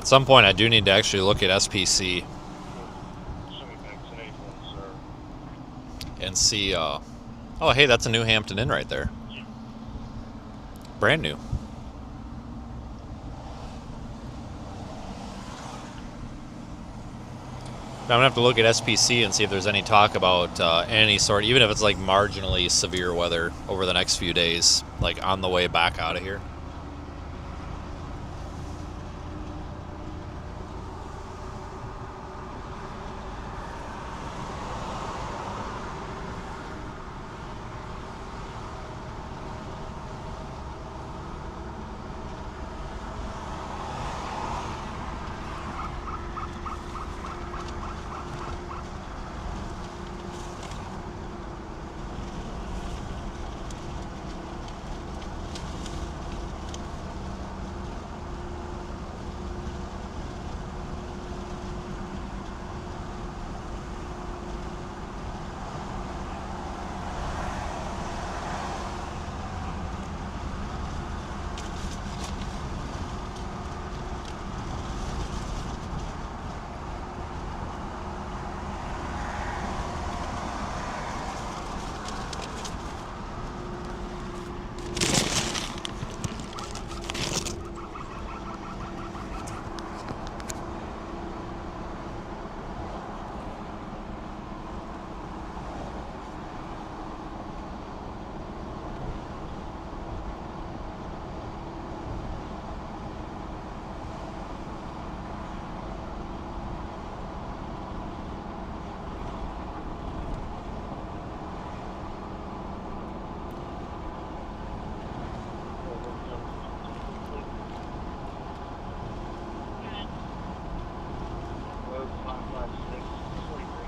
At some point, I do need to actually look at SPC Semi-vaccinated ones, sir. and see. Oh, hey, that's a New Hampton Inn right there. Brand new. I'm gonna have to look at SPC and see if there's any talk about any sort, even if it's like marginally severe weather over the next few days, like on the way back out of here. Road 556, 23.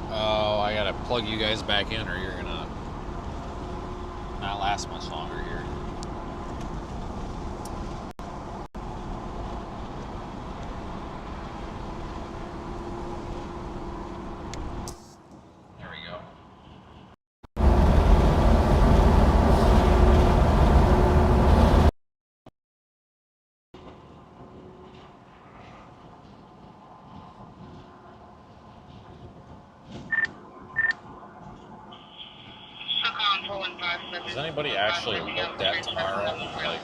Oh, I gotta plug you guys back in, or you're gonna not last much longer here. There we go. Has anybody actually looked at tomorrow? Like,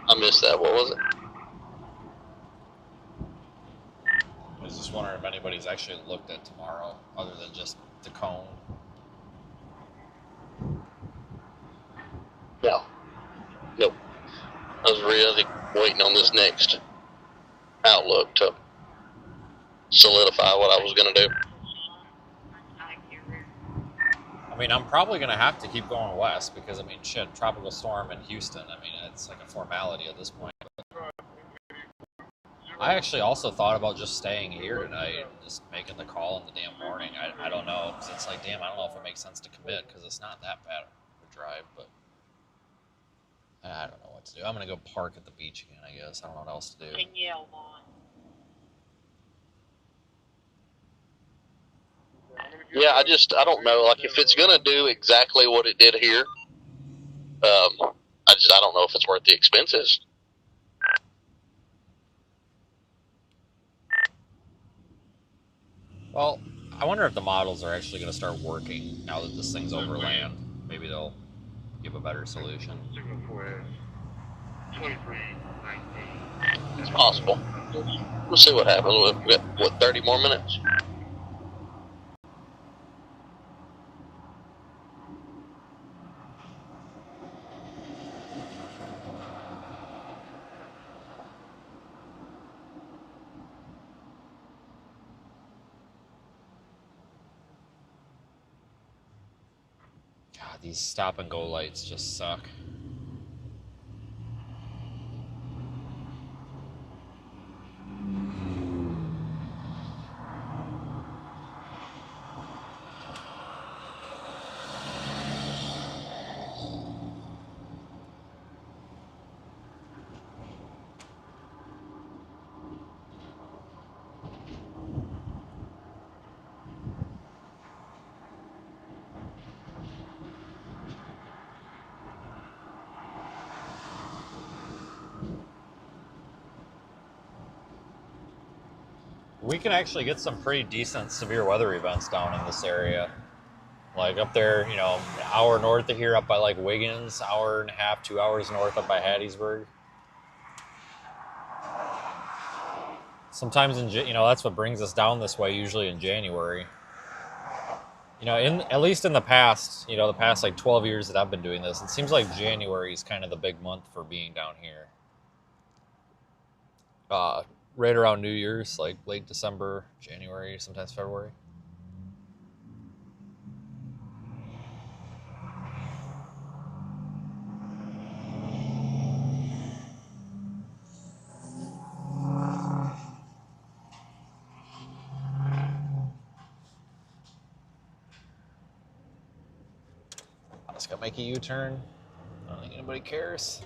I missed that. What was it? I was just wondering if anybody's actually looked at tomorrow, other than just the cone. No. Nope. I was really waiting on this next outlook to solidify what I was going to do. I mean, I'm probably going to have to keep going west because, I mean, shit, tropical storm in Houston, I mean, it's like a formality at this point. I actually also thought about just staying here tonight and just making the call in the damn morning. I don't know, because it's like, damn, I don't know if it makes sense to commit because it's not that bad of a drive, but I don't know what to do. I'm going to go park at the beach again, I guess. I don't know what else to do. Yeah, I don't know. Like, if it's going to do exactly what it did here, I don't know if it's worth the expenses. Well, I wonder if the models are actually going to start working now that this thing's over land. Maybe they'll give a better solution. It's possible. We'll see what happens. We've got, what, 30 more minutes? God, these stop and go lights just suck. we can actually get some pretty decent severe weather events down in this area. Like up there, you know, an hour north of here up by like Wiggins, hour and a half, 2 hours north up by Hattiesburg. Sometimes you know, that's what brings us down this way, usually in January. You know, at least in the past, you know, the past like 12 years that I've been doing this, it seems like January is kind of the big month for being down here. Right around New Year's, like late December, January, sometimes February. I just gotta make a U-turn. I don't think anybody cares.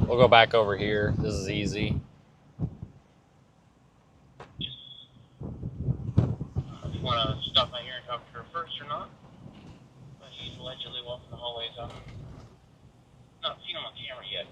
We'll go back over here. This is easy. If you want to stop by here and talk to her first or not, but he's allegedly walking the hallways up. Not seen him on camera yet.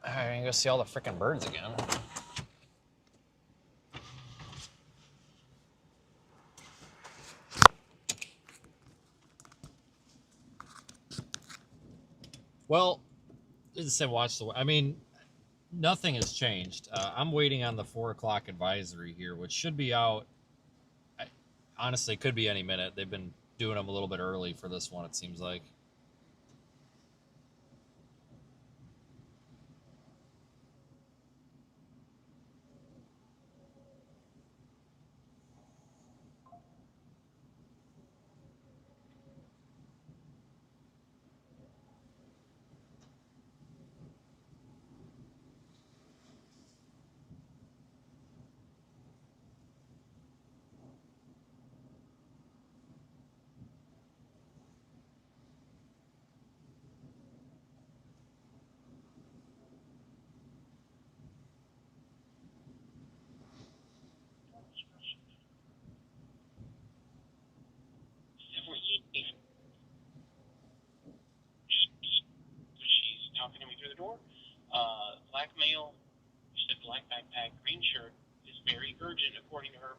I'm gonna go see all the frickin' birds again. Well, it's the same. Watch the. I mean, nothing has changed. I'm waiting on the 4 o'clock advisory here, which should be out. Honestly, could be any minute. They've been doing them a little bit early for this one, it seems like.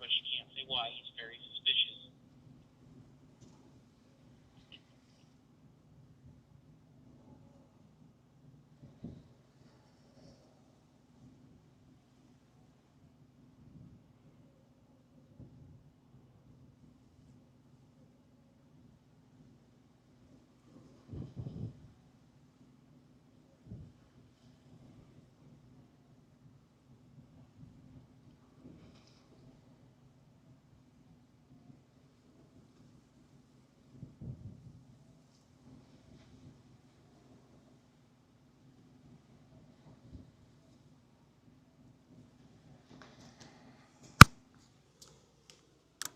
but she can't say why. He's very suspicious.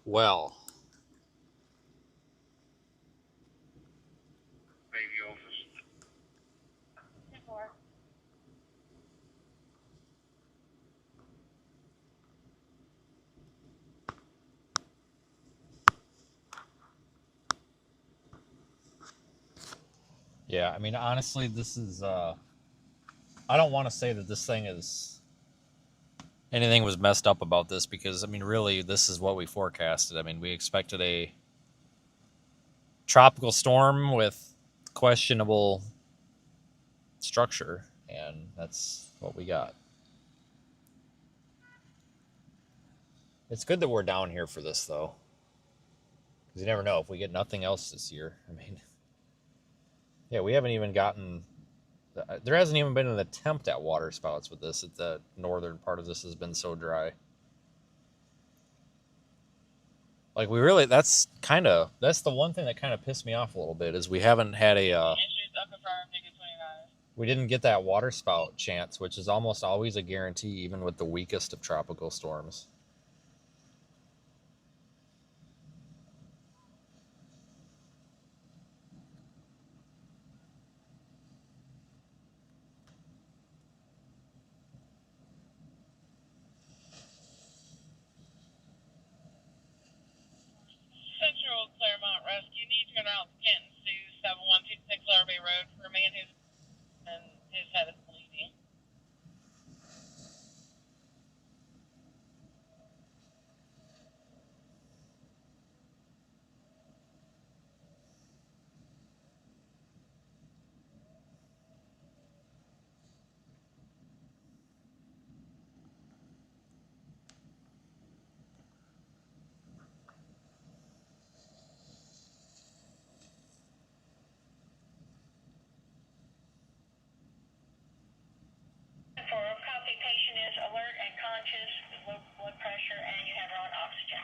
Well, Baby office. yeah, I mean, honestly, this is, I don't want to say that this thing is, anything was messed up about this because, I mean, really, this is what we forecasted. I mean, we expected a tropical storm with questionable structure, and that's what we got. It's good that we're down here for this, though, because you never know if we get nothing else this year. I mean, yeah, we haven't even gotten. There hasn't even been an attempt at water spouts with this. The northern part of this has been so dry. Like we really, that's the one thing that kind of pissed me off a little bit is we haven't had a. We didn't get that water spout chance, which is almost always a guarantee, even with the weakest of tropical storms. Central Claremont Rescue needs to go out to Kent and Sue 7126 Larrabee Road for a man who's and his head is bleeding. For copy, patient is alert and conscious, low blood pressure, and you have her on oxygen.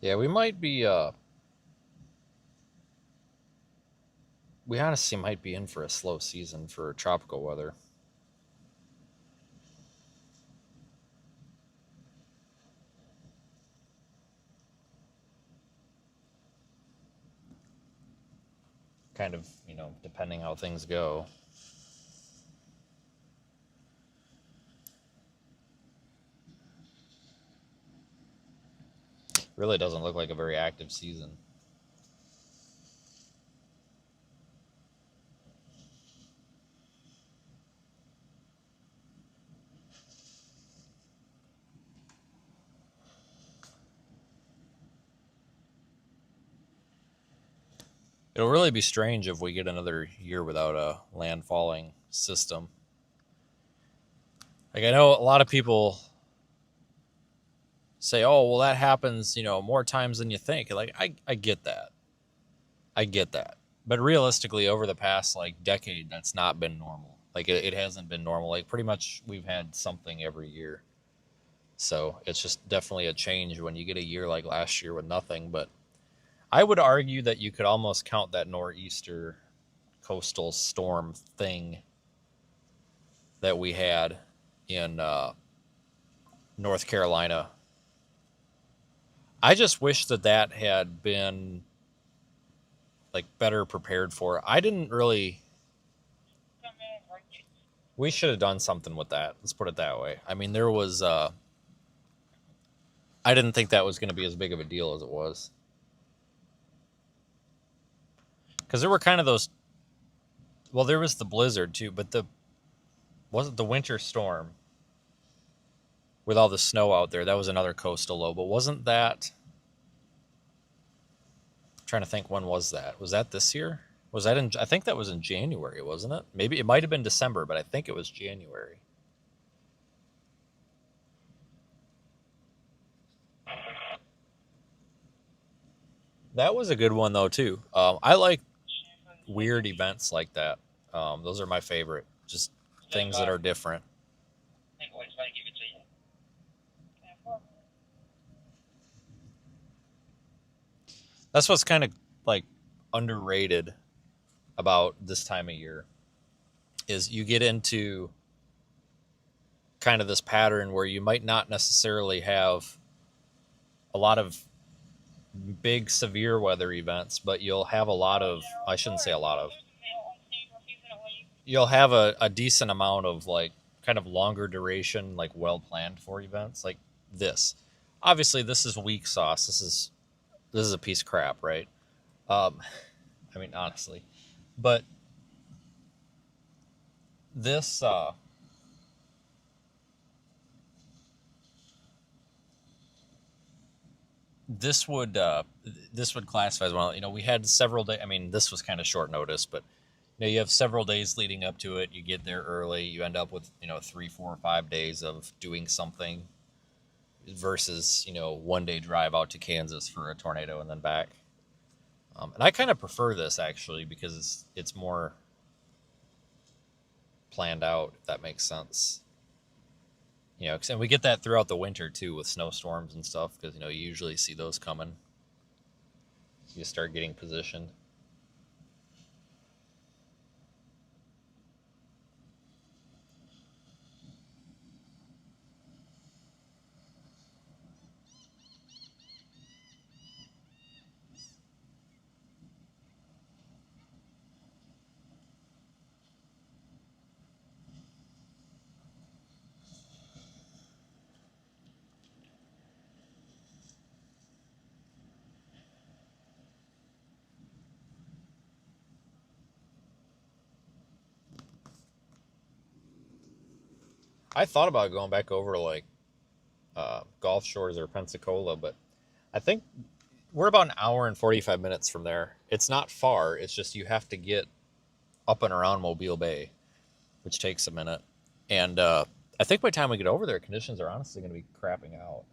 Yeah, we might be. We honestly might be in for a slow season for tropical weather. Kind of, depending how things go. Really doesn't look like a very active season. It'll really be strange if we get another year without a landfalling system. Like, I know a lot of people say, oh, well, that happens, more times than you think. Like, I get that. I get that. But realistically, over the past, decade, that's not been normal. Like, it hasn't been normal. Like, pretty much we've had something every year. So it's just definitely a change when you get a year like last year with nothing. But I would argue that you could almost count that nor'easter coastal storm thing that we had in North Carolina. I just wish that had been better prepared for. I didn't really. We should have done something with that. Let's put it that way. I mean, there was. I didn't think that was going to be as big of a deal as it was. Because there were kind of those. Well, there was the blizzard too, but wasn't the winter storm with all the snow out there. That was another coastal low, but wasn't that? I'm trying to think, when was that? Was that this year? Was that in? I think that was in January, wasn't it? Maybe it might have been December, but I think it was January. That was a good one though too. I like weird events like that. Those are my favorite. Just things that are different. That's what's kind of like underrated about this time of year is you get into kind of this pattern where you might not necessarily have a lot of big severe weather events, but you'll have a lot of, I shouldn't say a lot of, you'll have a decent amount of like kind of longer duration, like well planned for events like this. Obviously this is weak sauce. This is a piece of crap, right? I mean, honestly, but this this would classify as well. You know, we had several days. I mean, this was kind of short notice, but you know, you have several days leading up to it. You get there early. You end up with 3, 4, 5 days of doing something versus 1 day drive out to Kansas for a tornado and then back. And I kind of prefer this actually because it's more planned out, if that makes sense. And we get that throughout the winter too with snowstorms and stuff because you usually see those coming. So you start getting positioned. I thought about going back over to like Gulf Shores or Pensacola, but I think we're about an hour and 45 minutes from there. It's not far. It's just you have to get up and around Mobile Bay, which takes a minute. And I think by the time we get over there, conditions are honestly going to be crapping out.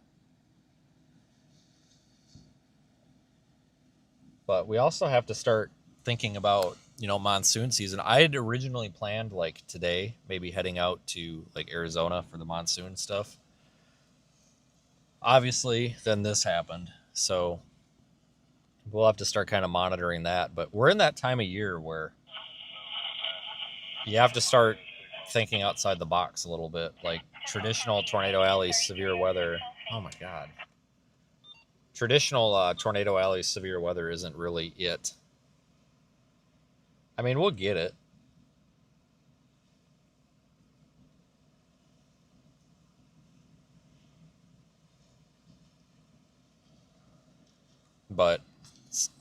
But we also have to start thinking about, monsoon season. I had originally planned like today, maybe heading out to like Arizona for the monsoon stuff. Obviously, then this happened. So we'll have to start kind of monitoring that. But we're in that time of year where you have to start thinking outside the box a little bit. Like traditional Tornado Alley severe weather. Oh my God. Traditional Tornado Alley severe weather isn't really it. I mean, we'll get it. But it's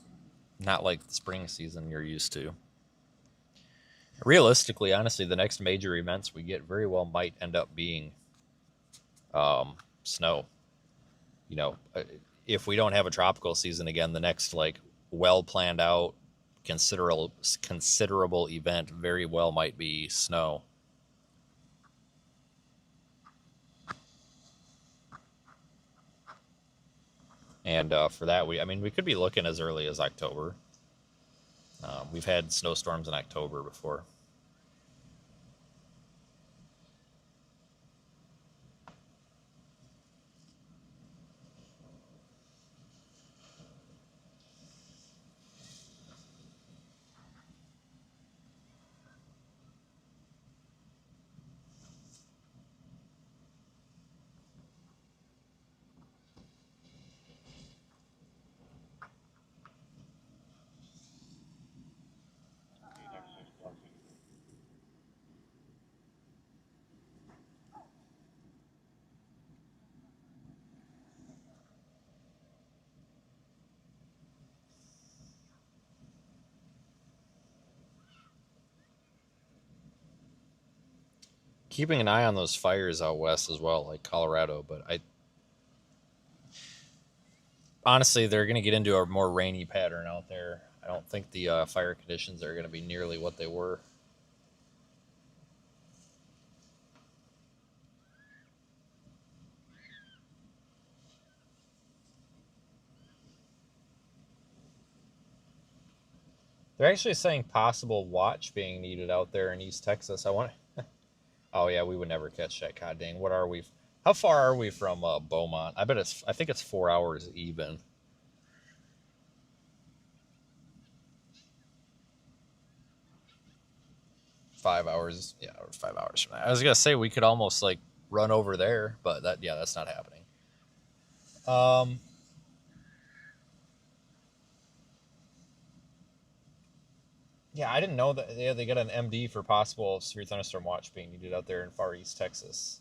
not like the spring season you're used to. Realistically, honestly, the next major events we get very well might end up being snow. If we don't have a tropical season again, the next like well planned out considerable event very well might be snow. And for that, we could be looking as early as October. We've had snowstorms in October before. keeping an eye on those fires out west as well, like Colorado. But honestly, they're going to get into a more rainy pattern out there. I don't think the fire conditions are going to be nearly what they were. They're actually saying possible watch being needed out there in East Texas. I want. Oh yeah, we would never catch that. God dang, what are we? How far are we from Beaumont? I bet it's. I think it's 4 hours even. 5 hours. Yeah, or 5 hours from that. I was gonna say we could almost like run over there, but that's not happening. Yeah, I didn't know that they got an MD for possible severe thunderstorm watch being needed out there in far East Texas.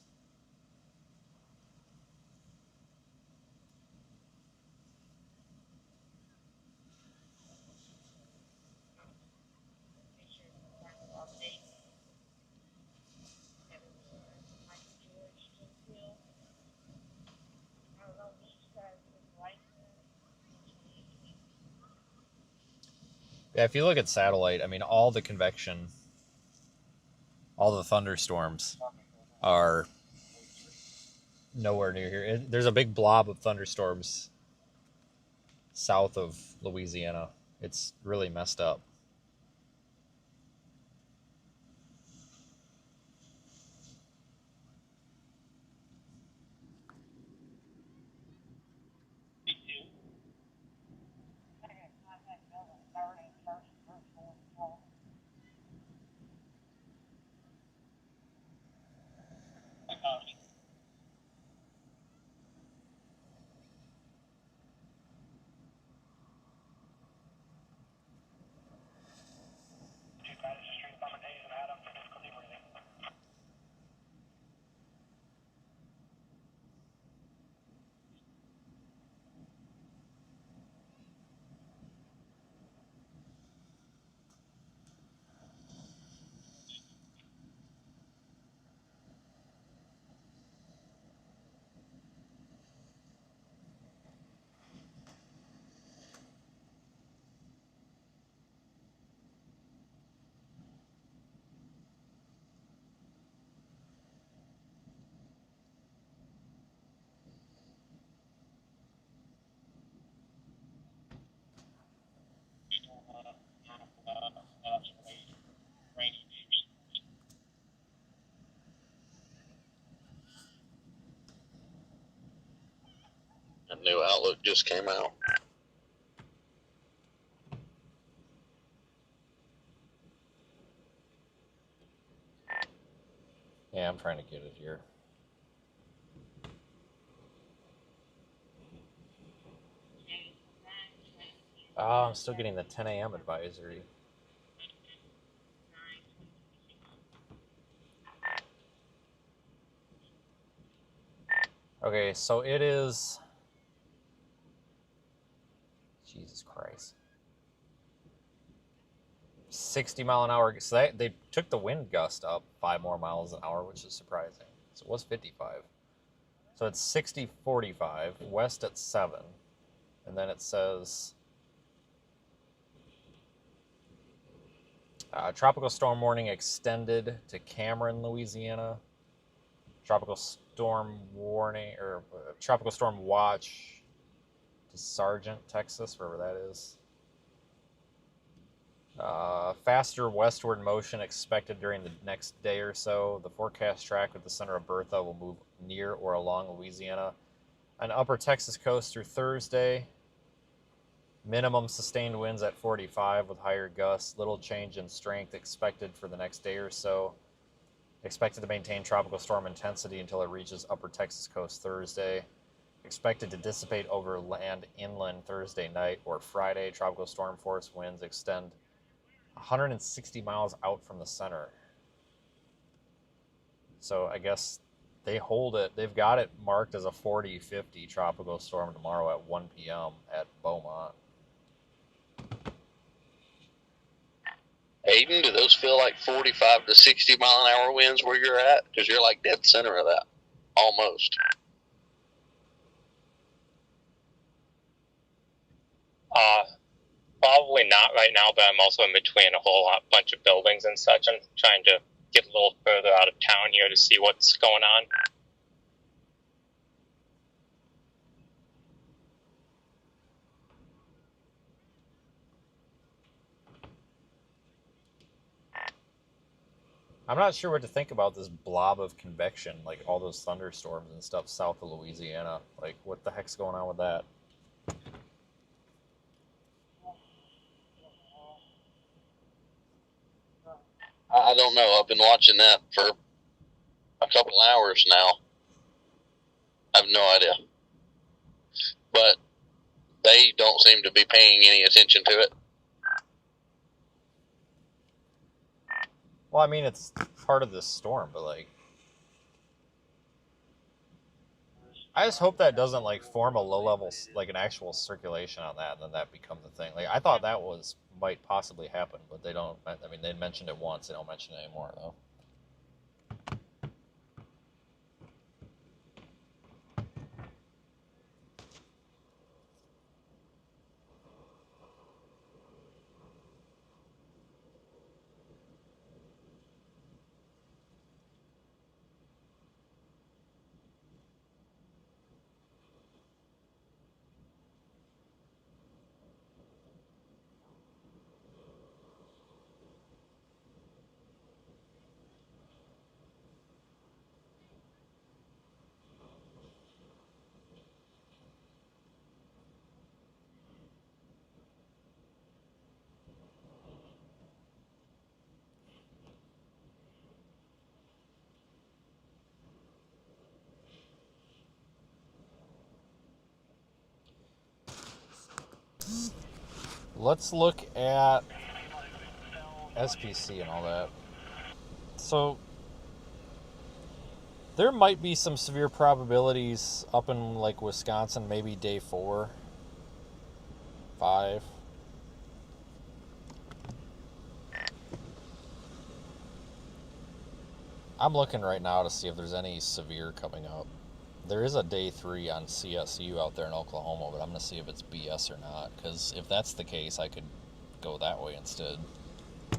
Yeah, if you look at satellite, I mean, all the convection, all the thunderstorms are nowhere near here. There's a big blob of thunderstorms south of Louisiana. It's really messed up. A new outlook just came out. Yeah, I'm trying to get it here. Oh, I'm still getting the 10 a.m. advisory. Okay, so it is. Jesus Christ. 60 mile an hour. So they took the wind gust up 5 more miles an hour, which is surprising. So it was 55. So it's 60-45, west at 7. And then it says tropical storm warning extended to Cameron, Louisiana. Tropical storm warning or tropical storm watch to Sargent, Texas, wherever that is. Faster westward motion expected during the next day or so. The forecast track with the center of Bertha will move near or along Louisiana and upper Texas coast through Thursday. Minimum sustained winds at 45 with higher gusts. Little change in strength expected for the next day or so. Expected to maintain tropical storm intensity until it reaches upper Texas coast Thursday. Expected to dissipate over land inland Thursday night or Friday. Tropical storm force winds extend 160 miles out from the center. So I guess they hold it. They've got it marked as a 40-50 tropical storm tomorrow at 1 p.m. at Beaumont. Hey, speeding, do those feel like 45 to 60 mile an hour winds where you're at? Because you're like dead center of that, almost. Probably not right now, but I'm also in between a whole bunch of buildings and such. I'm trying to get a little further out of town here to see what's going on. I'm not sure what to think about this blob of convection, like all those thunderstorms and stuff south of Louisiana. Like, what the heck's going on with that? I don't know. I've been watching that for a couple hours now. I have no idea. But they don't seem to be paying any attention to it. Well, I mean, it's part of this storm, but like, I just hope that doesn't like form a low level, like an actual circulation on that, and then that becomes a thing. Like, I thought that might possibly happen, but they don't. I mean, they mentioned it once, they don't mention it anymore though. Let's look at SPC and all that. So there might be some severe probabilities up in like Wisconsin, maybe day 4, 5. I'm looking right now to see if there's any severe coming up. There is a day 3 on CSU out there in Oklahoma, but I'm going to see if it's BS or not, because if that's the case, I could go that way instead. I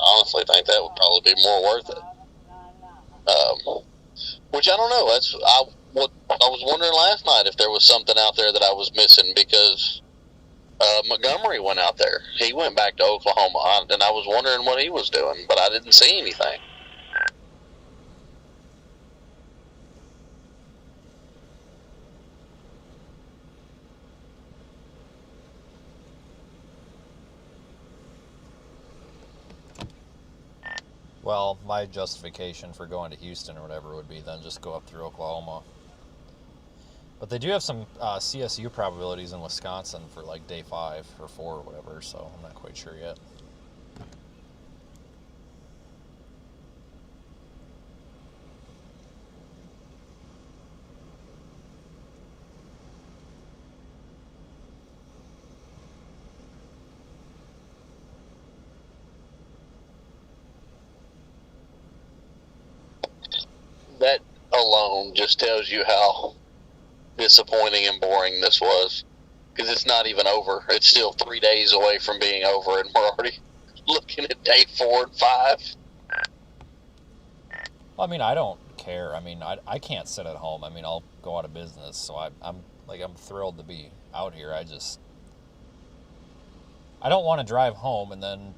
honestly think that would probably be more worth it. Which I don't know. I was wondering last night if there was something out there that I was missing, because Montgomery went out there. He went back to Oklahoma, and I was wondering what he was doing, but I didn't see anything. Well, my justification for going to Houston or whatever would be then just go up through Oklahoma. But they do have some CSU probabilities in Wisconsin for like day 5 or 4 or whatever, so I'm not quite sure yet. That alone just tells you how disappointing and boring this was, because it's not even over. It's still 3 days away from being over, and we're already looking at day 4 and 5. Well, I mean, I don't care. I mean, I can't sit at home. I mean, I'll go out of business, so I'm thrilled to be out here. I don't want to drive home and then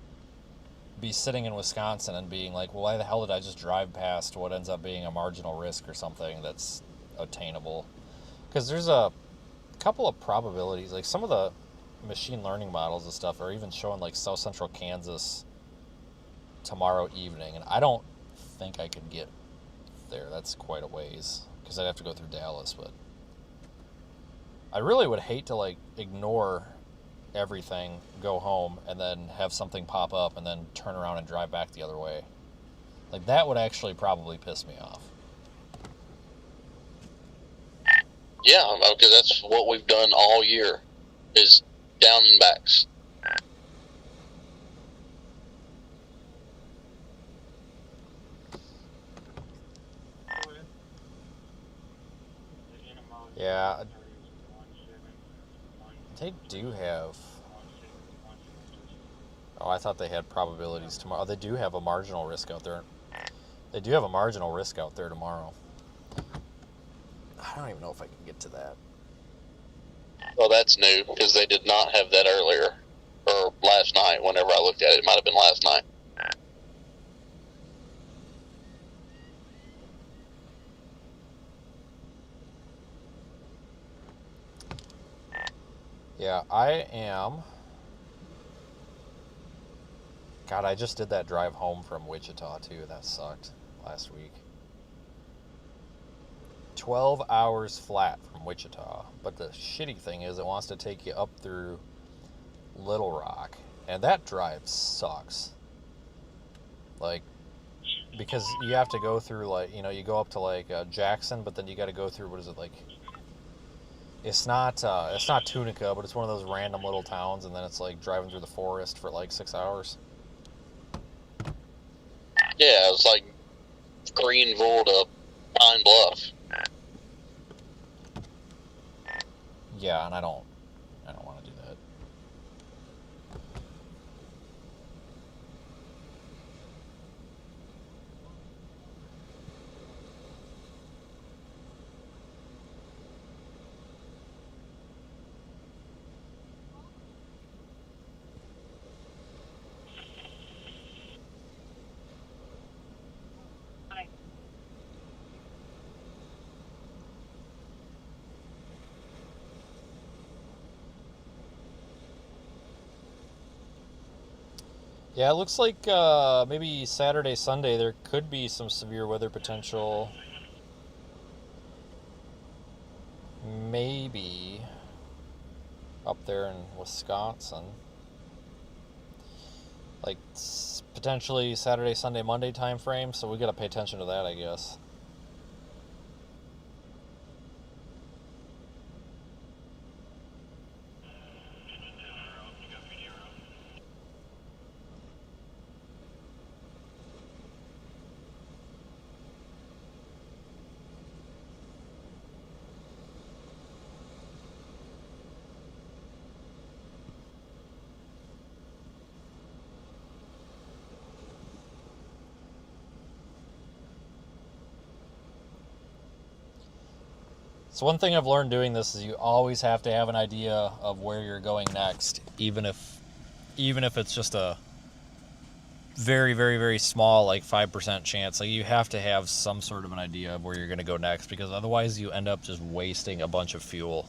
be sitting in Wisconsin and being like, well, why the hell did I just drive past what ends up being a marginal risk or something that's attainable? Because there's a couple of probabilities, like some of the machine learning models and stuff are even showing like South Central Kansas tomorrow evening, and I don't think I could get there. That's quite a ways, because I'd have to go through Dallas, but I really would hate to like ignore everything, go home, and then have something pop up and then turn around and drive back the other way. Like, that would actually probably piss me off. Yeah, because that's what we've done all year, is down and backs. Yeah, they do have. Oh, I thought they had probabilities tomorrow. They do have a marginal risk out there. They do have a marginal risk out there tomorrow. I don't even know if I can get to that. Well, that's new, because they did not have that earlier, or last night, whenever I looked at it. It might have been last night. Yeah, I am. God, I just did that drive home from Wichita, too. That sucked last week. 12 hours flat from Wichita. But the shitty thing is it wants to take you up through Little Rock. And that drive sucks. Like, because you have to go through, like, you know, you go up to, like, Jackson, but then you got to go through, what is it, like... It's not Tunica, but it's one of those random little towns, and then it's, like, driving through the forest for, like, 6 hours. Yeah, it's like Greenville to Pine Bluff. Yeah, and I don't want to do that. Yeah, it looks like maybe Saturday, Sunday, there could be some severe weather potential. Maybe up there in Wisconsin. Like potentially Saturday, Sunday, Monday time frame, so we got to pay attention to that, I guess. So one thing I've learned doing this is you always have to have an idea of where you're going next, even if it's just a very, very, very small, like 5% chance. Like you have to have some sort of an idea of where you're going to go next, because otherwise you end up just wasting a bunch of fuel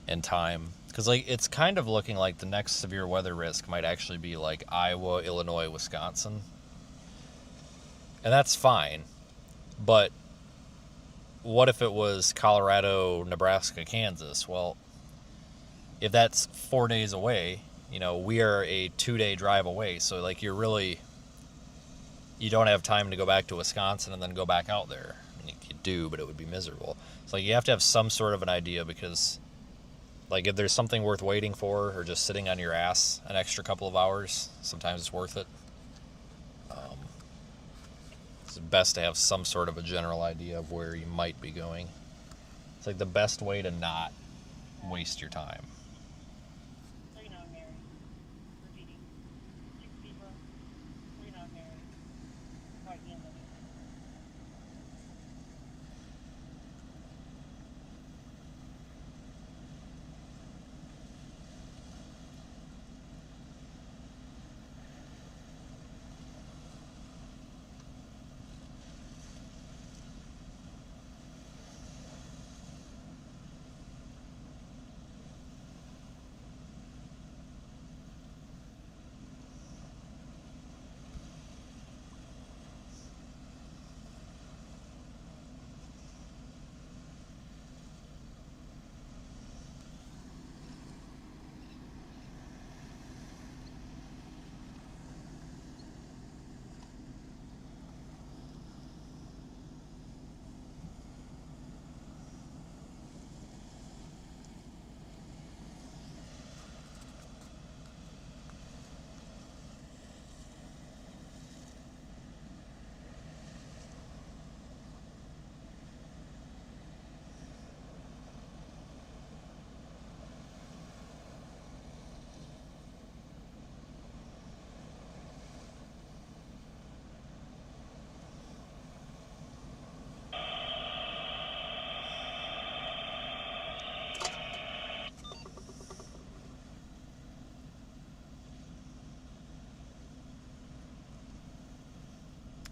and time. Because like it's kind of looking like the next severe weather risk might actually be like Iowa, Illinois, Wisconsin, and that's fine. But what if it was Colorado, Nebraska, Kansas? Well, if that's 4 days away, you know, we are a 2-day drive away. So, like, you don't have time to go back to Wisconsin and then go back out there. I mean, you do, but it would be miserable. So, like, you have to have some sort of an idea, because, like, if there's something worth waiting for or just sitting on your ass an extra couple of hours, sometimes it's worth it. It's best to have some sort of a general idea of where you might be going. It's like the best way to not waste your time.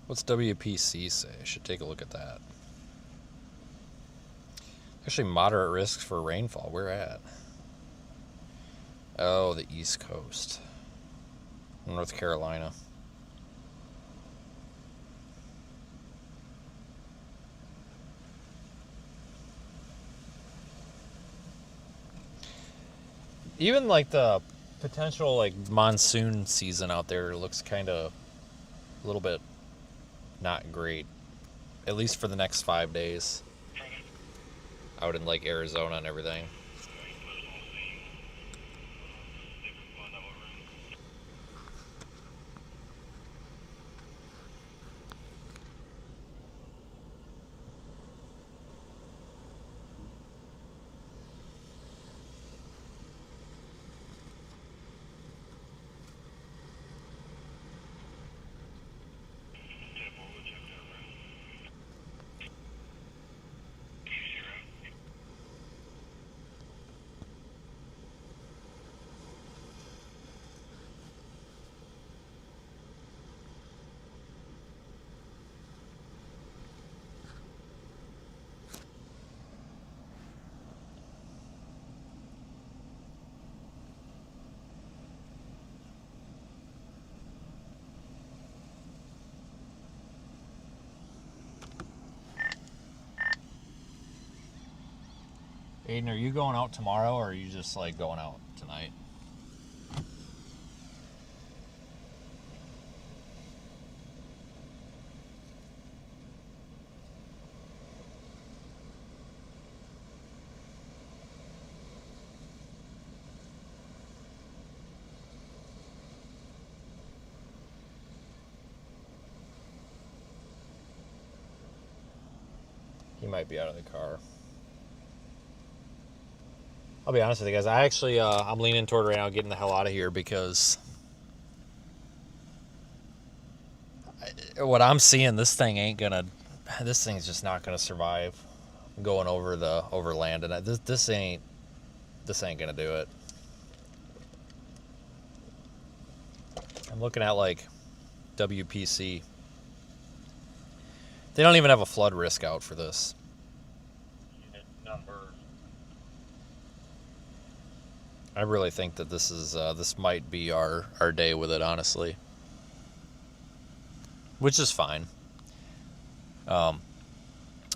What's WPC say? I should take a look at that. Actually, moderate risks for rainfall. Where at? Oh, the East Coast. North Carolina. Even like the potential like monsoon season out there looks kind of a little bit not great, at least for the next 5 days out in like Arizona and everything. Aiden, are you going out tomorrow, or are you just like going out tonight? He might be out of the car. I'll be honest with you guys. I actually, I'm leaning toward right now getting the hell out of here because what I'm seeing, this thing's just not gonna survive going over the overland, and this ain't gonna do it. I'm looking at like WPC. They don't even have a flood risk out for this. I really think that this might be our day with it, honestly, which is fine.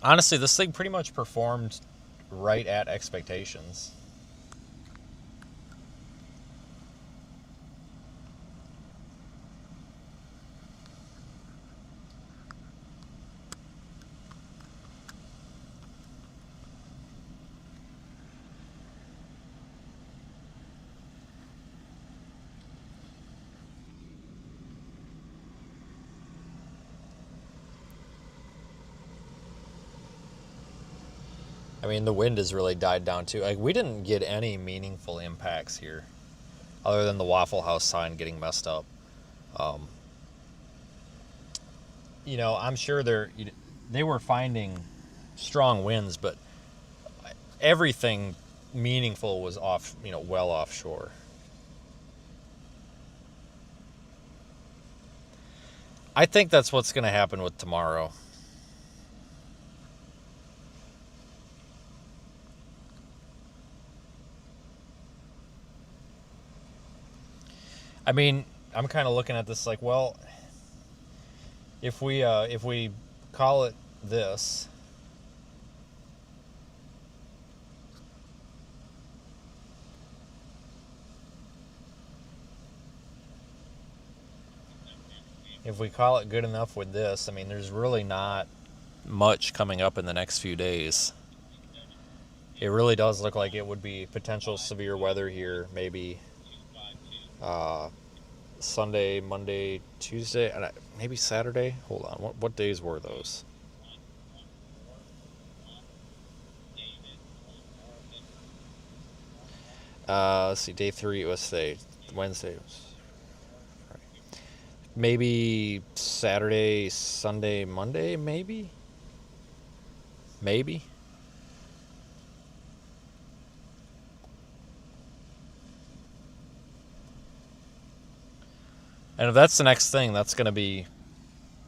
Honestly, this thing pretty much performed right at expectations. I mean, the wind has really died down too. Like, we didn't get any meaningful impacts here, other than the Waffle House sign getting messed up. You know, I'm sure they were finding strong winds, but everything meaningful was off, well offshore. I think that's what's going to happen with tomorrow. I mean, I'm kind of looking at this like, well, if we call it this, if we call it good enough with this, I mean, there's really not much coming up in the next few days. It really does look like it would be potential severe weather here, maybe Sunday, Monday, Tuesday, and maybe Saturday. Hold on, what days were those? Let's see, day 3 was Wednesday. Maybe Saturday, Sunday, Monday, maybe. And if that's the next thing, that's going to be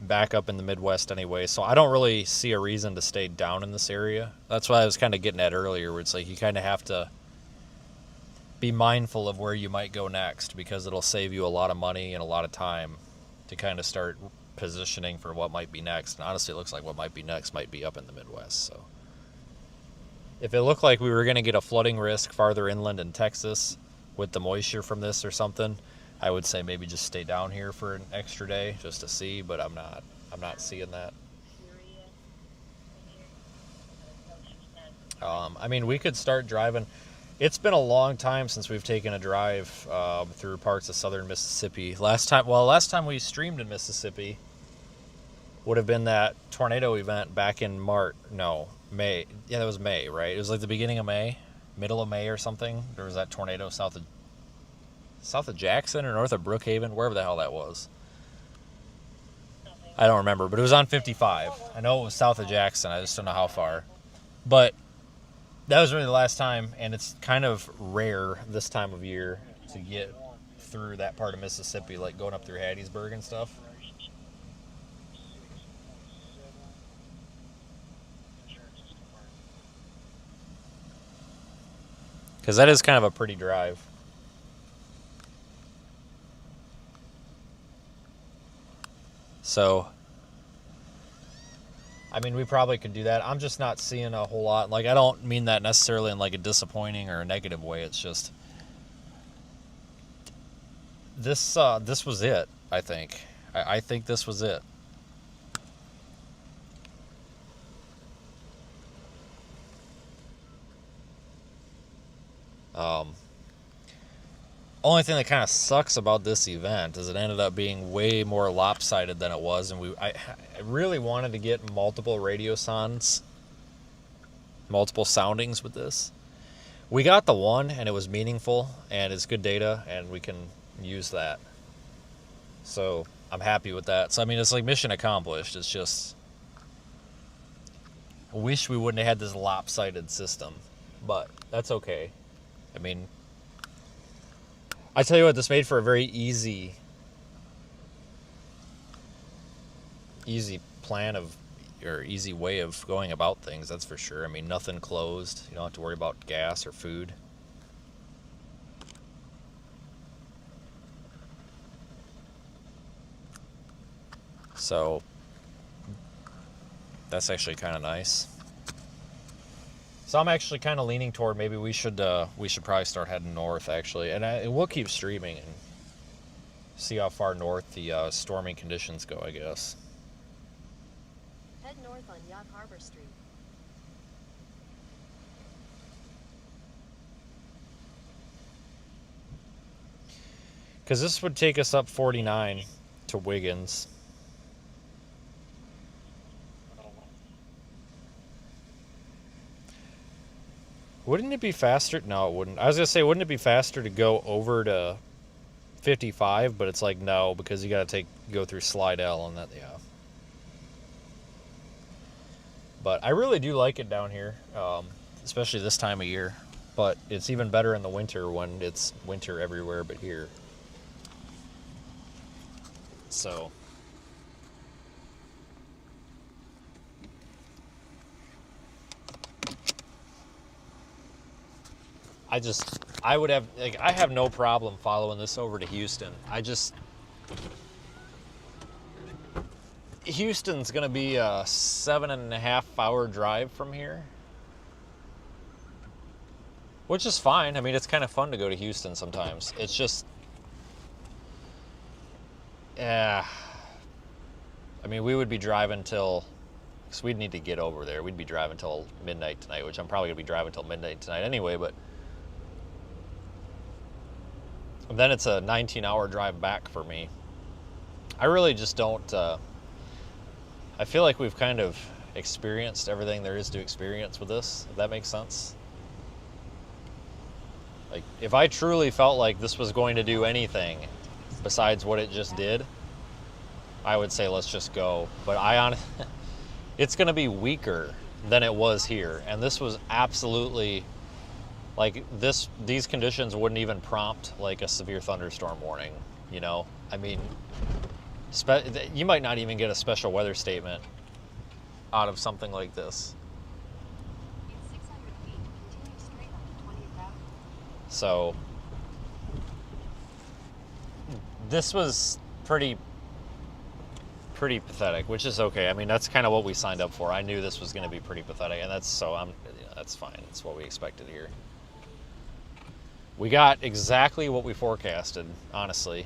back up in the Midwest anyway, so I don't really see a reason to stay down in this area. That's what I was kind of getting at earlier, where it's like you kind of have to be mindful of where you might go next, because it'll save you a lot of money and a lot of time to kind of start positioning for what might be next. And honestly, it looks like what might be next might be up in the Midwest. So if it looked like we were going to get a flooding risk farther inland in Texas with the moisture from this or something, I would say maybe just stay down here for an extra day just to see, but I'm not seeing that. I mean, we could start driving. It's been a long time since we've taken a drive through parts of southern Mississippi. Last time we streamed in Mississippi would have been that tornado event back in May. Yeah, that was May, right? It was like the beginning of May, middle of May or something. There was that tornado south of Jackson or north of Brookhaven, wherever the hell that was. I don't remember, but it was on 55. I know it was south of Jackson. I just don't know how far. But that was really the last time, and it's kind of rare this time of year to get through that part of Mississippi, like going up through Hattiesburg and stuff. Because that is kind of a pretty drive. So, I mean, we probably could do that. I'm just not seeing a whole lot. Like, I don't mean that necessarily in like a disappointing or a negative way. It's just this was it, I think. I think this was it. Only thing that kind of sucks about this event is it ended up being way more lopsided than it was, and I really wanted to get multiple radio soundings with this. We got the one, and it was meaningful, and it's good data, and we can use that. So I'm happy with that. So I mean, it's like mission accomplished. It's just, I wish we wouldn't have had this lopsided system, but that's okay. I mean, I tell you what, this made for a very easy plan of, or easy way of going about things, that's for sure. I mean, nothing closed. You don't have to worry about gas or food. So, that's actually kind of nice. So I'm actually kind of leaning toward maybe we should probably start heading north, actually, and we'll keep streaming and see how far north the storming conditions go, I guess. Head north on Yacht Harbor Street. Because this would take us up 49 to Wiggins. Wouldn't it be faster? No, it wouldn't. I was going to say, wouldn't it be faster to go over to 55? But it's like, no, because you got to go through Slidell and that, yeah. But I really do like it down here, especially this time of year. But it's even better in the winter when it's winter everywhere but here. So I would have, like, I have no problem following this over to Houston. Houston's gonna be a 7.5-hour drive from here, which is fine. I mean, it's kind of fun to go to Houston sometimes. It's just, I mean, we would be driving till, because we'd need to get over there. We'd be driving till midnight tonight, which I'm probably gonna be driving till midnight tonight anyway, but then it's a 19-hour drive back for me. I really just don't, I feel like we've kind of experienced everything there is to experience with this, if that makes sense. Like, if I truly felt like this was going to do anything besides what it just did, I would say let's just go. But it's going to be weaker than it was here. And this was absolutely, like, these conditions wouldn't even prompt like a severe thunderstorm warning, you know? I mean, You might not even get a special weather statement out of something like this. In 600 feet, continue straight onto 20th Avenue. So this was pretty pathetic, which is okay. I mean, that's kind of what we signed up for. I knew this was going to be pretty pathetic, and that's fine. It's what we expected here. We got exactly what we forecasted, honestly.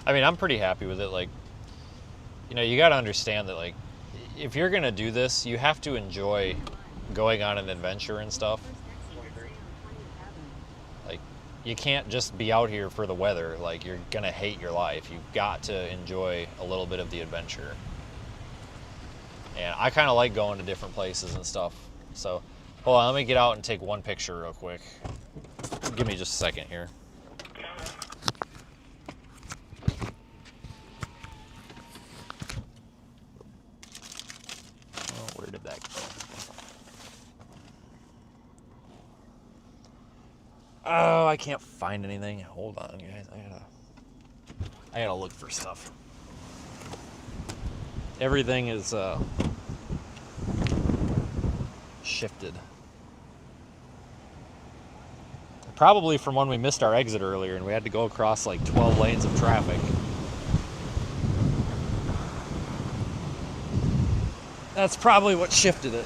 I mean, I'm pretty happy with it. Like, you know, you got to understand that, like, if you're going to do this, you have to enjoy going on an adventure and stuff. Like, you can't just be out here for the weather. Like, you're going to hate your life. You've got to enjoy a little bit of the adventure. And I kind of like going to different places and stuff. So, hold on, let me get out and take one picture real quick. Give me just a second here. Oh, where did that go? Oh, I can't find anything. Hold on, guys. I gotta look for stuff. Everything is shifted. Probably from when we missed our exit earlier and we had to go across like 12 lanes of traffic. That's probably what shifted it.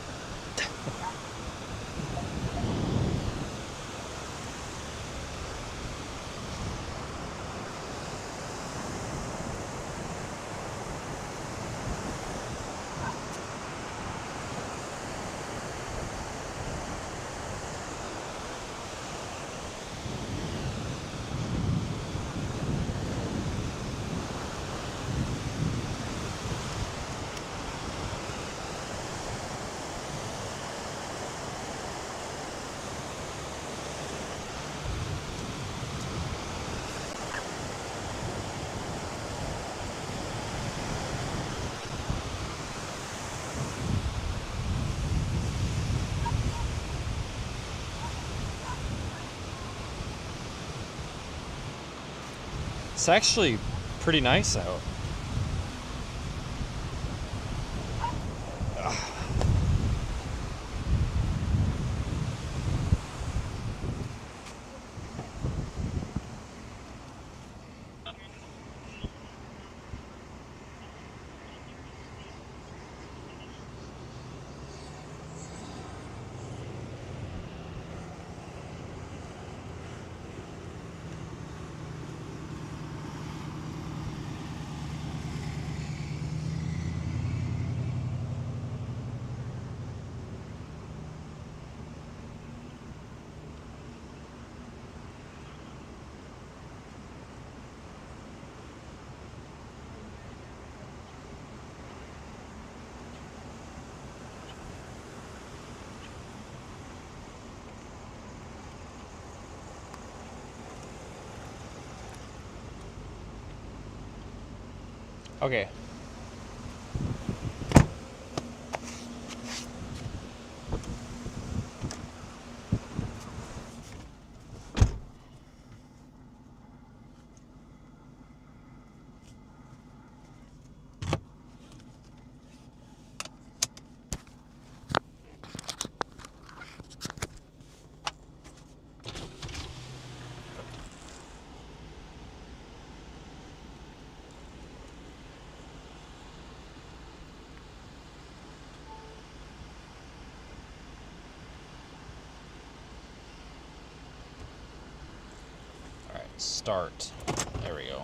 It's actually pretty nice out. Okay. Start. There we go.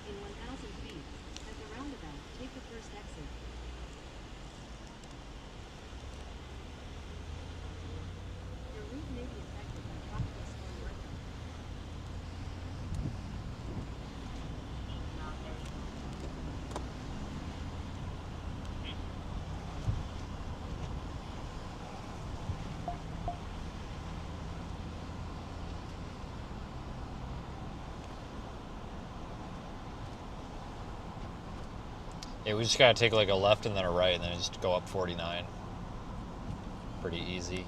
In 1,000 feet, at the roundabout, take the first exit. Your route may be affected by tropical storm Bertha. Yeah, we just gotta take like a left and then a right and then just go up 49. Pretty easy.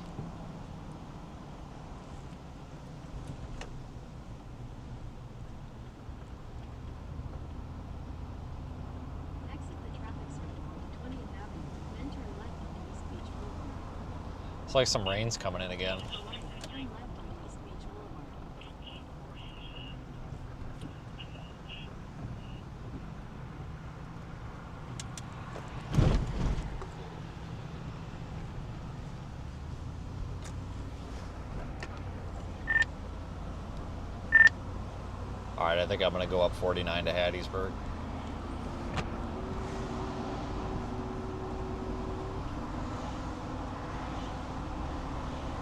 It's like some rain's coming in again. Turn left onto East Beach Boulevard. Alright, I think I'm going to go up 49 to Hattiesburg.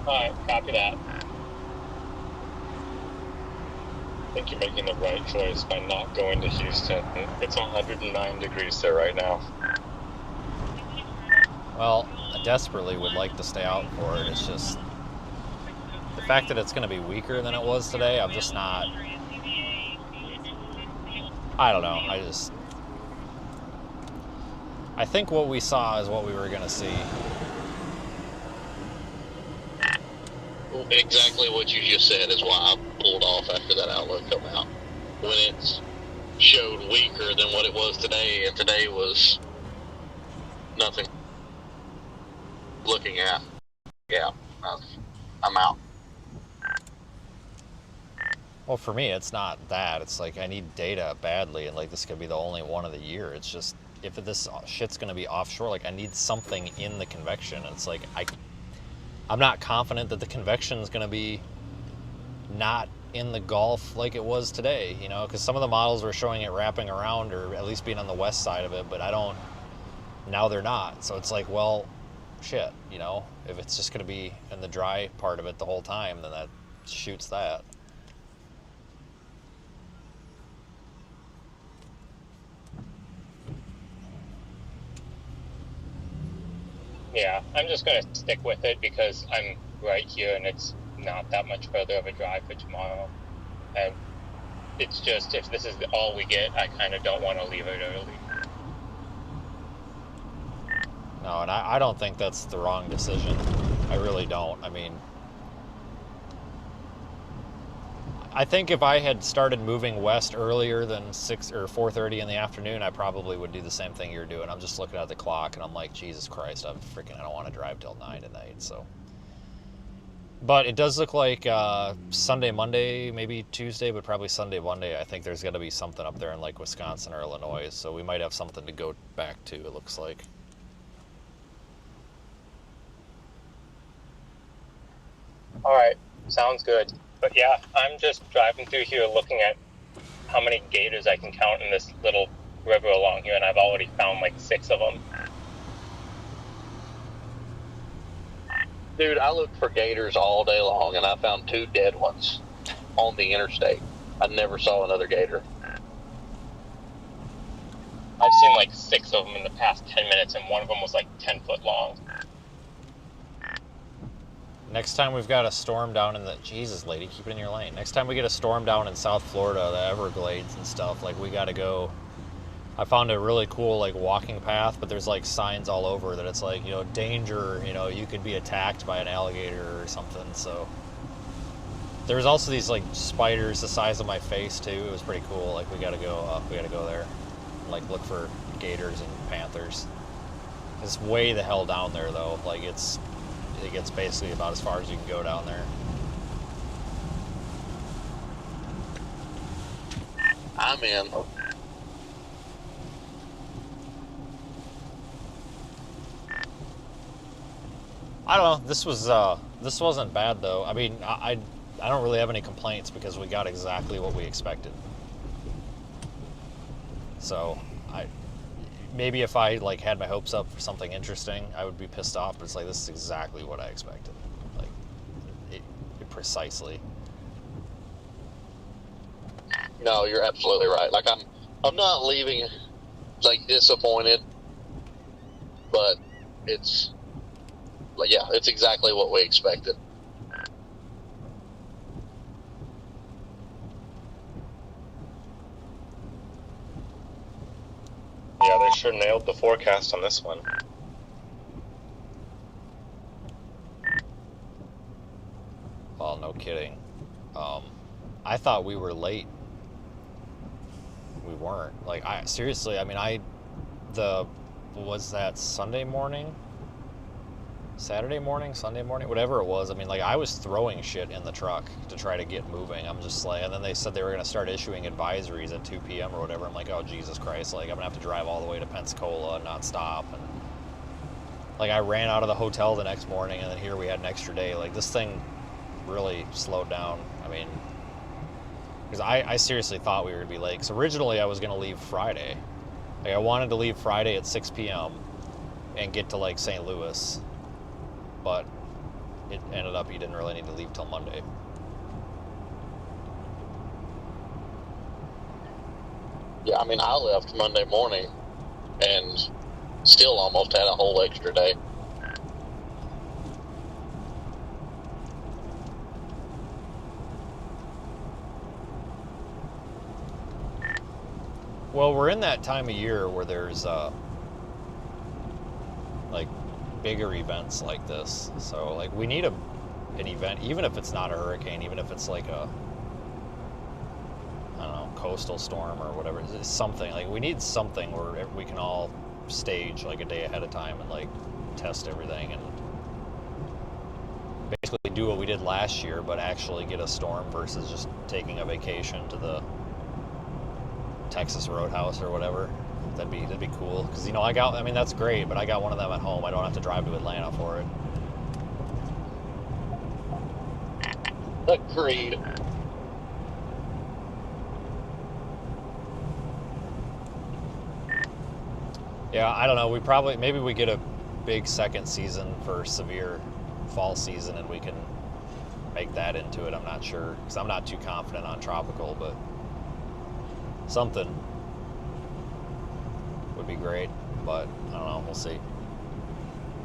Alright, copy that. I think you're making the right choice by not going to Houston. It's 109 degrees there right now. Well, I desperately would like to stay out for it. It's just the fact that it's going to be weaker than it was today, I'm just not... I don't know. I think what we saw is what we were going to see. Exactly what you just said is why I pulled off after that outlook come out. When it showed weaker than what it was today, and today was nothing looking at. Yeah, I'm out. Well, for me, it's not that. It's like I need data badly, and like this could be the only one of the year. It's just if this shit's going to be offshore, like I need something in the convection. It's like I'm not confident that the convection is going to be not in the Gulf like it was today, you know, because some of the models were showing it wrapping around or at least being on the west side of it, but now they're not. So it's like, well, shit, you know, if it's just going to be in the dry part of it the whole time, then that shoots that. Yeah, I'm just going to stick with it because I'm right here and it's not that much further of a drive for tomorrow. And it's just, if this is all we get, I kind of don't want to leave it early. No, and I don't think that's the wrong decision. I really don't. I mean, I think if I had started moving west earlier than 6 or 4:30 in the afternoon, I probably would do the same thing you're doing. I'm just looking at the clock and I'm like, Jesus Christ, I don't want to drive till 9 at night. So, but it does look like Sunday, Monday, maybe Tuesday, but probably Sunday, Monday. I think there's going to be something up there in like Wisconsin or Illinois, so we might have something to go back to. It looks like. All right, sounds good. But yeah, I'm just driving through here looking at how many gators I can count in this little river along here, and I've already found like 6 of them. Dude, I looked for gators all day long, and I found 2 dead ones on the interstate. I never saw another gator. I've seen like 6 of them in the past 10 minutes, and one of them was like 10 foot long. Next time we've got a storm down in the... Jesus, lady, keep it in your lane. Next time we get a storm down in South Florida, the Everglades and stuff, like, we got to go... I found a really cool, like, walking path, but there's, like, signs all over that it's, like, you know, danger, you know, you could be attacked by an alligator or something, so... There's also these, like, spiders the size of my face, too. It was pretty cool. Like, we got to go there. Like, look for gators and panthers. It's way the hell down there, though. Like, it gets basically about as far as you can go down there. I'm in. I don't know. This wasn't bad though. I mean, I don't really have any complaints because we got exactly what we expected. So maybe if I like had my hopes up for something interesting, I would be pissed off. But it's like, this is exactly what I expected. Like it precisely. No, you're absolutely right. Like I'm not leaving like disappointed, but it's like, yeah, it's exactly what we expected. Yeah, they sure nailed the forecast on this one. Well, no kidding. I thought we were late. We weren't. Like, seriously, I mean, was that Sunday morning? Saturday morning, Sunday morning, whatever it was. I mean, like, I was throwing shit in the truck to try to get moving. I'm just like, and then they said they were going to start issuing advisories at 2 p.m. or whatever. I'm like, oh, Jesus Christ. Like, I'm going to have to drive all the way to Pensacola and not stop. And, like, I ran out of the hotel the next morning, and then here we had an extra day. Like, this thing really slowed down. I mean, because I seriously thought we were going to be late. Because originally I was going to leave Friday. Like, I wanted to leave Friday at 6 p.m. and get to, like, St. Louis. But it ended up you didn't really need to leave till Monday. Yeah, I mean, I left Monday morning and still almost had a whole extra day. Well, we're in that time of year where there's like bigger events like this. So like we need an event, even if it's not a hurricane, even if it's like a, I don't know, coastal storm or whatever. It's something like we need something where we can all stage like a day ahead of time and like test everything and basically do what we did last year, but actually get a storm versus just taking a vacation to the Texas Roadhouse or whatever. That'd be cool, because you know I mean that's great, but I got one of them at home. I don't have to drive to Atlanta for it. Agreed. Yeah, I don't know. Maybe we get a big second season for severe fall season, and we can make that into it. I'm not sure, because I'm not too confident on tropical, but something would be great, but I don't know, we'll see.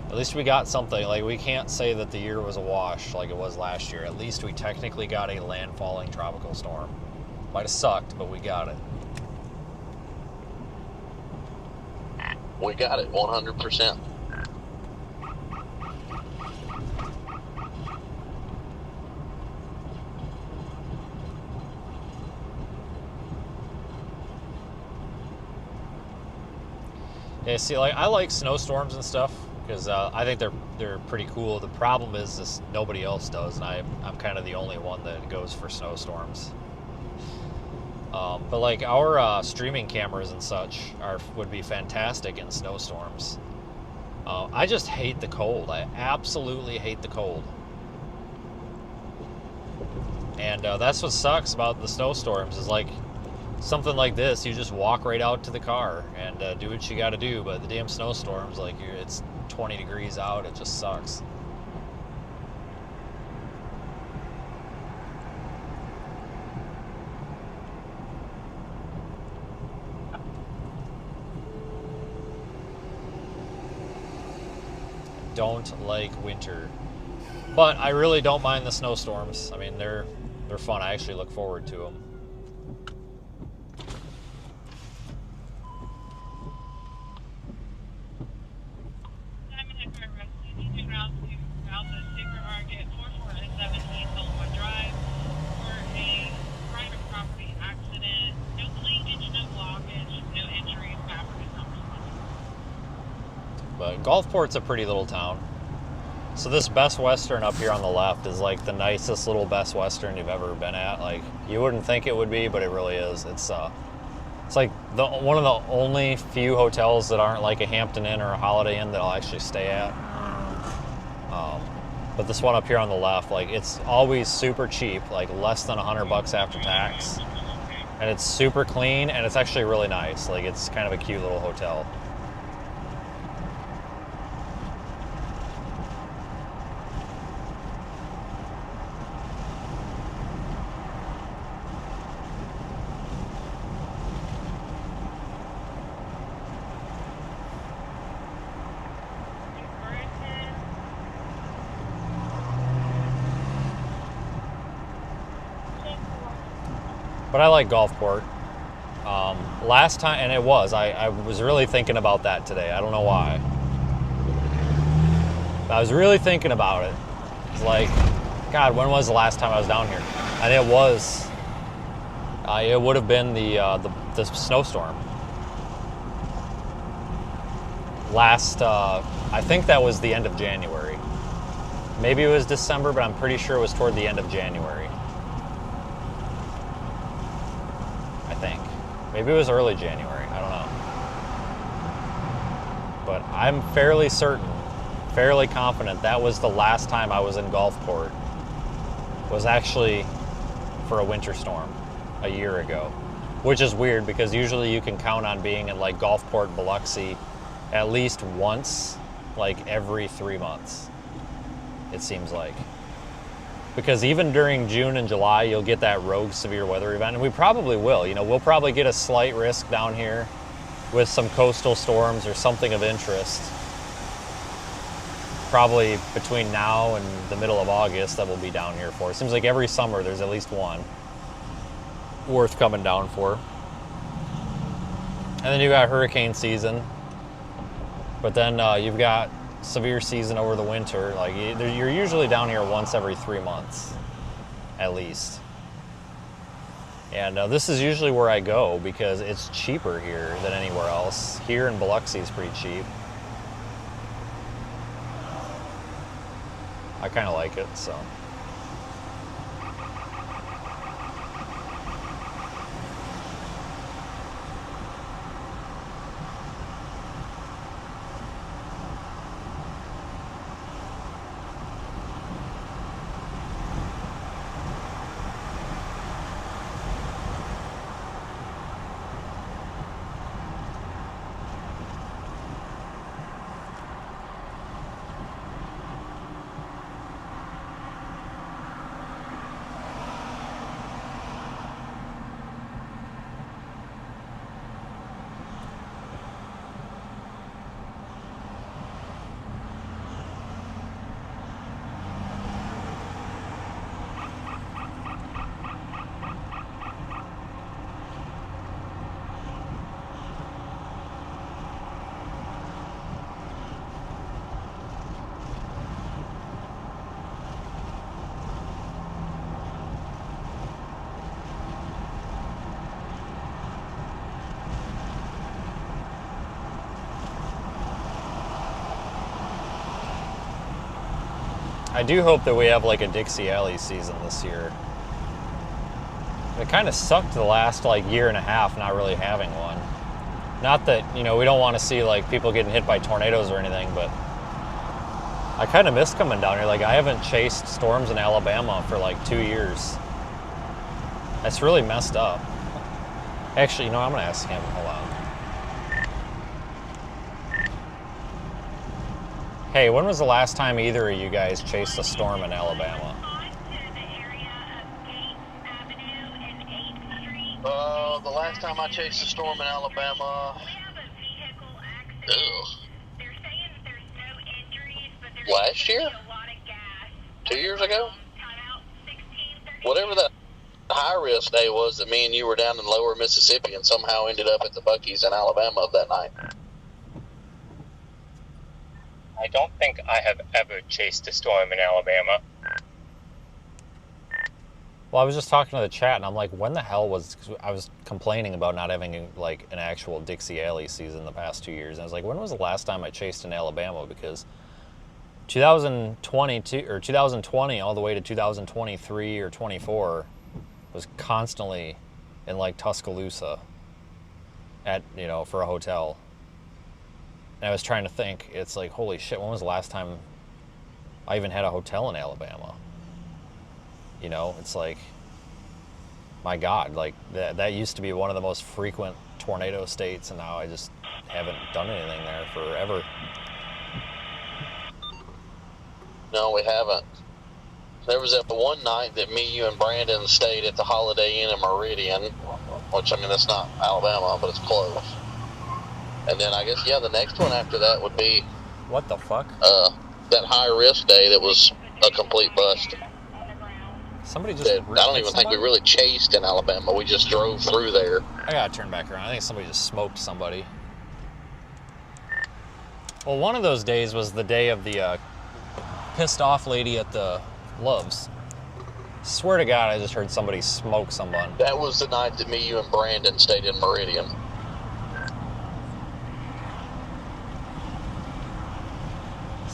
At least we got something. Like, we can't say that the year was a wash like it was last year. At least we technically got a landfalling tropical storm. Might have sucked, but we got it. We got it 100%. Yeah, see, like I like snowstorms and stuff because I think they're pretty cool. The problem is nobody else does, and I'm kind of the only one that goes for snowstorms. But like our streaming cameras and such would be fantastic in snowstorms. I just hate the cold. I absolutely hate the cold. And that's what sucks about the snowstorms is like something like this, you just walk right out to the car and do what you got to do. But the damn snowstorms, like it's 20 degrees out, it just sucks. Don't like winter, but I really don't mind the snowstorms. I mean, they're fun. I actually look forward to them. But Gulfport's a pretty little town. So this Best Western up here on the left is like the nicest little Best Western you've ever been at. Like, you wouldn't think it would be, but it really is. It's like one of the only few hotels that aren't like a Hampton Inn or a Holiday Inn that I'll actually stay at. But this one up here on the left, like it's always super cheap, like less than $100 after tax. And it's super clean, and it's actually really nice. Like, it's kind of a cute little hotel. But I like Gulfport. Last time, and I was really thinking about that today. I don't know why. I was really thinking about it. It's like, God, when was the last time I was down here? And it would have been the snowstorm. I think that was the end of January. Maybe it was December, but I'm pretty sure it was toward the end of January. I think. Maybe it was early January. I don't know. But I'm fairly certain, fairly confident that was the last time I was in Gulfport. Was actually for a winter storm a year ago. Which is weird because usually you can count on being in like Gulfport, Biloxi at least once, like every 3 months, it seems like. Because even during June and July, you'll get that rogue severe weather event, and we probably will. You know, we'll probably get a slight risk down here with some coastal storms or something of interest. Probably between now and the middle of August that we'll be down here for. It seems like every summer there's at least one worth coming down for. And then you got hurricane season. But then you've got severe season over the winter. Like you're usually down here once every 3 months, at least. And this is usually where I go because it's cheaper here than anywhere else. Here in Biloxi is pretty cheap. I kind of like it, so. I do hope that we have like a Dixie Alley season this year. It kind of sucked the last like year and a half not really having one. Not that, you know, we don't want to see like people getting hit by tornadoes or anything, but I kind of miss coming down here. Like I haven't chased storms in Alabama for like 2 years. That's really messed up. Actually, you know, I'm gonna ask him, hold on. Hey, when was the last time either of you guys chased a storm in Alabama? The last time I chased a storm in Alabama, last year? 2 years ago? Whatever that high-risk day was that me and you were down in lower Mississippi and somehow ended up at the Buc-ee's in Alabama that night. I don't think I have ever chased a storm in Alabama. Well, I was just talking to the chat, and I'm like, when the hell was... Cause I was complaining about not having, like, an actual Dixie Alley season the past 2 years. And I was like, when was the last time I chased in Alabama? Because 2020 all the way to 2023 or 24 was constantly in, like, Tuscaloosa at, you know, for a hotel. And I was trying to think, it's like, holy shit, when was the last time I even had a hotel in Alabama? You know, it's like, my God, like, that used to be one of the most frequent tornado states, and now I just haven't done anything there forever. No, we haven't. There was that one night that me, you, and Brandon stayed at the Holiday Inn in Meridian, which, I mean, it's not Alabama, but it's close. And then I guess, yeah, the next one after that would be... What the fuck? That high-risk day that was a complete bust. Somebody just... I don't even think we really chased in Alabama. We just drove through there. I gotta turn back around. I think somebody just smoked somebody. Well, one of those days was the day of the pissed off lady at the Loves. Swear to God, I just heard somebody smoke someone. That was the night that me, you, and Brandon stayed in Meridian.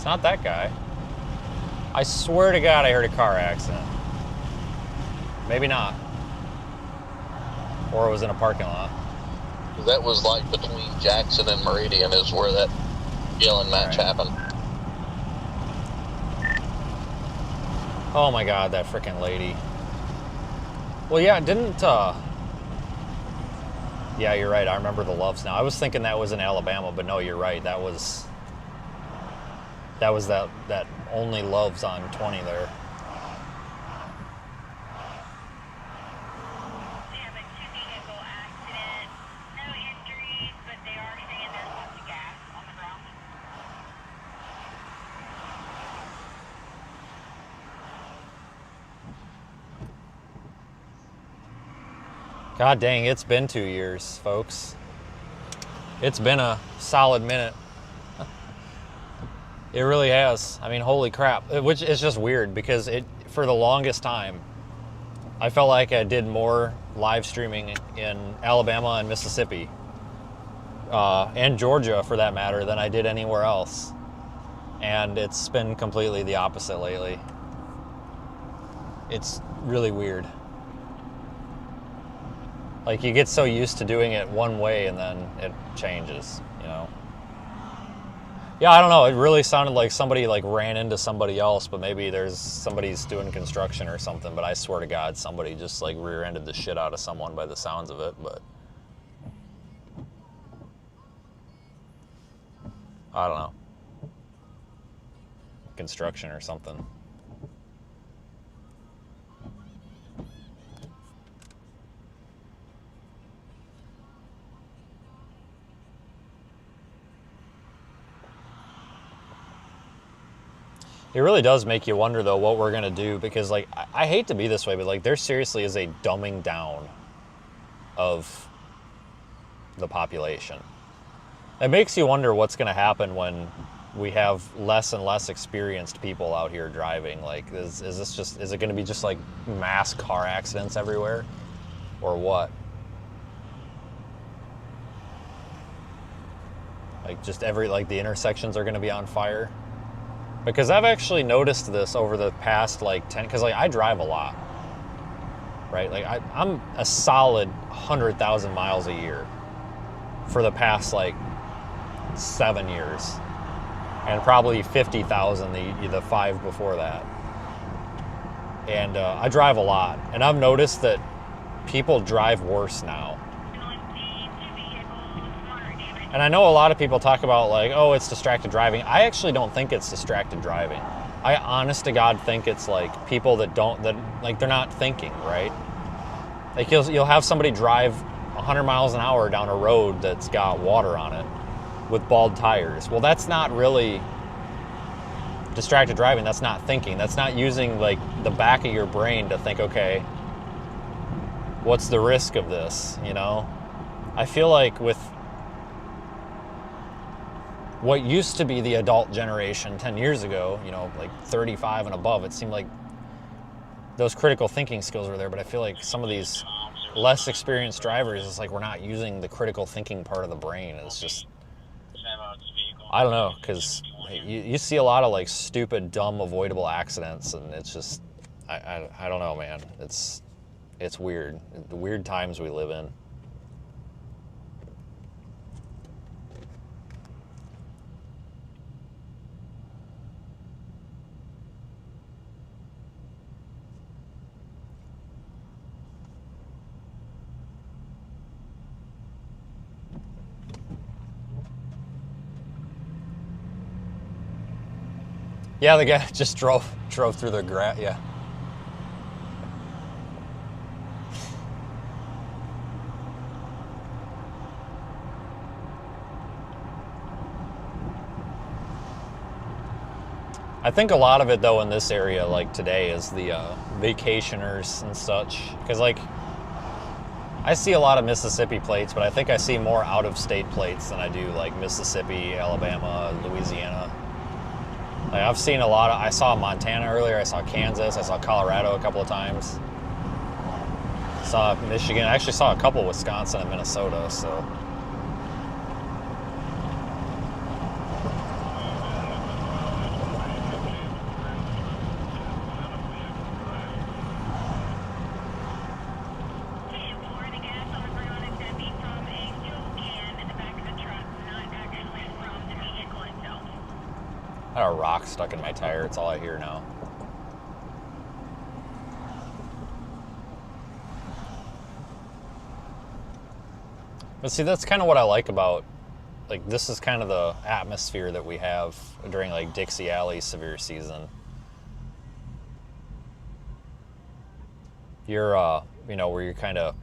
It's not that guy. I swear to God I heard a car accident. Maybe not. Or it was in a parking lot. That was like between Jackson and Meridian is where that yelling match happened. Oh my God, that freaking lady. Well, yeah, didn't, yeah, you're right. I remember the Loves now. I was thinking that was in Alabama, but no, you're right. That was that only Loves on 20 there. God dang, it's been 2 years, folks. It's been a solid minute. It really has. I mean, holy crap. Which is just weird because for the longest time, I felt like I did more live streaming in Alabama and Mississippi, and Georgia for that matter, than I did anywhere else. And it's been completely the opposite lately. It's really weird. Like, you get so used to doing it one way and then it changes, you know? Yeah, I don't know. It really sounded like somebody like ran into somebody else, but maybe somebody's doing construction or something. But I swear to God, somebody just like rear-ended the shit out of someone by the sounds of it. But I don't know. Construction or something. It really does make you wonder, though, what we're going to do, because, like, I hate to be this way, but, like, there seriously is a dumbing down of the population. It makes you wonder what's going to happen when we have less and less experienced people out here driving. Like, is it going to be just, like, mass car accidents everywhere, or what? Like, just the intersections are going to be on fire? Because I've actually noticed this over the past, like, 10... Because, like, I drive a lot, right? Like, I'm a solid 100,000 miles a year for the past, like, 7 years. And probably 50,000 the 5 before that. And I drive a lot. And I've noticed that people drive worse now. And I know a lot of people talk about, like, oh, it's distracted driving. I actually don't think it's distracted driving. I honest to God think it's like people that they're not thinking, right? Like, you'll have somebody drive 100 miles an hour down a road that's got water on it with bald tires. Well, that's not really distracted driving. That's not thinking. That's not using, like, the back of your brain to think, okay, what's the risk of this, you know? I feel like with what used to be the adult generation 10 years ago, you know, like 35 and above, it seemed like those critical thinking skills were there, but I feel like some of these less experienced drivers, it's like we're not using the critical thinking part of the brain. It's just, I don't know, because you see a lot of, like, stupid, dumb, avoidable accidents, and it's just, I don't know, man. It's weird. The weird times we live in. Yeah, the guy just drove through the grass, yeah. I think a lot of it, though, in this area, like today, is the vacationers and such. Because, like, I see a lot of Mississippi plates, but I think I see more out-of-state plates than I do, like, Mississippi, Alabama, Louisiana. Like, I've seen a lot of, I saw Montana earlier, I saw Kansas, I saw Colorado a couple of times. Saw Michigan, I actually saw a couple Wisconsin and Minnesota, so. I had a rock stuck in my tire. It's all I hear now. But see, that's kind of what I like about, like, this is kind of the atmosphere that we have during, like, Dixie Alley severe season. You're, you know, where you're kind of,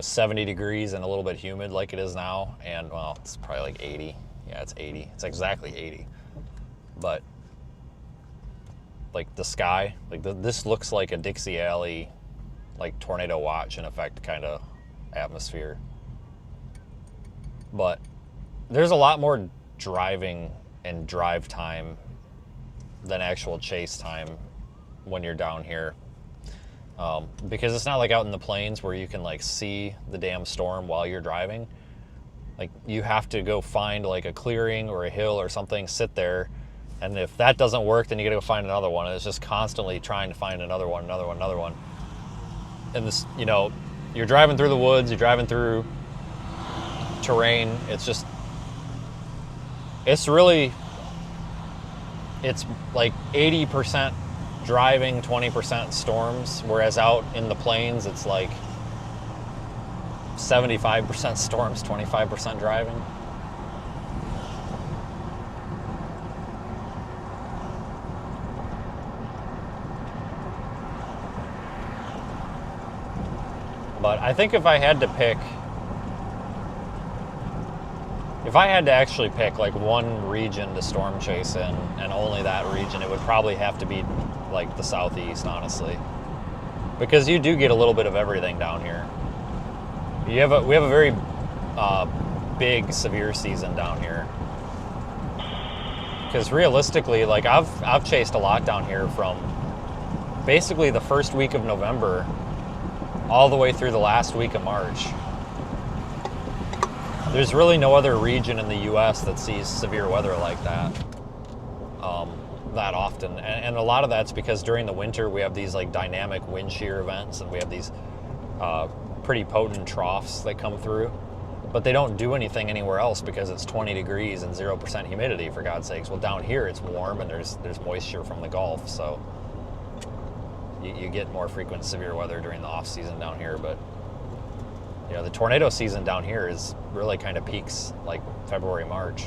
70 degrees and a little bit humid like it is now. And, well, it's probably like 80. Yeah, it's 80. It's exactly 80. But, like, the sky, like, this looks like a Dixie Alley, like, tornado watch, in effect, kind of atmosphere. But there's a lot more driving and drive time than actual chase time when you're down here. Because it's not like out in the plains where you can, like, see the damn storm while you're driving. Like, you have to go find, like, a clearing or a hill or something, sit there, and if that doesn't work, then you gotta go find another one. And it's just constantly trying to find another one. And this, you're driving through the woods, you're driving through terrain. It's like 80% driving, 20% storms, whereas out in the plains, it's like 75% storms, 25% driving. But I think if I had to actually pick like one region to storm chase in, and only that region, it would probably have to be like the southeast, honestly, because you do get a little bit of everything down here. We have a very big severe season down here, because realistically, like I've chased a lot down here from basically the first week of November all the way through the last week of March. There's really no other region in the U.S. that sees severe weather like that that often. And a lot of that's because during the winter we have these like dynamic wind shear events, and we have these pretty potent troughs that come through. But they don't do anything anywhere else because it's 20 degrees and 0% humidity, for God's sakes. Well, down here it's warm and there's moisture from the Gulf, so you get more frequent severe weather during the off season down here. But the tornado season down here is really kind of peaks like February, March.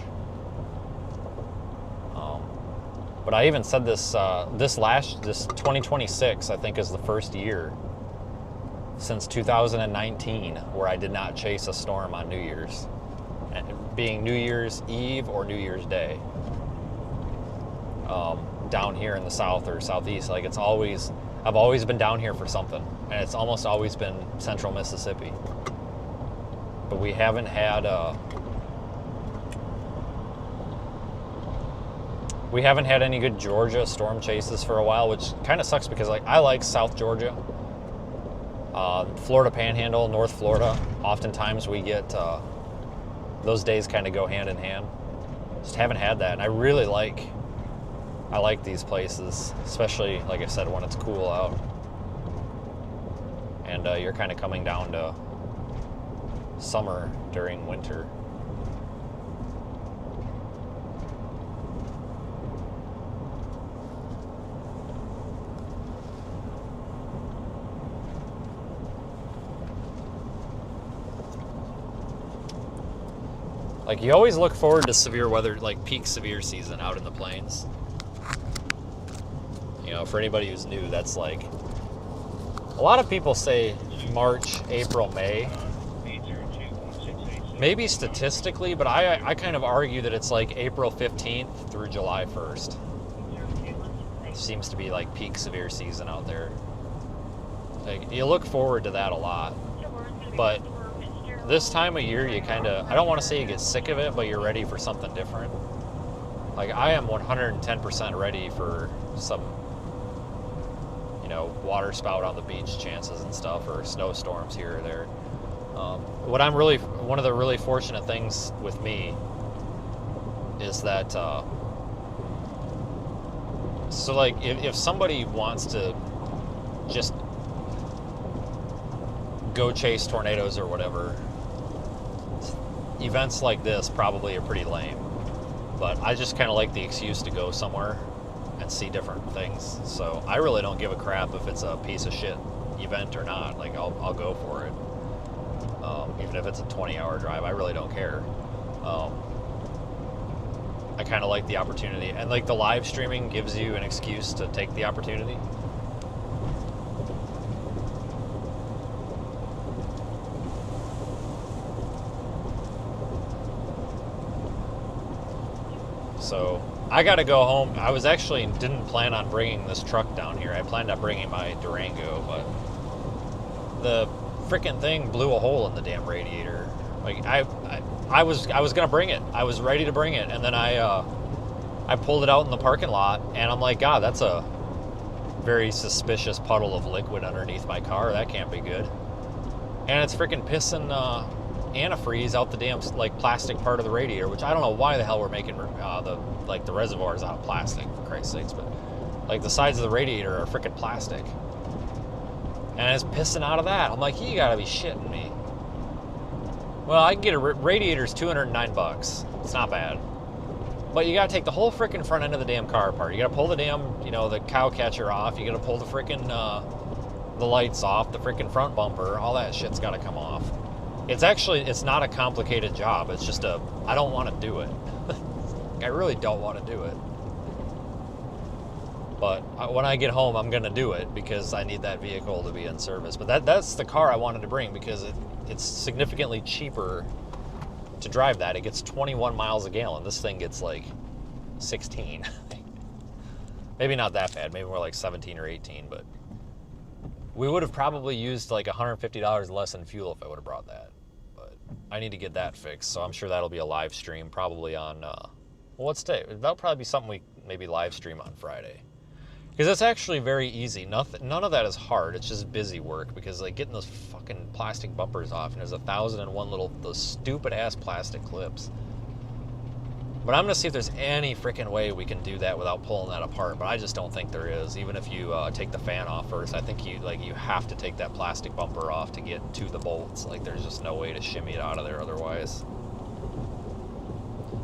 But I even said this 2026, I think, is the first year since 2019 where I did not chase a storm on New Year's, being New Year's Eve or New Year's Day. Down here in the south or southeast, like I've always been down here for something, and it's almost always been central Mississippi. But we haven't had any good Georgia storm chases for a while, which kind of sucks because I like South Georgia, Florida Panhandle, North Florida. Oftentimes we get those days kind of go hand in hand. Just haven't had that, and I like these places, especially, like I said, when it's cool out and you're kind of coming down to summer during winter. Like, you always look forward to severe weather, like peak severe season out in the plains. For anybody who's new, that's like, a lot of people say March, April, May. Maybe statistically, but I kind of argue that it's like April 15th through July 1st. It seems to be like peak severe season out there. Like, you look forward to that a lot. But this time of year, you kind of, I don't want to say you get sick of it, but you're ready for something different. Like, I am 110% ready for some, water spout on the beach chances and stuff, or snowstorms here or there. One of the really fortunate things with me is that, so like, if somebody wants to just go chase tornadoes or whatever, events like this probably are pretty lame. But I just kind of like the excuse to go somewhere and see different things. So I really don't give a crap if it's a piece of shit event or not. Like, I'll go for it. Even if it's a 20-hour drive, I really don't care. I kind of like the opportunity. And, like, the live streaming gives you an excuse to take the opportunity. So I got to go home. I was actually didn't plan on bringing this truck down here. I planned on bringing my Durango, but the freaking thing blew a hole in the damn radiator. Like I was gonna bring it. I was ready to bring it, and then I pulled it out in the parking lot, and I'm like, God, that's a very suspicious puddle of liquid underneath my car. That can't be good. And it's freaking pissing antifreeze out the damn like plastic part of the radiator, which I don't know why the hell we're making the reservoirs out of plastic, for Christ's sakes, but like the sides of the radiator are freaking plastic, and it's pissing out of that. I'm like, you gotta be shitting me. Well, I can get a radiator's $209. It's not bad, but you gotta take the whole freaking front end of the damn car apart. You gotta pull the damn, the cow catcher off. You gotta pull the freaking the lights off, the freaking front bumper. All that shit's gotta come off. It's not a complicated job. It's just I don't want to do it. I really don't want to do it. But when I get home, I'm going to do it because I need that vehicle to be in service. But that's the car I wanted to bring because it's significantly cheaper to drive that. It gets 21 miles a gallon. This thing gets like 16. Maybe not that bad. Maybe more like 17 or 18, but we would have probably used like $150 less in fuel if I would have brought that. But I need to get that fixed, so I'm sure that'll be a live stream probably on, what's today? That'll probably be something we maybe live stream on Friday. Because it's actually very easy. None of that is hard. It's just busy work because like getting those fucking plastic bumpers off, and there's 1,001 those stupid ass plastic clips. But I'm going to see if there's any freaking way we can do that without pulling that apart. But I just don't think there is. Even if you take the fan off first, I think you have to take that plastic bumper off to get to the bolts. Like there's just no way to shimmy it out of there otherwise.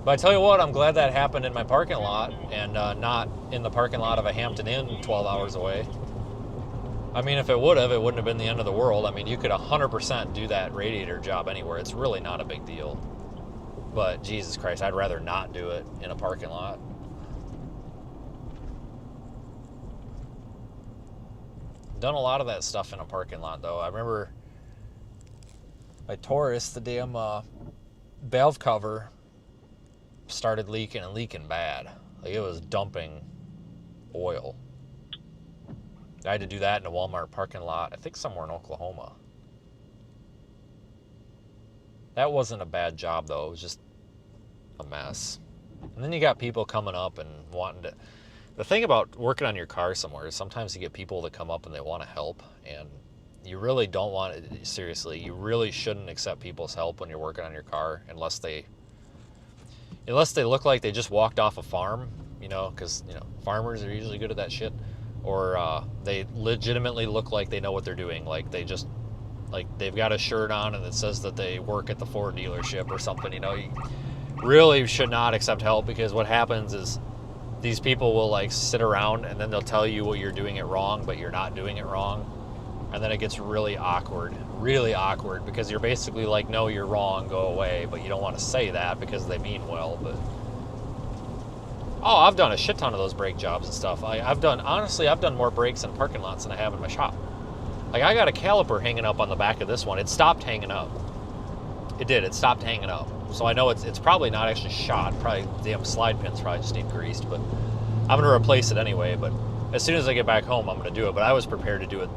But I tell you what, I'm glad that happened in my parking lot and not in the parking lot of a Hampton Inn 12 hours away. I mean, if it wouldn't have been the end of the world. I mean, you could 100% do that radiator job anywhere. It's really not a big deal. But Jesus Christ, I'd rather not do it in a parking lot. Done a lot of that stuff in a parking lot, though. I remember my Taurus, the damn valve cover started leaking and leaking bad. Like it was dumping oil. I had to do that in a Walmart parking lot, I think somewhere in Oklahoma. That wasn't a bad job, though. It was just a mess. And then you got people coming up and wanting to... The thing about working on your car somewhere is sometimes you get people that come up and they want to help, and you really don't want it. Seriously, you really shouldn't accept people's help when you're working on your car unless they look like they just walked off a farm, because, farmers are usually good at that shit, or they legitimately look like they know what they're doing, like they've got a shirt on and it says that they work at the Ford dealership or something. You really should not accept help, because what happens is these people will like sit around and then they'll tell you what you're doing it wrong, but you're not doing it wrong. And then it gets really awkward, because you're basically like, no, you're wrong, go away. But you don't want to say that because they mean well. But I've done a shit ton of those brake jobs and stuff. I've done more brakes in parking lots than I have in my shop. Like, I got a caliper hanging up on the back of this one. It stopped hanging up. It did. It stopped hanging up. So I know it's probably not actually shot. Probably the damn slide pins probably just need greased. But I'm going to replace it anyway. But as soon as I get back home, I'm going to do it. But I was prepared to do it,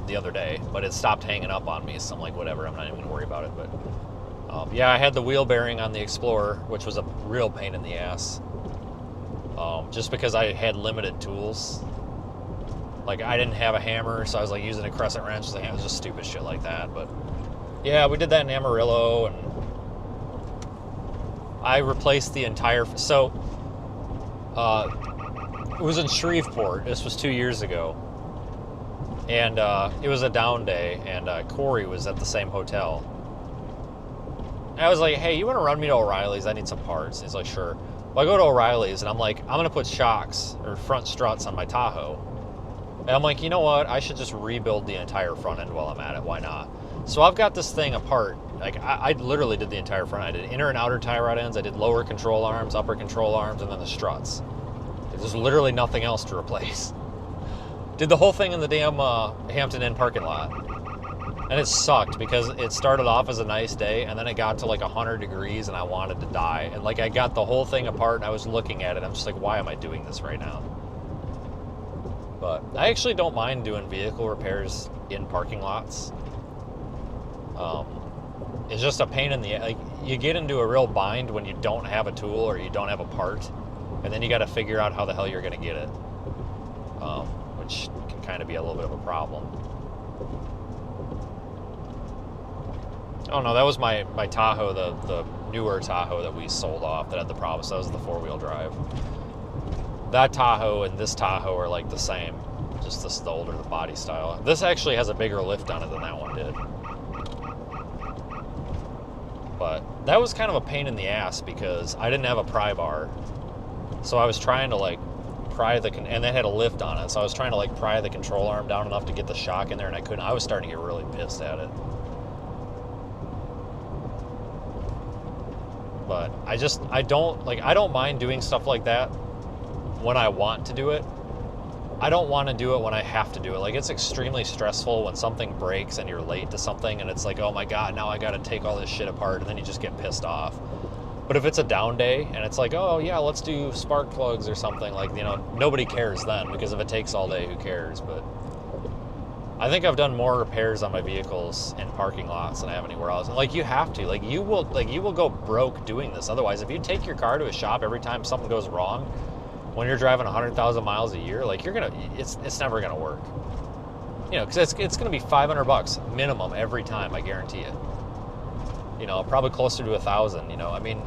the other day. But it stopped hanging up on me. So I'm like, whatever. I'm not even going to worry about it. But yeah, I had the wheel bearing on the Explorer, which was a real pain in the ass. Just because I had limited tools. Like, I didn't have a hammer, so I was like using a crescent wrench. It was just stupid shit like that. But yeah, we did that in Amarillo, and I replaced the entire... So, it was in Shreveport. This was 2 years ago. And it was a down day, and Corey was at the same hotel. And I was like, hey, you want to run me to O'Reilly's? I need some parts. And he's like, sure. Well, I go to O'Reilly's, and I'm like, I'm going to put shocks or front struts on my Tahoe. And I'm like, you know what? I should just rebuild the entire front end while I'm at it. Why not? So I've got this thing apart. Like, I literally did the entire front. I did inner and outer tie rod ends. I did lower control arms, upper control arms, and then the struts. There's literally nothing else to replace. Did the whole thing in the damn Hampton Inn parking lot. And it sucked because it started off as a nice day, and then it got to like 100 degrees, and I wanted to die. And like, I got the whole thing apart, and I was looking at it. I'm just like, why am I doing this right now? But I actually don't mind doing vehicle repairs in parking lots. It's just a pain in the, like, you get into a real bind when you don't have a tool or you don't have a part, and then you got to figure out how the hell you're going to get it, which can kind of be a little bit of a problem. Oh no, that was my Tahoe, the newer Tahoe that we sold off that had the problem. So that was the 4-wheel drive. That Tahoe and this Tahoe are like the same, just this is the older, the body style. This actually has a bigger lift on it than that one did. But that was kind of a pain in the ass because I didn't have a pry bar. So I was trying to like pry and that had a lift on it. So I was trying to like pry the control arm down enough to get the shock in there, and I couldn't. I was starting to get really pissed at it. But I don't mind doing stuff like that when I want to do it. I don't want to do it when I have to do it. Like, it's extremely stressful when something breaks and you're late to something, and it's like, oh my God, now I got to take all this shit apart, and then you just get pissed off. But if it's a down day and it's like, oh yeah, let's do spark plugs or something, like, you know, nobody cares then, because if it takes all day, who cares? But I think I've done more repairs on my vehicles in parking lots than I have anywhere else. And like, you have to, like, you will go broke doing this. Otherwise, if you take your car to a shop every time something goes wrong, when you're driving 100,000 miles a year, like, it's never gonna work. You know, because it's gonna be $500 minimum every time, I guarantee it. You know, probably closer to 1,000. You know, I mean,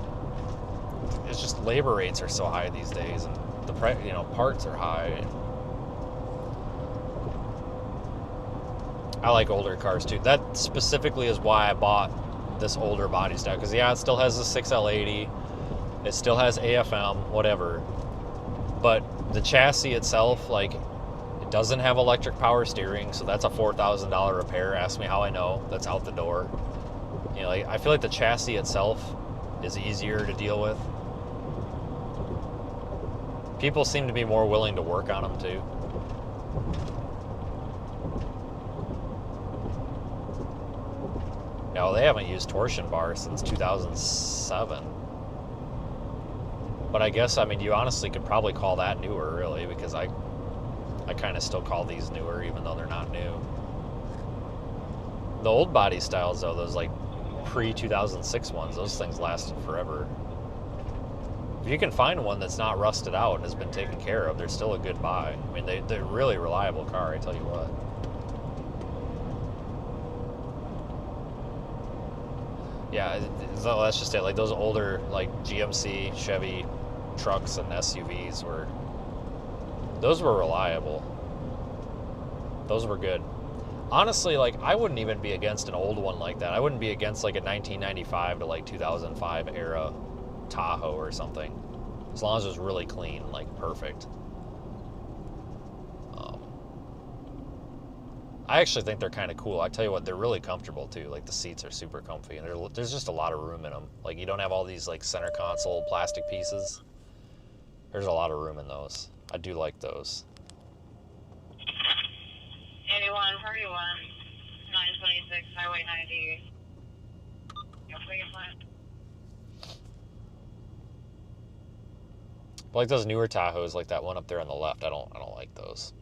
it's just labor rates are so high these days, and the parts are high. I like older cars too. That specifically is why I bought this older body style, because yeah, it still has the 6L80, it still has AFM, whatever. But the chassis itself, like, it doesn't have electric power steering, so that's a $4,000 repair. Ask me how I know. That's out the door. You know, like, I feel like the chassis itself is easier to deal with. People seem to be more willing to work on them too. No, they haven't used torsion bars since 2007. But I guess, I mean, you honestly could probably call that newer, really, because I kind of still call these newer, even though they're not new. The old body styles, though, those like pre-2006 ones, those things lasted forever. If you can find one that's not rusted out and has been taken care of, they're still a good buy. I mean, they're a really reliable car, I tell you what. Yeah, that's just it. Like, those older, like, GMC, Chevy trucks and SUVs those were reliable. Those were good. Honestly, like, I wouldn't even be against an old one like that. I wouldn't be against, like, a 1995 to, like, 2005 era Tahoe or something. As long as it was really clean, like, perfect. I actually think they're kind of cool. I tell you what, they're really comfortable too. Like, the seats are super comfy, and there's just a lot of room in them. Like, you don't have all these like center console plastic pieces. There's a lot of room in those. I do like those. 8141, 926, Highway 90. Like those newer Tahoes, like that one up there on the left. I don't like those.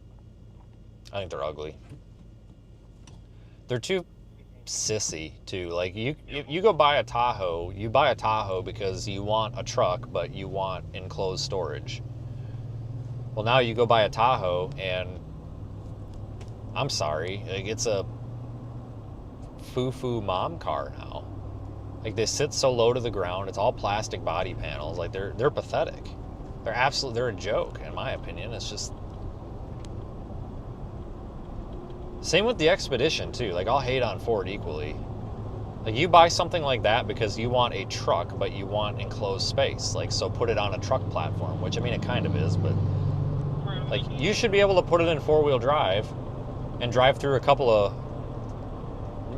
I think they're ugly. They're too sissy too. Like, you go buy a Tahoe, you buy a Tahoe because you want a truck, but you want enclosed storage. Well, now you go buy a Tahoe, and I'm sorry, like, it's a foo-foo mom car now. Like, they sit so low to the ground. It's all plastic body panels. Like, they're pathetic. They're a joke, in my opinion. It's just. Same with the Expedition too. Like, I'll hate on Ford equally. Like, you buy something like that because you want a truck, but you want enclosed space. Like, so put it on a truck platform, which, I mean, it kind of is, but like, you should be able to put it in 4-wheel drive and drive through you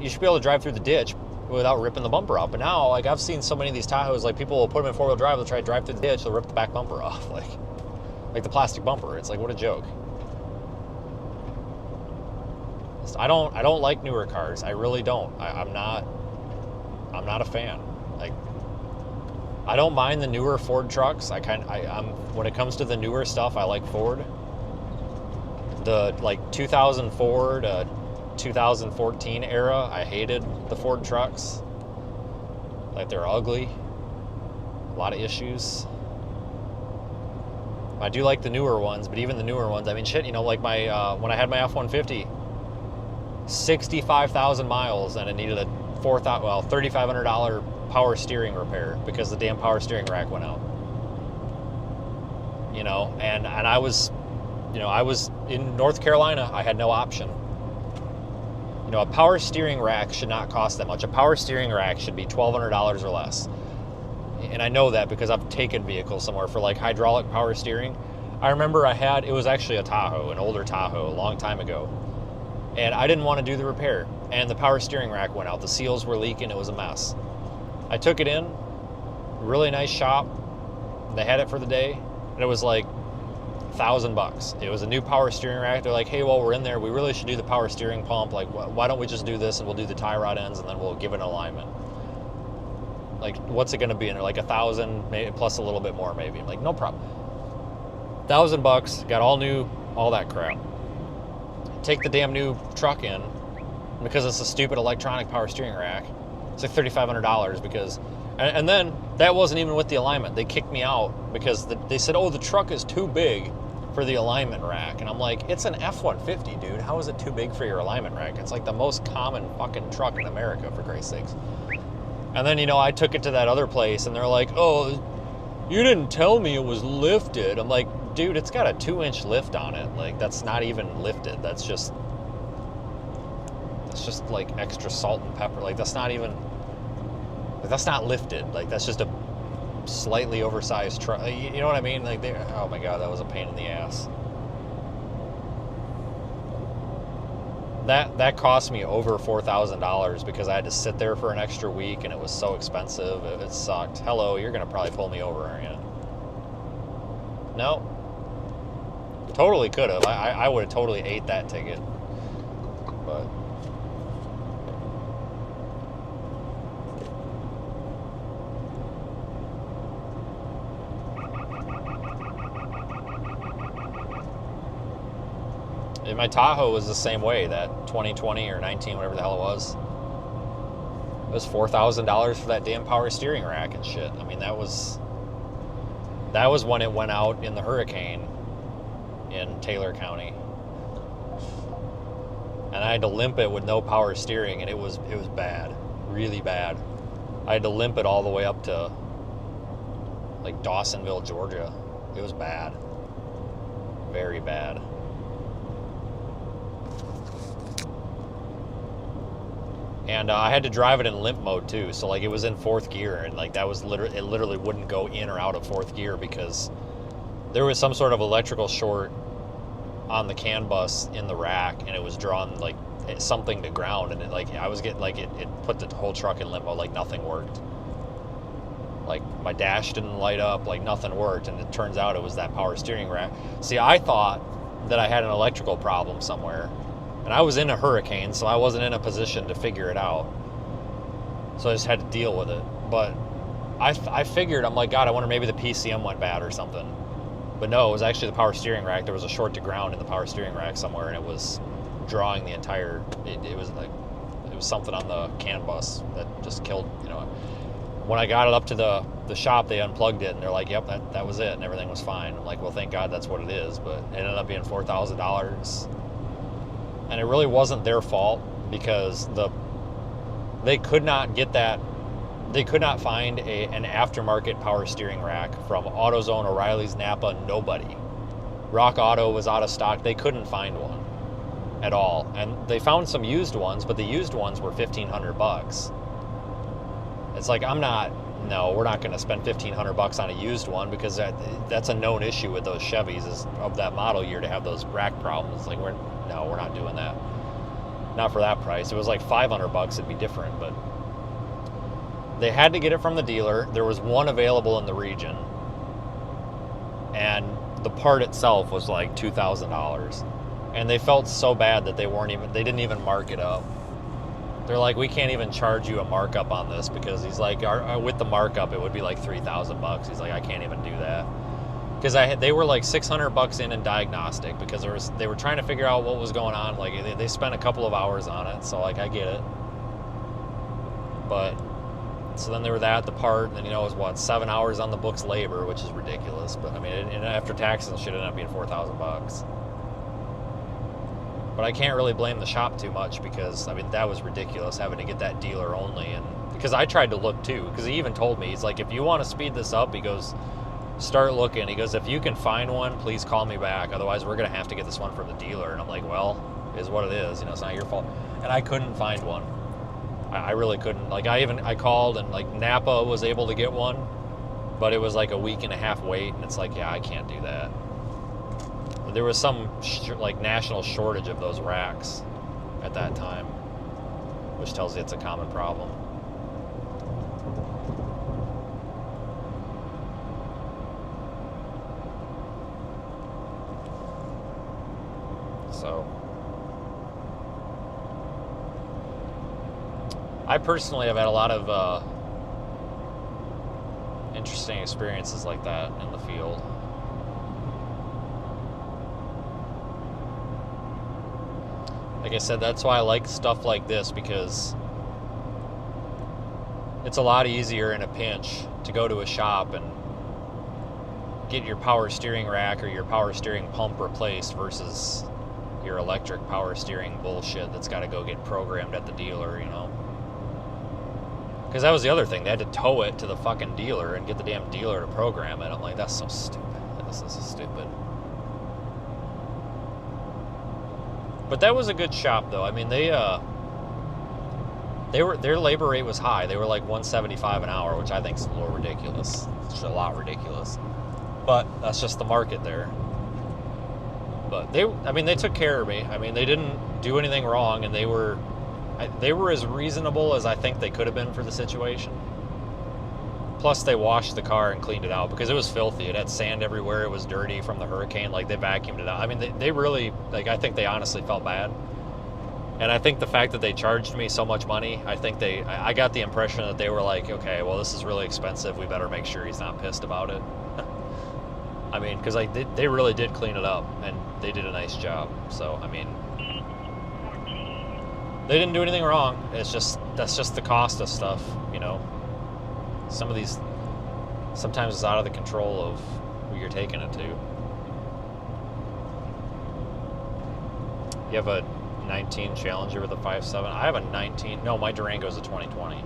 should be able to drive through the ditch without ripping the bumper off. But now, like, I've seen so many of these Tahoes, like, people will put them in 4-wheel drive, they'll try to drive through the ditch, they'll rip the back bumper off, like the plastic bumper. It's like, what a joke. I don't like newer cars. I really don't. I'm not a fan. Like, I don't mind the newer Ford trucks. I'm when it comes to the newer stuff, I like Ford. The, like, 2004 to 2014 era, I hated the Ford trucks. Like, they're ugly. A lot of issues. I do like the newer ones, but even the newer ones, I mean, shit, you know, like my when I had my F-150, 65,000 miles, and it needed a $3,500 power steering repair because the damn power steering rack went out. You know, and I was in North Carolina. I had no option. You know, a power steering rack should not cost that much. A power steering rack should be $1,200 or less. And I know that because I've taken vehicles somewhere for, like, hydraulic power steering. I remember it was actually a Tahoe, an older Tahoe, a long time ago. And I didn't want to do the repair. And the power steering rack went out. The seals were leaking. It was a mess. I took it in. Really nice shop. They had it for the day. And it was like $1,000. It was a new power steering rack. They're like, hey, while we're in there, we really should do the power steering pump. Like, why don't we just do this and we'll do the tie rod ends and then we'll give it an alignment. Like, what's it going to be in there? Like $1,000, maybe, plus a little bit more, maybe. I'm like, no problem. $1,000, got all new, all that crap. Take the damn new truck in, because it's a stupid electronic power steering rack. It's like $3,500 because, and then that wasn't even with the alignment. They kicked me out because they said, oh, the truck is too big for the alignment rack. And I'm like, it's an F-150, dude. How is it too big for your alignment rack? It's like the most common fucking truck in America, for Christ's sakes. And then, you know, I took it to that other place and they're like, oh, you didn't tell me it was lifted. I'm like, dude, it's got a 2-inch lift on it. Like, that's not even lifted. That's just like extra salt and pepper. Like, that's not even, like, that's not lifted. Like, that's just a slightly oversized truck. You know what I mean? Like, oh my God, that was a pain in the ass. That cost me over $4,000 because I had to sit there for an extra week and it was so expensive. It sucked. Hello, you're gonna probably pull me over, aren't you? No. Totally could have. I would have totally ate that ticket. But and my Tahoe was the same way, that 2020 or 19, whatever the hell it was. It was $4,000 for that damn power steering rack and shit. I mean, that was when it went out in the hurricane in Taylor County. And I had to limp it with no power steering, and it was bad. Really bad. I had to limp it all the way up to, like, Dawsonville, Georgia. It was bad. Very bad. And I had to drive it in limp mode too, so, like, it was in 4th gear, and, like, that was it literally wouldn't go in or out of 4th gear because there was some sort of electrical short on the CAN bus in the rack, and it was drawn, like, something to ground, and it, like, I was getting, like, it put the whole truck in limp mode, like nothing worked. Like, my dash didn't light up, like, nothing worked, and it turns out it was that power steering rack. See, I thought that I had an electrical problem somewhere. And I was in a hurricane, so I wasn't in a position to figure it out. So I just had to deal with it. But I figured, I'm like, God, I wonder maybe the PCM went bad or something. But no, it was actually the power steering rack. There was a short to ground in the power steering rack somewhere, and it was drawing the entire, it was like, it was something on the CAN bus that just killed, you know. When I got it up to the shop, they unplugged it, and they're like, yep, that was it, and everything was fine. I'm like, well, thank God that's what it is. But it ended up being $4,000. And it really wasn't their fault because they could not get that. They could not find an aftermarket power steering rack from AutoZone, O'Reilly's, Napa, nobody. Rock Auto was out of stock. They couldn't find one at all. And they found some used ones, but the used ones were $1,500. It's like, we're not going to spend $1,500 on a used one, because that's a known issue with those Chevys is of that model year to have those rack problems. Like, we're not doing that. Not for that price. It was like $500, it'd be different, but they had to get it from the dealer. There was one available in the region, and the part itself was like $2,000. And they felt so bad that they didn't even mark it up. They're like, we can't even charge you a markup on this, because he's like, with the markup, it would be like $3,000. He's like, I can't even do that. Because they were like $600 in diagnostic, because they were trying to figure out what was going on. Like, they spent a couple of hours on it, so like, I get it. But, so then they were the part, and then, it was what, 7 hours on the books labor, which is ridiculous. But I mean, and after taxes, it should end up being $4,000. But I can't really blame the shop too much, because, I mean, that was ridiculous, having to get that dealer only. And because I tried to look too, because he even told me, he's like, if you want to speed this up, he goes, start looking. He goes, if you can find one, please call me back. Otherwise, we're going to have to get this one from the dealer. And I'm like, well, it is what it is. It's not your fault. And I couldn't find one. I really couldn't. Like, I called, and like Napa was able to get one, but it was like a week and a half wait. And it's like, yeah, I can't do that. There was some like national shortage of those racks at that time, which tells you it's a common problem. So, I personally have had a lot of interesting experiences like that in the field. Like I said, that's why I like stuff like this, because it's a lot easier in a pinch to go to a shop and get your power steering rack or your power steering pump replaced versus your electric power steering bullshit that's got to go get programmed at the dealer, Because that was the other thing. They had to tow it to the fucking dealer and get the damn dealer to program it. I'm like, that's so stupid. This is so stupid. But that was a good shop, though. I mean, their labor rate was high. They were like $175 an hour, which I think is a little ridiculous. It's a lot ridiculous. But that's just the market there. But they took care of me. I mean, they didn't do anything wrong, and they were as reasonable as I think they could have been for the situation. Plus, they washed the car and cleaned it out, because it was filthy. It had sand everywhere. It was dirty from the hurricane. Like, they vacuumed it out. I mean, they really, like, I think they honestly felt bad. And I think the fact that they charged me so much money, I got the impression that they were like, okay, well, this is really expensive. We better make sure he's not pissed about it. I mean, because they really did clean it up, and they did a nice job. So, I mean, they didn't do anything wrong. That's just the cost of stuff, Some of these, sometimes it's out of the control of who you're taking it to. You have a 19 Challenger with a 5.7. I have a 19. No, my Durango's a 2020.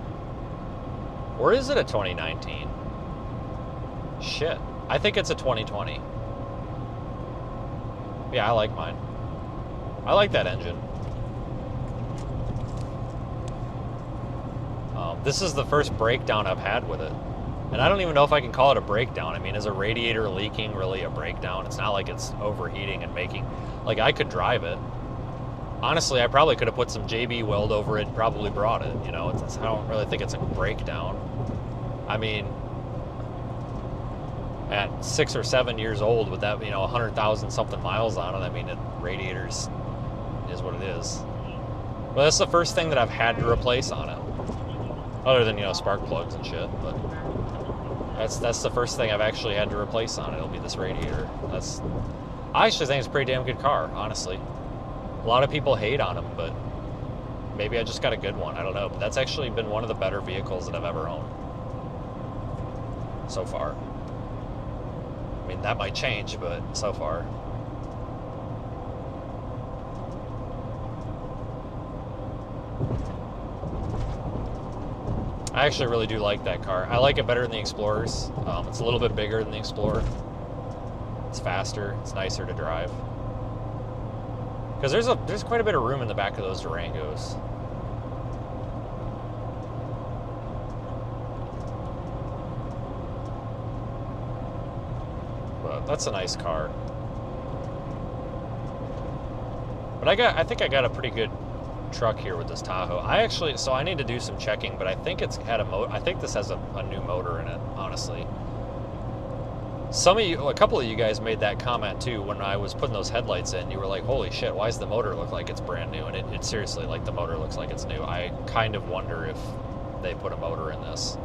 Or is it a 2019? Shit. I think it's a 2020. Yeah, I like mine. I like that engine. This is the first breakdown I've had with it. And I don't even know if I can call it a breakdown. I mean, is a radiator leaking really a breakdown? It's not like it's overheating and making... Like, I could drive it. Honestly, I probably could have put some JB weld over it and probably brought it. I don't really think it's a breakdown. I mean, at 6 or 7 years old with that, 100,000 something miles on it, I mean, radiators is what it is. But that's the first thing that I've had to replace on it. Other than, spark plugs and shit, but that's the first thing I've actually had to replace on it. It'll be this radiator. I actually think it's a pretty damn good car, honestly. A lot of people hate on them, but maybe I just got a good one. I don't know. But that's actually been one of the better vehicles that I've ever owned so far. I mean, that might change, but so far. I actually really do like that car. I like it better than the Explorers. It's a little bit bigger than the Explorer. It's faster. It's nicer to drive. Because there's quite a bit of room in the back of those Durangos. But that's a nice car. But I think I got a pretty good truck here with this Tahoe. So I need to do some checking, but I think it's had I think this has a new motor in it, honestly. A couple of you guys made that comment too when I was putting those headlights in. You were like, holy shit, why does the motor look like it's brand new? And it seriously, like, the motor looks like it's new. I kind of wonder if they put a motor in this.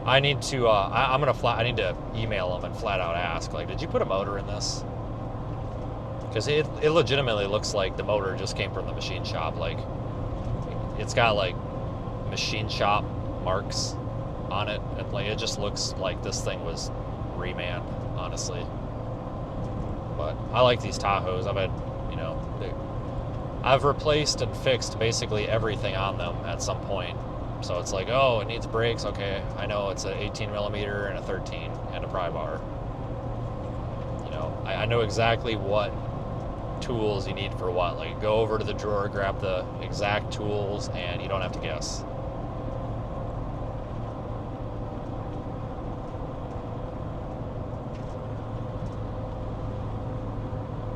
I need to, I need to email them and flat out ask, like, did you put a motor in this? Because it legitimately looks like the motor just came from the machine shop. Like, it's got, like, machine shop marks on it. And, like, it just looks like this thing was reman, honestly. But I like these Tahoes. I've had, I've replaced and fixed basically everything on them at some point. So it's like, oh, it needs brakes. Okay, I know it's an 18 millimeter and a 13 and a pry bar. I know exactly what tools you need for what. Like, go over to the drawer, grab the exact tools, and you don't have to guess.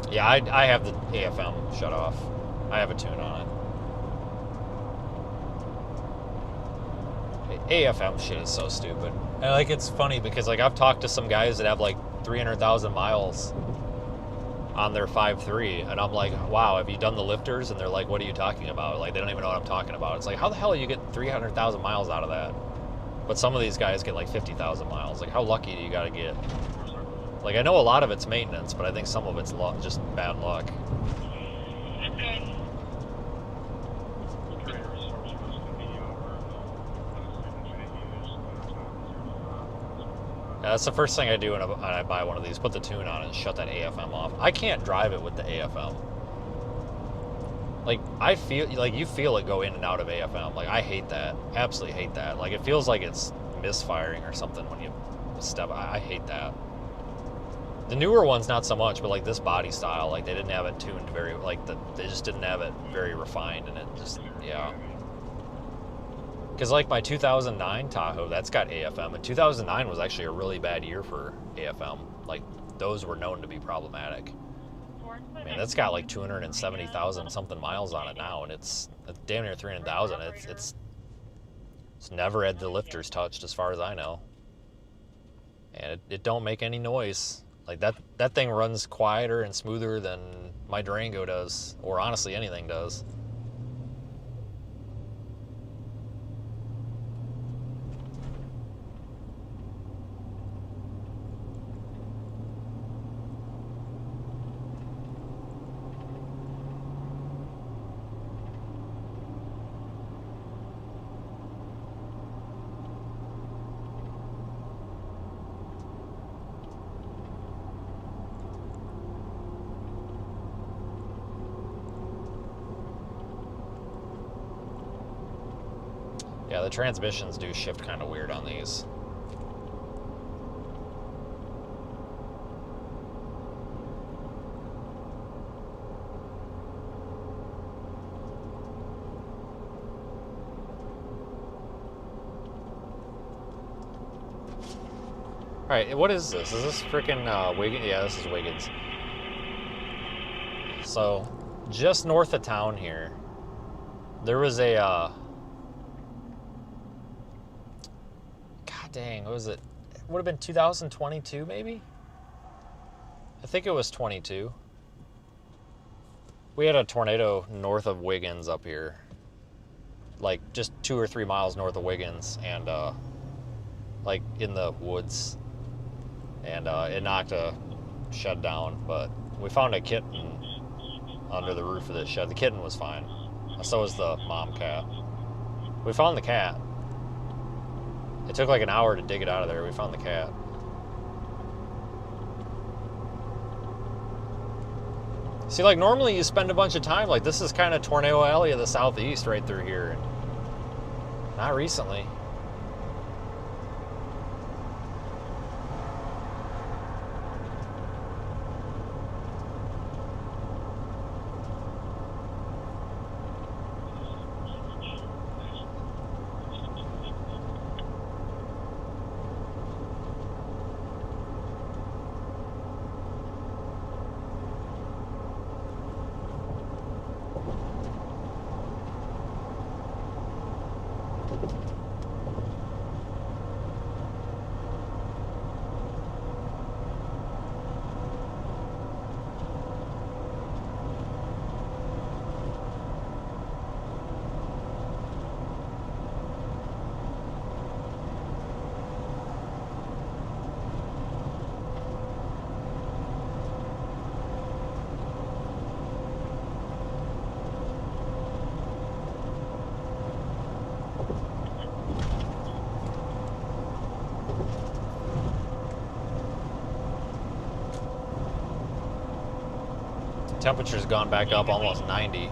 Yeah, I have the AFM shut off. I have a tune on it. AFM shit is so stupid. And, like, it's funny because, like, I've talked to some guys that have, like, 300,000 miles on their 5.3, and I'm like, wow, have you done the lifters? And they're like, what are you talking about? Like, they don't even know what I'm talking about. It's like, how the hell do you get 300,000 miles out of that? But some of these guys get, like, 50,000 miles. Like, how lucky do you gotta get? Like, I know a lot of it's maintenance, but I think some of it's just bad luck. Yeah, that's the first thing I do when I buy one of these. Put the tune on and shut that AFM off. I can't drive it with the AFM. Like, I feel, like, you feel it go in and out of AFM. Like, I hate that. Absolutely hate that. Like, it feels like it's misfiring or something when you step. I hate that. The newer ones, not so much, but, like, this body style, like, they didn't have it tuned very, like, they just didn't have it very refined, and it just, yeah. Because, like, my 2009 Tahoe, that's got AFM, and 2009 was actually a really bad year for AFM. Like, those were known to be problematic. Man, that's got, like, 270,000 something miles on it now, and it's damn near 300,000. It's never had the lifters touched, as far as I know. And it don't make any noise. Like, that thing runs quieter and smoother than my Durango does, or honestly anything does. Yeah, the transmissions do shift kind of weird on these. Alright, what is this? Is this freaking Wiggins? Yeah, this is Wiggins. So, just north of town here, there was a dang, what was it? It would have been 2022, maybe? I think it was 22. We had a tornado north of Wiggins up here. Like, just 2 or 3 miles north of Wiggins, and, like, in the woods. And, it knocked a shed down, but we found a kitten under the roof of the shed. The kitten was fine. So was the mom cat. We found the cat. It took like an hour to dig it out of there. We found the cat. See, like, normally you spend a bunch of time, like, this is kind of Tornado Alley of the southeast right through here. Not recently. Temperature's gone back up almost 90.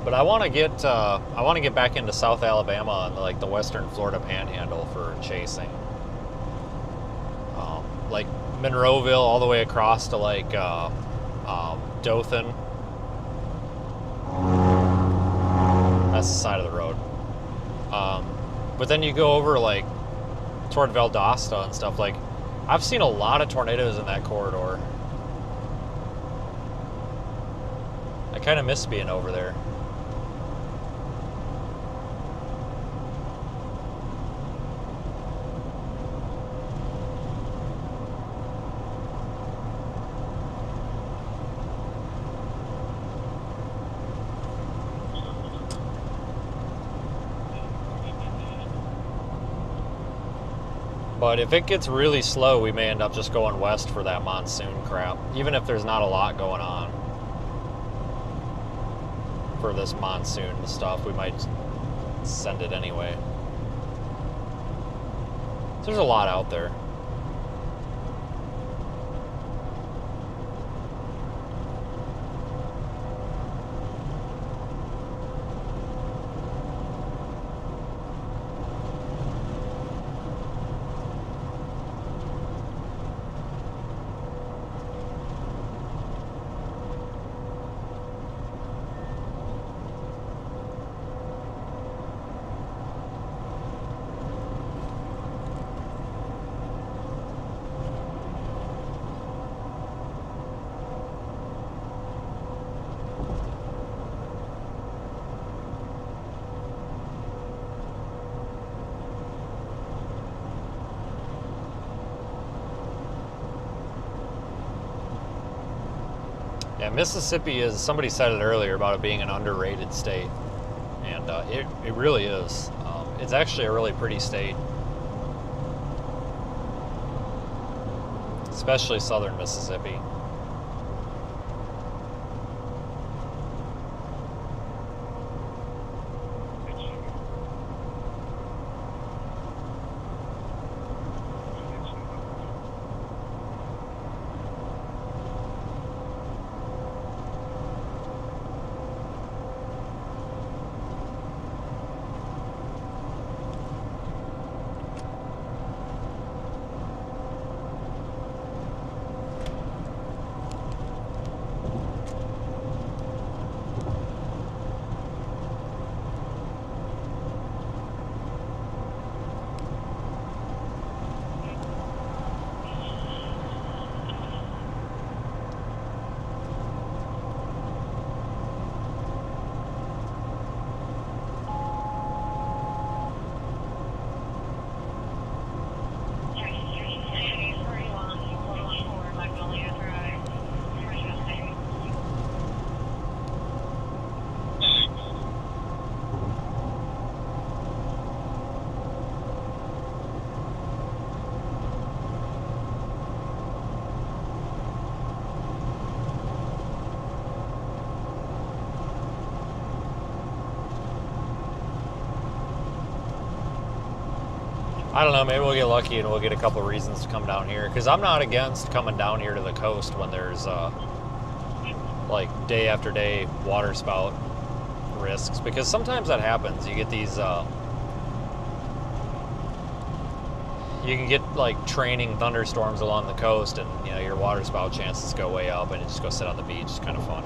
But I want to get back into South Alabama and like the Western Florida Panhandle for chasing, like Monroeville all the way across to like Dothan. That's the side of the road. But then you go over like toward Valdosta and stuff. Like I've seen a lot of tornadoes in that corridor. I kind of miss being over there. But if it gets really slow, we may end up just going west for that monsoon crap. Even if there's not a lot going on for this monsoon stuff, we might send it anyway. There's a lot out there. Yeah, Mississippi is, somebody said it earlier about it being an underrated state, and it really is. It's actually a really pretty state, especially southern Mississippi. I don't know, maybe we'll get lucky and we'll get a couple reasons to come down here. Because I'm not against coming down here to the coast when there's, like, day after day water spout risks. Because sometimes that happens. You get these, you can get, like, training thunderstorms along the coast and, you know, your water spout chances go way up and you just go sit on the beach. It's kind of fun.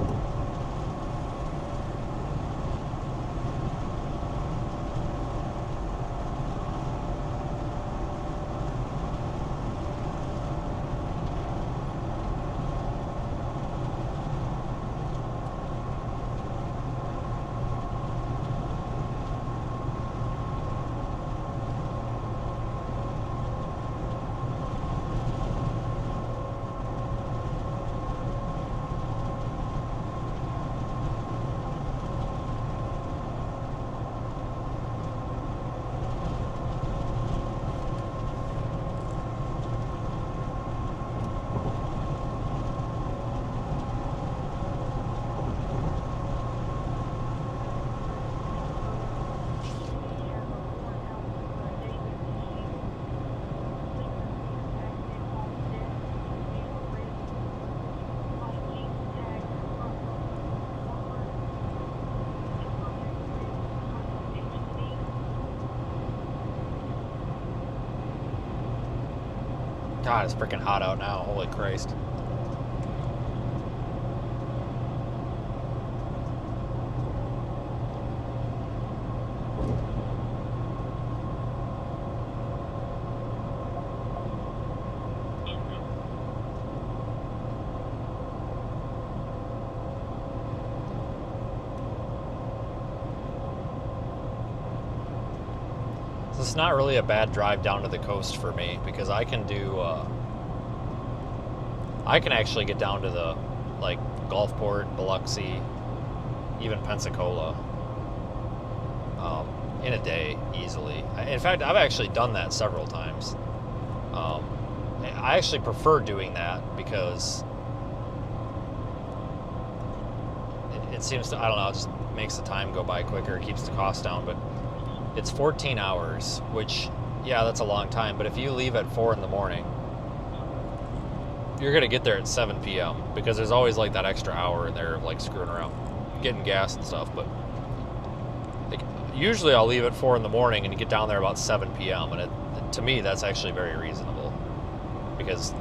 God, it's freaking hot out now. Holy Christ. It's not really a bad drive down to the coast for me because I can do, I can actually get down to the, like, Gulfport, Biloxi, even Pensacola in a day easily. In fact, I've actually done that several times. I actually prefer doing that because it seems to, I don't know, it just makes the time go by quicker, keeps the cost down, but it's 14 hours, which, yeah, that's a long time, but if you leave at 4 in the morning, you're going to get there at 7 p.m. because there's always, like, that extra hour in there of, like, screwing around, getting gas and stuff, but like, usually I'll leave at 4 in the morning and get down there about 7 p.m., and to me, that's actually very reasonable, because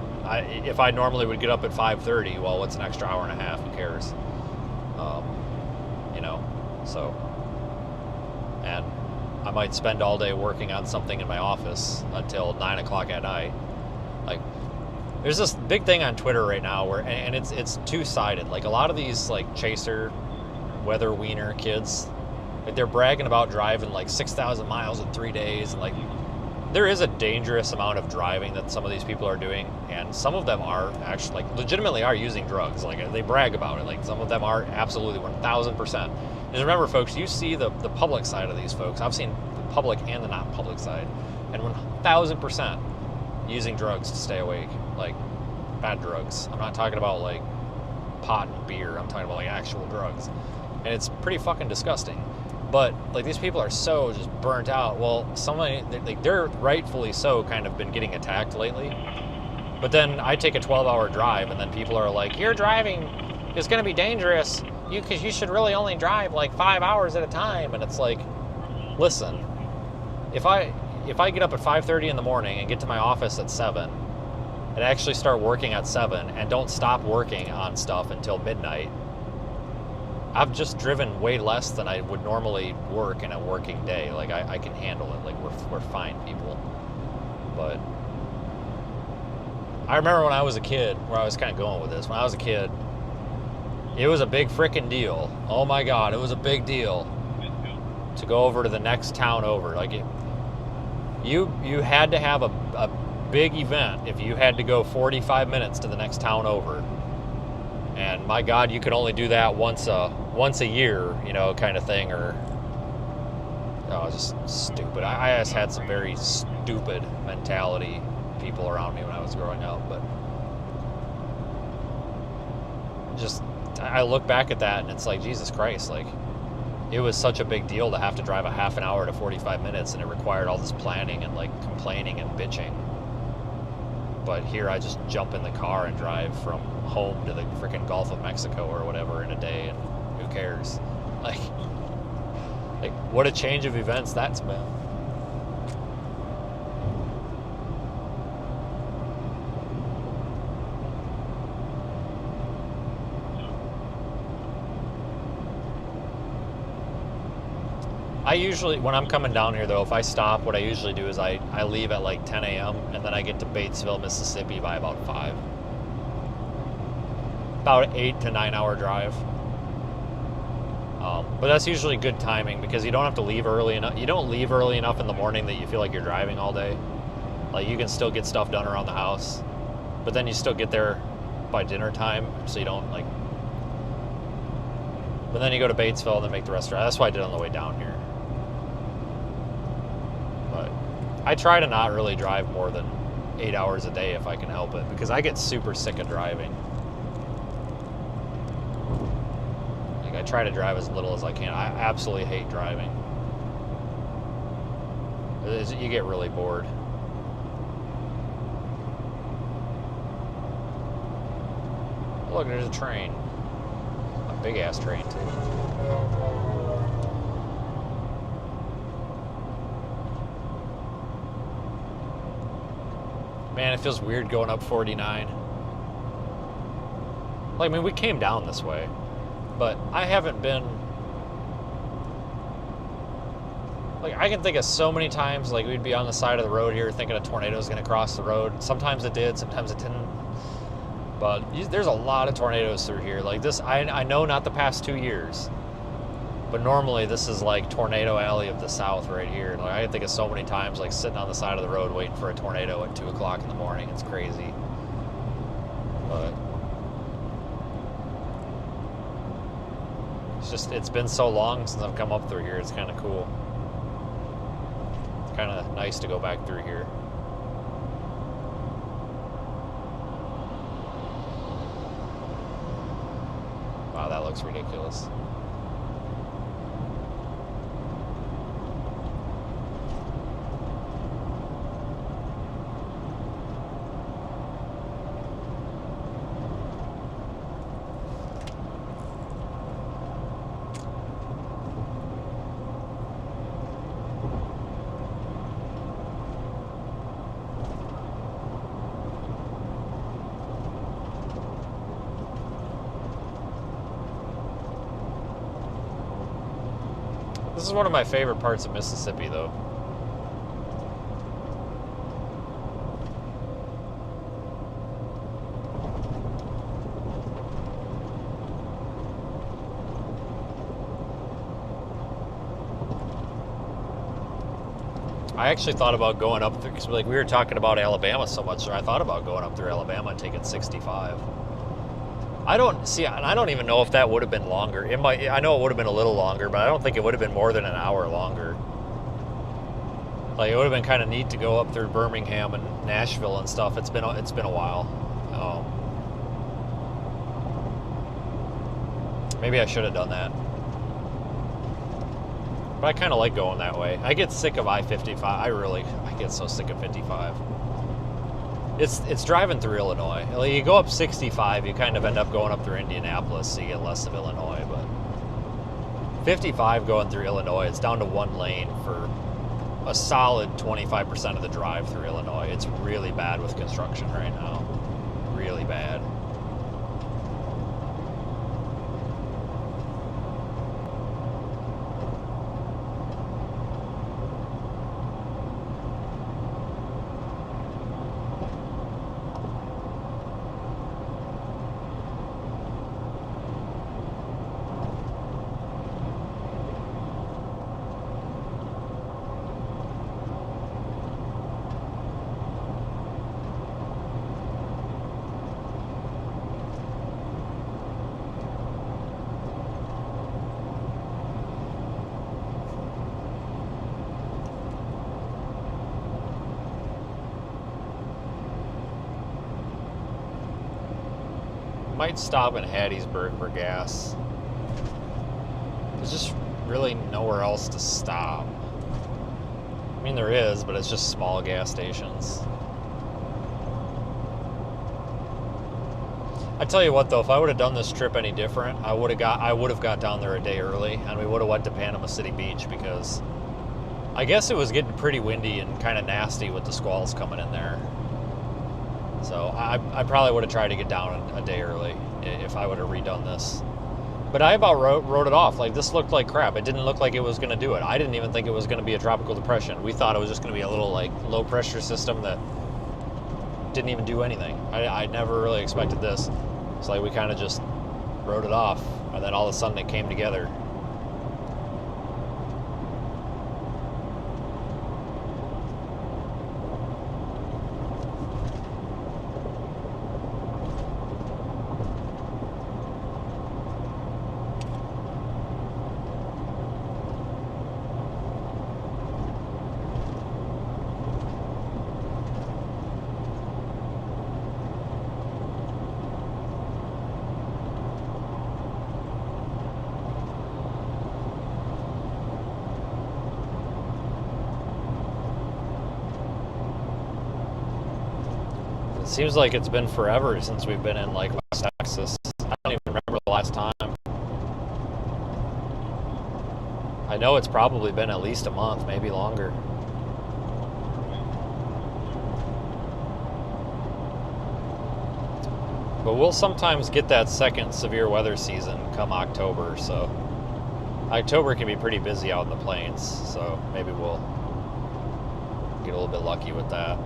if I normally would get up at 5:30, well, what's an extra hour and a half? Who cares? You know, so, and I might spend all day working on something in my office until 9 o'clock at night. Like, there's this big thing on Twitter right now where, and it's two-sided. Like, a lot of these, like, chaser, weather wiener kids, like, they're bragging about driving, like, 6,000 miles in 3 days. And, like, there is a dangerous amount of driving that some of these people are doing. And some of them are actually, like, legitimately are using drugs. Like, they brag about it. Like, some of them are absolutely 1,000%. Just remember, folks, you see the public side of these folks. I've seen the public and the not public side. And 1,000% using drugs to stay awake. Like, bad drugs. I'm not talking about, like, pot and beer. I'm talking about, like, actual drugs. And it's pretty fucking disgusting. But, like, these people are so just burnt out. Well, they're rightfully so kind of been getting attacked lately. But then I take a 12-hour drive, and then people are like, your driving is going to be dangerous. Because you should really only drive like 5 hours at a time. And it's like, listen, if I get up at 5:30 in the morning and get to my office at 7 and actually start working at 7 and don't stop working on stuff until midnight, I've just driven way less than I would normally work in a working day. Like, I can handle it. Like, we're fine people. But I remember when I was a kid, where I was kind of going with this, when I was a kid, it was a big frickin' deal. Oh my God, it was a big deal to go over to the next town over. Like, you had to have a big event if you had to go 45 minutes to the next town over. And my God, you could only do that once a year, you know, kind of thing. Or, oh, just stupid. I just had some very stupid mentality people around me when I was growing up, but just, I look back at that and it's like, Jesus Christ, like, it was such a big deal to have to drive a half an hour to 45 minutes, and it required all this planning and, like, complaining and bitching. But here I just jump in the car and drive from home to the freaking Gulf of Mexico or whatever in a day, and who cares? Like, what a change of events that's been. I usually, when I'm coming down here, though, if I stop, what I usually do is I leave at like 10 a.m. and then I get to Batesville, Mississippi by about 5. About an 8 to 9 hour drive. But that's usually good timing because you don't have to leave early enough. You don't leave early enough in the morning that you feel like you're driving all day. Like, you can still get stuff done around the house, but then you still get there by dinner time, so you don't, like. But then you go to Batesville and then make the rest drive. That's what I did on the way down here. But I try to not really drive more than 8 hours a day if I can help it, because I get super sick of driving. Like, I try to drive as little as I can. I absolutely hate driving. You get really bored. Look, there's a train. A big-ass train, too. Man, it feels weird going up 49. Like, I mean, we came down this way, but I haven't been... Like, I can think of so many times, like, we'd be on the side of the road here thinking a tornado was going to cross the road. Sometimes it did, sometimes it didn't. But there's a lot of tornadoes through here. Like this, I know not the past 2 years, but normally this is like Tornado Alley of the South right here. Like, I can think of so many times, like, sitting on the side of the road waiting for a tornado at 2 o'clock in the morning. It's crazy. But it's been so long since I've come up through here. It's kind of cool. It's kind of nice to go back through here. Wow, that looks ridiculous. This is one of my favorite parts of Mississippi, though. I actually thought about going up through, because like we were talking about Alabama so much, so I thought about going up through Alabama and taking 65. I don't even know if that would have been longer. It might. I know it would have been a little longer, but I don't think it would have been more than an hour longer. Like, it would have been kind of neat to go up through Birmingham and Nashville and stuff. It's been a while. Maybe I should have done that. But I kind of like going that way. I get sick of I-55. I get so sick of 55. It's driving through Illinois. Like, you go up 65, you kind of end up going up through Indianapolis, so you get less of Illinois. But 55 going through Illinois, it's down to one lane for a solid 25% of the drive through Illinois. It's really bad with construction right now. Really bad. Might stop in Hattiesburg for gas. There's just really nowhere else to stop. I mean, there is, but it's just small gas stations. I tell you what, though, if I would have done this trip any different, I would have got down there a day early, and we would have went to Panama City Beach, because I guess it was getting pretty windy and kind of nasty with the squalls coming in there. So I probably would have tried to get down a day early if I would have redone this. But I about wrote it off. Like, this looked like crap. It didn't look like it was going to do it. I didn't even think it was going to be a tropical depression. We thought it was just going to be a little, like, low pressure system that didn't even do anything. I never really expected this. It's like we kind of just wrote it off, and then all of a sudden it came together. Seems like it's been forever since we've been in, like, West Texas. I don't even remember the last time. I know it's probably been at least a month, maybe longer. But we'll sometimes get that second severe weather season come October, so October can be pretty busy out in the plains, so maybe we'll get a little bit lucky with that.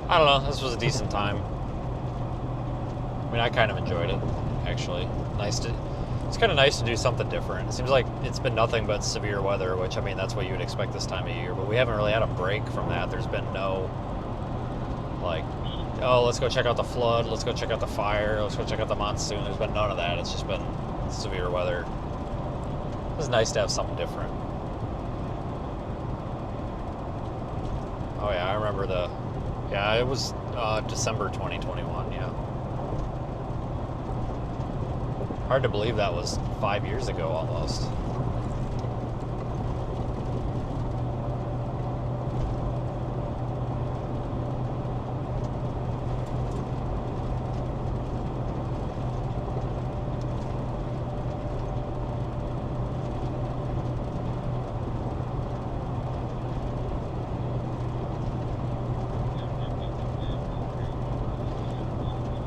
I don't know, this was a decent time. I mean, I kind of enjoyed it, actually. It's kind of nice to do something different. It seems like it's been nothing but severe weather, which, I mean, that's what you would expect this time of year, but we haven't really had a break from that. There's been no, like, oh, let's go check out the flood, let's go check out the fire, let's go check out the monsoon. There's been none of that. It's just been severe weather. It's nice to have something different. Oh, yeah, I remember yeah, it was December 2021, yeah. Hard to believe that was 5 years ago almost.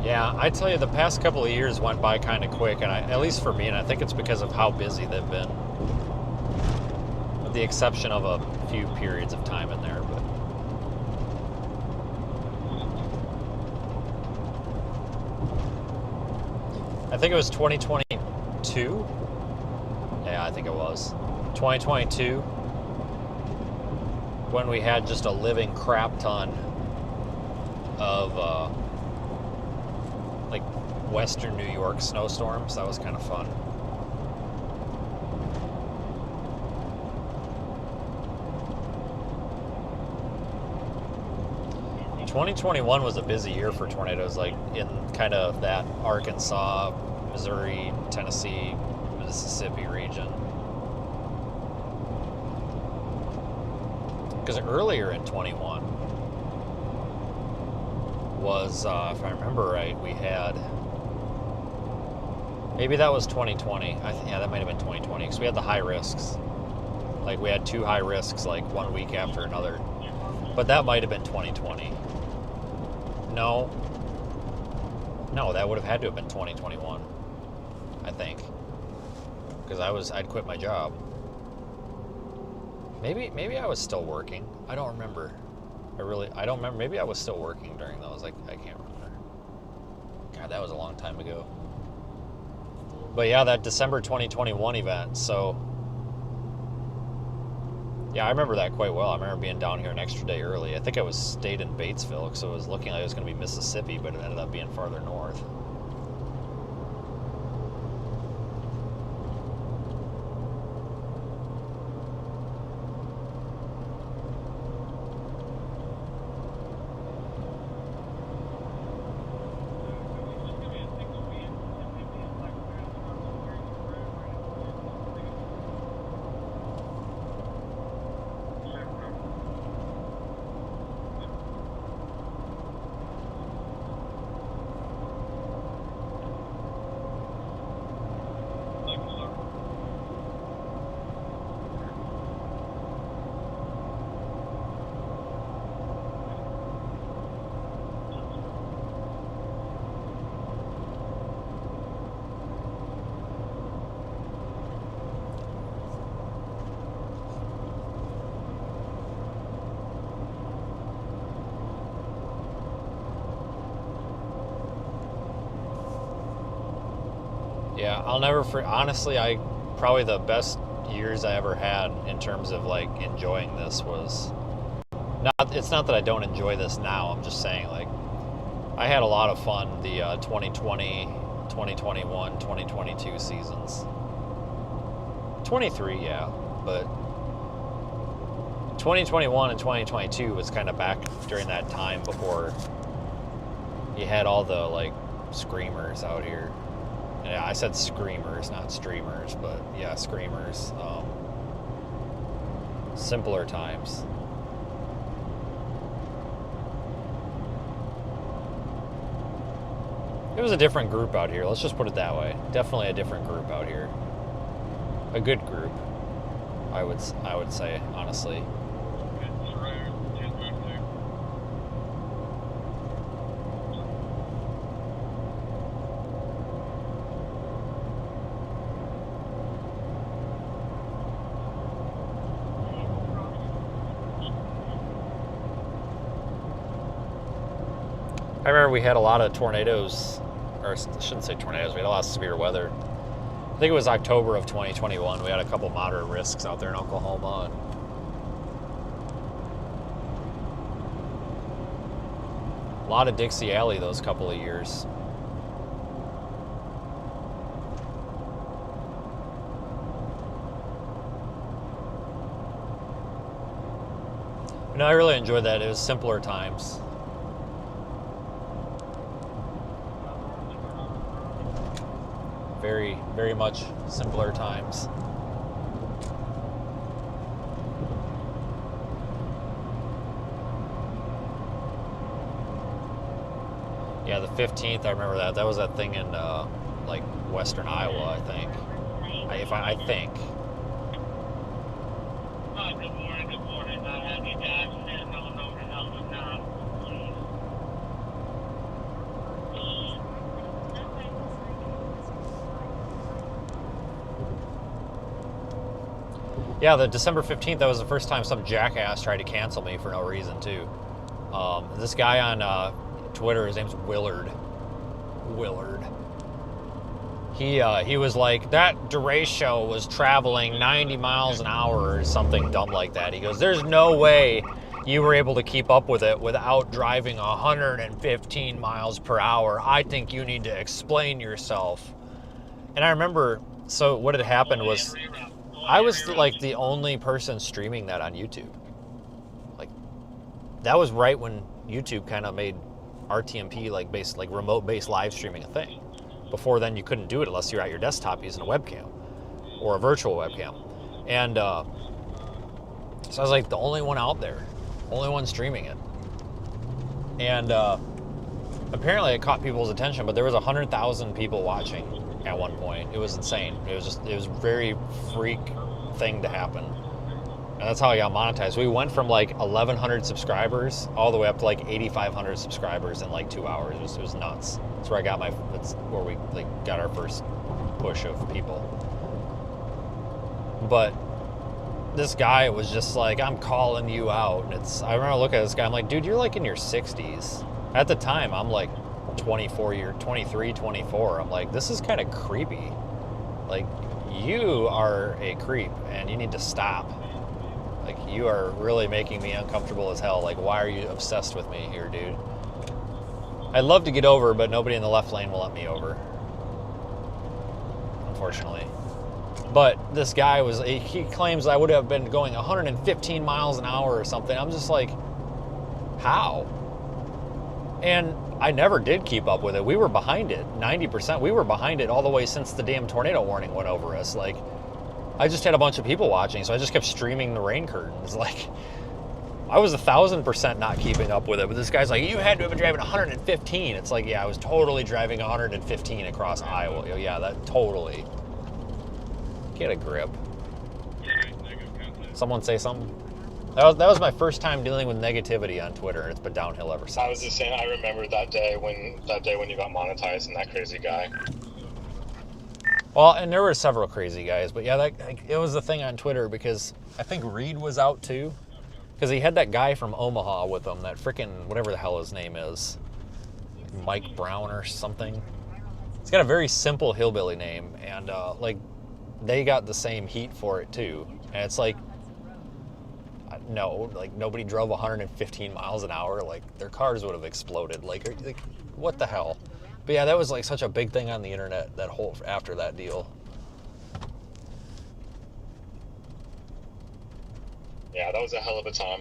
Yeah, I tell you, the past couple of years went by kind of quick, and at least for me, and I think it's because of how busy they've been, with the exception of a few periods of time in there. But I think it was 2022. Yeah, I think it was 2022 when we had just a living crap ton of like western New York snowstorms. That was kind of fun. In 2021 was a busy year for tornadoes, like in kind of that Arkansas, Missouri, Tennessee, Mississippi region. Because earlier in 21 was, if I remember right, we had, maybe that was 2020. Yeah, that might have been 2020, because we had the high risks. Like, we had 2 high risks, like, 1 week after another. But that might have been 2020. No, that would have had to have been 2021, I think. Because I'd quit my job. Maybe I was still working. I don't remember. I don't remember. Maybe I was still working during those. I can't remember. God, that was a long time ago. But yeah, that December 2021 event. So Yeah, I remember that quite well. I remember being down here an extra day early. I think I stayed in Batesville, so it was looking like it was going to be Mississippi, but it ended up being farther north. Yeah, I'll never honestly, probably the best years I ever had in terms of like enjoying this was it's not that I don't enjoy this now. I'm just saying, like, I had a lot of fun the 2020, 2021, 2022 seasons. 23, yeah, but 2021 and 2022 was kind of back during that time before you had all the like screamers out here. Yeah, I said screamers, not streamers, but yeah, screamers. Simpler times. It was a different group out here, let's just put it that way. Definitely a different group out here. A good group, I would say, honestly. I remember we had a lot of tornadoes, or I shouldn't say tornadoes, we had a lot of severe weather. I think it was October of 2021. We had a couple moderate risks out there in Oklahoma. And a lot of Dixie Alley those couple of years. I really enjoyed that. It was simpler times. Very, very much simpler times. Yeah, the 15th, I remember that. That was that thing in like western Iowa, I think. I think. Good morning. I have you guys sitting on over number 9, please. Yeah, the December 15th, that was the first time some jackass tried to cancel me for no reason, too. This guy on Twitter, his name's Willard. He was like, that derecho was traveling 90 miles an hour or something dumb like that. He goes, there's no way you were able to keep up with it without driving 115 miles per hour. I think you need to explain yourself. And I remember, so what had happened was, I was like the only person streaming that on YouTube. Like, that was right when YouTube kind of made RTMP like remote based live streaming a thing. Before then, you couldn't do it unless you're at your desktop using a webcam or a virtual webcam. And so I was like the only one out there, only one streaming it. And apparently it caught people's attention, but there was 100,000 people watching at one point. It was insane. It was a very freak thing to happen. And that's how I got monetized. We went from like 1,100 subscribers all the way up to like 8,500 subscribers in like 2 hours. It was nuts. That's where that's where we like got our first push of people. But this guy was just like, I'm calling you out. And I remember looking at this guy, I'm like, dude, you're like in your 60s. At the time, I'm like 23, 24. I'm like, this is kind of creepy. Like, you are a creep and you need to stop. Like, you are really making me uncomfortable as hell. Like, why are you obsessed with me here, dude? I'd love to get over, but nobody in the left lane will let me over. Unfortunately. But this guy he claims I would have been going 115 miles an hour or something. I'm just like, how? And I never did keep up with it. We were behind it, 90%. We were behind it all the way since the damn tornado warning went over us. Like, I just had a bunch of people watching, so I just kept streaming the rain curtains. Like, I was 1,000% not keeping up with it. But this guy's like, you had to have been driving 115. It's like, yeah, I was totally driving 115 across Iowa. Yeah, that totally. Get a grip. Someone say something? That was my first time dealing with negativity on Twitter, and it's been downhill ever since. I was just saying, I remember that day when you got monetized and that crazy guy. Well, and there were several crazy guys, but yeah, it was the thing on Twitter because I think Reed was out too, because he had that guy from Omaha with him, that freaking whatever the hell his name is, Mike Brown or something. He's got a very simple hillbilly name, and like they got the same heat for it too, and it's like. No, like nobody drove 115 miles an hour. Like their cars would have exploded. Like what the hell? But yeah, that was like such a big thing on the internet after that deal. Yeah, that was a hell of a time.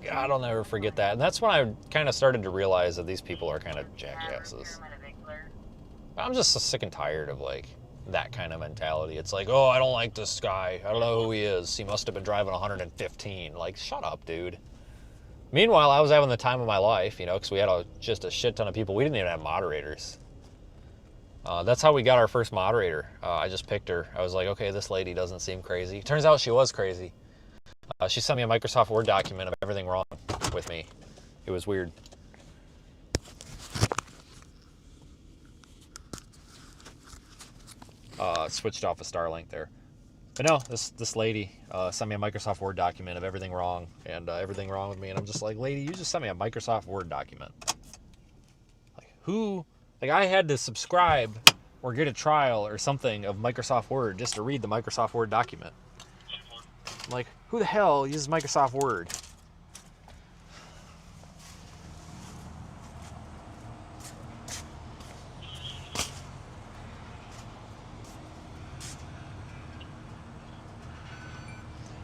God, I'll never forget that. And that's when I kind of started to realize that these people are kind of jackasses. I'm just so sick and tired of like that kind of mentality. It's like, oh, I don't like this guy. I don't know who he is. He must have been driving 115. Like, shut up, dude. Meanwhile, I was having the time of my life, you know, because we had just a shit ton of people. We didn't even have moderators. That's how we got our first moderator. I just picked her. I was like, okay, this lady doesn't seem crazy. Turns out she was crazy. She sent me a Microsoft Word document of everything wrong with me. It was weird. Switched off a Starlink there. But no, this lady sent me a Microsoft Word document of everything wrong and everything wrong with me. And I'm just like, lady, you just sent me a Microsoft Word document. Like, who? Like, I had to subscribe or get a trial or something of Microsoft Word just to read the Microsoft Word document. I'm like, who the hell uses Microsoft Word?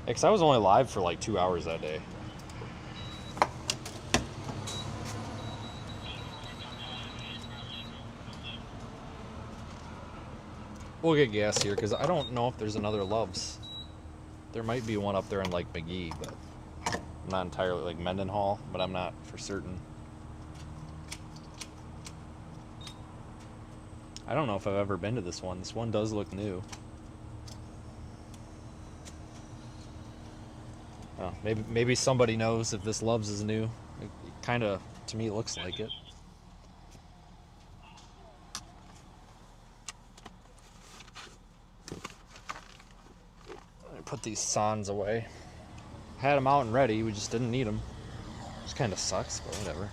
Because I was only live for like 2 hours that day. We'll get gas here because I don't know if there's another Love's. There might be one up there in like McGee, but I'm not entirely like Mendenhall, but I'm not for certain. I don't know if I've ever been to this one. This one does look new. Oh, maybe somebody knows if this Love's is new. It kind of, to me, looks like it. I put these Sans away. Had them out and ready, we just didn't need them. Which kind of sucks, but whatever.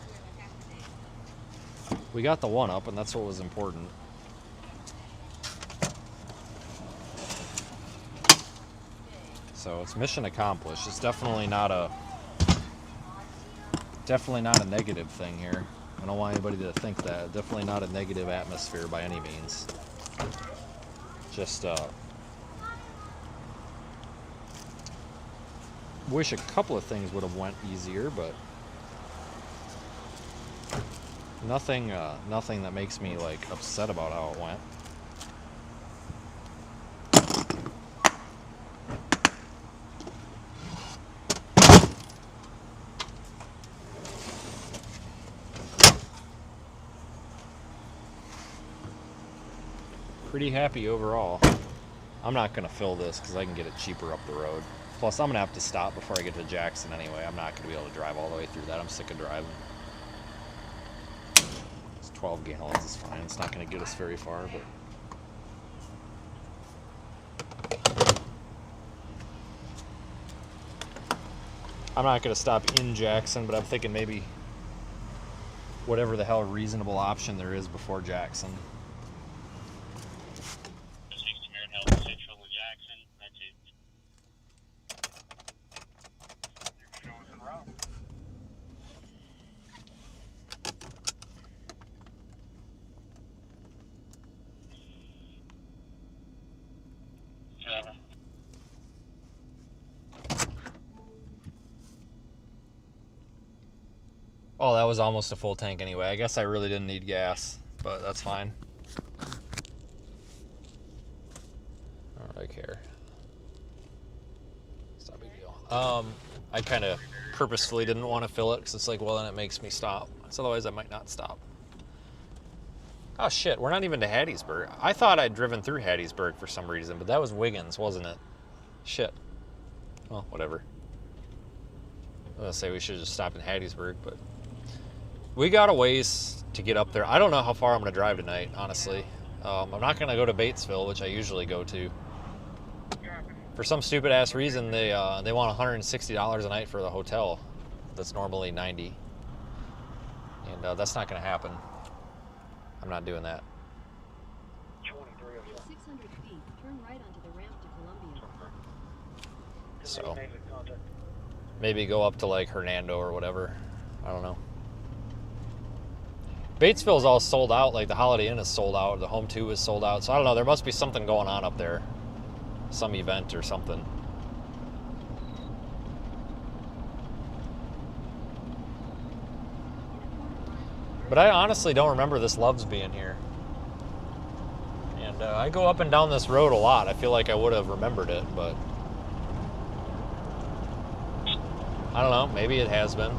We got the one up, and that's what was important. So it's mission accomplished. It's definitely not a negative thing here. I don't want anybody to think that. Definitely not a negative atmosphere by any means. Just wish a couple of things would have went easier, but nothing that makes me like upset about how it went. Pretty happy overall. I'm not going to fill this because I can get it cheaper up the road. Plus, I'm going to have to stop before I get to Jackson anyway. I'm not going to be able to drive all the way through that. I'm sick of driving. It's 12 gallons. It's fine. It's not going to get us very far, but I'm not going to stop in Jackson, but I'm thinking maybe whatever the hell reasonable option there is before Jackson. Oh, that was almost a full tank anyway. I guess I really didn't need gas, but that's fine. I don't really care. It's not a big deal. I kind of purposefully didn't want to fill it because it's like, well, then it makes me stop. So otherwise I might not stop. Oh shit, we're not even to Hattiesburg. I thought I'd driven through Hattiesburg for some reason, but that was Wiggins, wasn't it? Shit. Well, whatever. I was gonna say we should have just stopped in Hattiesburg, but we got a ways to get up there. I don't know how far I'm gonna drive tonight, honestly. I'm not gonna go to Batesville, which I usually go to. For some stupid ass reason, they want $160 a night for the hotel. That's normally $90, and that's not gonna happen. I'm not doing that. In 600 feet, turn right onto the ramp to Columbia. So maybe go up to like Hernando or whatever. I don't know. Batesville's all sold out. Like the Holiday Inn is sold out. The Home 2 is sold out. So I don't know. There must be something going on up there. Some event or something. But I honestly don't remember this Love's being here. And I go up and down this road a lot. I feel like I would have remembered it, but I don't know. Maybe it has been.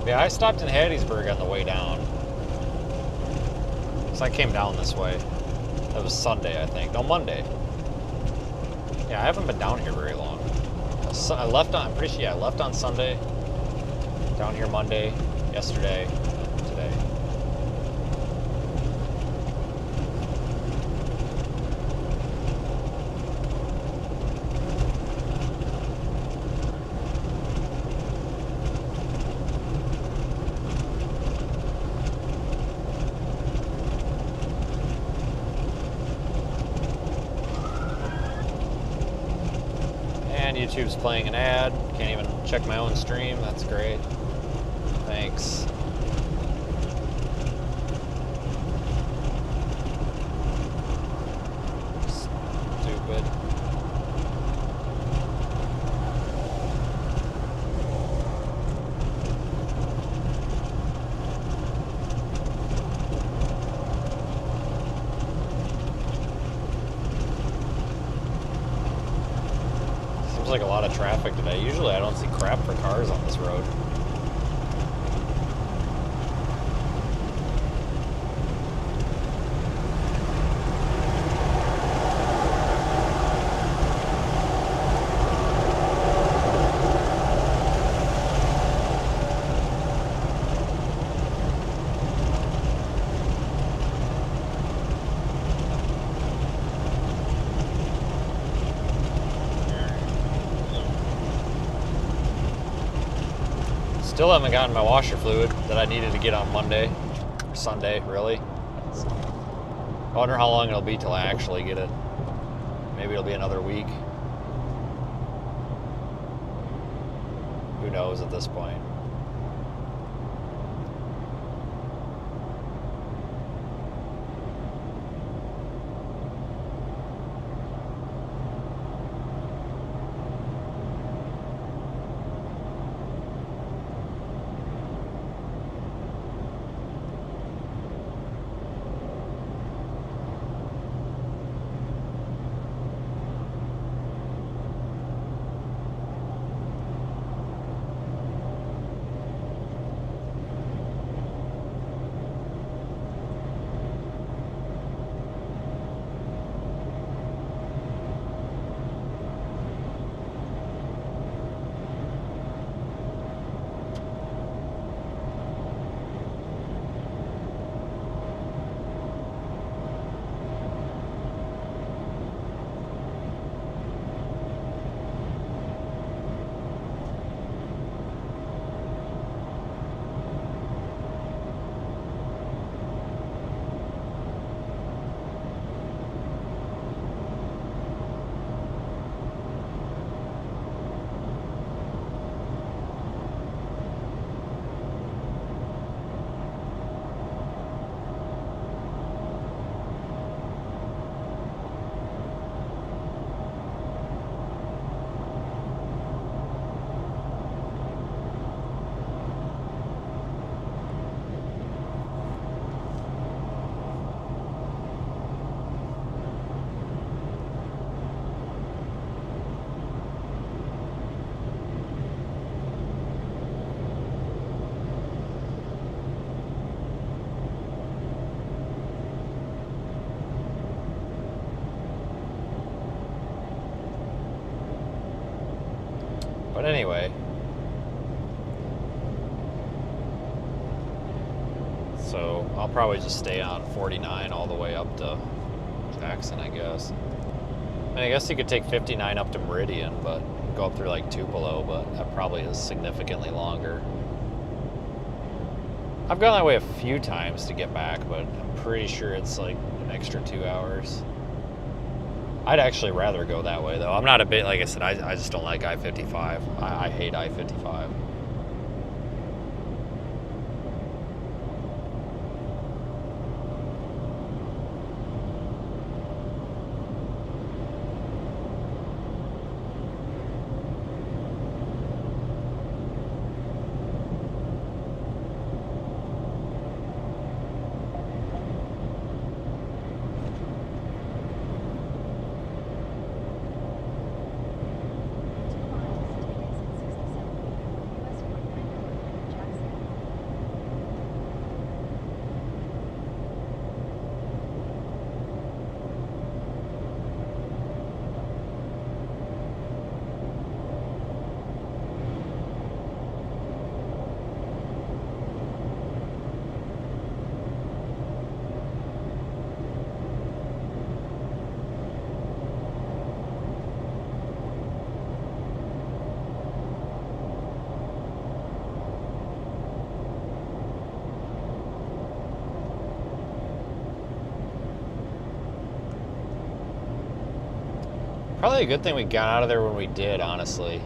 Yeah, I stopped in Hattiesburg on the way down. So I came down this way. That was Sunday, I think. No, Monday. Yeah, I haven't been down here very long. I left on, I'm pretty sure, yeah, I left on Sunday. Down here Monday, yesterday, today. YouTube's playing an ad. Can't even check my own stream. That's great. Thanks. Stupid. Like a lot of traffic today. Usually I don't see crap for cars on this road. Still haven't gotten my washer fluid that I needed to get on Monday, or Sunday, really. I wonder how long it'll be till I actually get it. Maybe it'll be another week. Who knows at this point? But anyway, so I'll probably just stay on 49 all the way up to Jackson, I guess. I mean, I guess you could take 59 up to Meridian, but go up through like Tupelo, but that probably is significantly longer. I've gone that way a few times to get back, but I'm pretty sure it's like an extra 2 hours. I'd actually rather go that way, though. I'm not a bit, like I said, I just don't like I-55. I hate I-55. Probably a good thing we got out of there when we did, honestly.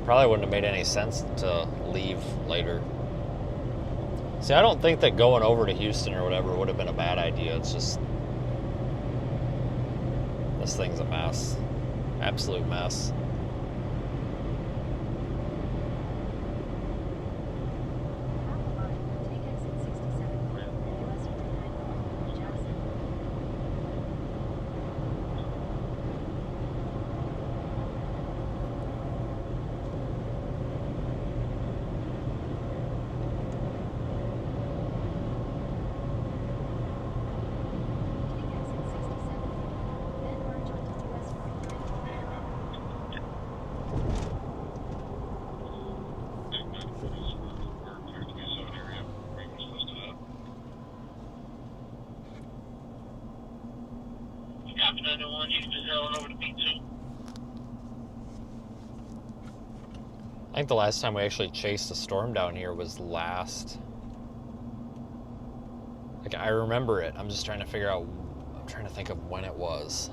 Probably wouldn't have made any sense to leave later. See, I don't think that going over to Houston or whatever would have been a bad idea. It's just, this thing's a mess. Absolute mess. I think the last time we actually chased a storm down here was last... I Like, I remember it. I'm just trying to figure out, I'm trying to think of when it was.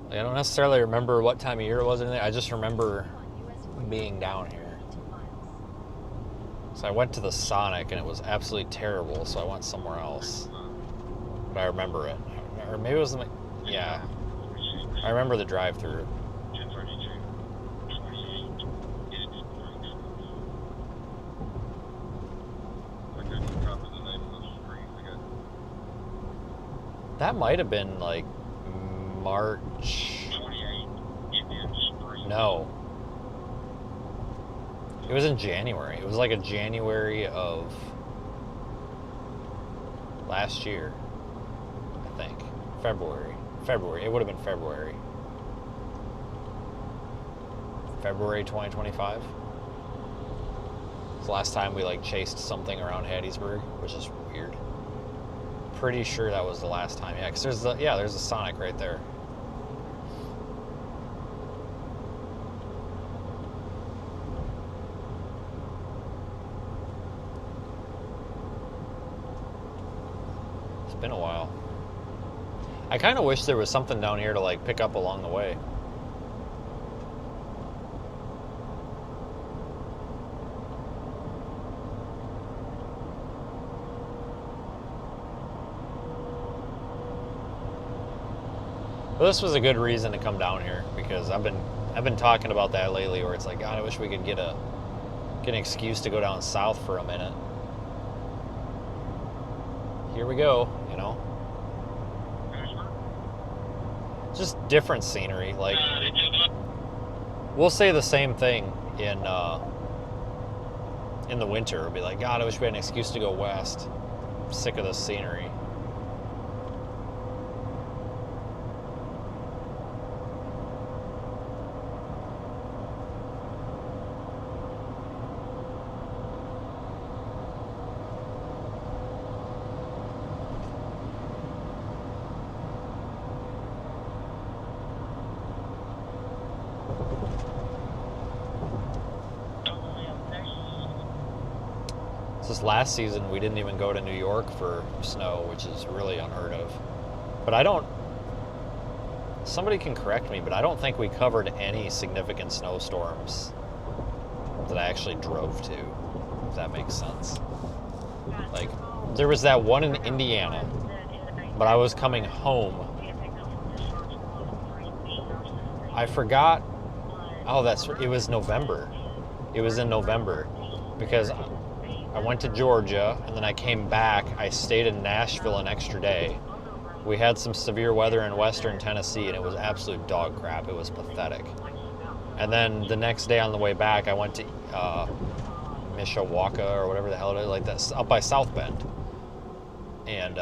Like, I don't necessarily remember what time of year it was or anything. I just remember being down here. So I went to the Sonic and it was absolutely terrible, so I went somewhere else. But I remember it. Or maybe it was the, yeah. I remember the drive-through. That might have been like March. No. It was in January. It was like a January of last year, I think. February. It would have been February. February 2025. It's the last time we like chased something around Hattiesburg, which is weird. Pretty sure that was the last time. Yeah, because there's a Sonic right there. It's been a while. I kind of wish there was something down here to like pick up along the way. Well, this was a good reason to come down here because I've been talking about that lately, where it's like, God, I wish we could get an excuse to go down south for a minute. Here we go, you know. Just different scenery. Like, we'll say the same thing in the winter. We'll be like, God, I wish we had an excuse to go west. I'm sick of this scenery. This last season, we didn't even go to New York for snow, which is really unheard of. But somebody can correct me, but I don't think we covered any significant snowstorms that I actually drove to, if that makes sense. Like, there was that one in Indiana, but I was coming home. I forgot. Oh, it was November. It was in November because I went to Georgia, and then I came back. I stayed in Nashville an extra day. We had some severe weather in western Tennessee, and it was absolute dog crap. It was pathetic. And then the next day on the way back, I went to Mishawaka, or whatever the hell it is, like that, up by South Bend. And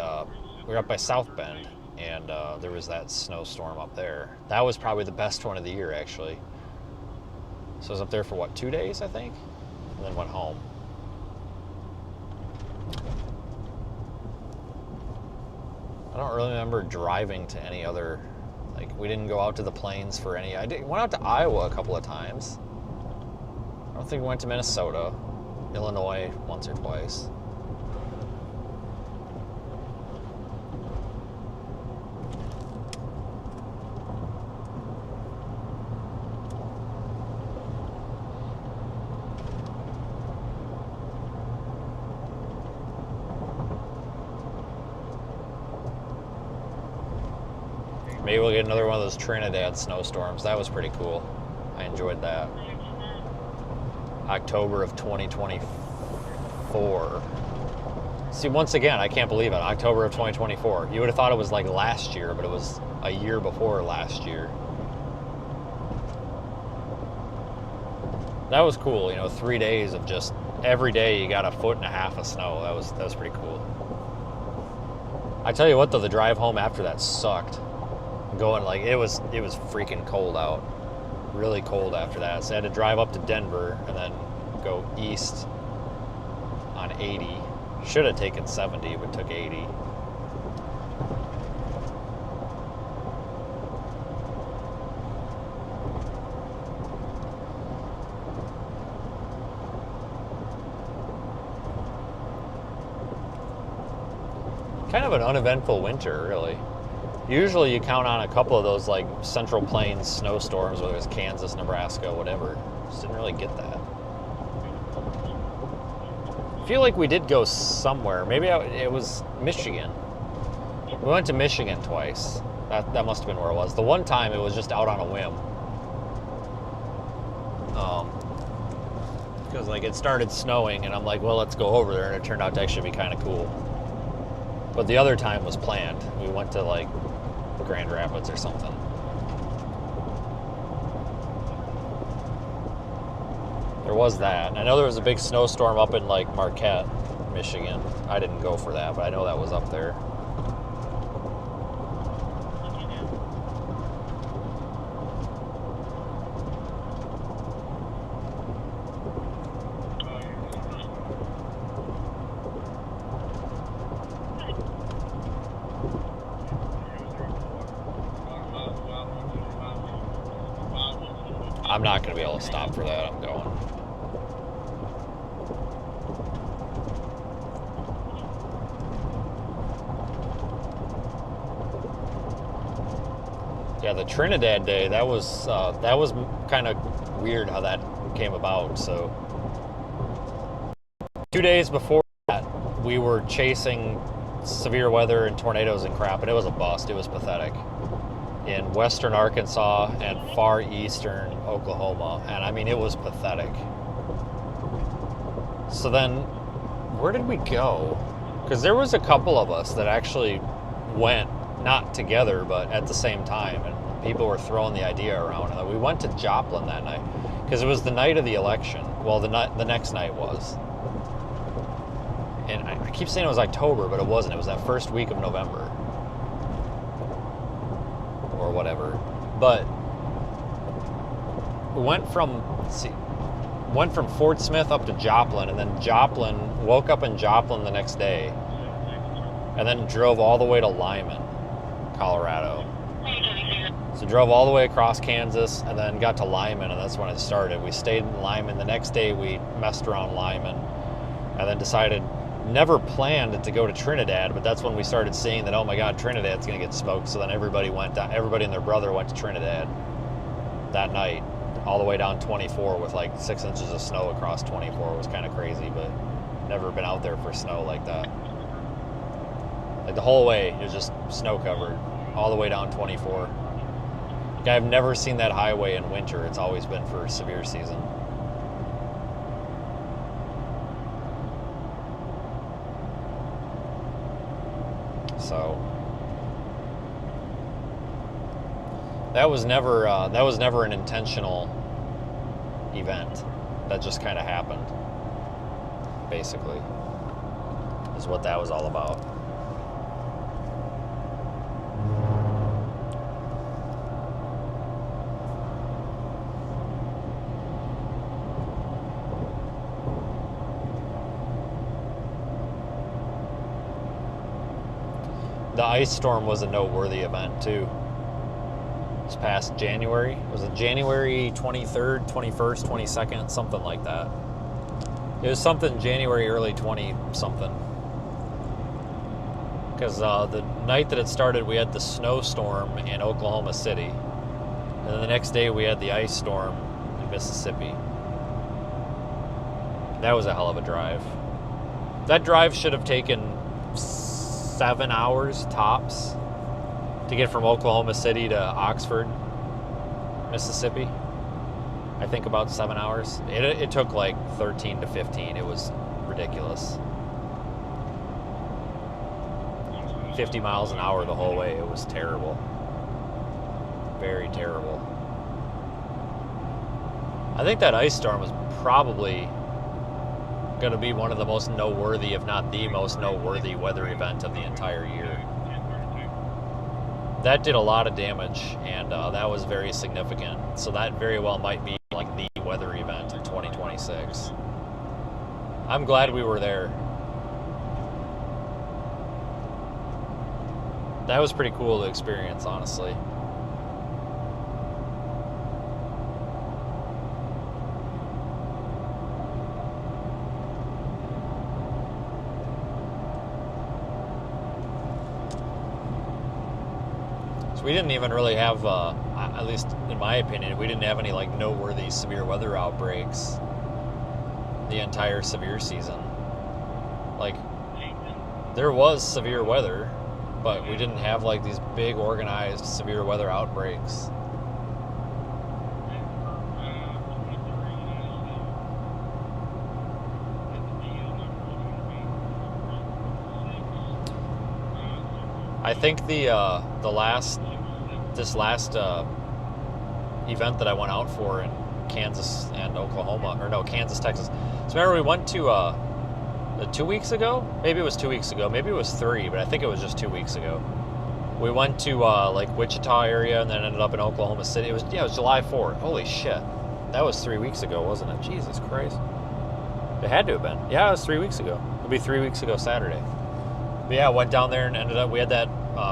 we were up by South Bend, and there was that snowstorm up there. That was probably the best one of the year, actually. So I was up there for, 2 days, I think? And then went home. I don't really remember driving to any other, like, we didn't go out to the plains for any. Went out to Iowa a couple of times. I don't think we went to Minnesota, Illinois once or twice. Maybe we'll get another one of those Trinidad snowstorms. That was pretty cool. I enjoyed that. October of 2024. See, once again, I can't believe it. October of 2024. You would have thought it was like last year, but it was a year before last year. That was cool, 3 days of just every day you got 1.5 foot of snow. That was pretty cool. I tell you what though, the drive home after that sucked. Going it was freaking cold out, really cold after that. So I had to drive up to Denver and then go east on 80. Should have taken 70, but took 80. kind of an uneventful winter, really. Usually you count on a couple of those like Central Plains snowstorms, whether it's Kansas, Nebraska, whatever. Just didn't really get that. I feel like we did go somewhere. Maybe it was Michigan. We went to Michigan twice. That must have been where it was. The one time it was just out on a whim. Because like it started snowing and I'm like, well, let's go over there, and it turned out to actually be kind of cool. But the other time was planned. We went to like Grand Rapids or something. There was that. I know there was a big snowstorm up in like Marquette, Michigan. I didn't go for that, but I know that was up there. I'm not going to be able to stop for that. I'm going. Yeah, the Trinidad Day, that was kind of weird how that came about. So 2 days before that, we were chasing severe weather and tornadoes and crap, and it was a bust. It was pathetic. In western Arkansas and far eastern Oklahoma, and I mean, it was pathetic. So then, where did we go? Because there was a couple of us that actually went, not together, but at the same time, and people were throwing the idea around. And we went to Joplin that night, because it was the night of the election. Well, the next night was. And I keep saying it was October, but it wasn't. It was that first week of November. Or whatever. But we went from Fort Smith up to Joplin, and then woke up in Joplin the next day, and then drove all the way to Lyman, Colorado. So drove all the way across Kansas, and then got to Lyman, and that's when it started. We stayed in Lyman. The next day we messed around Lyman, and then decided, never planned to go to Trinidad, but that's when we started seeing that, oh my God, Trinidad's gonna get smoked. So then everybody and their brother went to Trinidad that night, all the way down 24 with like 6 inches of snow across 24. It was kind of crazy, but never been out there for snow like that. Like the whole way, it was just snow covered, all the way down 24. Like, I've never seen that highway in winter. It's always been for severe season. So that was never an intentional event. That just kind of happened, basically, is what that was all about. The ice storm was a noteworthy event too. This past January, was it January 23rd, 21st, 22nd, something like that. It was something January, early 20 something. Because the night that it started, we had the snowstorm in Oklahoma City, and then the next day we had the ice storm in Mississippi. That was a hell of a drive. That drive should have taken 7 hours tops to get from Oklahoma City to Oxford, Mississippi. I think about 7 hours. It took like 13 to 15. It was ridiculous. 50 miles an hour the whole way. It was terrible. Very terrible. I think that ice storm was probably going to be one of the most noteworthy, if not the most noteworthy weather event of the entire year. That did a lot of damage, and that was very significant. So that very well might be like the weather event in 2026. I'm glad we were there. That was pretty cool to experience, honestly. So we didn't even really have, at least in my opinion, we didn't have any like noteworthy severe weather outbreaks the entire severe season. Like, there was severe weather, but we didn't have like these big organized severe weather outbreaks. I think this last event that I went out for in Kansas and Oklahoma, or no, Kansas, Texas. So remember we went to 2 weeks ago? Maybe it was 2 weeks ago. Maybe it was 3, but I think it was just 2 weeks ago. We went to like Wichita area and then ended up in Oklahoma City. It was July 4th. Holy shit. That was 3 weeks ago, wasn't it? Jesus Christ. It had to have been. Yeah, it was 3 weeks ago. It'll be 3 weeks ago Saturday. But yeah, went down there and ended up, we had that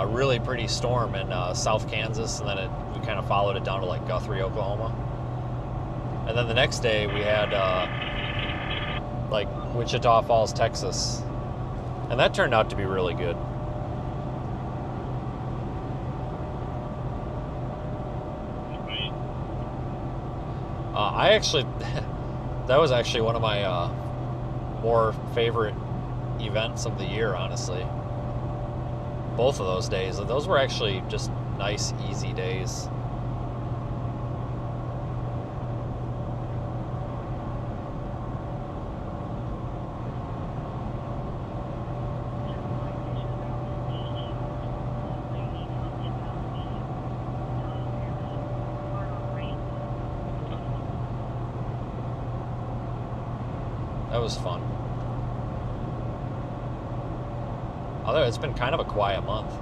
really pretty storm in South Kansas, and then we kind of followed it down to like Guthrie, Oklahoma. And then the next day we had like Wichita Falls, Texas. And that turned out to be really good. I actually, that was actually one of my more favorite events of the year, honestly. Both of those days. Those were actually just nice, easy days. That was fun. Although it's been kind of a quiet month.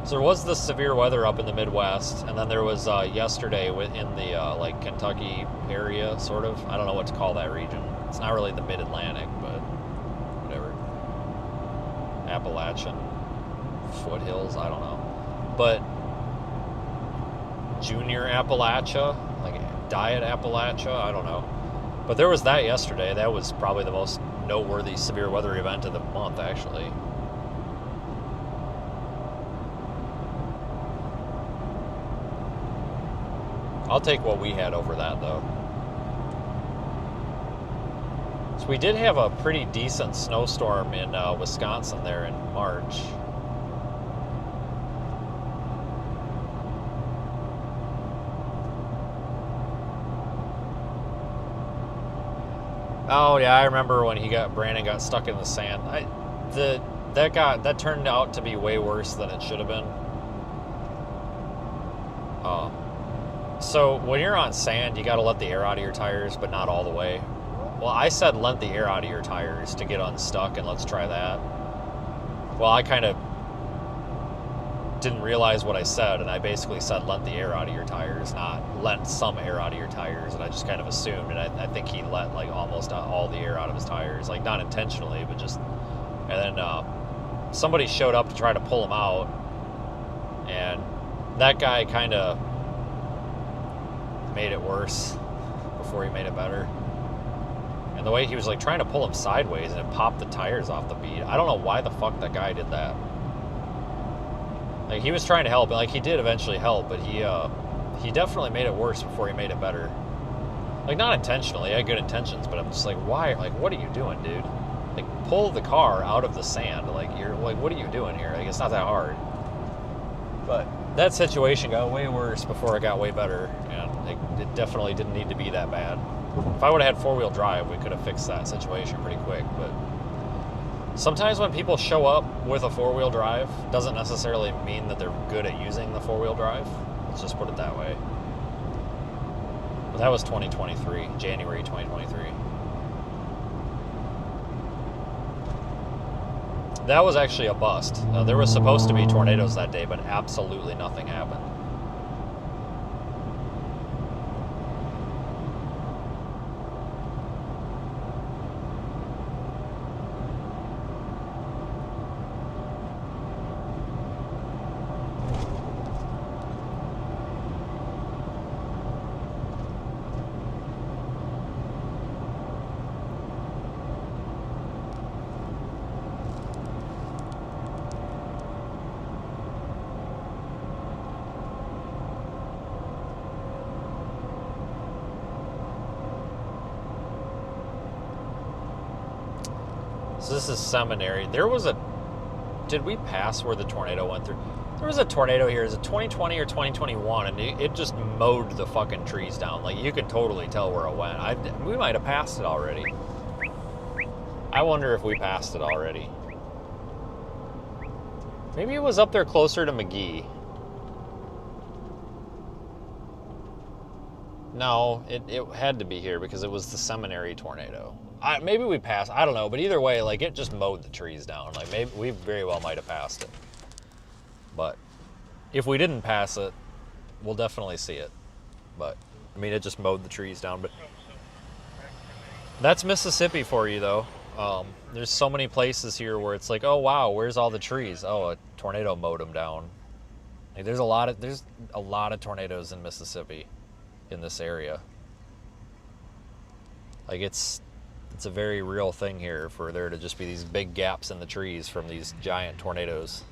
So there was the severe weather up in the Midwest, and then there was yesterday in the like Kentucky area, sort of. I don't know what to call that region. It's not really the Mid-Atlantic, but whatever. Appalachian foothills, I don't know. But Junior Appalachia, like Diet Appalachia, I don't know. But there was that yesterday. That was probably the most noteworthy severe weather event of the month, actually. I'll take what we had over that, though. So we did have a pretty decent snowstorm in Wisconsin there in March. Oh yeah, I remember when Brandon got stuck in the sand. That turned out to be way worse than it should have been. So when you're on sand, you got to let the air out of your tires, but not all the way. Well, I said let the air out of your tires to get unstuck, and let's try that. Well, I kind of didn't realize what I said, and I basically said let the air out of your tires, not let some air out of your tires, and I just kind of assumed, and I think he let like almost all the air out of his tires, like not intentionally, but just, and then somebody showed up to try to pull him out, and that guy kind of made it worse before he made it better. And the way he was like trying to pull him sideways, and it popped the tires off the bead. I don't know why the fuck that guy did that. Like, he was trying to help, and like he did eventually help, but he definitely made it worse before he made it better. Like, not intentionally, he had good intentions, but I'm just like, why? Like, what are you doing, dude? Like, pull the car out of the sand. Like, you're like, what are you doing here? Like, it's not that hard. But that situation got way worse before it got way better, and it definitely didn't need to be that bad. If I would have had four-wheel drive, we could have fixed that situation pretty quick, but sometimes when people show up with a four-wheel drive, doesn't necessarily mean that they're good at using the four-wheel drive. Let's just put it that way. But that was 2023, January 2023. That was actually a bust. There was supposed to be tornadoes that day, but absolutely nothing happened. So this is Seminary. There was a... Did we pass where the tornado went through? There was a tornado here. Is it 2020 or 2021? And it just mowed the fucking trees down. Like, you could totally tell where it went. We might have passed it already. I wonder if we passed it already. Maybe it was up there closer to McGee. No, it had to be here because it was the Seminary tornado. Maybe we passed. I don't know. But either way, like, it just mowed the trees down. Like, maybe we very well might have passed it. But if we didn't pass it, we'll definitely see it. But, I mean, it just mowed the trees down. But that's Mississippi for you, though. There's so many places here where it's like, oh, wow, where's all the trees? Oh, a tornado mowed them down. Like, there's a lot of tornadoes in Mississippi, in this area. Like, it's a very real thing here for there to just be these big gaps in the trees from these giant tornadoes.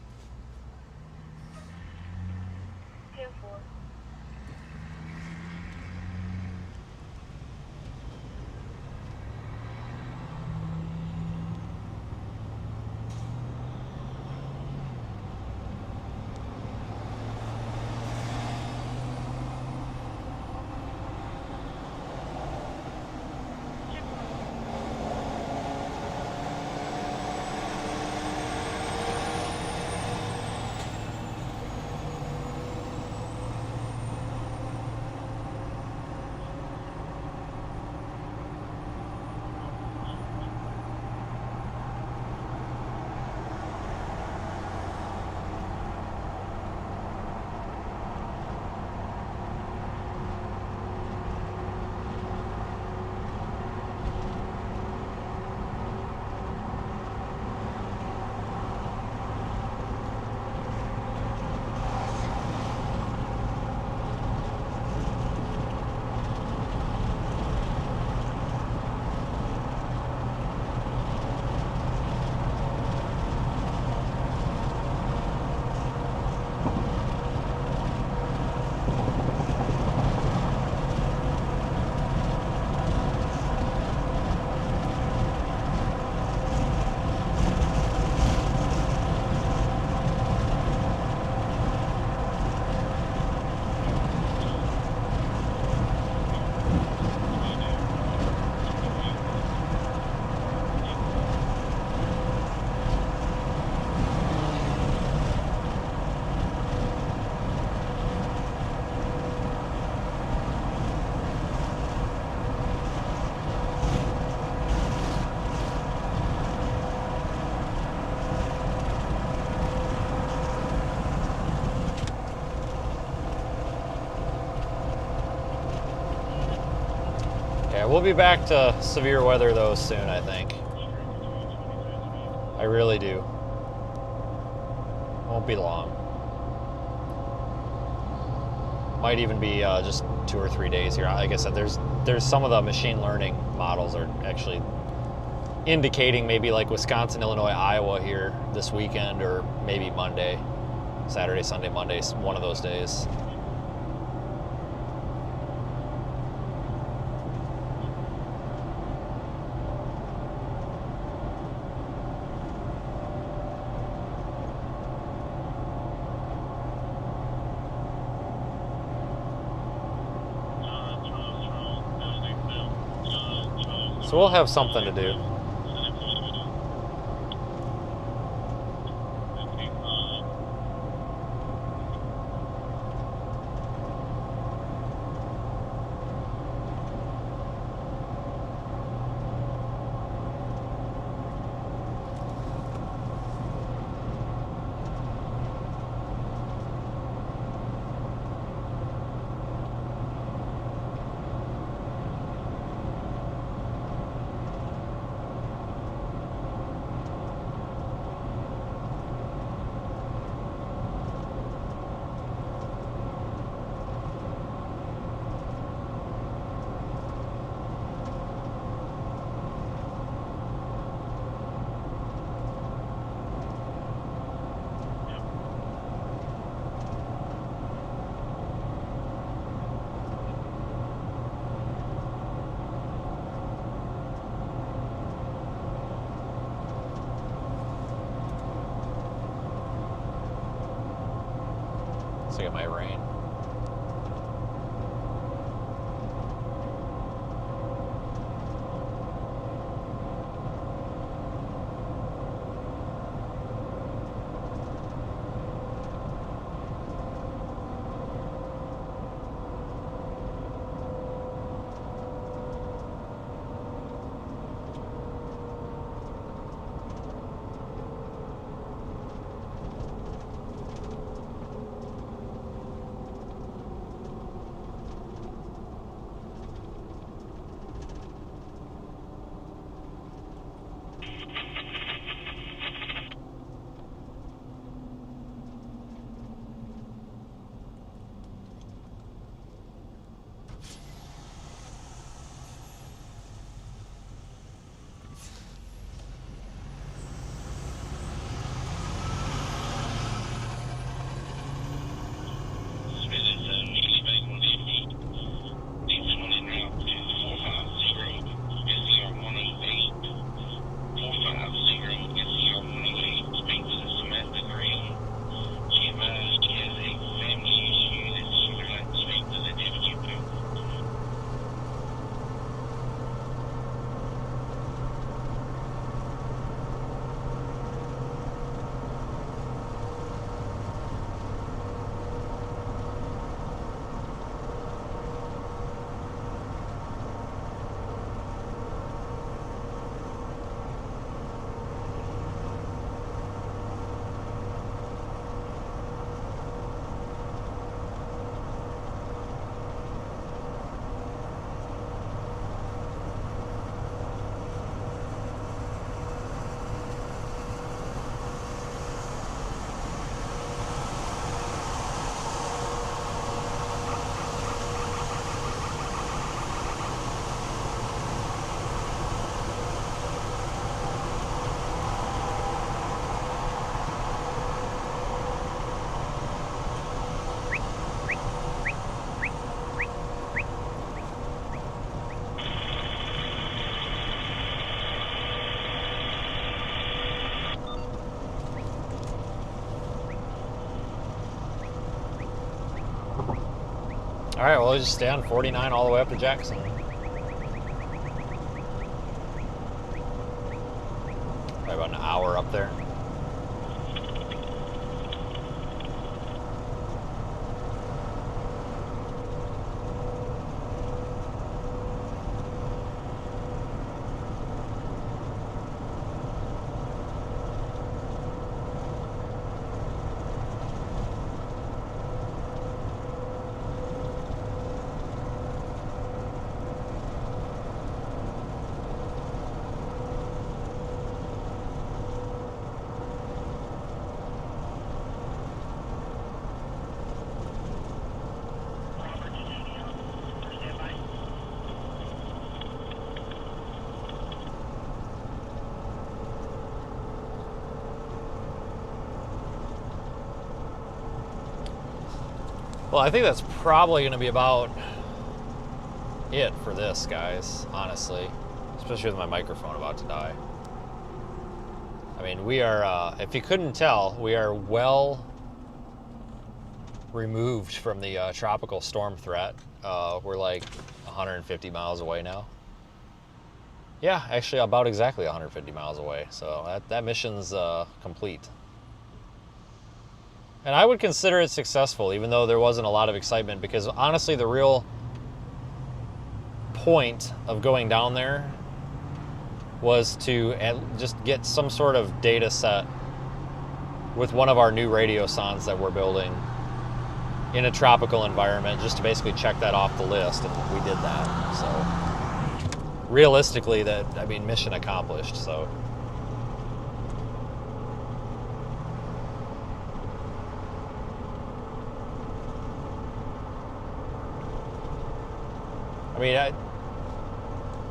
We'll be back to severe weather, though, soon, I think. I really do. Won't be long. Might even be just 2 or 3 days here. Like I said, there's some of the machine learning models are actually indicating maybe like Wisconsin, Illinois, Iowa here this weekend, or maybe Monday, Saturday, Sunday, Monday, one of those days. So we'll have something to do. like it might rain. All right, well, we'll just stay on 49 all the way up to Jackson. Probably about an hour up there. Well, I think that's probably going to be about it for this, guys, honestly. Especially with my microphone about to die. I mean, we are, if you couldn't tell, we are well removed from the tropical storm threat. We're like 150 miles away now. Yeah, actually about exactly 150 miles away. So that mission's complete. And I would consider it successful, even though there wasn't a lot of excitement, because honestly, the real point of going down there was to just get some sort of data set with one of our new radio sondes that we're building in a tropical environment, just to basically check that off the list, and we did that. So realistically, mission accomplished. So. I mean,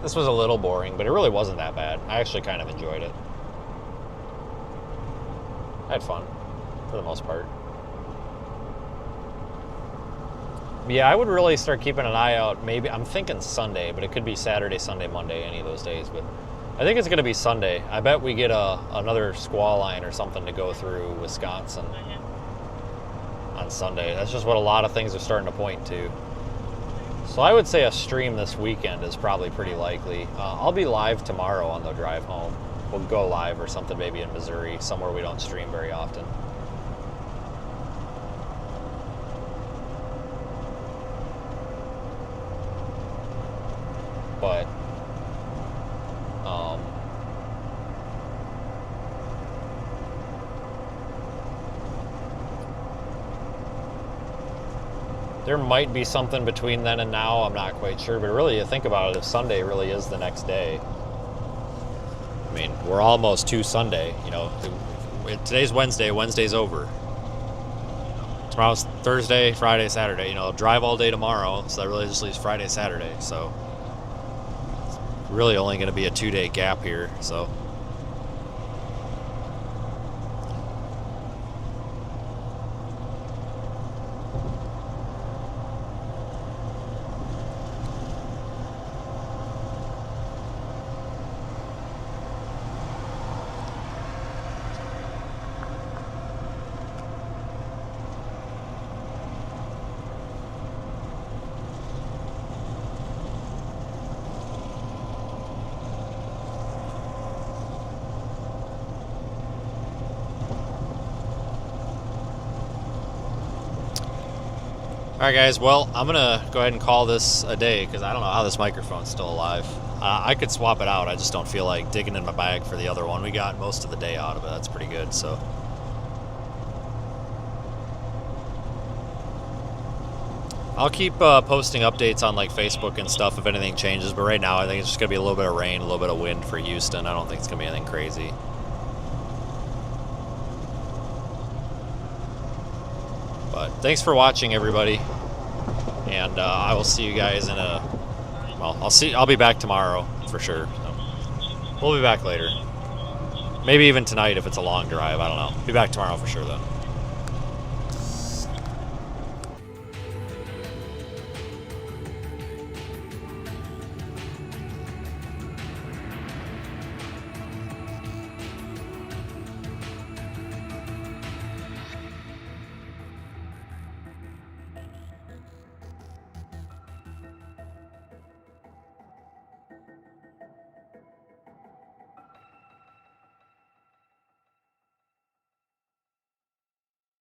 this was a little boring, but it really wasn't that bad. I actually kind of enjoyed it. I had fun, for the most part. But yeah, I would really start keeping an eye out. Maybe, I'm thinking Sunday, but it could be Saturday, Sunday, Monday, any of those days. But I think it's going to be Sunday. I bet we get another squall line or something to go through Wisconsin on on Sunday. That's just what a lot of things are starting to point to. So I would say a stream this weekend is probably pretty likely. I'll be live tomorrow on the drive home. We'll go live or something, maybe in Missouri, somewhere we don't stream very often. But there might be something between then and now. I'm not quite sure, but really, you think about it, if Sunday really is the next day, I mean, we're almost to Sunday. You know, today's Wednesday. Wednesday's over. Tomorrow's Thursday, Friday, Saturday. You know, drive all day tomorrow, so that really just leaves Friday, Saturday. So it's really only going to be a 2-day gap here. So. Alright guys, well, I'm going to go ahead and call this a day because I don't know how this microphone's still alive. I could swap it out, I just don't feel like digging in my bag for the other one. We got most of the day out of it, that's pretty good, so. I'll keep posting updates on like Facebook and stuff if anything changes, but right now I think it's just going to be a little bit of rain, a little bit of wind for Houston. I don't think it's going to be anything crazy. But thanks for watching, everybody, and I will see you guys in a. Well, I'll be back tomorrow for sure. So we'll be back later. Maybe even tonight if it's a long drive. I don't know. Be back tomorrow for sure, though.